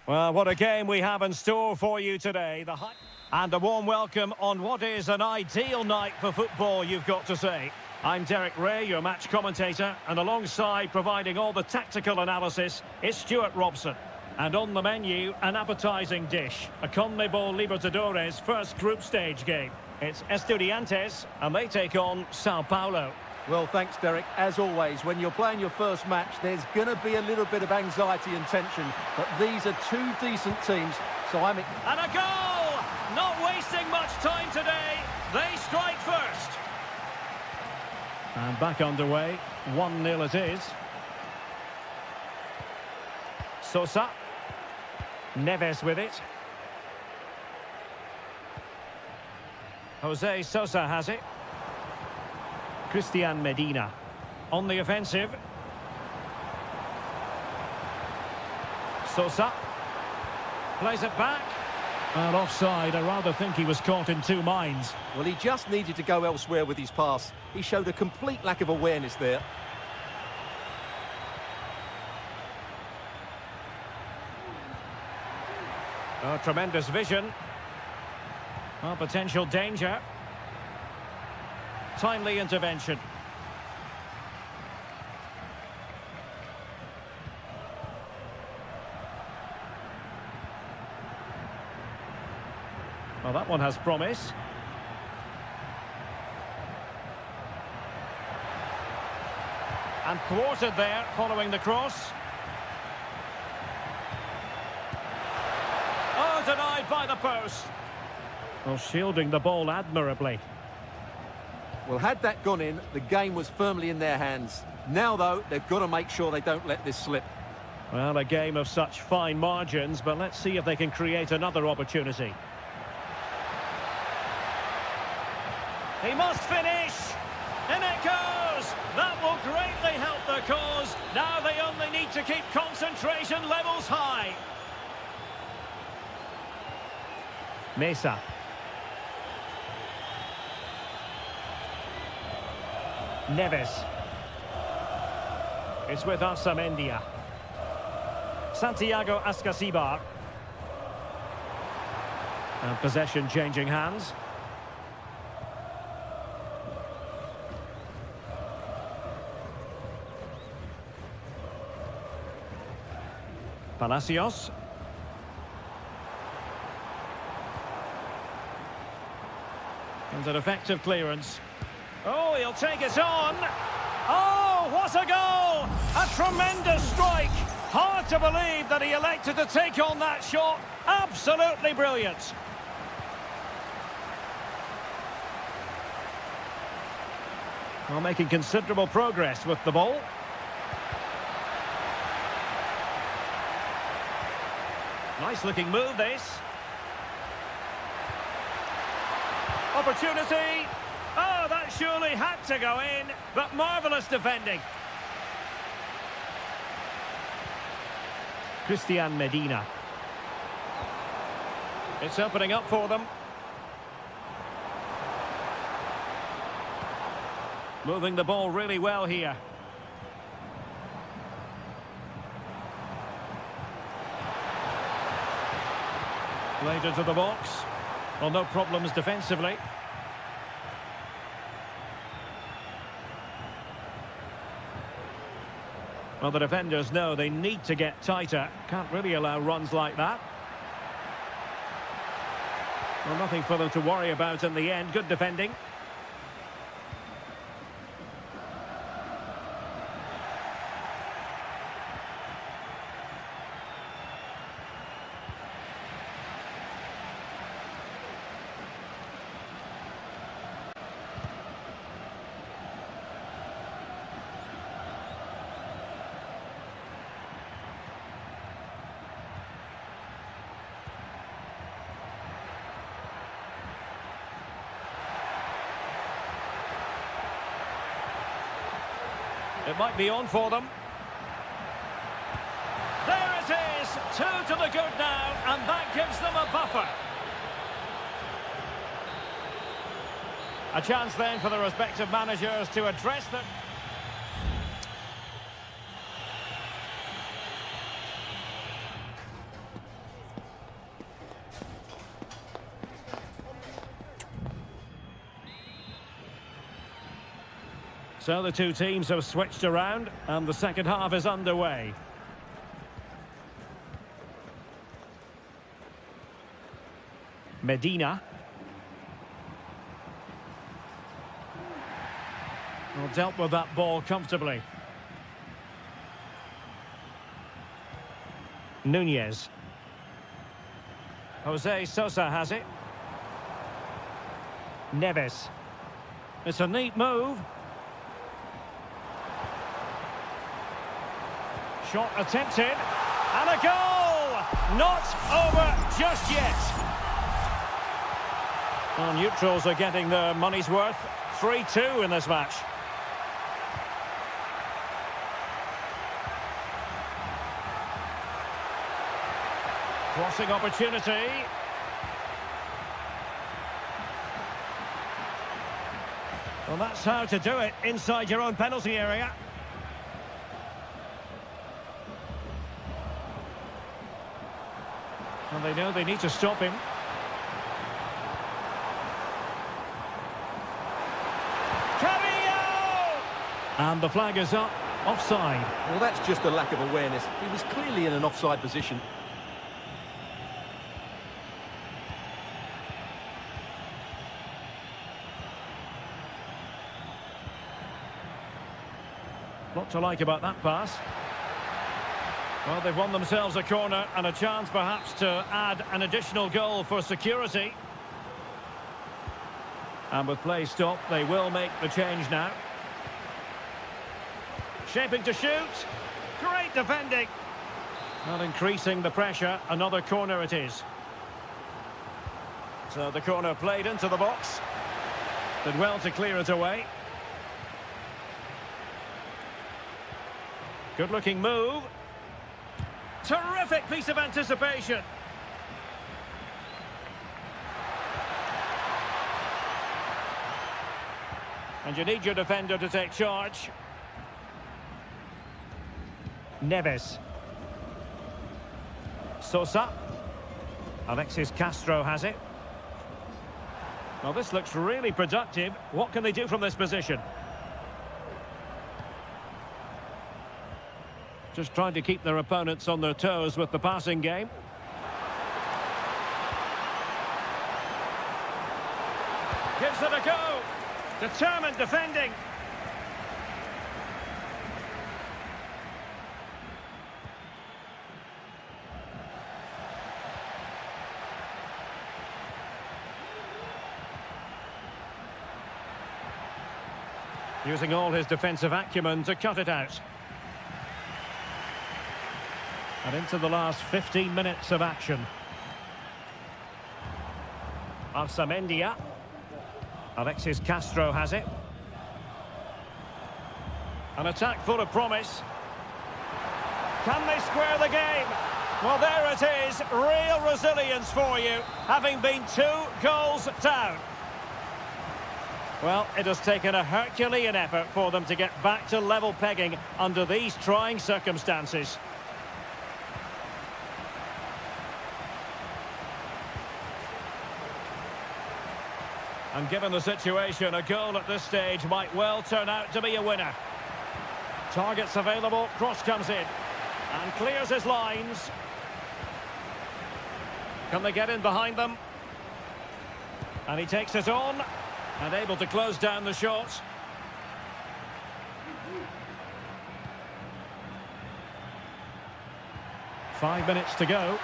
Well, what a game we have in store for you today. And a warm welcome on what is an ideal night for football, you've got to say. I'm Derek Ray, your match commentator, and alongside providing all the tactical analysis is Stuart Robson. And on the menu, an appetising dish, a CONMEBOL Libertadores first group stage game. It's Estudiantes, and they take on Sao Paulo. Well, thanks, Derek. As always, when you're playing your first match, there's going to be a little bit of anxiety and tension, but these are two decent teams, so I'm... And a goal! Not wasting much time today. They strike first. And back underway. 1-0 it is. Sosa. Neves with it. Jose Sosa has it. Christian Medina on the offensive. Sosa plays it back. And offside. I rather think he was caught in two minds. Well, he just needed to go elsewhere with his pass. He showed a complete lack of awareness there. Oh, tremendous vision. Oh, potential danger. Timely intervention. Well, that one has promise. And thwarted there, following the cross. Oh, denied by the post. Well, shielding the ball admirably. Well, had that gone in, the game was firmly in their hands. Now, though, they've got to make sure they don't let this slip. Well, a game of such fine margins, but let's see if they can create another opportunity. He must finish! In it goes! That will greatly help the cause. Now they only need to keep concentration levels high. Mesa. Neves. It's with Arsamendia. Santiago Ascasibar. And possession changing hands. Palacios. And an effective clearance. Oh, he'll take it on. Oh, what a goal! A tremendous strike. Hard to believe that he elected to take on that shot. Absolutely brilliant. Well, making considerable progress with the ball. Nice looking move, this. Opportunity. Oh, that surely had to go in, but marvellous defending. Christian Medina. It's opening up for them. Moving the ball really well here. Played into the box. Well, no problems defensively. Well, the defenders know they need to get tighter. Can't really allow runs like that. Well, nothing for them to worry about in the end. Good defending. It might be on for them. There it is, 2 to the good now, and that gives them a buffer. A chance then for the respective managers to address them. So the two teams have switched around and the second half is underway. Medina. Well, dealt with that ball comfortably. Nunez. Jose Sosa has it. Neves. It's a neat move. Shot attempted. And a goal! Not over just yet. Well, neutrals are getting their money's worth. 3-2 in this match. Crossing opportunity. Well, that's how to do it inside your own penalty area. And they know they need to stop him. And the flag is up. Offside. Well, that's just a lack of awareness. He was clearly in an offside position. What to like about that pass? Well, they've won themselves a corner and a chance perhaps to add an additional goal for security. And with play stopped, they will make the change now. Shaping to shoot. Great defending. Not increasing the pressure. Another corner it is. So the corner played into the box. Did well to clear it away. Good-looking move. Terrific piece of anticipation. And you need your defender to take charge. Neves. Sosa. Alexis Castro has it. Well, this looks really productive. What can they do from this position? Just trying to keep their opponents on their toes with the passing game. Gives it a go. Determined defending. Using all his defensive acumen to cut it out. And into the last 15 minutes of action. Arsamendia. Alexis Castro has it. An attack full of promise. Can they square the game? Well, there it is. Real resilience for you, having been 2 goals down. Well, it has taken a Herculean effort for them to get back to level pegging under these trying circumstances. And given the situation, a goal at this stage might well turn out to be a winner. Targets available, cross comes in. And clears his lines. Can they get in behind them? And he takes it on. And able to close down the shot. Five minutes to go.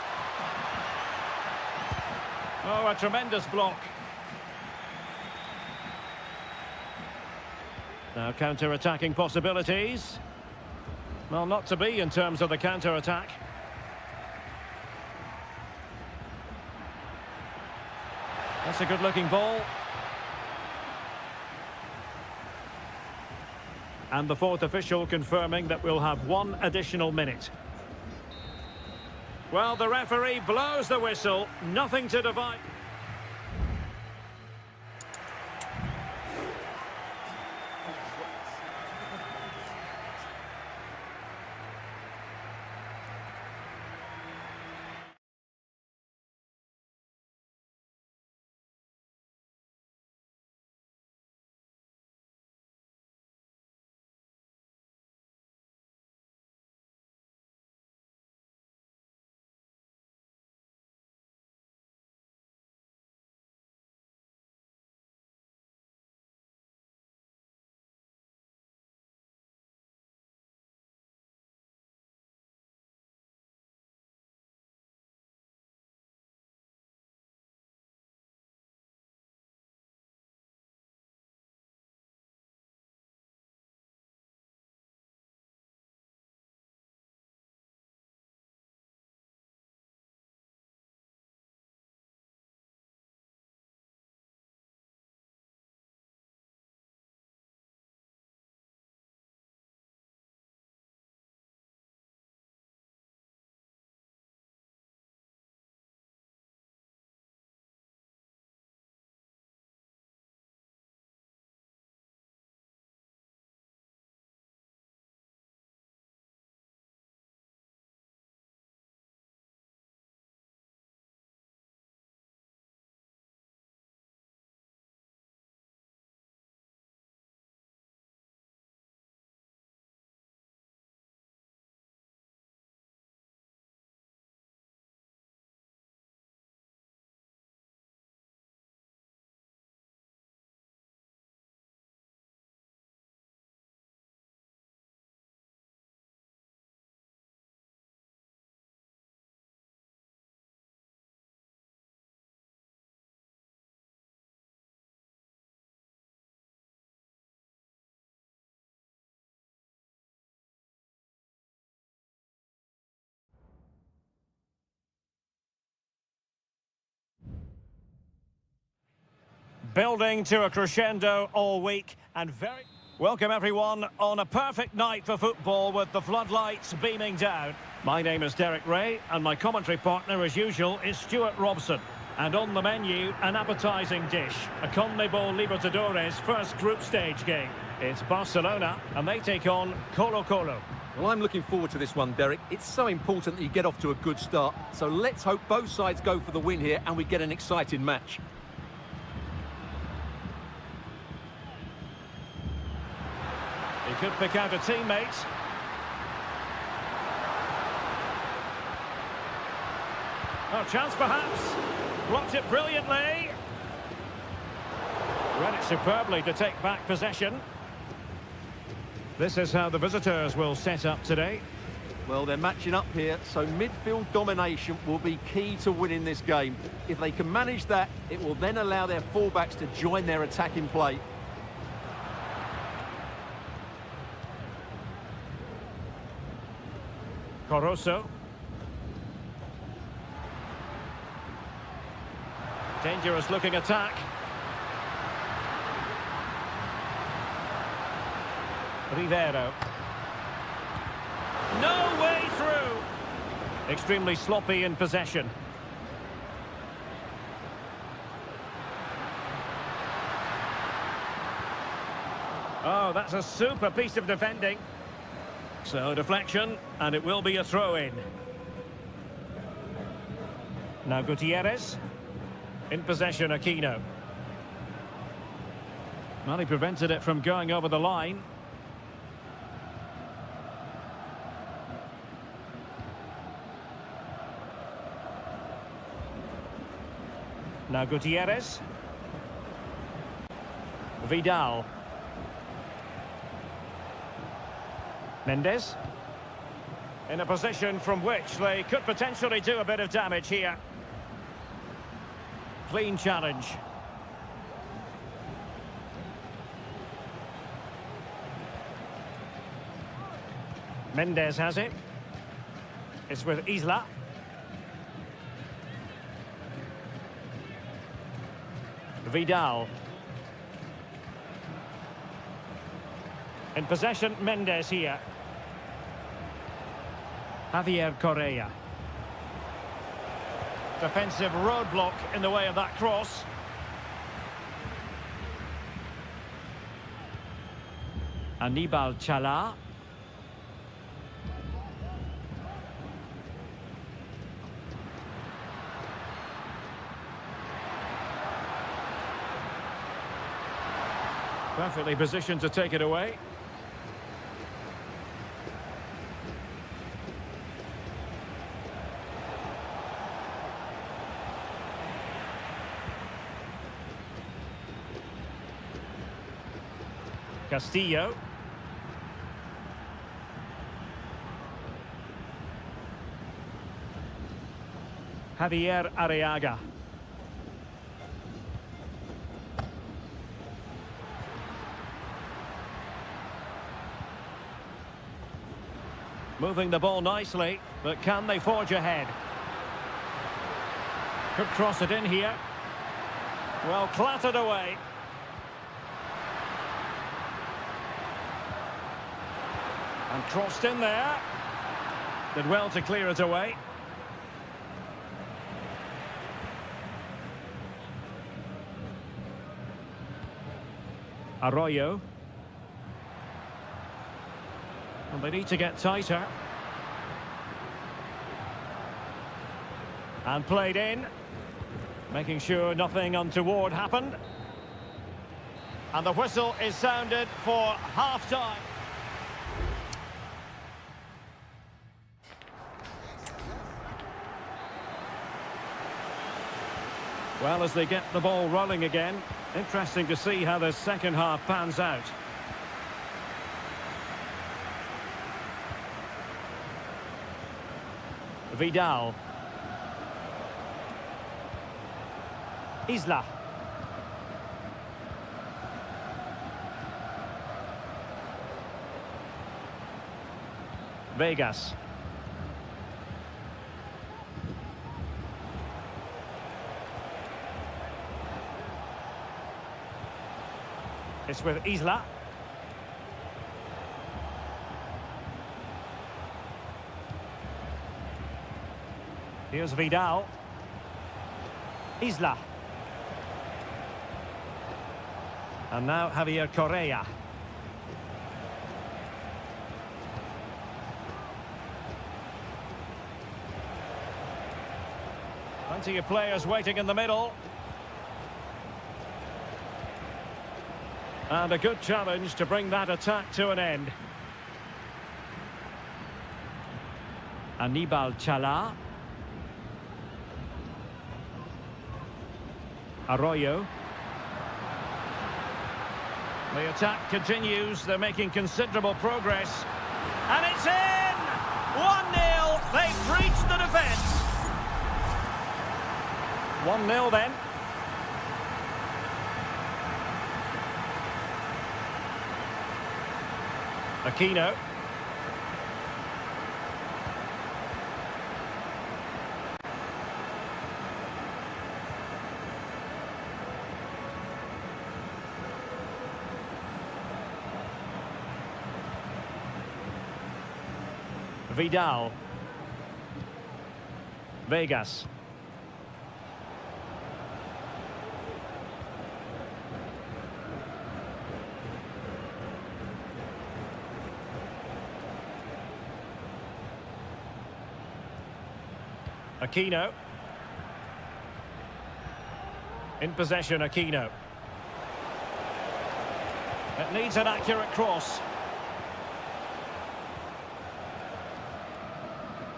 Oh, a tremendous block. Now counter-attacking possibilities. Well, not to be in terms of the counter-attack. That's a good-looking ball. And the fourth official confirming that we'll have 1 additional minute. Well, the referee blows the whistle. Nothing to divide. Building to a crescendo all week and very... Welcome everyone on a perfect night for football with the floodlights beaming down. My name is Derek Ray and my commentary partner as usual is Stuart Robson. And on the menu, an appetising dish, a CONMEBOL Libertadores first group stage game. It's Barcelona and they take on Colo-Colo. Well, I'm looking forward to this one, Derek. It's so important that you get off to a good start. So let's hope both sides go for the win here and we get an exciting match. He could pick out a teammate. Oh, chance perhaps. Blocked it brilliantly. Read it superbly to take back possession. This is how the visitors will set up today. Well, they're matching up here, so midfield domination will be key to winning this game. If they can manage that, it will then allow their fullbacks to join their attacking play. Coroso. Dangerous looking attack. Rivero. No way through. Extremely sloppy in possession. Oh, that's a super piece of defending. So deflection, and it will be a throw-in. Now Gutierrez. In possession, Aquino. Well, he prevented it from going over the line. Now Gutierrez. Vidal. Mendes. In a position from which they could potentially do a bit of damage here. Clean challenge. Mendes has it. It's with Isla. Vidal. In possession, Mendes here. Javier Correa. Defensive roadblock in the way of that cross. Anibal Chala. Perfectly positioned to take it away. Castillo. Javier Arriaga. Moving the ball nicely, but can they forge ahead? Could cross it in here. Well, clattered away. And crossed in there. Did well to clear it away. Arroyo. Well, they need to get tighter. And played in. Making sure nothing untoward happened. And the whistle is sounded for half-time. Well, as they get the ball rolling again, interesting to see how the second half pans out. Vidal. Isla. Vegas. It's with Isla. Here's Vidal. Isla. And now Javier Correa. Plenty of players waiting in the middle. And a good challenge to bring that attack to an end. Anibal Chala. Arroyo. The attack continues. They're making considerable progress. And it's in! 1-0. They've breached the defence. 1-0 then. Aquino. Vidal. Vegas. Aquino. In possession, Aquino. It needs an accurate cross.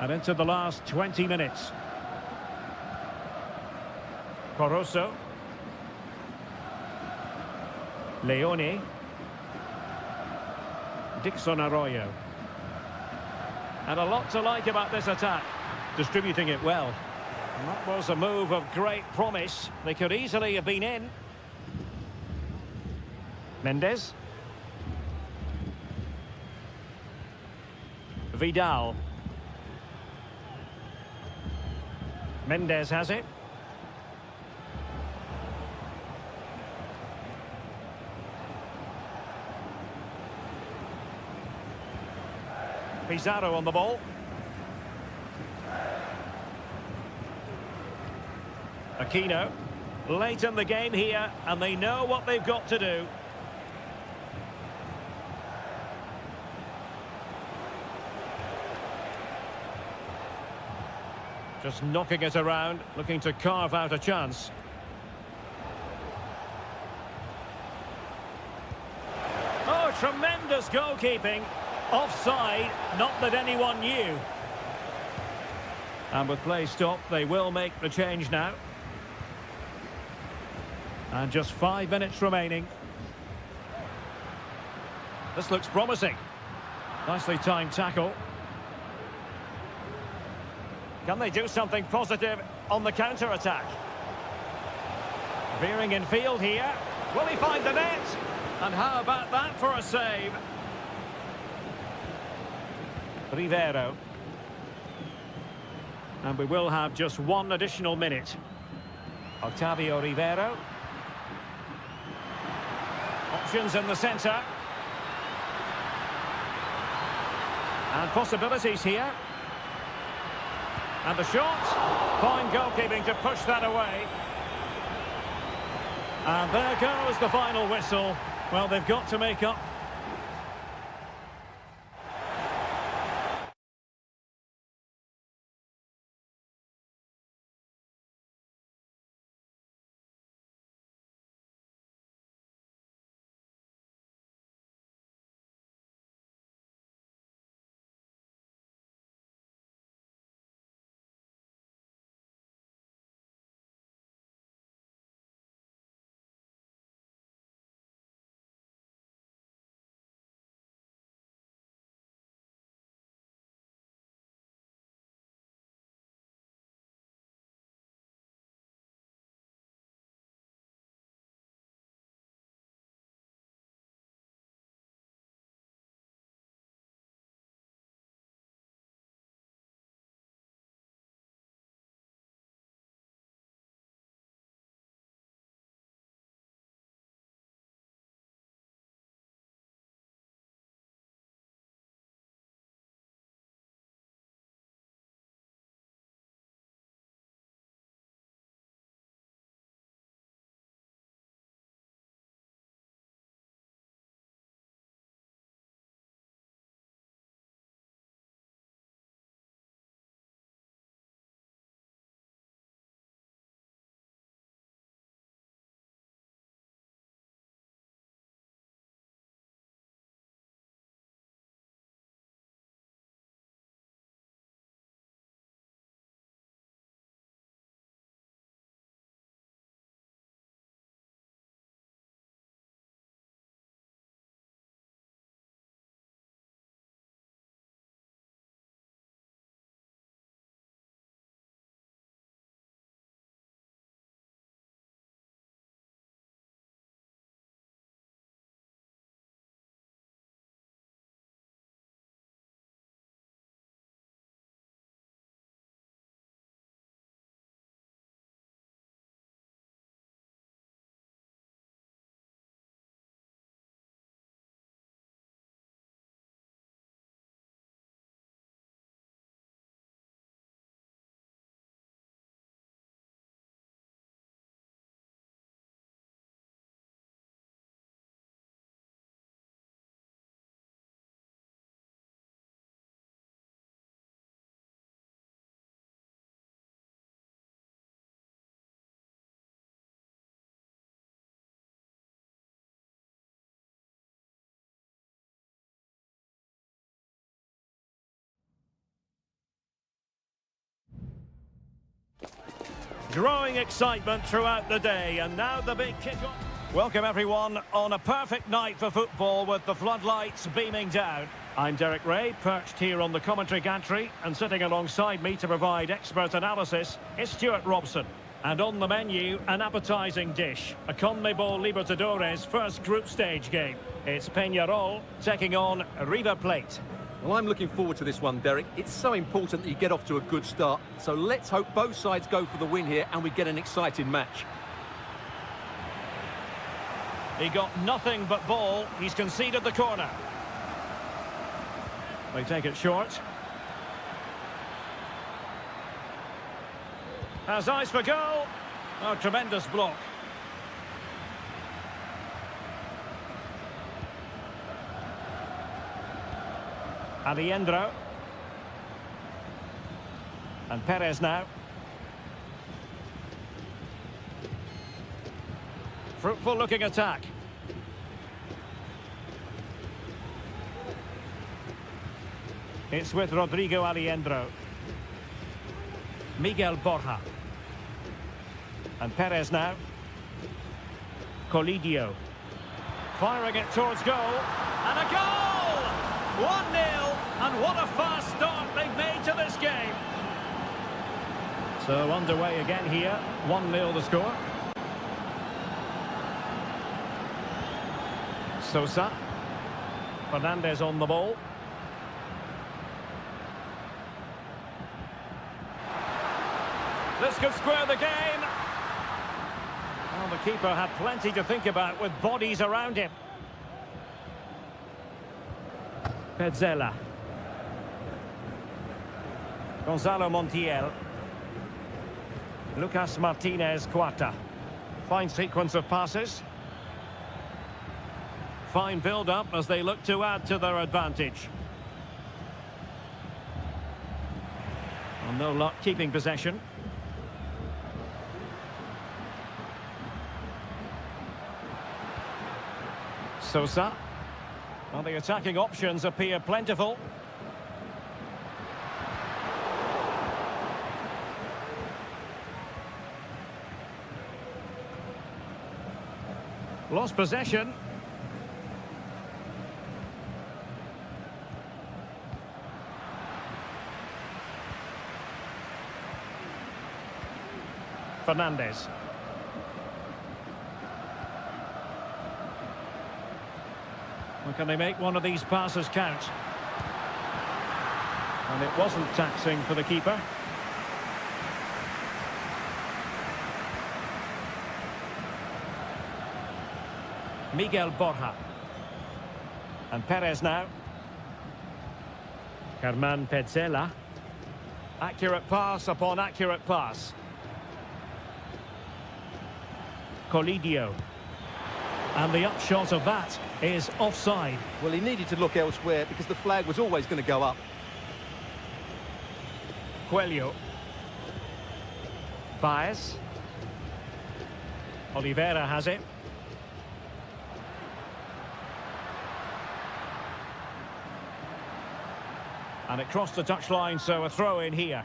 And into the last 20 minutes. Corozo. Leone. Dixon Arroyo. And a lot to like about this attack. Distributing it well. And that was a move of great promise. They could easily have been in. Mendes. Vidal. Mendes has it. Pizarro on the ball. Aquino. Late in the game here, and they know what they've got to do. Just knocking it around, looking to carve out a chance. Oh, tremendous goalkeeping. Offside, not that anyone knew. And with play stopped, they will make the change now. And just 5 minutes remaining. This looks promising. Nicely timed tackle. Can they do something positive on the counter-attack? Veering in field here. Will he find the net? And how about that for a save? Rivero. And we will have just one additional minute. Octavio Rivero. Options in the centre. And possibilities here. And the shot. Fine goalkeeping to push that away. And there goes the final whistle. Well, they've got to make up Growing excitement throughout the day, and now the big kick-off. Welcome everyone on a perfect night for football with the floodlights beaming down. I'm Derek Ray, perched here on the commentary gantry, and sitting alongside me to provide expert analysis is Stuart Robson. And on the menu, an appetising dish, a CONMEBOL Libertadores first group stage game. It's Peñarol taking on River Plate. Well, I'm looking forward to this one, Derek. It's so important that you get off to a good start. So let's hope both sides go for the win here and we get an exciting match. He got nothing but ball. He's conceded the corner. They take it short. Has eyes for goal. Oh, tremendous block. Aliendro. And Perez now. Fruitful looking attack. It's with Rodrigo Aliendro. Miguel Borja. And Perez now. Colidio. Firing it towards goal. And a goal! 1-0. And what a fast start they've made to this game. So underway again here. 1-0 the score. Sosa. Fernandez on the ball. This could square the game. Well, the keeper had plenty to think about with bodies around him. Petzela. Gonzalo Montiel. Lucas Martinez Cuarta. Fine sequence of passes. Fine build-up as they look to add to their advantage. Well, no luck keeping possession. Sosa. Well, the attacking options appear plentiful. Lost possession. Fernandez. Well, can they make one of these passes count? And it wasn't taxing for the keeper. Miguel Borja. And Perez now. Germán Petzela. Accurate pass upon accurate pass. Colidio. And the upshot of that is offside. Well, he needed to look elsewhere because the flag was always going to go up. Coelho. Baez. Oliveira has it. And it crossed the touchline, so a throw in here.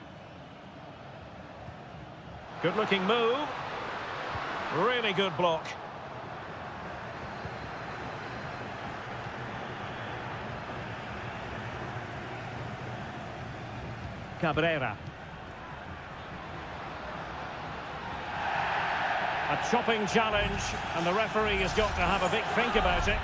Good looking move. Really good block. Cabrera. A chopping challenge, and the referee has got to have a big think about it.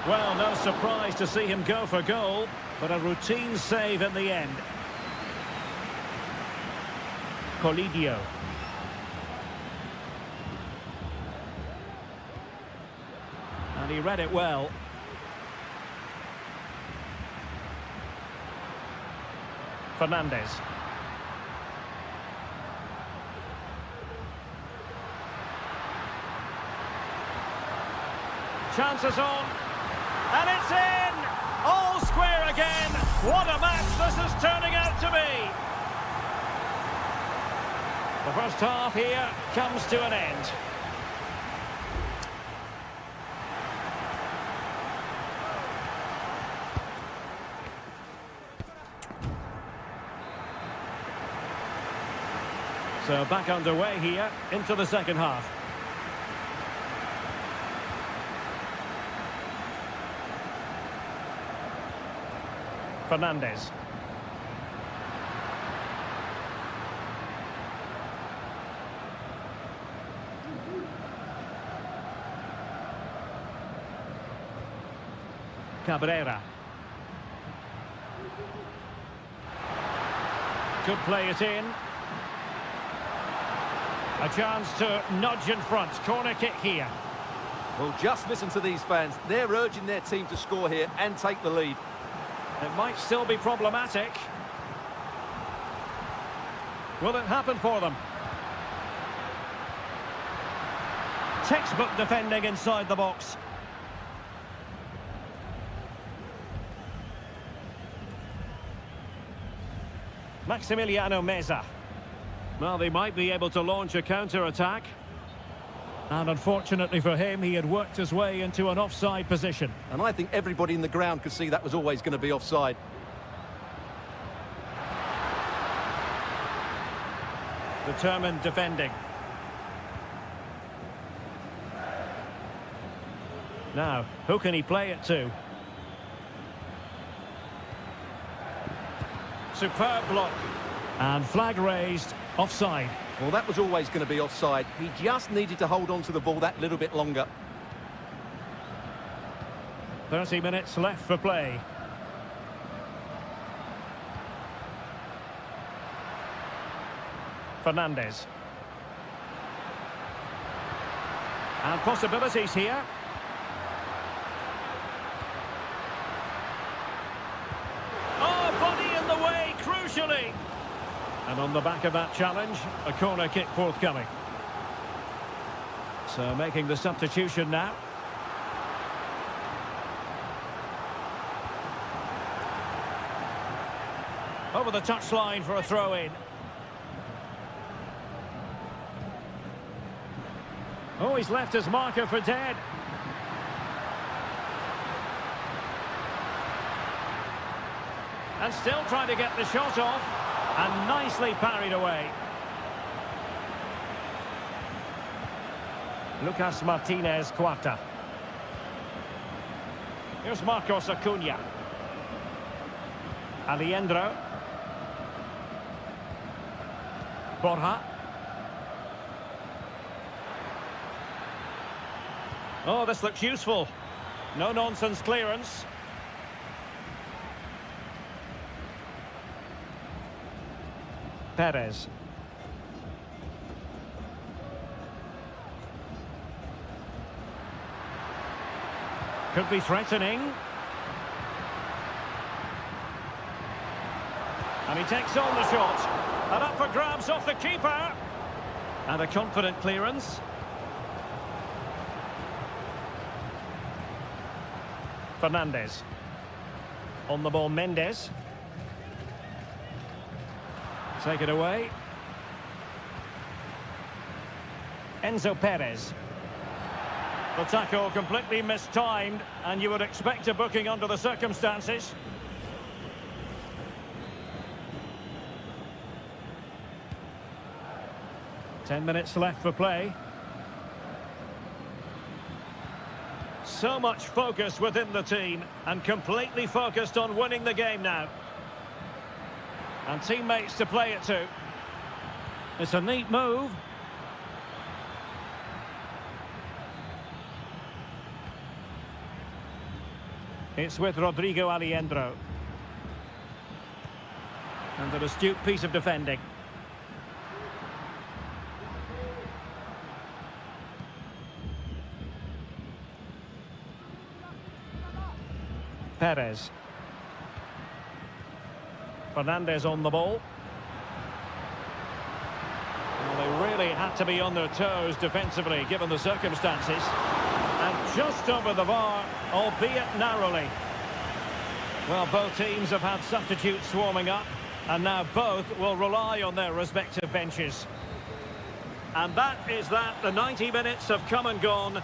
Well, no surprise to see him go for goal, but a routine save in the end. Colidio. And he read it well. Fernandez. Chances on. And it's in! All square again. What a match this is turning out to be. The first half here comes to an end. So back underway here into the second half. Fernandez. Cabrera. Could play it in. A chance to nudge in front. Corner kick here. Well, just listen to these fans. They're urging their team to score here and take the lead. It might still be problematic. Will it happen for them? Textbook defending inside the box. Maximiliano Meza. Well, they might be able to launch a counter-attack. And unfortunately for him, he had worked his way into an offside position. And I think everybody in the ground could see that was always going to be offside. Determined defending. Now, who can he play it to? Superb block. And flag raised, offside. Well, that was always going to be offside. He just needed to hold on to the ball that little bit longer. 30 minutes left for play. Fernandez. And possibilities here. Oh, body in the way, crucially. And on the back of that challenge, a corner kick forthcoming. So making the substitution now. Over the touchline for a throw-in. Oh, he's left his marker for dead. And still trying to get the shot off. And nicely parried away. Lucas Martinez Cuarta. Here's Marcos Acuna. Alejandro. Borja. Oh, this looks useful. No-nonsense clearance. Perez. Could be threatening. And he takes on the shot. And up for grabs off the keeper. And a confident clearance. Fernandez. On the ball, Mendes. Take it away. Enzo Perez. The tackle completely mistimed, and you would expect a booking under the circumstances. Ten minutes left for play. So much focus within the team, and completely focused on winning the game now. And teammates to play it to. It's a neat move. It's with Rodrigo Alejandro. And an astute piece of defending. Perez. Fernandez on the ball. Well, they really had to be on their toes defensively, given the circumstances. And just over the bar, albeit narrowly. Well, both teams have had substitutes warming up, and now both will rely on their respective benches. And that is that. The 90 minutes have come and gone.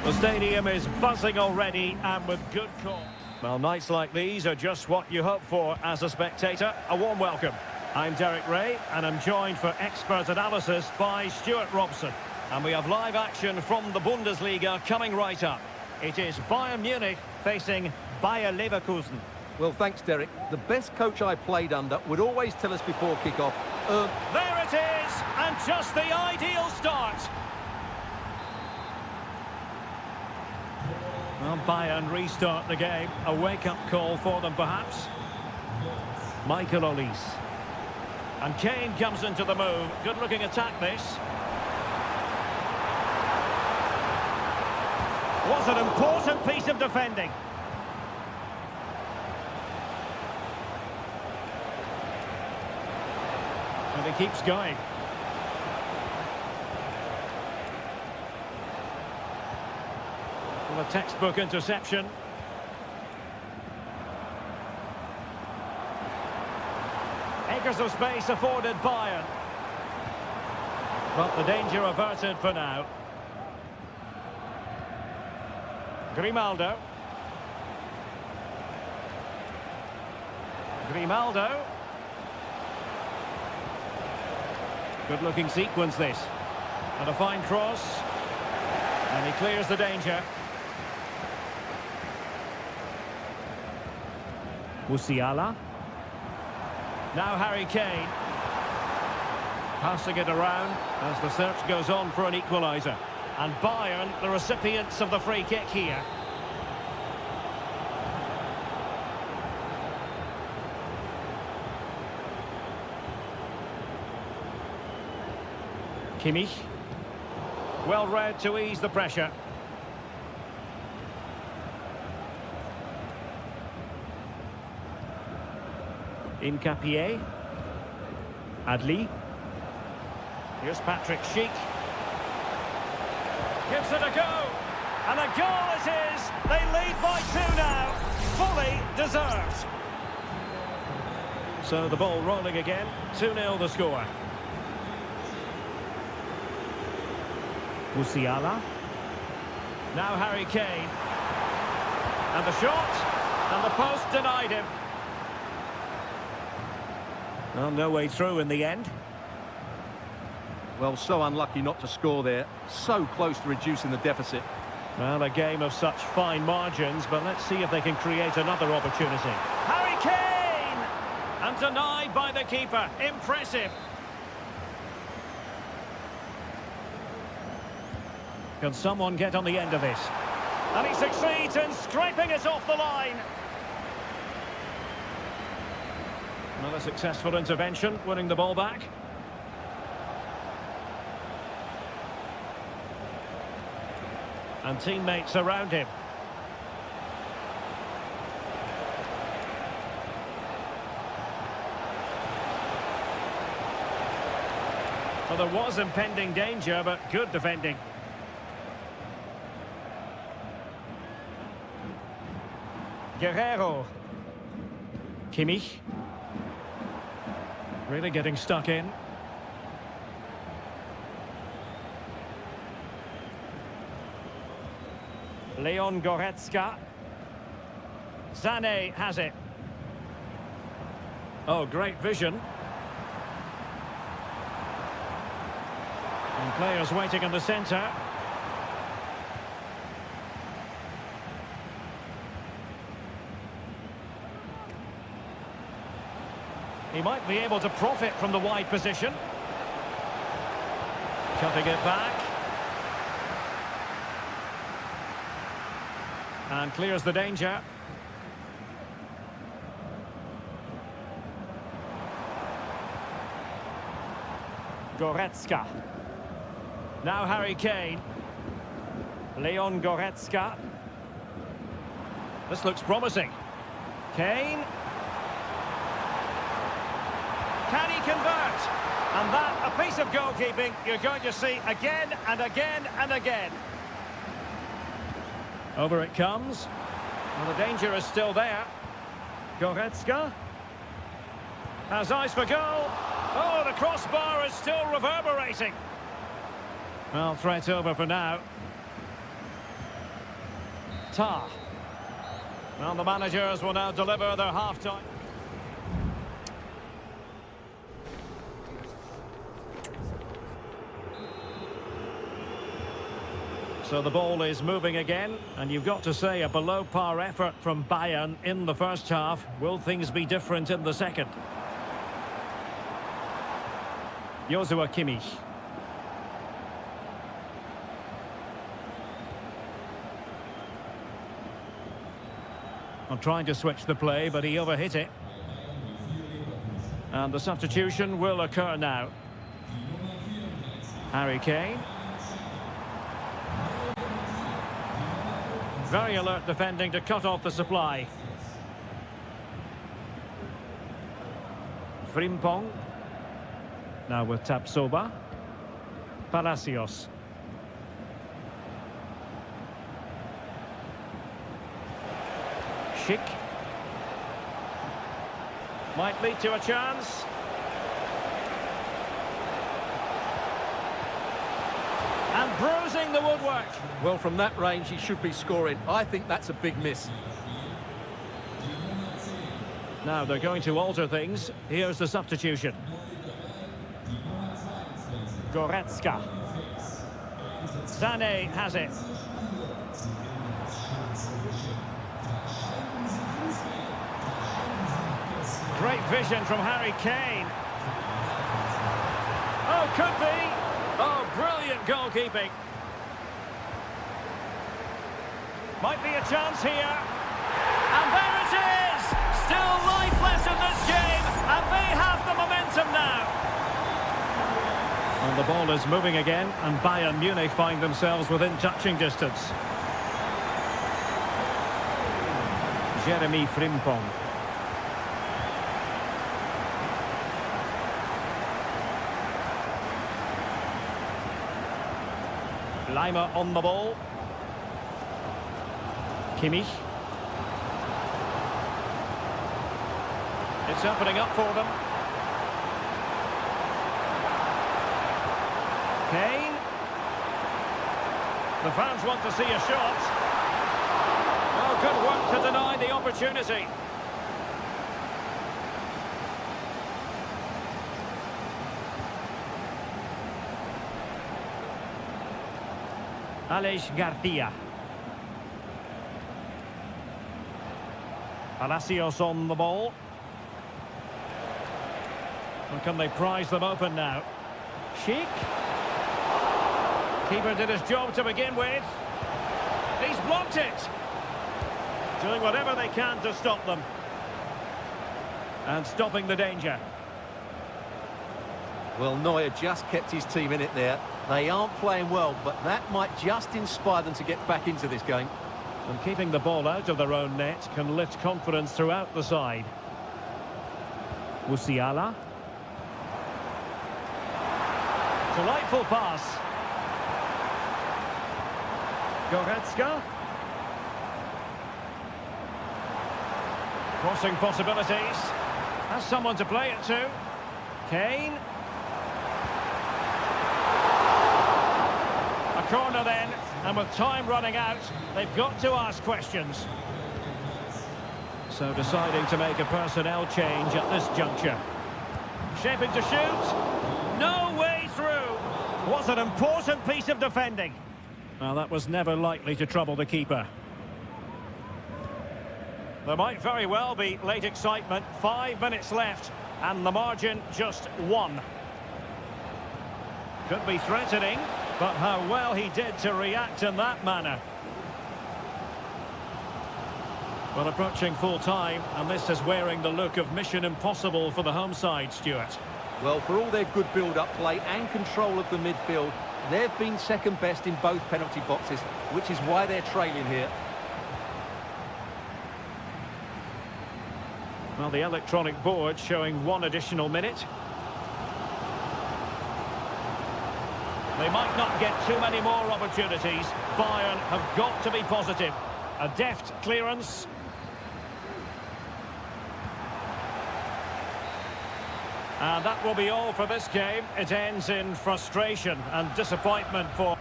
The stadium is buzzing already and with good call. Well, nights like these are just what you hope for as a spectator. A warm welcome. I'm Derek Ray and I'm joined for expert analysis by Stuart Robson. And we have live action from the Bundesliga coming right up. It is Bayern Munich facing Bayer Leverkusen. Well, thanks, Derek. The best coach I played under would always tell us before kick-off, There it is, and just the ideal start. Well, Bayern restart the game. A wake-up call for them, perhaps. Michael Olise. And Kane comes into the move. Good-looking attack, this. Was an important piece of defending. And he keeps going. Well, a textbook interception. Acres of space afforded Bayern. But the danger averted for now. Grimaldo. Good-looking sequence, this. And a fine cross. And he clears the danger. Musiala. Now Harry Kane. Passing it around as the search goes on for an equaliser. And Bayern, the recipients of the free kick here. Kimmich. Well read to ease the pressure. Incapié. Adli. Here's Patrick Schick. Gives it a go. And a goal it is. They lead by 2 now. Fully deserved. So the ball rolling again. 2-0 the score. Musiala. Now Harry Kane. And the shot. And the post denied him. Well, no way through in the end. Well, so unlucky not to score there. So close to reducing the deficit. Well, a game of such fine margins, but let's see if they can create another opportunity. Harry Kane! And denied by the keeper. Impressive. Can someone get on the end of this? And he succeeds in scraping it off the line. Another successful intervention, winning the ball back. And teammates around him. Well, there was impending danger, but good defending. Guerrero. Kimmich. Really getting stuck in. Leon Goretzka. Sané has it. Oh, great vision. And players waiting in the centre. He might be able to profit from the wide position. Cutting it back. And clears the danger. Goretzka. Now Harry Kane. Leon Goretzka. This looks promising. Kane. Can he convert? And that, a piece of goalkeeping you're going to see again and again and again. Over it comes. Well, the danger is still there. Goretzka. Has eyes for goal. Oh, the crossbar is still reverberating. Well, threat over for now. Ta. Well, the managers will now deliver their half-time. So the ball is moving again, and you've got to say a below-par effort from Bayern in the first half. Will things be different in the second? Joshua Kimmich. I'm trying to switch the play, but he overhit it. And the substitution will occur now. Harry Kane. Very alert defending to cut off the supply. Frimpong. Now with Tapsoba. Palacios. Schick. Might lead to a chance. And bruising the woodwork. Well, from that range, he should be scoring. I think that's a big miss. Now they're going to alter things. Here's the substitution. Goretzka. Sané has it. Great vision from Harry Kane. Oh, could be. Oh, brilliant goalkeeping. Might be a chance here. And there it is! Still lifeless in this game, and they have the momentum now. And the ball is moving again, and Bayern Munich find themselves within touching distance. Jeremy Frimpong. Lima on the ball. Kimmich. It's opening up for them. Kane. The fans want to see a shot. Oh, good work to deny the opportunity. Alex Garcia. Palacios on the ball. And can they prize them open now? Schick. Keeper did his job to begin with. He's blocked it. Doing whatever they can to stop them. And stopping the danger. Well, Neuer just kept his team in it there. They aren't playing well, but that might just inspire them to get back into this game. And keeping the ball out of their own net can lift confidence throughout the side. Musiala. Delightful pass. Goretzka. Crossing possibilities. Has someone to play it to. Kane. A corner then, and with time running out, they've got to ask questions. So deciding to make a personnel change at this juncture. Shaping to shoot. No way through. What an important piece of defending. Well, that was never likely to trouble the keeper. There might very well be late excitement. 5 minutes left, and the margin just 1. Could be threatening, but how well he did to react in that manner. Well, approaching full time, and this is wearing the look of mission impossible for the home side, Stuart. Well, for all their good build-up play and control of the midfield, they've been second best in both penalty boxes, which is why they're trailing here. Well, the electronic board showing 1 additional minute. They might not get too many more opportunities. Bayern have got to be positive. A deft clearance. And that will be all for this game. It ends in frustration and disappointment for...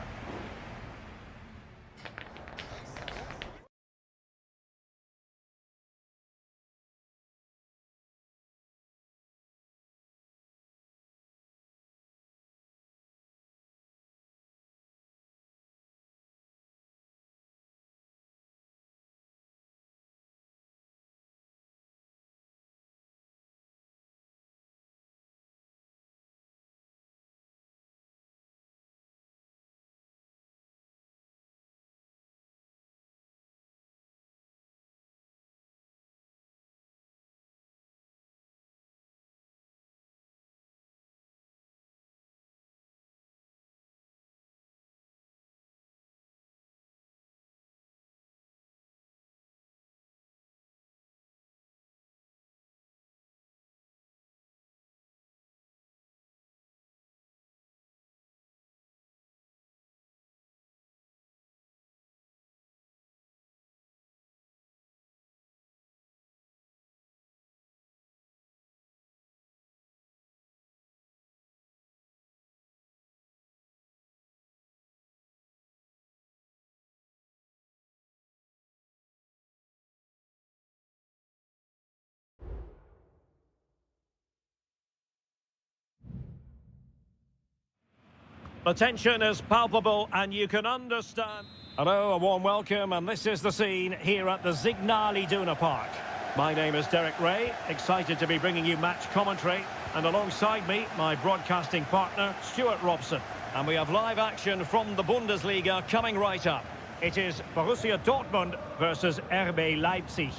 The tension is palpable and you can understand. Hello, a warm welcome, and this is the scene here at the Signal Iduna Park. My name is Derek Ray, excited to be bringing you match commentary, and alongside me, my broadcasting partner, Stuart Robson. And we have live action from the Bundesliga coming right up. It is Borussia Dortmund versus RB Leipzig.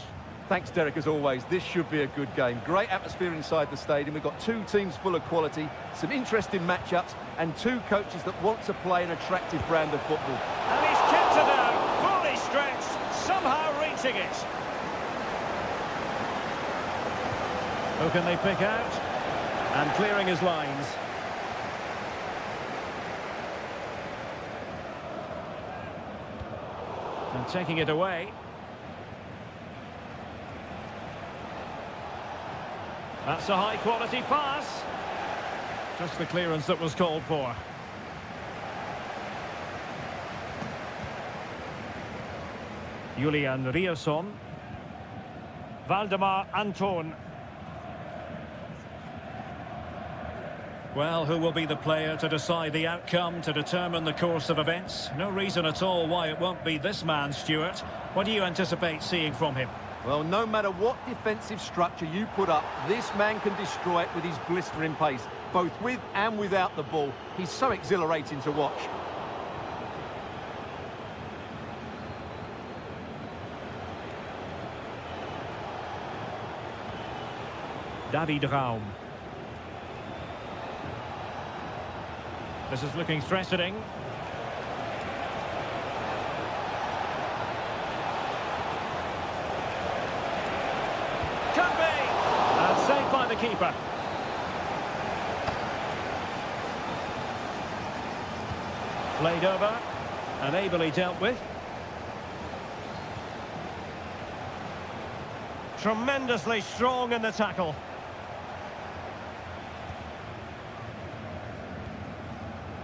Thanks, Derek, as always. This should be a good game. Great atmosphere inside the stadium. We've got two teams full of quality, some interesting matchups, and two coaches that want to play an attractive brand of football. And he's kept it out, fully stretched, somehow reaching it. Who can they pick out? And clearing his lines. And taking it away. That's a high-quality pass. Just the clearance that was called for. Julian Rierson. Valdemar Anton. Well, who will be the player to decide the outcome, to determine the course of events? No reason at all why it won't be this man, Stuart. What do you anticipate seeing from him? Well, no matter what defensive structure you put up, this man can destroy it with his blistering pace, both with and without the ball. He's so exhilarating to watch. David Raum. This is looking threatening. Can be! And saved by the keeper. Played over and ably dealt with. Tremendously strong in the tackle.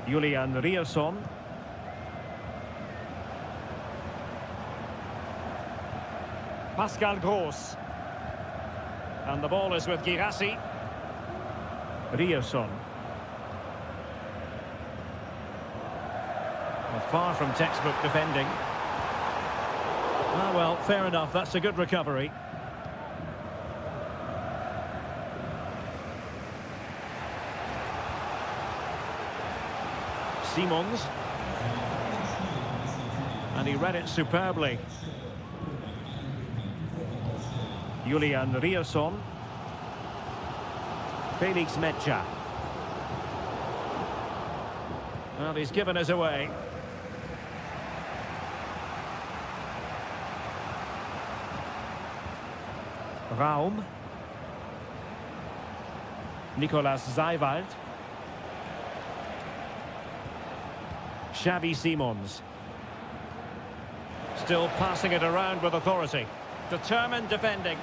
Julian Rierson. Pascal Gross. And the ball is with Girassi. Rierson. Well, far from textbook defending. Ah, well, fair enough. That's a good recovery. Simons. And he read it superbly. Julian Rierson. Felix Mecha. Well, he's given us away. Raum. Nicolas Seiwald. Xavi Simons. Still passing it around with authority. Determined defending.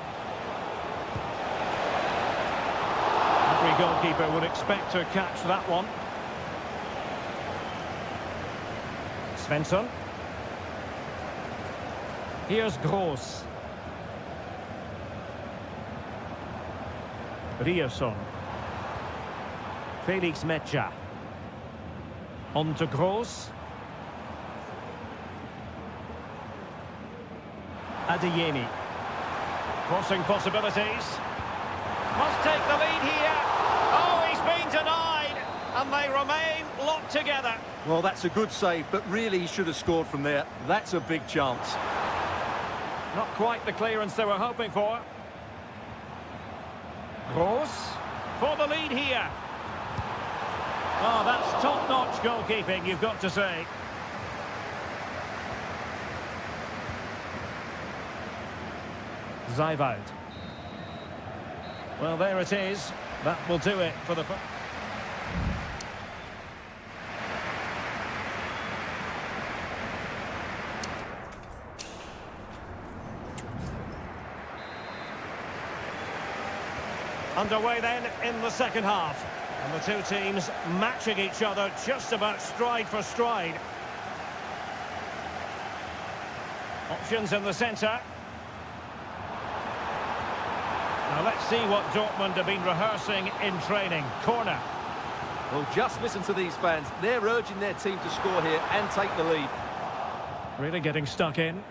Every goalkeeper would expect to catch that one. Svensson. Here's Gross. Rierson. Felix Mecha. On to Gross. Adeyemi. Crossing possibilities. Must take the lead here. Oh, he's been denied. And they remain locked together. Well, that's a good save, but really he should have scored from there. That's a big chance. Not quite the clearance they were hoping for. Gross for the lead here. Oh, that's top-notch goalkeeping, you've got to say. Seiwald. Well, there it is. That will do it for the... Underway then in the second half. And the two teams matching each other just about stride for stride. Options in the centre. Now let's see what Dortmund have been rehearsing in training. Corner. Well, just listen to these fans. They're urging their team to score here and take the lead. Really getting stuck in.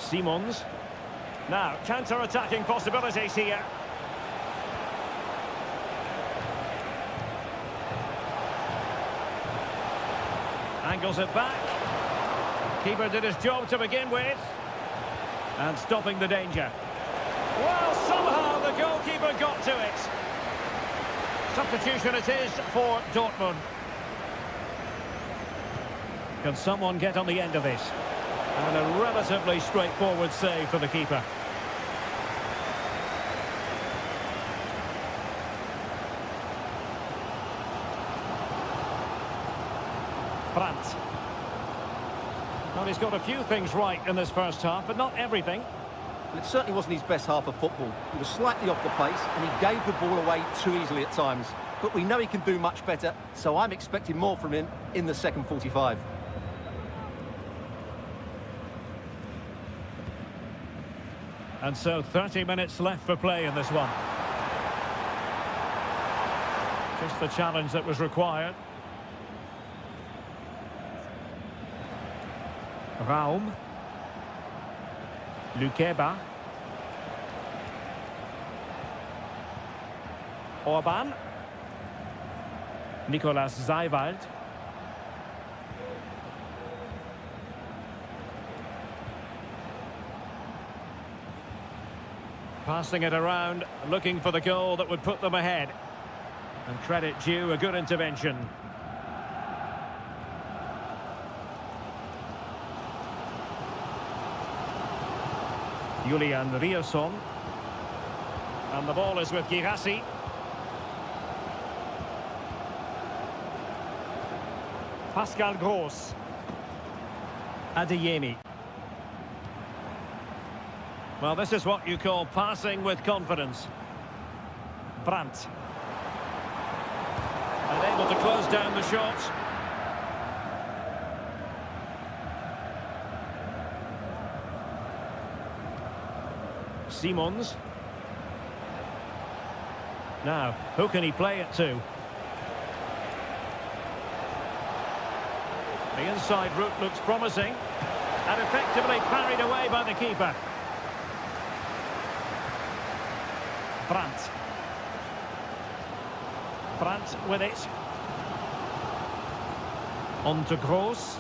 Simons. Now, counter-attacking possibilities here. Angles it back. Keeper did his job to begin with. And stopping the danger. Well, somehow the goalkeeper got to it. Substitution it is for Dortmund. Can someone get on the end of this? And a relatively straightforward save for the keeper. Brandt. Well, he's got a few things right in this first half, but not everything. Well, it certainly wasn't his best half of football. He was slightly off the pace and he gave the ball away too easily at times. But we know he can do much better, so I'm expecting more from him in the second 45. And so 30 minutes left for play in this one. Just the challenge that was required. Raum. Lukeba. Orban. Nicolas Seiwald. Passing it around, looking for the goal that would put them ahead. And credit due, a good intervention. Julian Rierson. And the ball is with Girassi. Pascal Gross. Adeyemi. Well, this is what you call passing with confidence. Brandt. And able to close down the shot. Simons. Now, who can he play it to? The inside route looks promising. And effectively parried away by the keeper. Brandt. Brandt with it. On to Gross.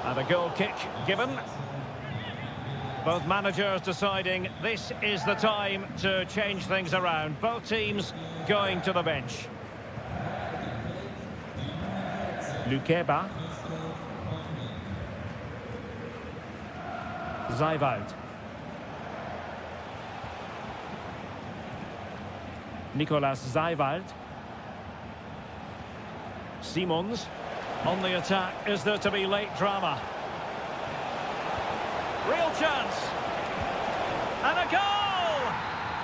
And a goal kick given. Both managers deciding this is the time to change things around. Both teams going to the bench. Lukeba. Seiwald. Nicolas Seiwald. Simons. On the attack, is there to be late drama? Real chance. And a goal!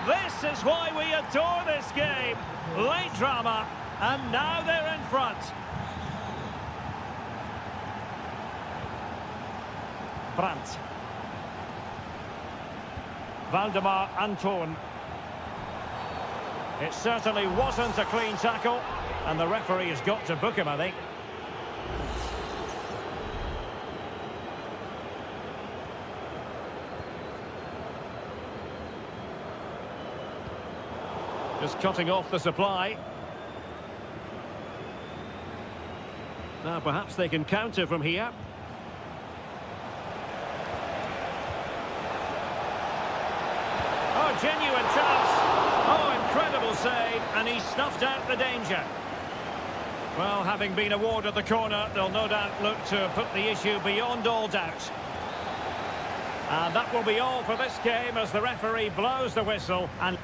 This is why we adore this game. Late drama, and now they're in front. Brandt. Valdemar Anton. It certainly wasn't a clean tackle, and the referee has got to book him, I think. Just cutting off the supply. Now perhaps they can counter from here. Oh, genuine chance. Oh, incredible save, and he snuffed out the danger. Well, having been awarded the corner, they'll no doubt look to put the issue beyond all doubt. And that will be all for this game as the referee blows the whistle and...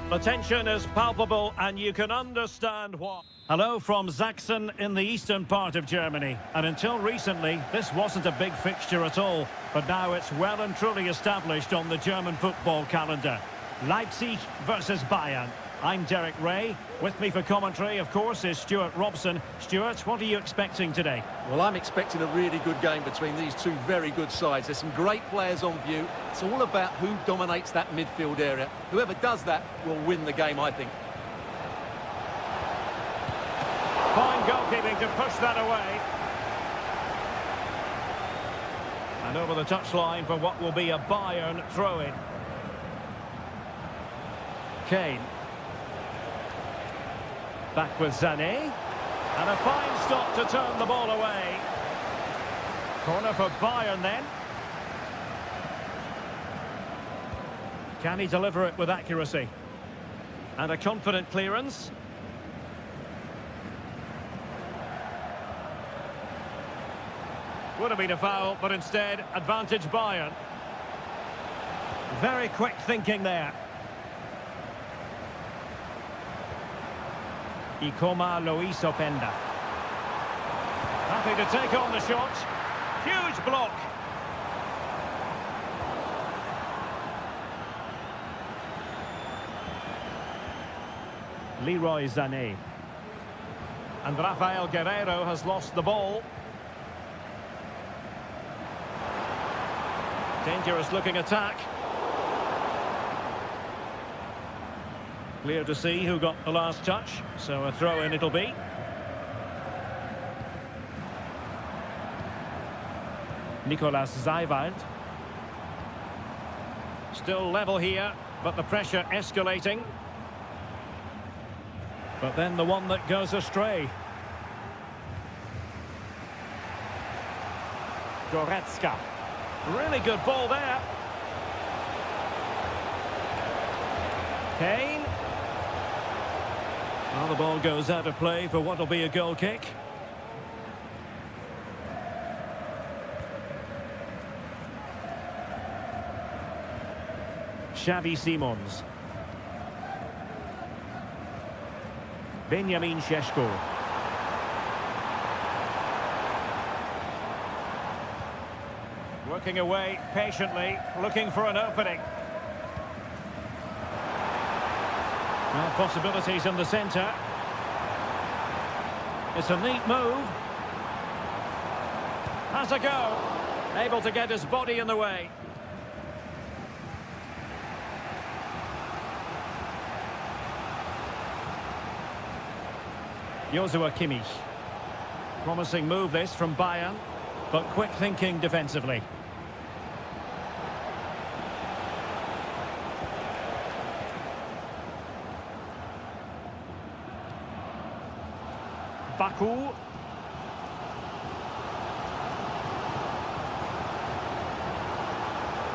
The tension is palpable and you can understand why. Hello from Sachsen in the eastern part of Germany. And until recently, this wasn't a big fixture at all. But now it's well and truly established on the German football calendar. Leipzig versus Bayern. I'm Derek Ray. With me for commentary, of course, is Stuart Robson. Stuart, what are you expecting today? Well, I'm expecting a really good game between these two very good sides. There's some great players on view. It's all about who dominates that midfield area. Whoever does that will win the game, I think. Fine goalkeeping to push that away. And over the touchline for what will be a Bayern throw-in. Kane. Back with Sané. And a fine stop to turn the ball away. Corner for Bayern then. Can he deliver it with accuracy? And a confident clearance. Would have been a foul, but instead, advantage Bayern. Very quick thinking there. Ikoma Luis Openda. Happy to take on the shot. Huge block. Leroy Sané. And Rafael Guerreiro has lost the ball. Dangerous looking attack. Clear to see who got the last touch, so a throw-in it'll be. Nicolas Zeiwald. Still level here, but the pressure escalating. But then the one that goes astray. Goretzka. Really good ball there. Kane. Well, the ball goes out of play for what will be a goal kick. Xavi Simons. Benjamin Šeško. Working away patiently, looking for an opening. Well, possibilities in the centre. It's a neat move. Has a go. Able to get his body in the way. Joshua Kimmich. Promising move this from Bayern, but quick thinking defensively. Baku. Well,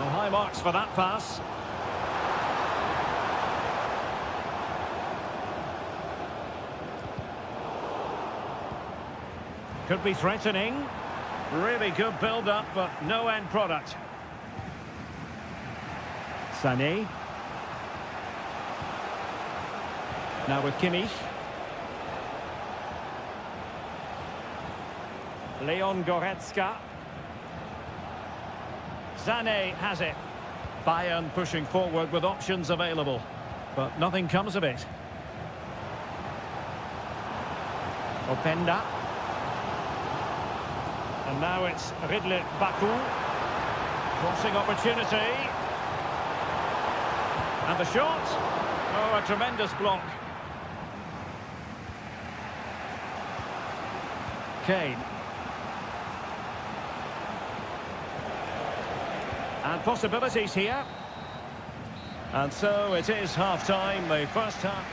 high marks for that pass. Could be threatening. Really good build-up, but no end product. Sané. Now with Kimmich. Leon Goretzka. Sané has it. Bayern pushing forward with options available, but nothing comes of it. Openda. And now it's Ridley Baku. Crossing opportunity. And the shot. Oh, a tremendous block. Kane. And possibilities here. And so it is half-time, the first half.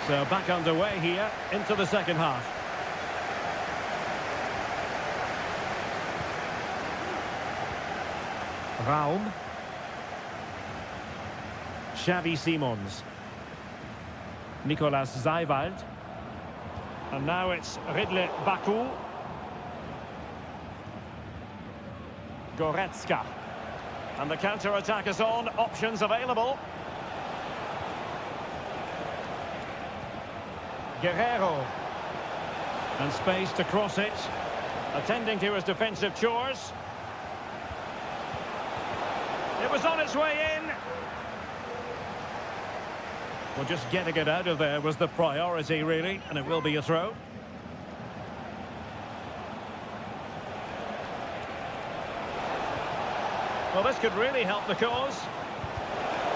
So back underway here into the second half. Raum. Xavi Simons. Nicolas Zeiwald. And now it's Ridley Baku. Goretzka. And the counter-attack is on. Options available. Guerrero. And space to cross it. Attending to his defensive chores. It was on its way in. Well, just getting it out of there was the priority, really, and it will be a throw. Well, this could really help the cause.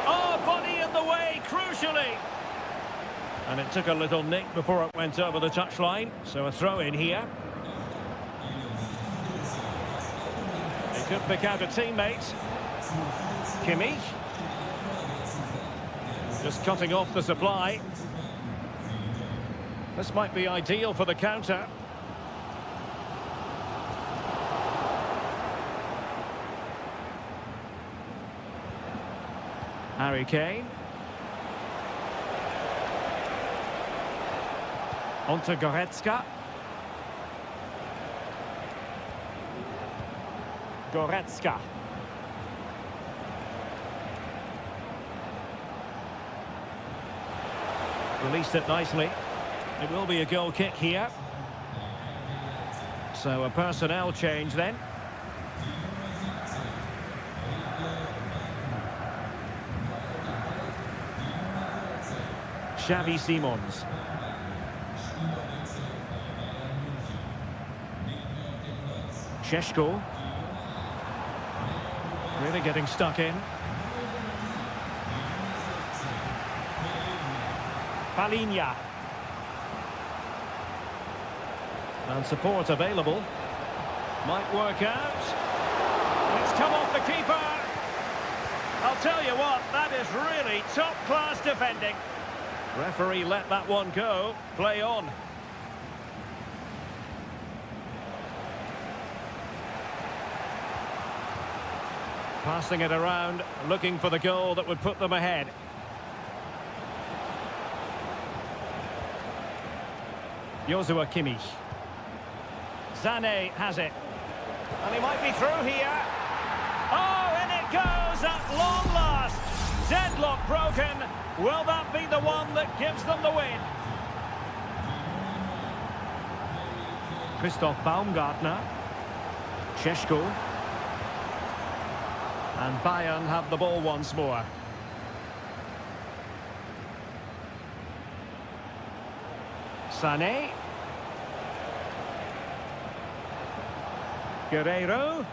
Oh, body in the way, crucially. And it took a little nick before it went over the touchline, so a throw in here. He could pick out a teammate. Kimmich. Just cutting off the supply. This might be ideal for the counter. Harry Kane. On to Goretzka. Goretzka. Released it nicely. It will be a goal kick here. So a personnel change then. Xavi Simons. Šeško. Really getting stuck in. Palinha. And support available. Might work out. It's come off the keeper. I'll tell you what, that is really top-class defending. Referee let that one go. Play on. Passing it around, looking for the goal that would put them ahead. Joshua Kimmich. Sané has it. And he might be through here. Oh, and it goes at long last. Deadlock broken. Will that be the one that gives them the win? Christoph Baumgartner. Šeško. And Bayern have the ball once more. Sané. Guerrero.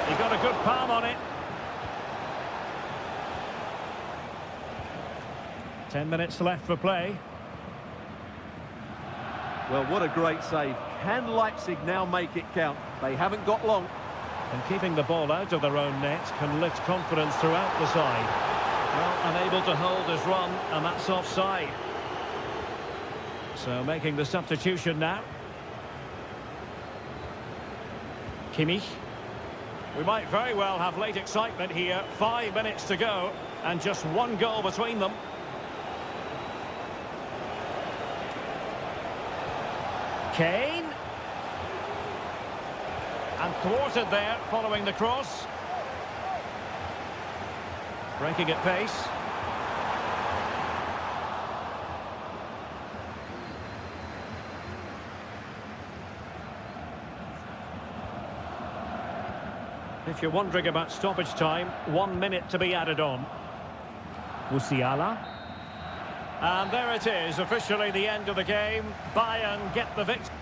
He got a good palm on it. 10 minutes left for play. Well, what a great save. Can Leipzig now make it count? They haven't got long. And keeping the ball out of their own net can lift confidence throughout the side. Well, unable to hold his run, and that's offside. So making the substitution now. Kimmich. We might very well have late excitement here. 5 minutes to go, and just one goal between them. Kane. And thwarted there, following the cross. Breaking at pace. If you're wondering about stoppage time, 1 minute to be added on. Musiala. And there it is, officially the end of the game. Bayern get the victory.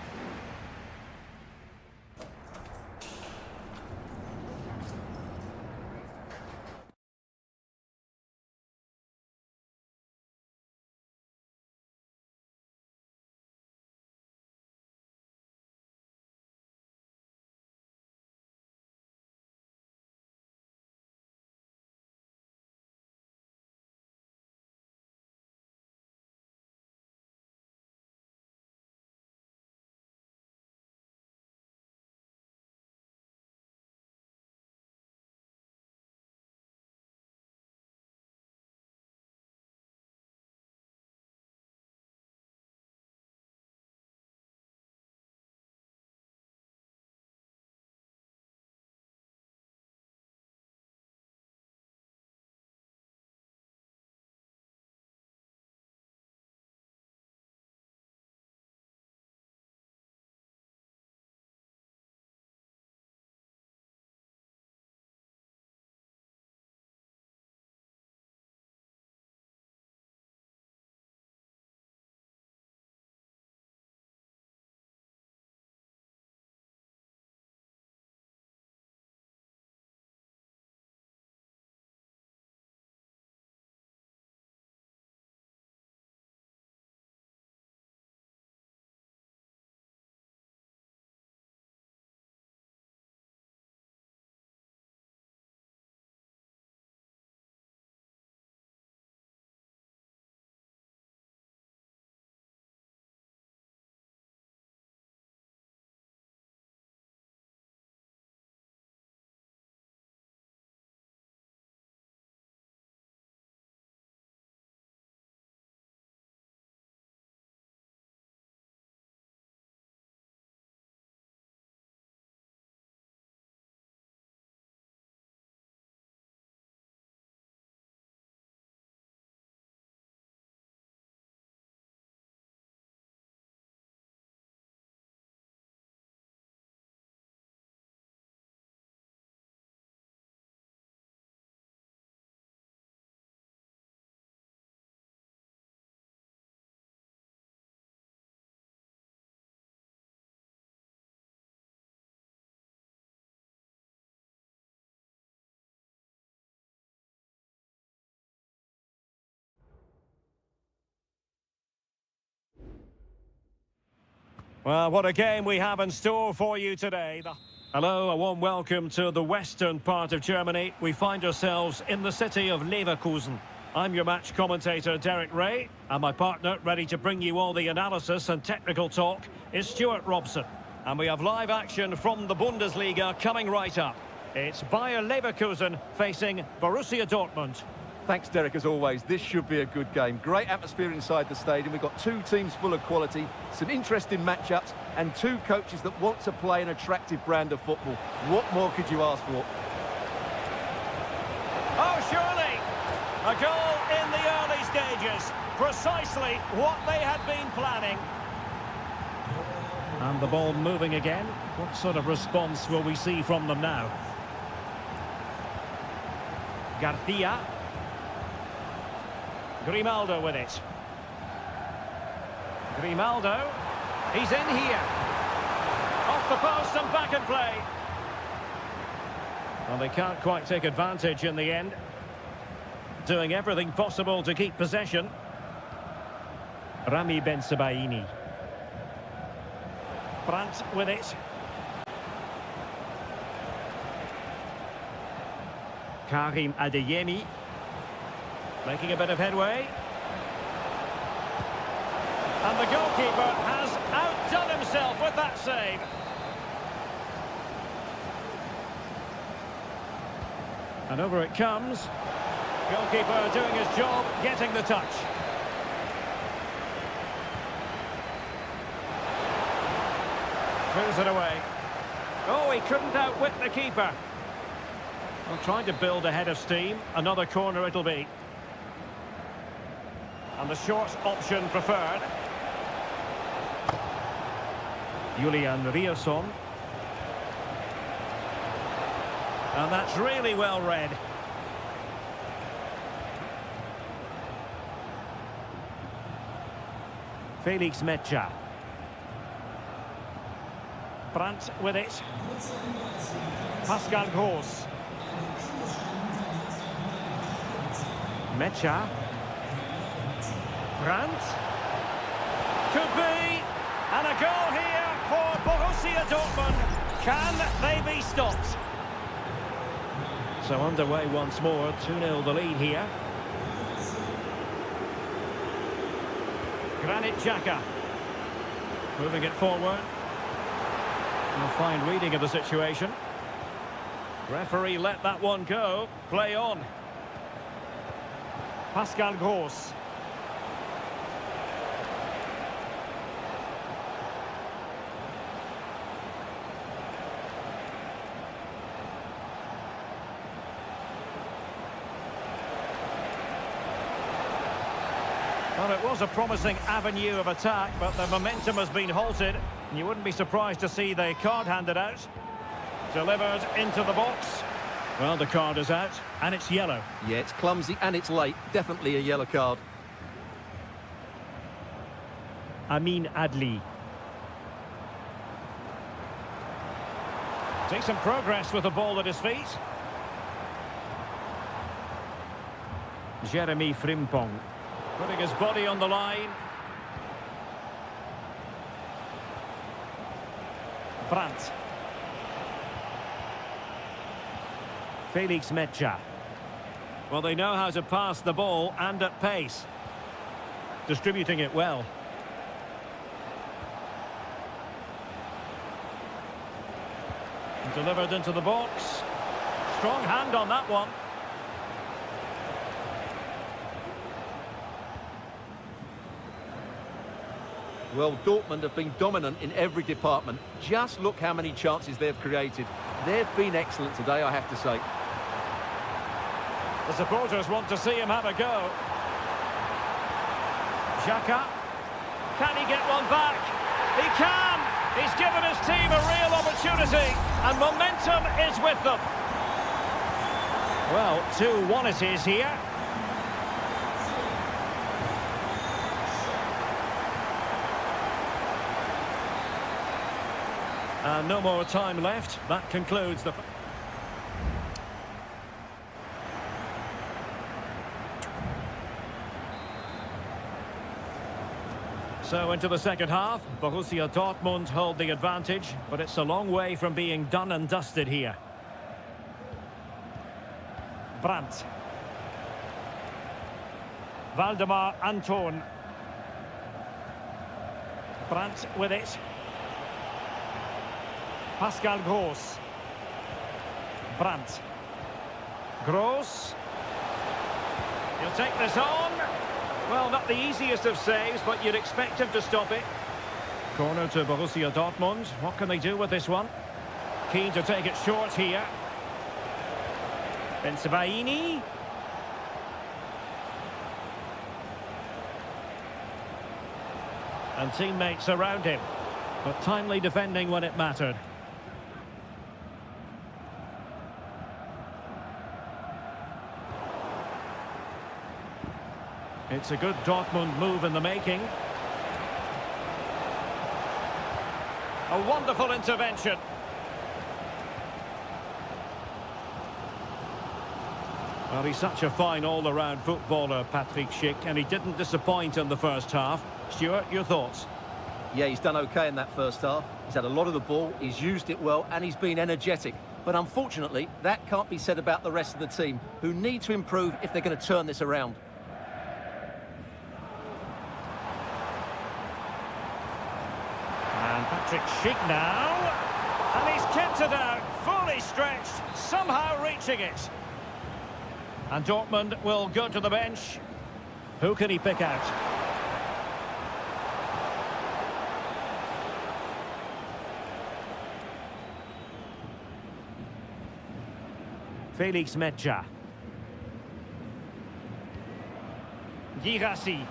Well, what a game we have in store for you today. Hello, a warm welcome to the western part of Germany. We find ourselves in the city of Leverkusen. I'm your match commentator, Derek Ray, and my partner, ready to bring you all the analysis and technical talk, is Stuart Robson. And we have live action from the Bundesliga coming right up. It's Bayer Leverkusen facing Borussia Dortmund. Thanks, Derek, as always. This should be a good game. Great atmosphere inside the stadium. We've got two teams full of quality, some interesting matchups, and two coaches that want to play an attractive brand of football. What more could you ask for? Oh, surely! A goal in the early stages. Precisely what they had been planning. And the ball moving again. What sort of response will we see from them now? Garcia. Grimaldo with it. Grimaldo. He's in here. Off the post and back in play. Well, they can't quite take advantage in the end. Doing everything possible to keep possession. Rami Bensebaini. Brandt with it. Karim Adeyemi. Making a bit of headway. And the goalkeeper has outdone himself with that save. And over it comes. Goalkeeper doing his job, getting the touch. Clears it away. Oh, he couldn't outwit the keeper. Well, trying to build a head of steam. Another corner it'll be. And the short option preferred. Julian Rierson. And that's really well read. Felix Mecha. Brandt with it. Pascal Gross. Mecha. Brandt. Could be. And a goal here for Borussia Dortmund. Can they be stopped? So underway once more. 2-0 the lead here. Granit Xhaka. Moving it forward. A fine reading of the situation. Referee let that one go. Play on. Pascal Gross. Well, it was a promising avenue of attack, but the momentum has been halted. You wouldn't be surprised to see the card handed out. Delivered into the box. Well, the card is out, and it's yellow. Yeah, it's clumsy and it's late. Definitely a yellow card. Amin Adli. Decent progress with the ball at his feet. Jeremy Frimpong. Putting his body on the line. Brandt. Felix Mecha. Well, they know how to pass the ball and at pace. Distributing it well. Delivered into the box. Strong hand on that one. Well, Dortmund have been dominant in every department. Just look how many chances they've created. They've been excellent today, I have to say. The supporters want to see him have a go. Xhaka. Can he get one back? He can! He's given his team a real opportunity, and momentum is with them. Well, 2-1 it is here. And no more time left. That concludes the... So into the second half, Borussia Dortmund hold the advantage, but it's a long way from being done and dusted here. Brandt. Valdemar Anton. Brandt with it. Pascal Gross. Brandt. Gross. He'll take this on. Well, not the easiest of saves, but you'd expect him to stop it. Corner to Borussia Dortmund. What can they do with this one? Keen to take it short here. Bensebaini. And teammates around him. But timely defending when it mattered. It's a good Dortmund move in the making. A wonderful intervention. Well, he's such a fine all-around footballer, Patrick Schick, and he didn't disappoint in the first half. Stuart, your thoughts? Yeah, he's done okay in that first half. He's had a lot of the ball, he's used it well, and he's been energetic. But unfortunately, that can't be said about the rest of the team, who need to improve if they're going to turn this around. And Patrick Schick now. And he's kept it out, fully stretched, somehow reaching it. And Dortmund will go to the bench. Who can he pick out? Felix Medja. Girassi.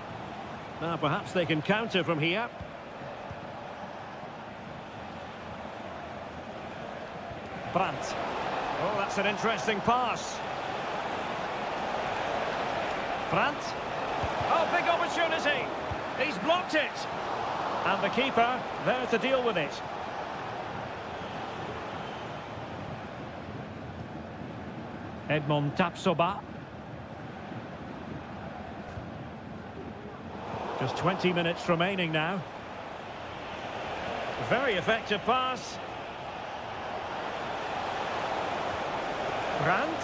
Now perhaps they can counter from here. Brandt. Oh, that's an interesting pass. Brandt. Oh, big opportunity. He's blocked it. And the keeper there to deal with it. Edmond Tapsoba. Just 20 minutes remaining now. Very effective pass. Brandt.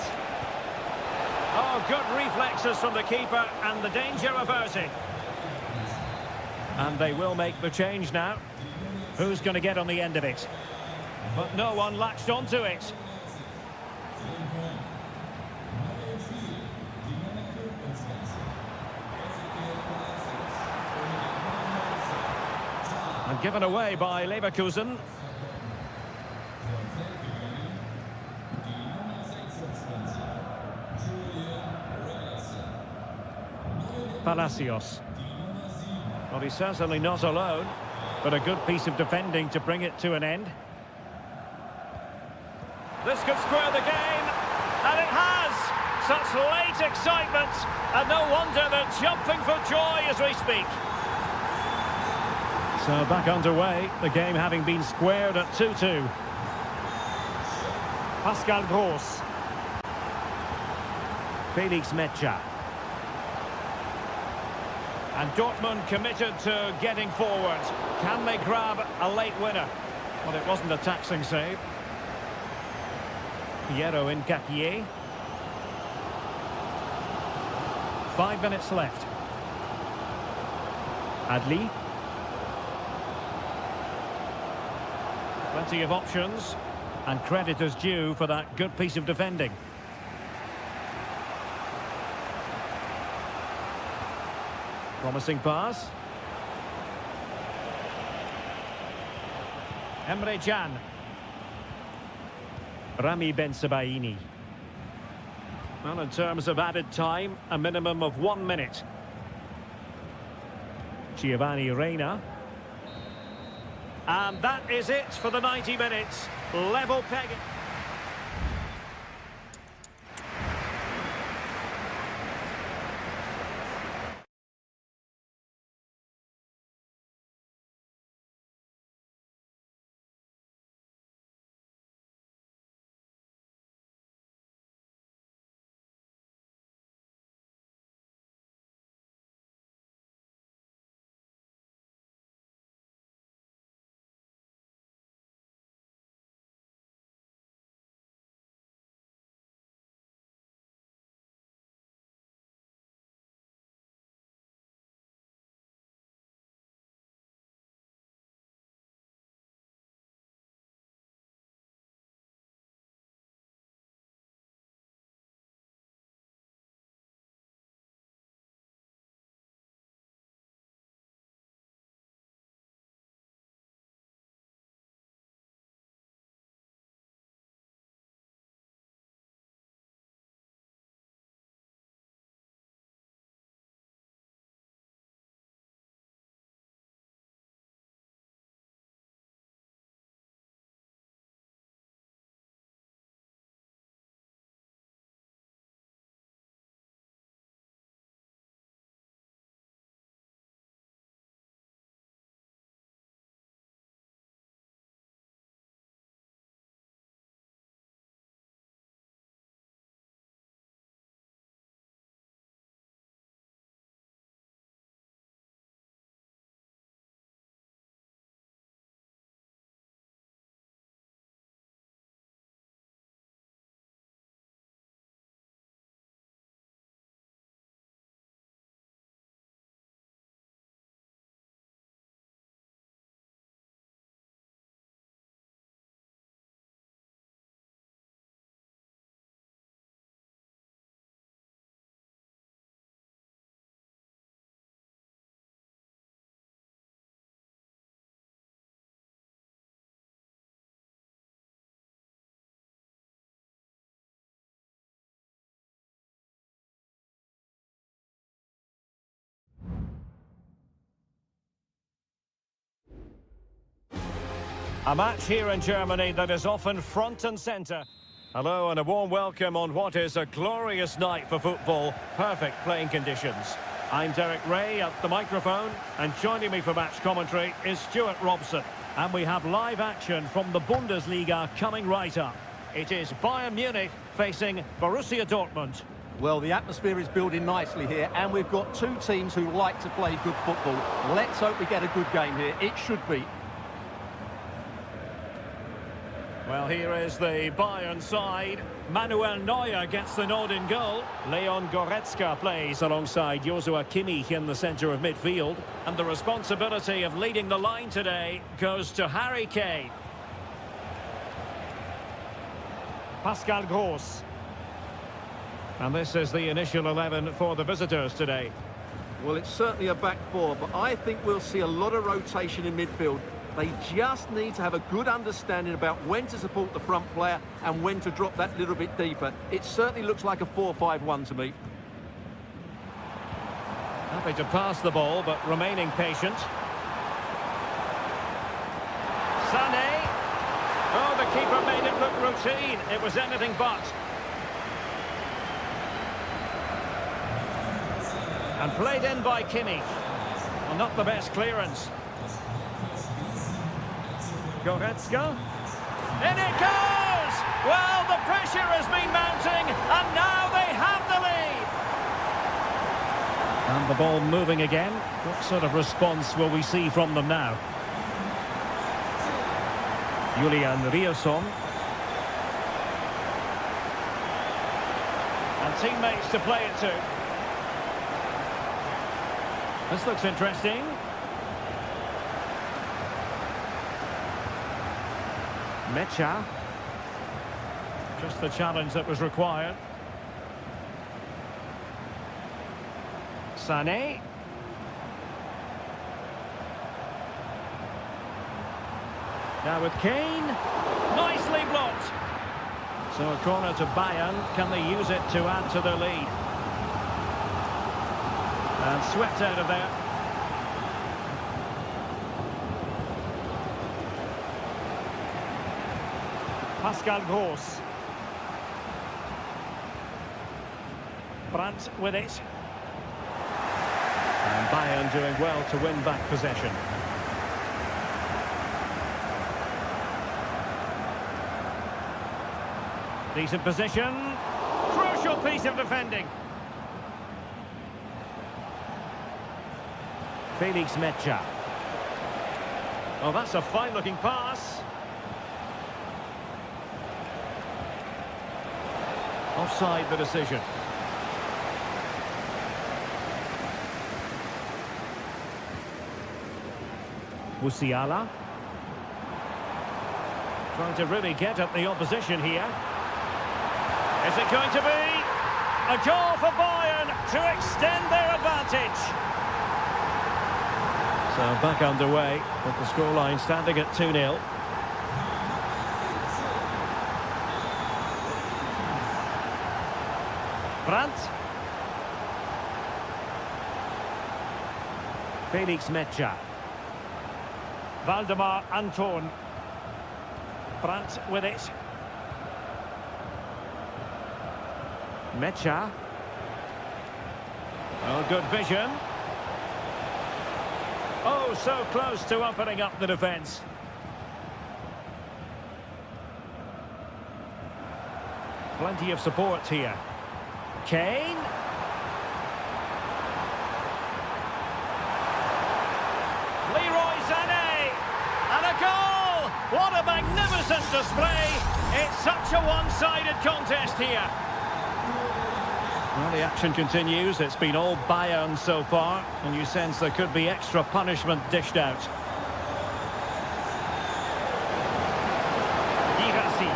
Oh, good reflexes from the keeper and the danger averted. And they will make the change now. Who's going to get on the end of it? But no one latched onto it. And given away by Leverkusen. Palacios. Well, he's certainly not alone, but a good piece of defending to bring it to an end. This could square the game, and it has! Such late excitement, and no wonder they're jumping for joy as we speak. So back underway, the game having been squared at 2-2. Pascal Gross. Felix Medja. And Dortmund committed to getting forward. Can they grab a late winner? Well, it wasn't a taxing save. Piero Incapié. 5 minutes left. Adli. Plenty of options. And credit is due for that good piece of defending. Promising pass. Emre Can. Rami Bensebaini. Well, in terms of added time, a minimum of 1 minute. Giovanni Reina. And that is it for the 90 minutes. Level pegging. A match here in Germany that is often front and centre. Hello and a warm welcome on what is a glorious night for football. Perfect playing conditions. I'm Derek Ray at the microphone, and joining me for match commentary is Stuart Robson. And we have live action from the Bundesliga coming right up. It is Bayern Munich facing Borussia Dortmund. Well, the atmosphere is building nicely here, and we've got two teams who like to play good football. Let's hope we get a good game here. It should be. Well, here is the Bayern side. Manuel Neuer gets the nod in goal. Leon Goretzka plays alongside Joshua Kimmich in the centre of midfield. And the responsibility of leading the line today goes to Harry Kane. Pascal Gross. And this is the initial 11 for the visitors today. Well, it's certainly a back four, but I think we'll see a lot of rotation in midfield. They just need to have a good understanding about when to support the front player and when to drop that little bit deeper. It certainly looks like a 4-5-1 to me. Happy to pass the ball, but remaining patient. Sané. Oh, the keeper made it look routine. It was anything but. And played in by Kimmich. Well, not the best clearance. Goretzka. In it goes! Well, the pressure has been mounting, and now they have the lead. And the ball moving again. What sort of response will we see from them now? Julian Rierson. And teammates to play it to. This looks interesting. Mecha. Just the challenge that was required. Sané. Now with Kane. Nicely blocked. So a corner to Bayern. Can they use it to add to their lead? And swept out of there. Pascal Gross. Brandt with it. And Bayern doing well to win back possession. Decent position. Crucial piece of defending. Felix Mecha. Oh, that's a fine-looking pass. Offside the decision. Musiala. Trying to really get at the opposition here. Is it going to be a goal for Bayern to extend their advantage? So back underway, with the scoreline standing at 2-0. Brandt. Felix Mecha. Valdemar Anton. Brandt with it. Mecha. Oh, good vision. Oh, so close to opening up the defence. Plenty of support here. Kane. Leroy Sané. And a goal! What a magnificent display. It's such a one-sided contest here. Well, the action continues. It's been all Bayern so far, and you sense there could be extra punishment dished out. Girassi.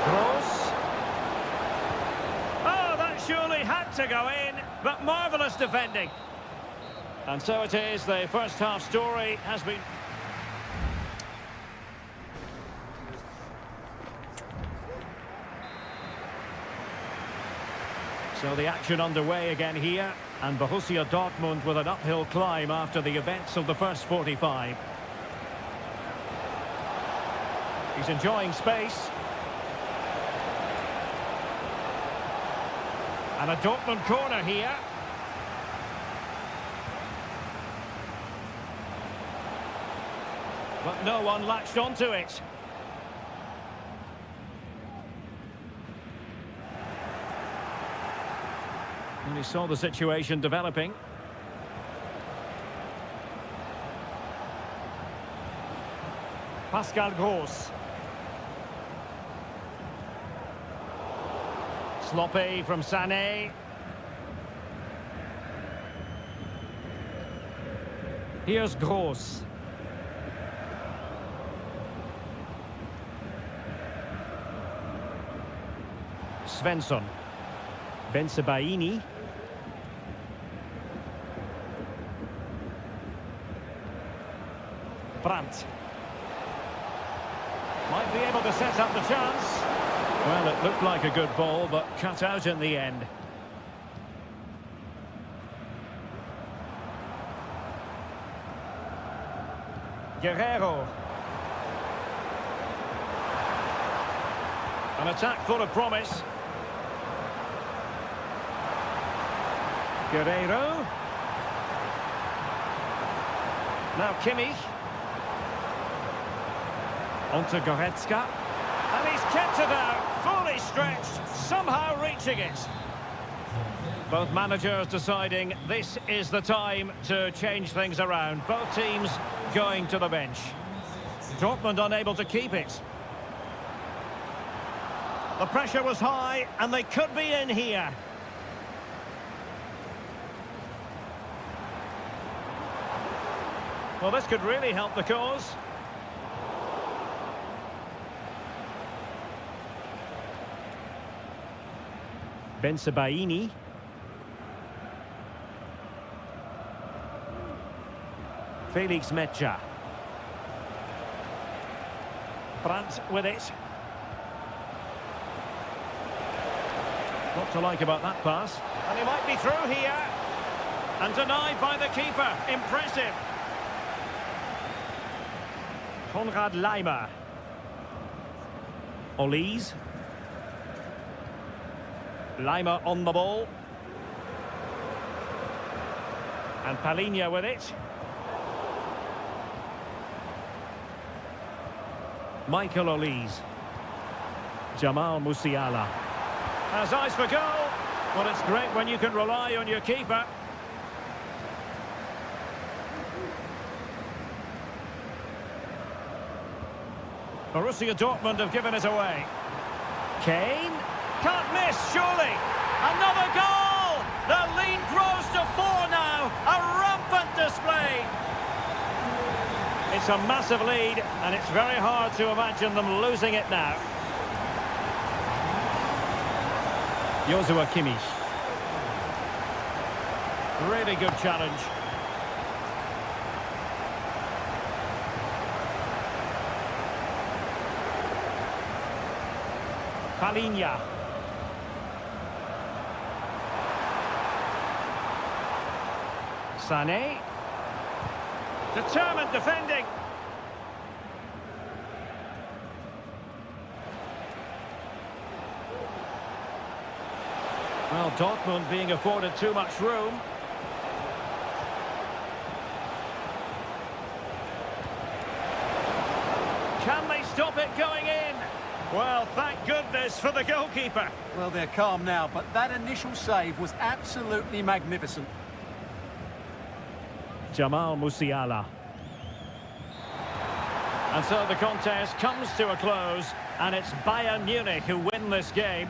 Gross. Oh, that surely had to go in, but marvellous defending. And so it is, the first half story has been... So the action underway again here, and Borussia Dortmund with an uphill climb after the events of the first 45. He's enjoying space. And a Dortmund corner here. But no one latched onto it. And he saw the situation developing. Pascal Gross. Sloppy from Sané. Here's Gross. Svensson. Bensebaini. Brandt. Might be able to set up the chance. Well, it looked like a good ball, but cut out in the end. Guerrero. An attack full of promise. Guerrero. Now Kimmich. Onto Goretzka. And he's kept it out. Fully stretched, somehow reaching it. Both managers deciding this is the time to change things around. Both teams going to the bench. Dortmund unable to keep it. The pressure was high, and they could be in here. Well, this could really help the cause. Bensebaini. Felix Mecha. Brandt with it. What to like about that pass. And he might be through here. And denied by the keeper. Impressive. Konrad Laimer. Olise. Laimer on the ball. And Palinha with it. Michael Olise. Jamal Musiala. Has eyes for goal. Well, it's great when you can rely on your keeper. Borussia Dortmund have given it away. Kane. Can't miss, surely. Another goal! The lead grows to 4 now. A rampant display. It's a massive lead, and it's very hard to imagine them losing it now. Joshua Kimmich. Really good challenge. Palinha. Sané. Determined defending. Well, Dortmund being afforded too much room. Can they stop it going in? Well, thank goodness for the goalkeeper. Well, they're calm now, but that initial save was absolutely magnificent. Jamal Musiala. And so the contest comes to a close, and it's Bayern Munich who win this game.